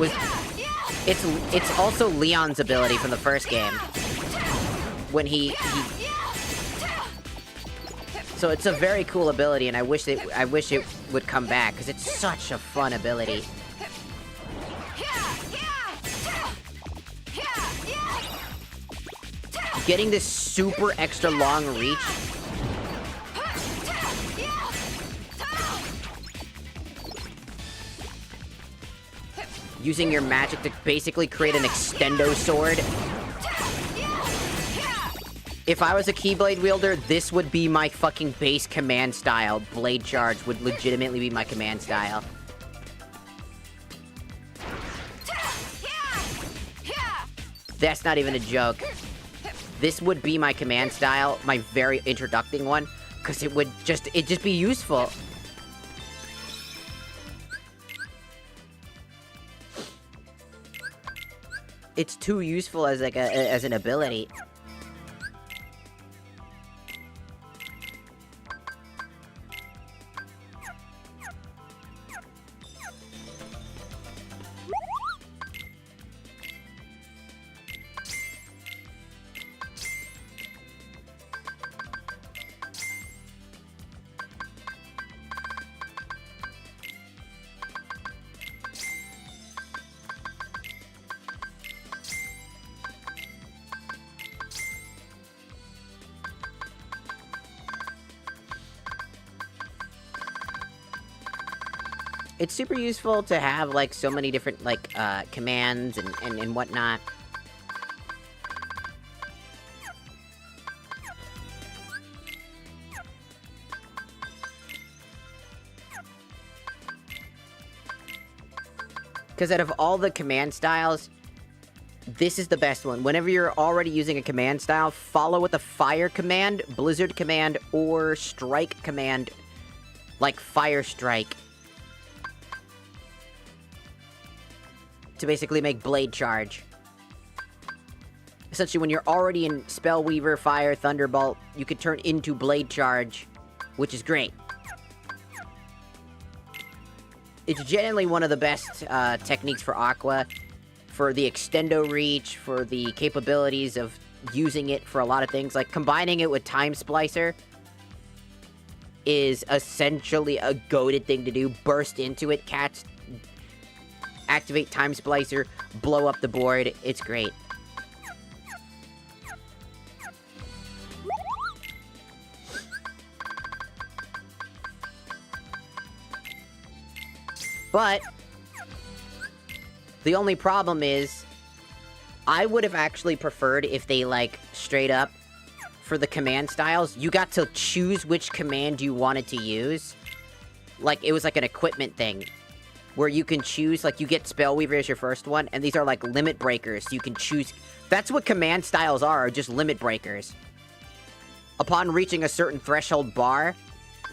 it's also Leon's ability from the first game. When he so it's a very cool ability, and I wish it would come back, because it's such a fun ability. Getting this super extra long reach. Using your magic to basically create an extendo sword. If I was a Keyblade wielder, this would be my fucking base command style. Blade Charge would legitimately be my command style. That's not even a joke. This would be my command style, my very introducing one, because it'd just be useful. It's too useful as as an ability. It's super useful to have, like, so many different, like, commands and whatnot. Because out of all the command styles, this is the best one. Whenever you're already using a command style, follow with a fire command, blizzard command, or strike command, like fire strike, to basically make blade charge. Essentially, when you're already in Spellweaver, Fire, Thunderbolt, you can turn into blade charge, which is great. It's generally one of the best techniques for Aqua, for the extendo reach, for the capabilities of using it for a lot of things. Like, combining it with Time Splicer is essentially a goated thing to do. Burst into it, catch, activate Time Splicer, blow up the board. It's great. But the only problem is, I would have actually preferred if they, like, straight up, for the command styles, you got to choose which command you wanted to use. Like, it was like an equipment thing, where you can choose, like, you get Spellweaver as your first one, and these are, like, limit breakers. You can choose... That's what command styles are, just limit breakers. Upon reaching a certain threshold bar,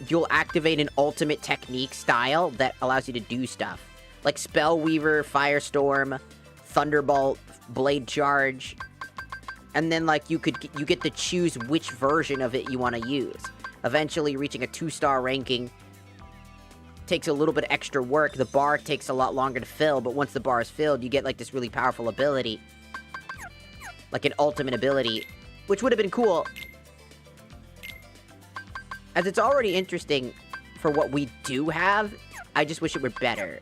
you'll activate an ultimate technique style that allows you to do stuff. Like Spellweaver, Firestorm, Thunderbolt, Blade Charge. And then, like, you get to choose which version of it you want to use. Eventually, reaching a 2-star ranking takes a little bit extra work. The bar takes a lot longer to fill, but once the bar is filled, you get, like, this really powerful ability. Like an ultimate ability, which would have been cool. As it's already interesting for what we do have, I just wish it were better.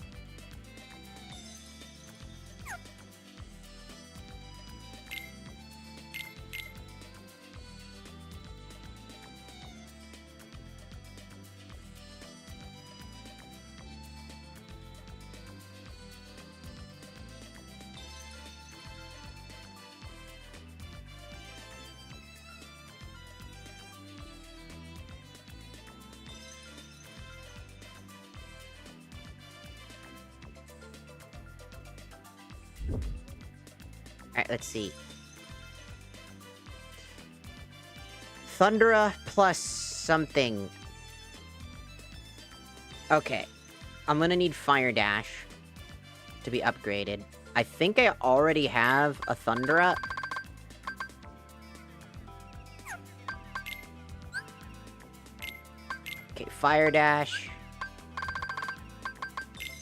Alright, let's see. Thundera plus something. Okay. I'm gonna need Fire Dash to be upgraded. I think I already have a Thundera. Okay, Fire Dash.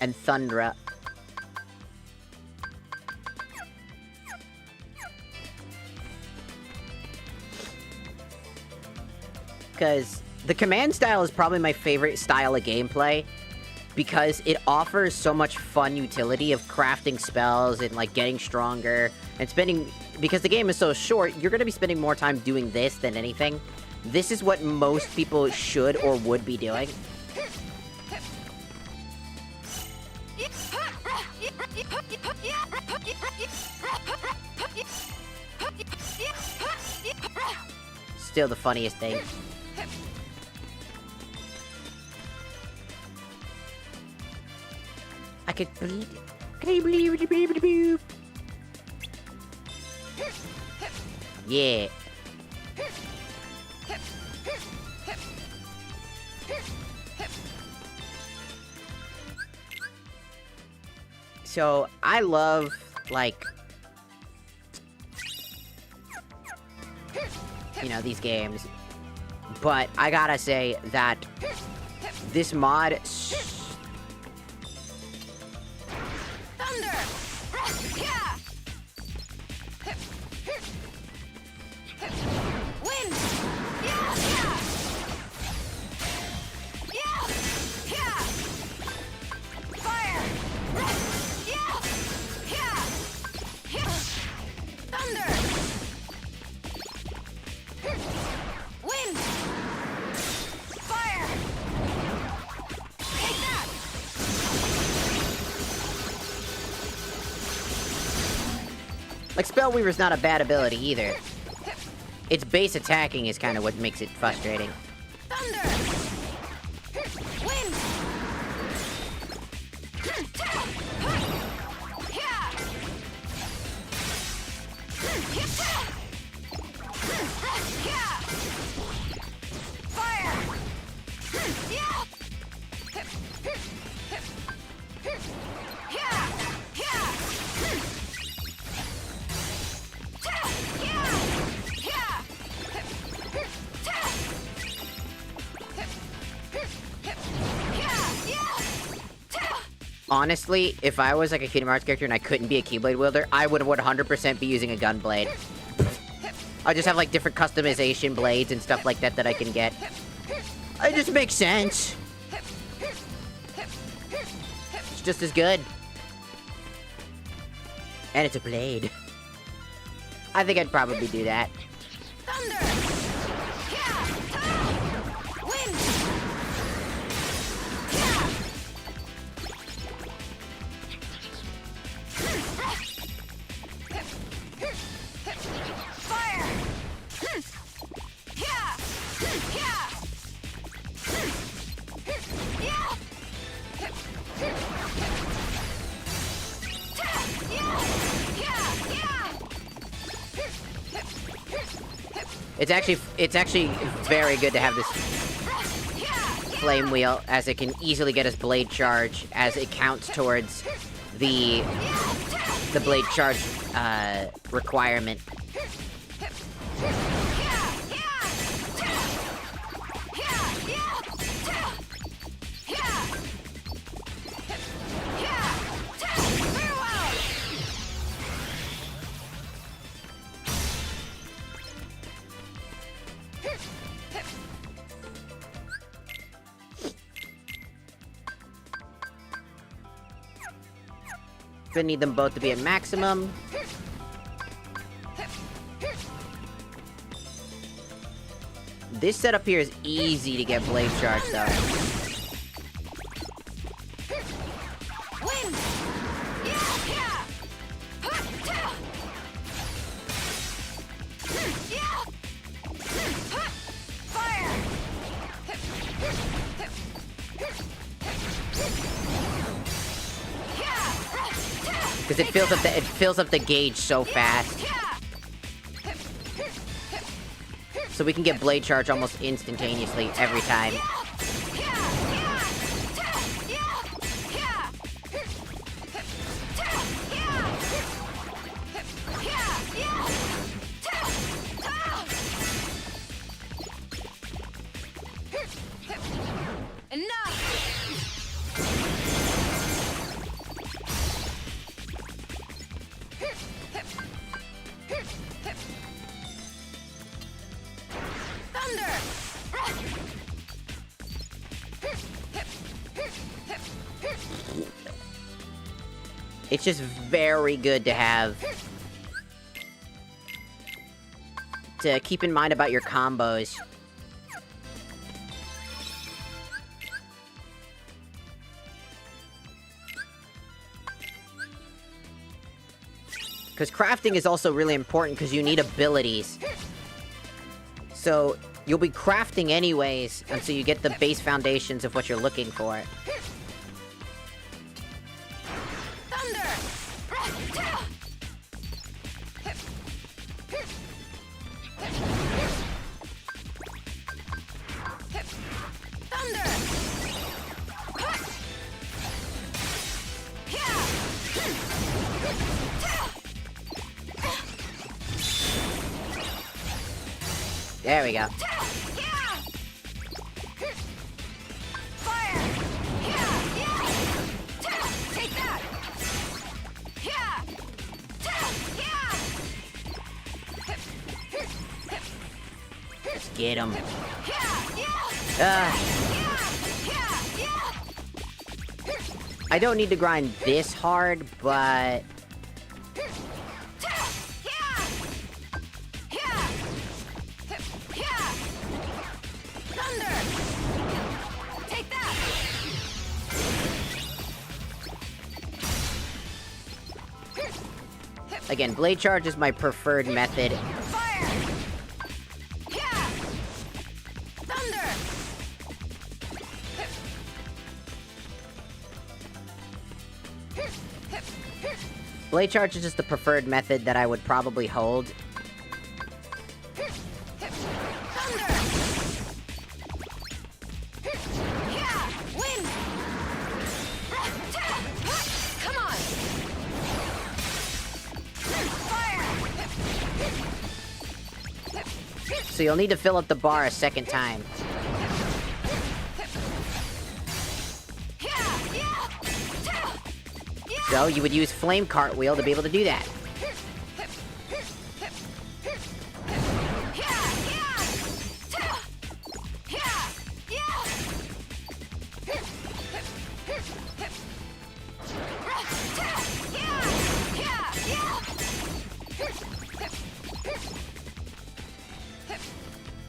And Thundera. Because the command style is probably my favorite style of gameplay, because it offers so much fun utility of crafting spells and, like, getting stronger, and spending... Because the game is so short, you're gonna be spending more time doing this than anything. This is what most people should or would be doing. Still the funniest thing. I could believe it. Can you believe it? Yeah. So, I love, like, you know, these games. But I gotta say that this mod... Thunder! Yeah! Wind! Yeah! Yeah! Yeah! Yeah! Fire! Yeah! Yeah! Yeah! Thunder! Wind! Fire! Take that! Like, Spellweaver's not a bad ability either. Its base attacking is kind of what makes it frustrating. Thunder! Wind! Honestly, if I was like a Kingdom Hearts character and I couldn't be a Keyblade wielder, I would 100% be using a gun blade. I just have like different customization blades and stuff like that that I can get. It just makes sense. It's just as good. And it's a blade. I think I'd probably do that. Thunder! Wind! Fire! It's actually very good to have this flame wheel, as it can easily get us blade charge, as it counts towards the blade charge requirement. Gonna need them both to be at maximum. This setup here is easy to get blade charge, though. Because it fills up the gauge so fast. So we can get blade charge almost instantaneously every time. It's just very good to have. To keep in mind about your combos. Because crafting is also really important because you need abilities. So, you'll be crafting anyways until you get the base foundations of what you're looking for. There we go. Let's get him. I don't need to grind this hard, but... Again, blade charge is my preferred method. Blade charge is just the preferred method that I would probably hold. So you'll need to fill up the bar a second time. So you would use Flame Cartwheel to be able to do that.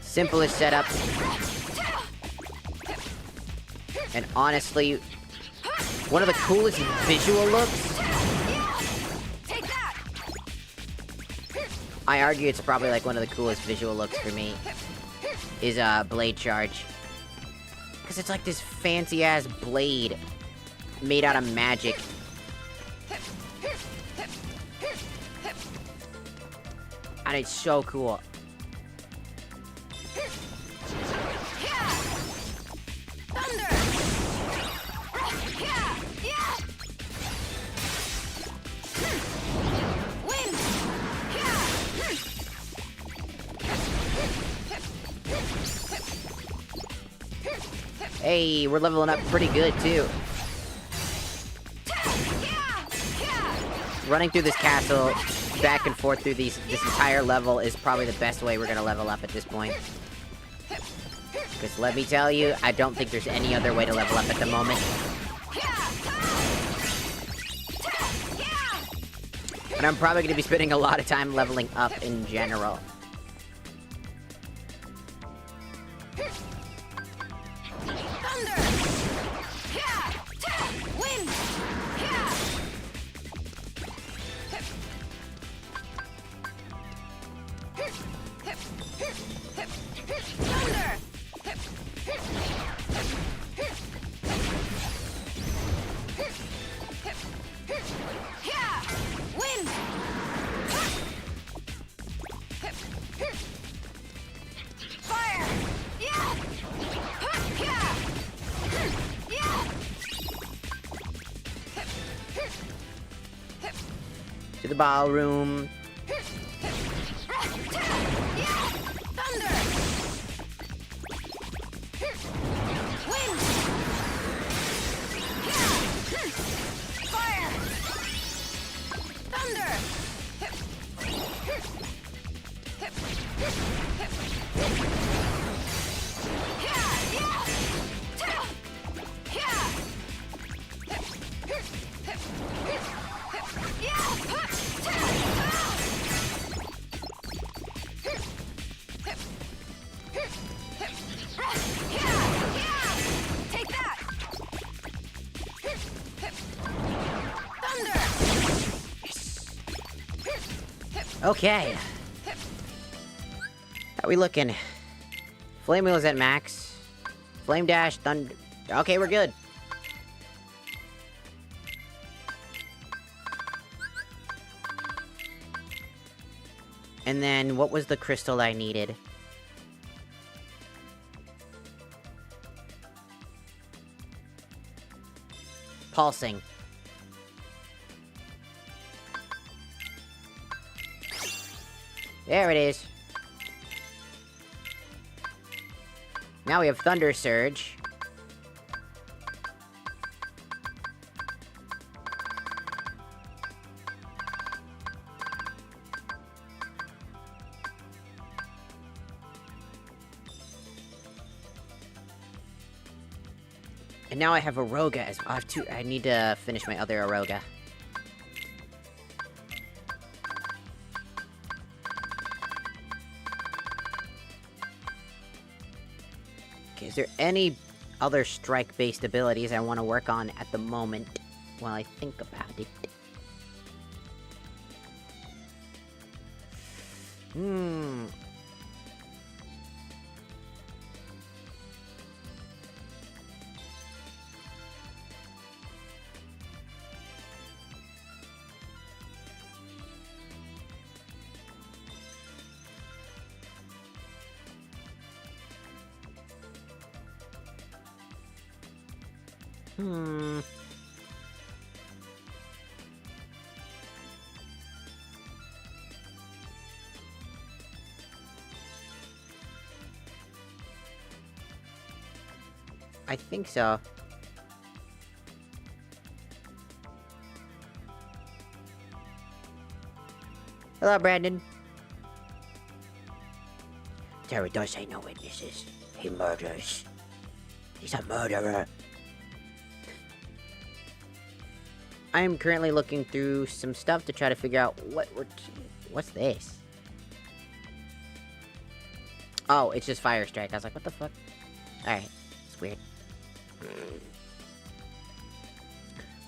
Simplest setup. And honestly, one of the coolest visual looks. I argue it's probably like one of the coolest visual looks for me. Is Blade Charge. Because it's like this fancy ass blade made out of magic. And it's so cool. Hey, we're leveling up pretty good, too. Running through this castle, back and forth through this entire level is probably the best way we're gonna level up at this point. Because let me tell you, I don't think there's any other way to level up at the moment. And I'm probably gonna be spending a lot of time leveling up in general. To the ballroom. Okay. How we looking? Flame Wheel is at max. Flame Dash, Thunder... Okay, we're good. And then, what was the crystal I needed? Pulsing. There it is. Now we have Thunder Surge. And now I have Aroga as well. I need to finish my other Aroga. Is there any other strike-based abilities I want to work on at the moment while I think about it? I think so. Hello, Brandon. Terry does say no witnesses. He murders. He's a murderer. I am currently looking through some stuff to try to figure out what's this? Oh, it's just Fire Strike. I was like, what the fuck? Alright, it's weird.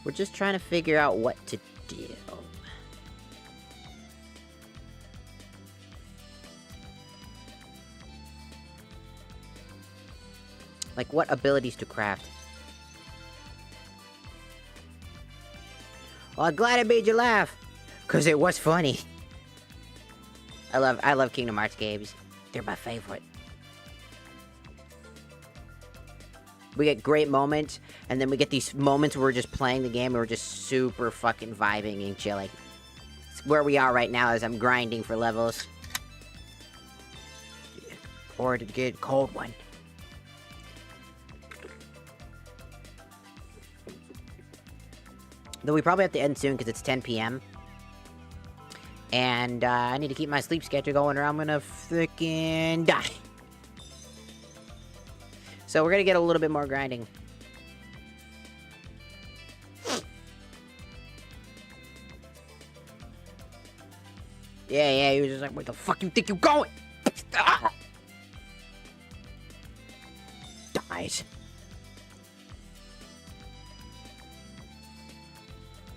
We're just trying to figure out what to do. Like, what abilities to craft? Well, I'm glad I made you laugh, cause it was funny. I love Kingdom Hearts games. They're my favorite. We get great moments, and then we get these moments where we're just playing the game and we're just super fucking vibing and chilling. It's where we are right now as I'm grinding for levels. Or to get a cold one. Though we probably have to end soon because it's 10 p.m. And I need to keep my sleep schedule going or I'm gonna freaking die. So we're gonna get a little bit more grinding. Yeah, he was just like, where the fuck you think you're going? Dies.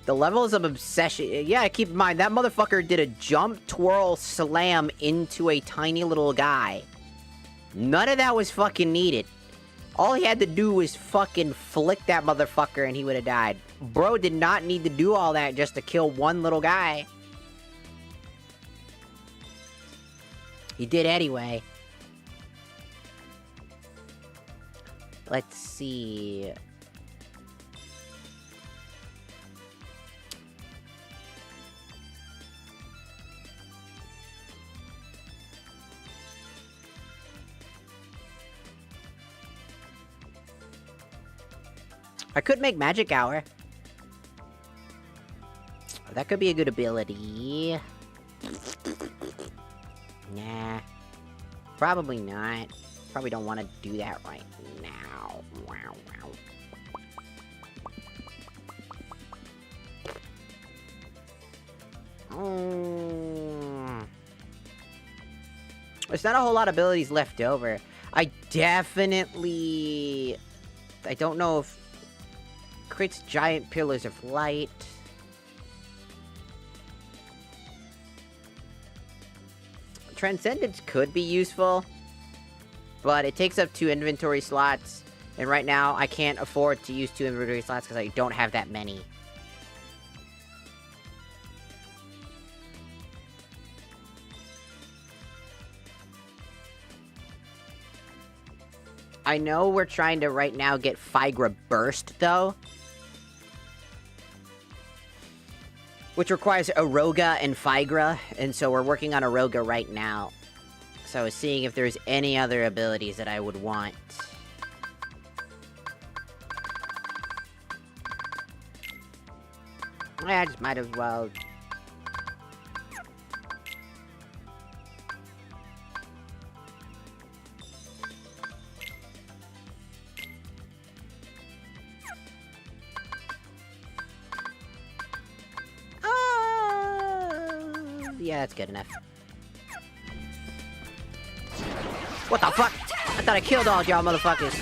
The levels of obsession... Yeah, keep in mind, that motherfucker did a jump, twirl, slam into a tiny little guy. None of that was fucking needed. All he had to do was fucking flick that motherfucker and he would have died. Bro did not need to do all that just to kill one little guy. He did anyway. Let's see... I could make Magic Hour. That could be a good ability. Nah. Probably not. Probably don't want to do that right now. Wow, wow. There's not a whole lot of abilities left over. I definitely... I don't know if... Creates giant pillars of light. Transcendence could be useful, but it takes up 2 inventory slots, and right now I can't afford to use 2 inventory slots because I don't have that many. I know we're trying to right now get Figra Burst, though. Which requires Aroga and Figra, and so we're working on Aroga right now. So I was seeing if there's any other abilities that I would want. I just might as well... Yeah, that's good enough. What the fuck? I thought I killed all y'all motherfuckers.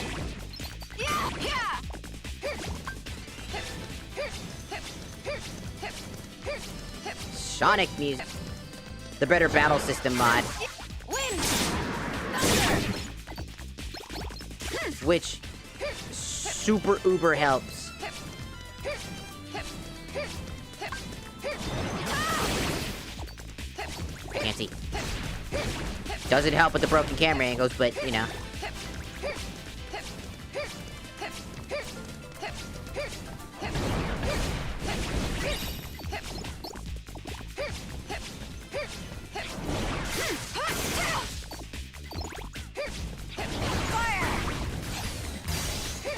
Sonic music. The better battle system mod. Which super uber helps. Can't see. Doesn't help with the broken camera angles, but, you know.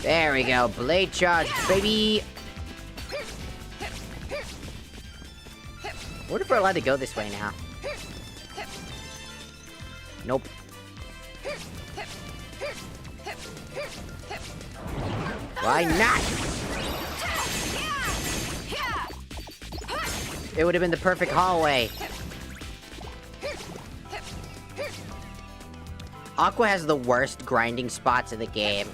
There we go. Blade charge, baby! I wonder if we're allowed to go this way now. Nope. Why not? It would have been the perfect hallway. Aqua has the worst grinding spots in the game.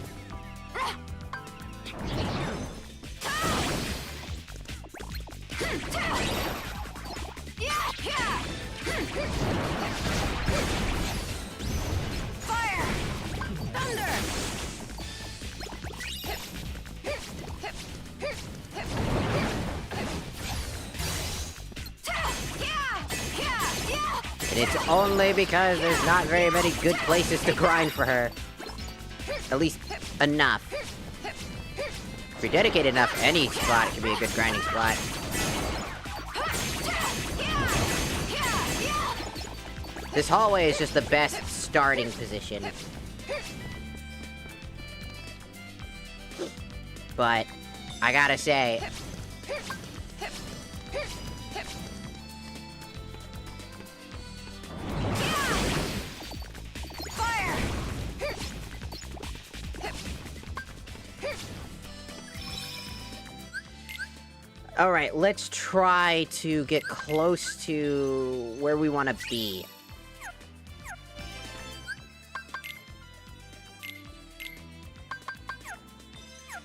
Fire! Thunder! And it's only because there's not very many good places to grind for her. At least, enough. If you're dedicated enough, any spot can be a good grinding spot. This hallway is just the best starting position. But, I gotta say... Alright, let's try to get close to where we want to be.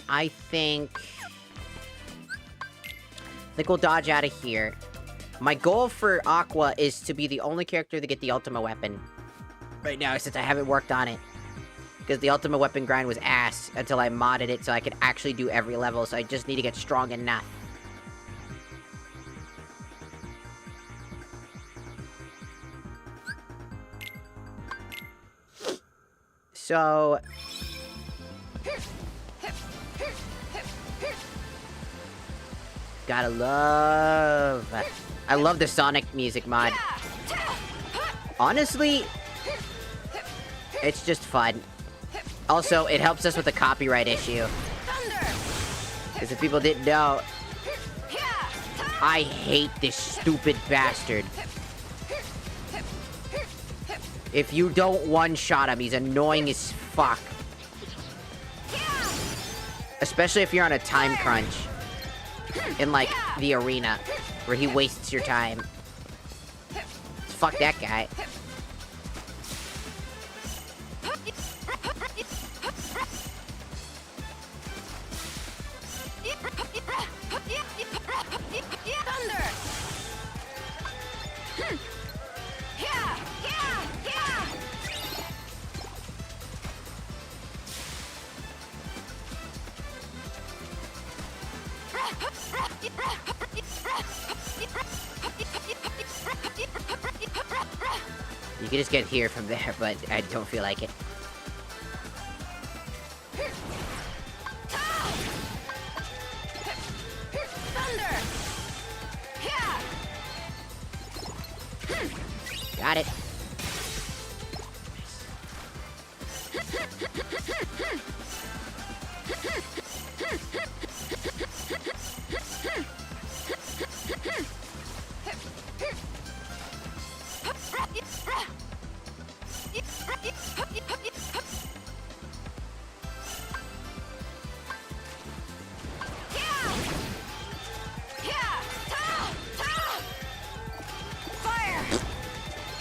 I think we'll dodge out of here. My goal for Aqua is to be the only character to get the ultimate weapon. Right now, since I haven't worked on it. Because the ultimate weapon grind was ass until I modded it so I could actually do every level, so I just need to get strong enough. So... Gotta love... I love the Sonic music mod. Honestly, it's just fun. Also, it helps us with the copyright issue. Because if people didn't know, I hate this stupid bastard. If you don't one-shot him, he's annoying as fuck. Especially if you're on a time crunch. In, like, the arena. Where he wastes your time. Fuck that guy. You can just get here from there, but I don't feel like it. Got it.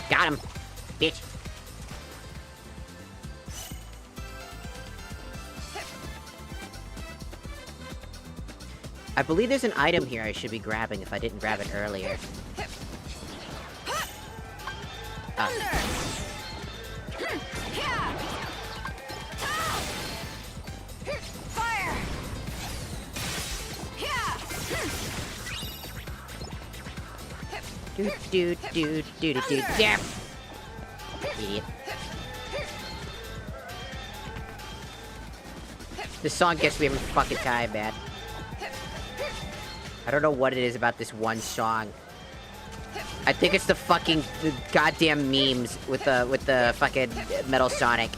Got him, bitch. I believe there's an item here I should be grabbing if I didn't grab it earlier. Oh. Do. Damn! Idiot. This song gets me every fucking time, man. I don't know what it is about this one song. I think it's the goddamn memes with the fucking Metal Sonic.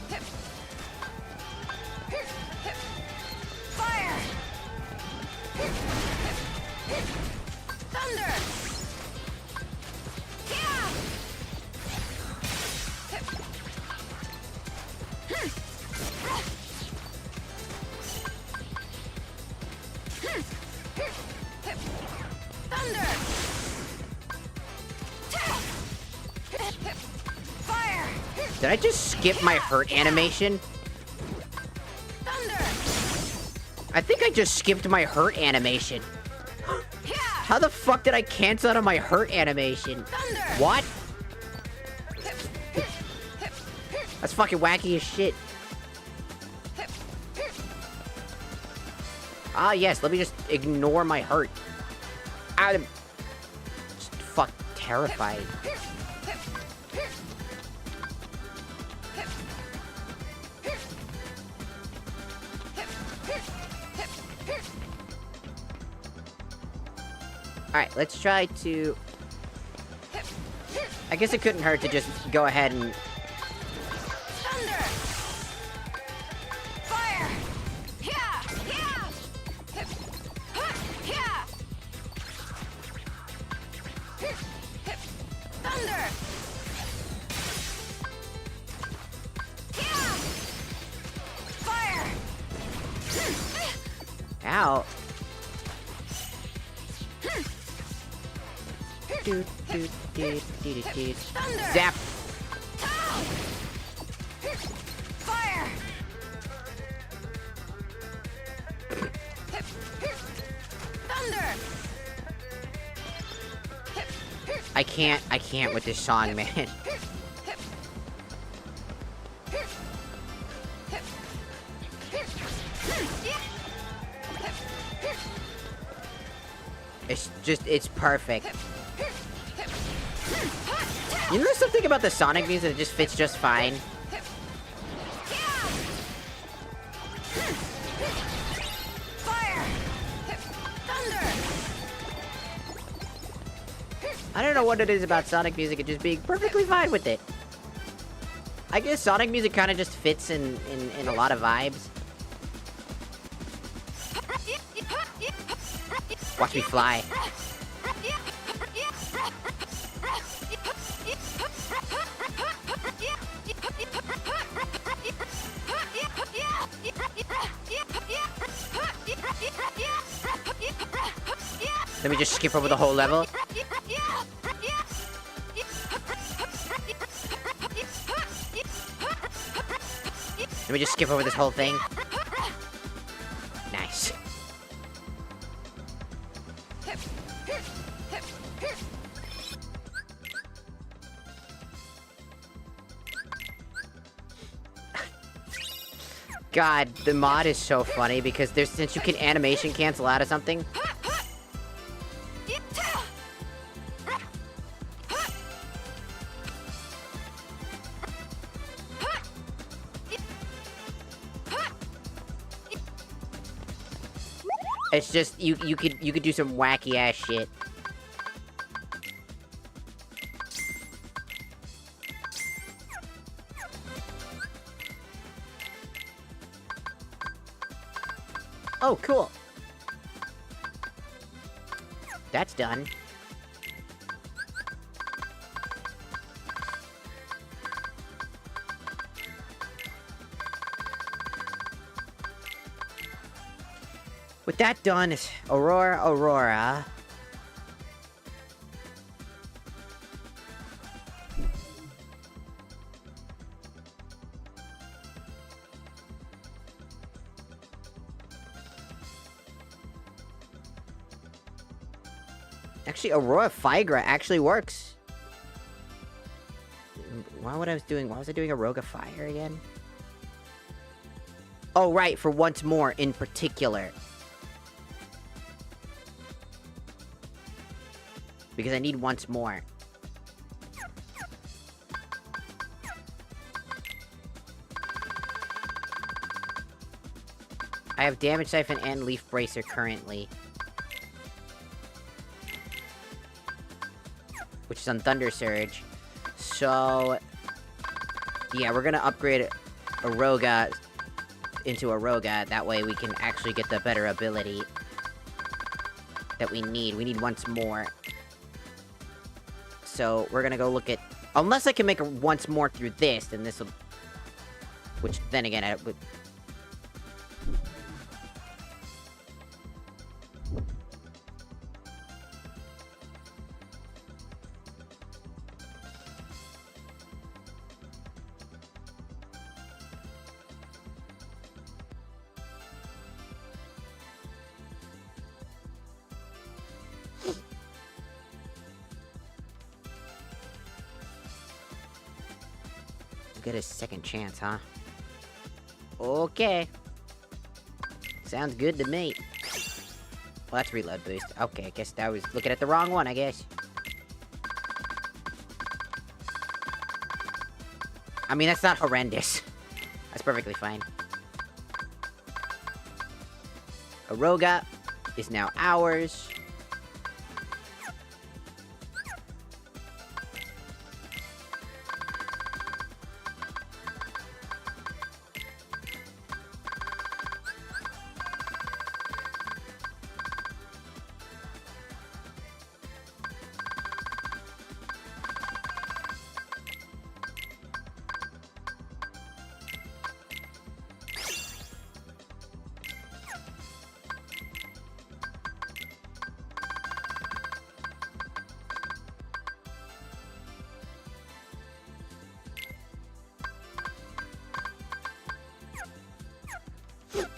Did I just skip my hurt animation? I think I just skipped my hurt animation. How the fuck did I cancel out of my hurt animation? What? That's fucking wacky as shit. Ah, yes, let me just ignore my hurt. I'm just fuck terrified. Alright, let's try to... I guess it couldn't hurt to just go ahead and... Thunder! Fire! Yeah! Yeah! Yeah! Thunder! Yeah! Fire! Ow. Zap! Fire! Thunder! I can't with this song, man. It's perfect. You know, there's something about the Sonic music that just fits just fine. Fire! Thunder! I don't know what it is about Sonic music and just being perfectly fine with it. I guess Sonic music kind of just fits in a lot of vibes. Watch me fly. Let me just skip over the whole level. Let me just skip over this whole thing. Nice. God, the mod is so funny because since you can animation cancel out of something. It's just you could do some wacky ass shit. Oh, cool. That's done. With that done, it's Aurora. Actually, Aurora Figra actually works. Why was I doing Aroga Fire again? Oh, right, for once more in particular. Because I need once more. I have Damage Siphon and Leaf Bracer currently. Which is on Thunder Surge. So... yeah, we're gonna upgrade Aroga into Aroga. That way we can actually get the better ability that we need. We need once more. So, we're gonna go look at... unless I can make a once more through this, then this'll... which, then again, I would... get a second chance, huh? Okay. Sounds good to me. Well, that's reload boost. Okay, I guess I was looking at the wrong one, I guess. I mean, that's not horrendous. That's perfectly fine. Aroga is now ours.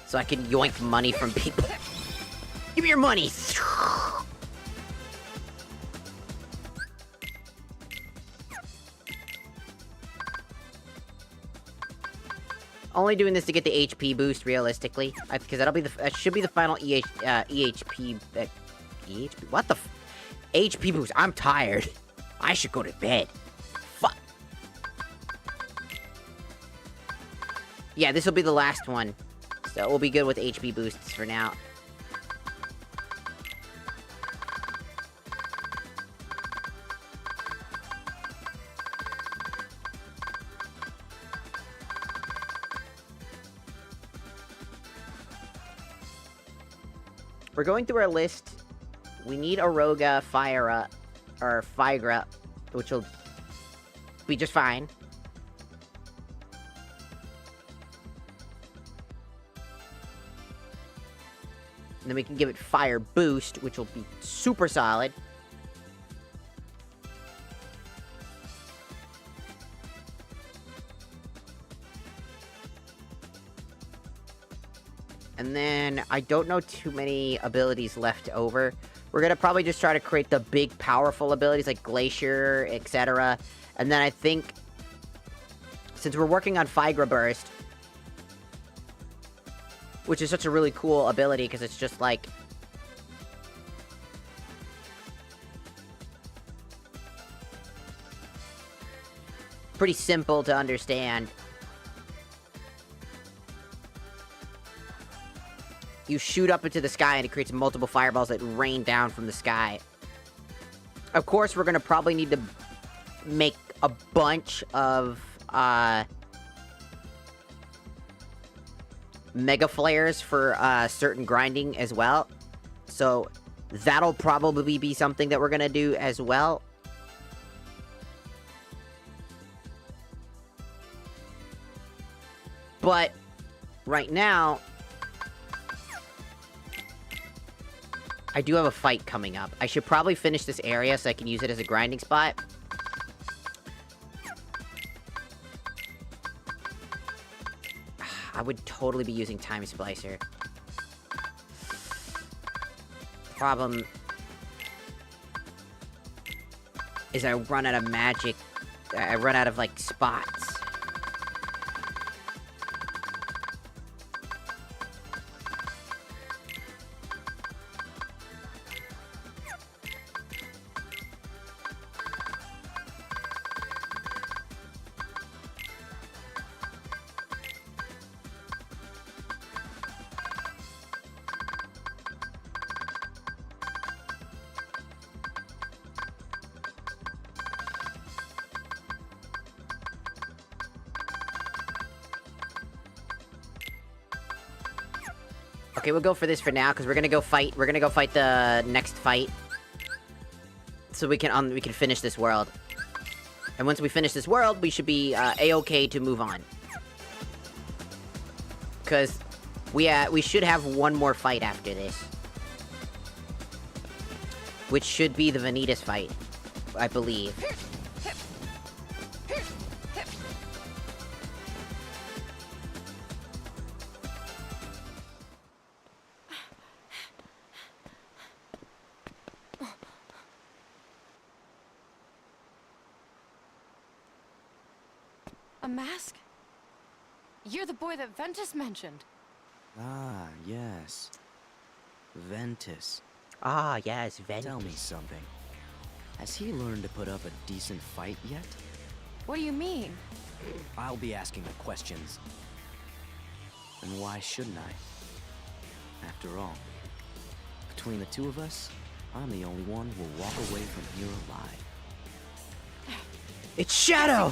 So I can yoink money from people. Give me your money! Only doing this to get the HP boost, realistically. Because that should be the final EHP... EHP? What the HP boost? I'm tired. I should go to bed. Fuck. Yeah, this will be the last one. So we'll be good with HP boosts for now. We're going through our list. We need Aroga, Fyra, or Fygra, which will be just fine. And then we can give it Fire Boost, which will be super solid. And then, I don't know too many abilities left over. We're gonna probably just try to create the big, powerful abilities like Glacier, etc. And then I think, since we're working on Fygra Burst, which is such a really cool ability, because it's just like... pretty simple to understand. You shoot up into the sky and it creates multiple fireballs that rain down from the sky. Of course, we're gonna probably need to make a bunch of, Mega Flares for, certain grinding as well. So, that'll probably be something that we're gonna do as well. But, right now... I do have a fight coming up. I should probably finish this area so I can use it as a grinding spot. I would totally be using Time Splicer. Problem is I run out of magic. I run out of, like, spots. Okay, we'll go for this for now, because we're gonna go fight the next fight. So we can finish this world. And once we finish this world, we should be, A-okay to move on. Because we should have one more fight after this. Which should be the Vanitas fight, I believe. mask? You're the boy that Ventus mentioned. Ah, yes. Ventus. Ah, yes, Ventus. Tell me something. Has he learned to put up a decent fight yet? What do you mean? I'll be asking the questions. And why shouldn't I? After all, between the two of us, I'm the only one who will walk away from here alive. It's Shadow!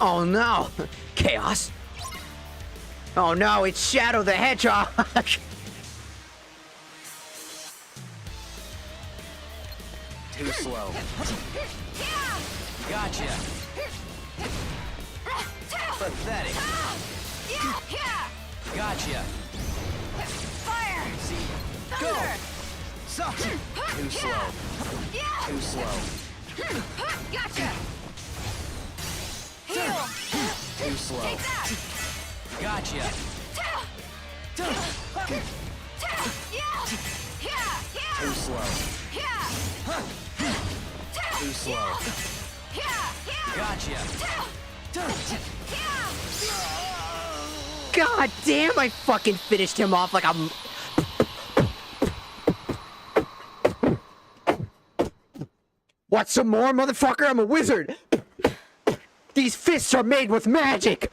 Oh no! Chaos! Oh no, it's Shadow the Hedgehog! Too slow. Gotcha! Pathetic! Gotcha! Fire! See? Go! Too slow. Too slow. Gotcha! Heal! Too slow. Take that! Gotcha! Too slow. Too slow. Gotcha! God damn, I fucking finished him off like I'm... What, some more, motherfucker? I'm a wizard! These fists are made with magic!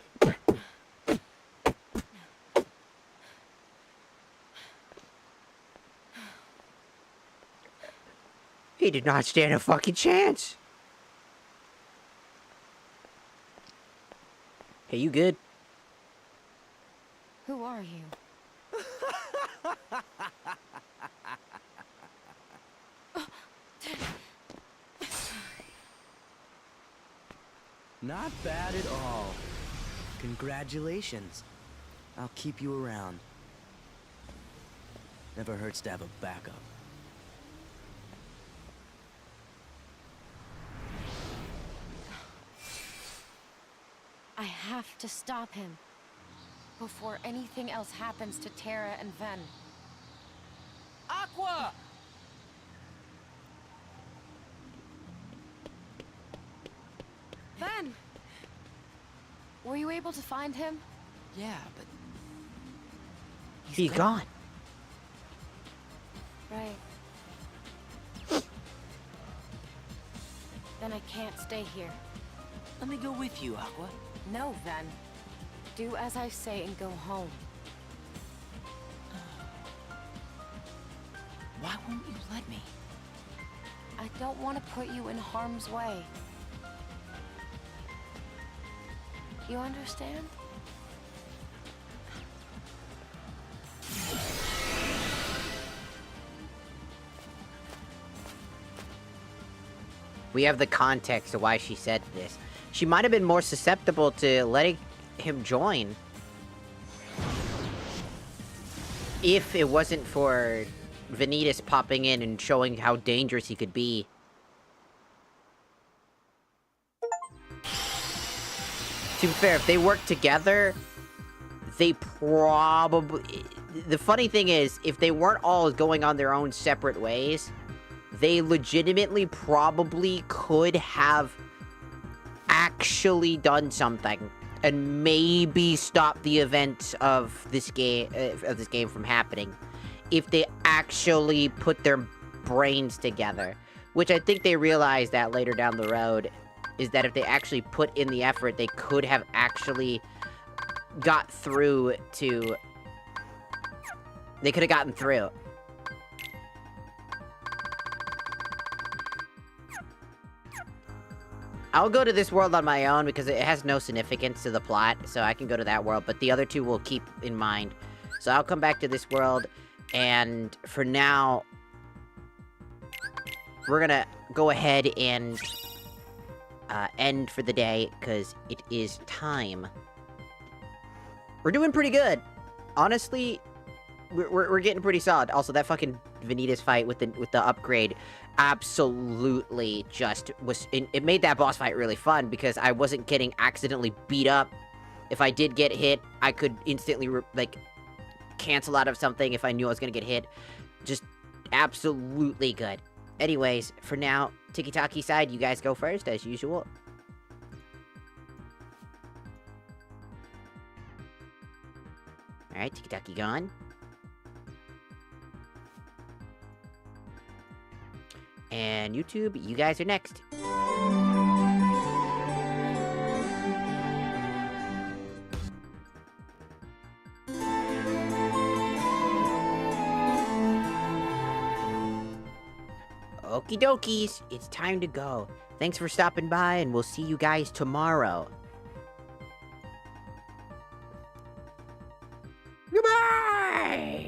He did not stand a fucking chance. Hey, you good? Who are you? Not bad at all. Congratulations. I'll keep you around. Never hurts to have a backup. I have to stop him before anything else happens to Terra and Ven. Aqua! Ven! Were you able to find him? Yeah, but... He's gone. Right. Then I can't stay here. Let me go with you, Aqua. No, Ven. Do as I say and go home. Why won't you let me? I don't want to put you in harm's way. You understand? We have the context of why she said this. She might have been more susceptible to letting him join if it wasn't for Vanitas popping in and showing how dangerous he could be. To be fair, if they work together, they probably... The funny thing is, if they weren't all going on their own separate ways, they legitimately probably could have actually done something and maybe stop the events of this game from happening if they actually put their brains together, which I think they realized that later down the road, is that if they actually put in the effort, they could have actually got through to... They could have gotten through. I'll go to this world on my own because it has no significance to the plot, so I can go to that world, but the other two will keep in mind. So I'll come back to this world, and for now, we're gonna go ahead and end for the day, because it is time. We're doing pretty good. Honestly, we're getting pretty solid. Also, that fucking Vanitas fight with the upgrade absolutely just was... It made that boss fight really fun, because I wasn't getting accidentally beat up. If I did get hit, I could instantly, like, cancel out of something if I knew I was gonna get hit. Just absolutely good. Anyways, for now, Tiki-Taki side, you guys go first, as usual. Alright, Tiki-Taki gone. And YouTube, you guys are next. Okie dokies, it's time to go. Thanks for stopping by, and we'll see you guys tomorrow. Goodbye!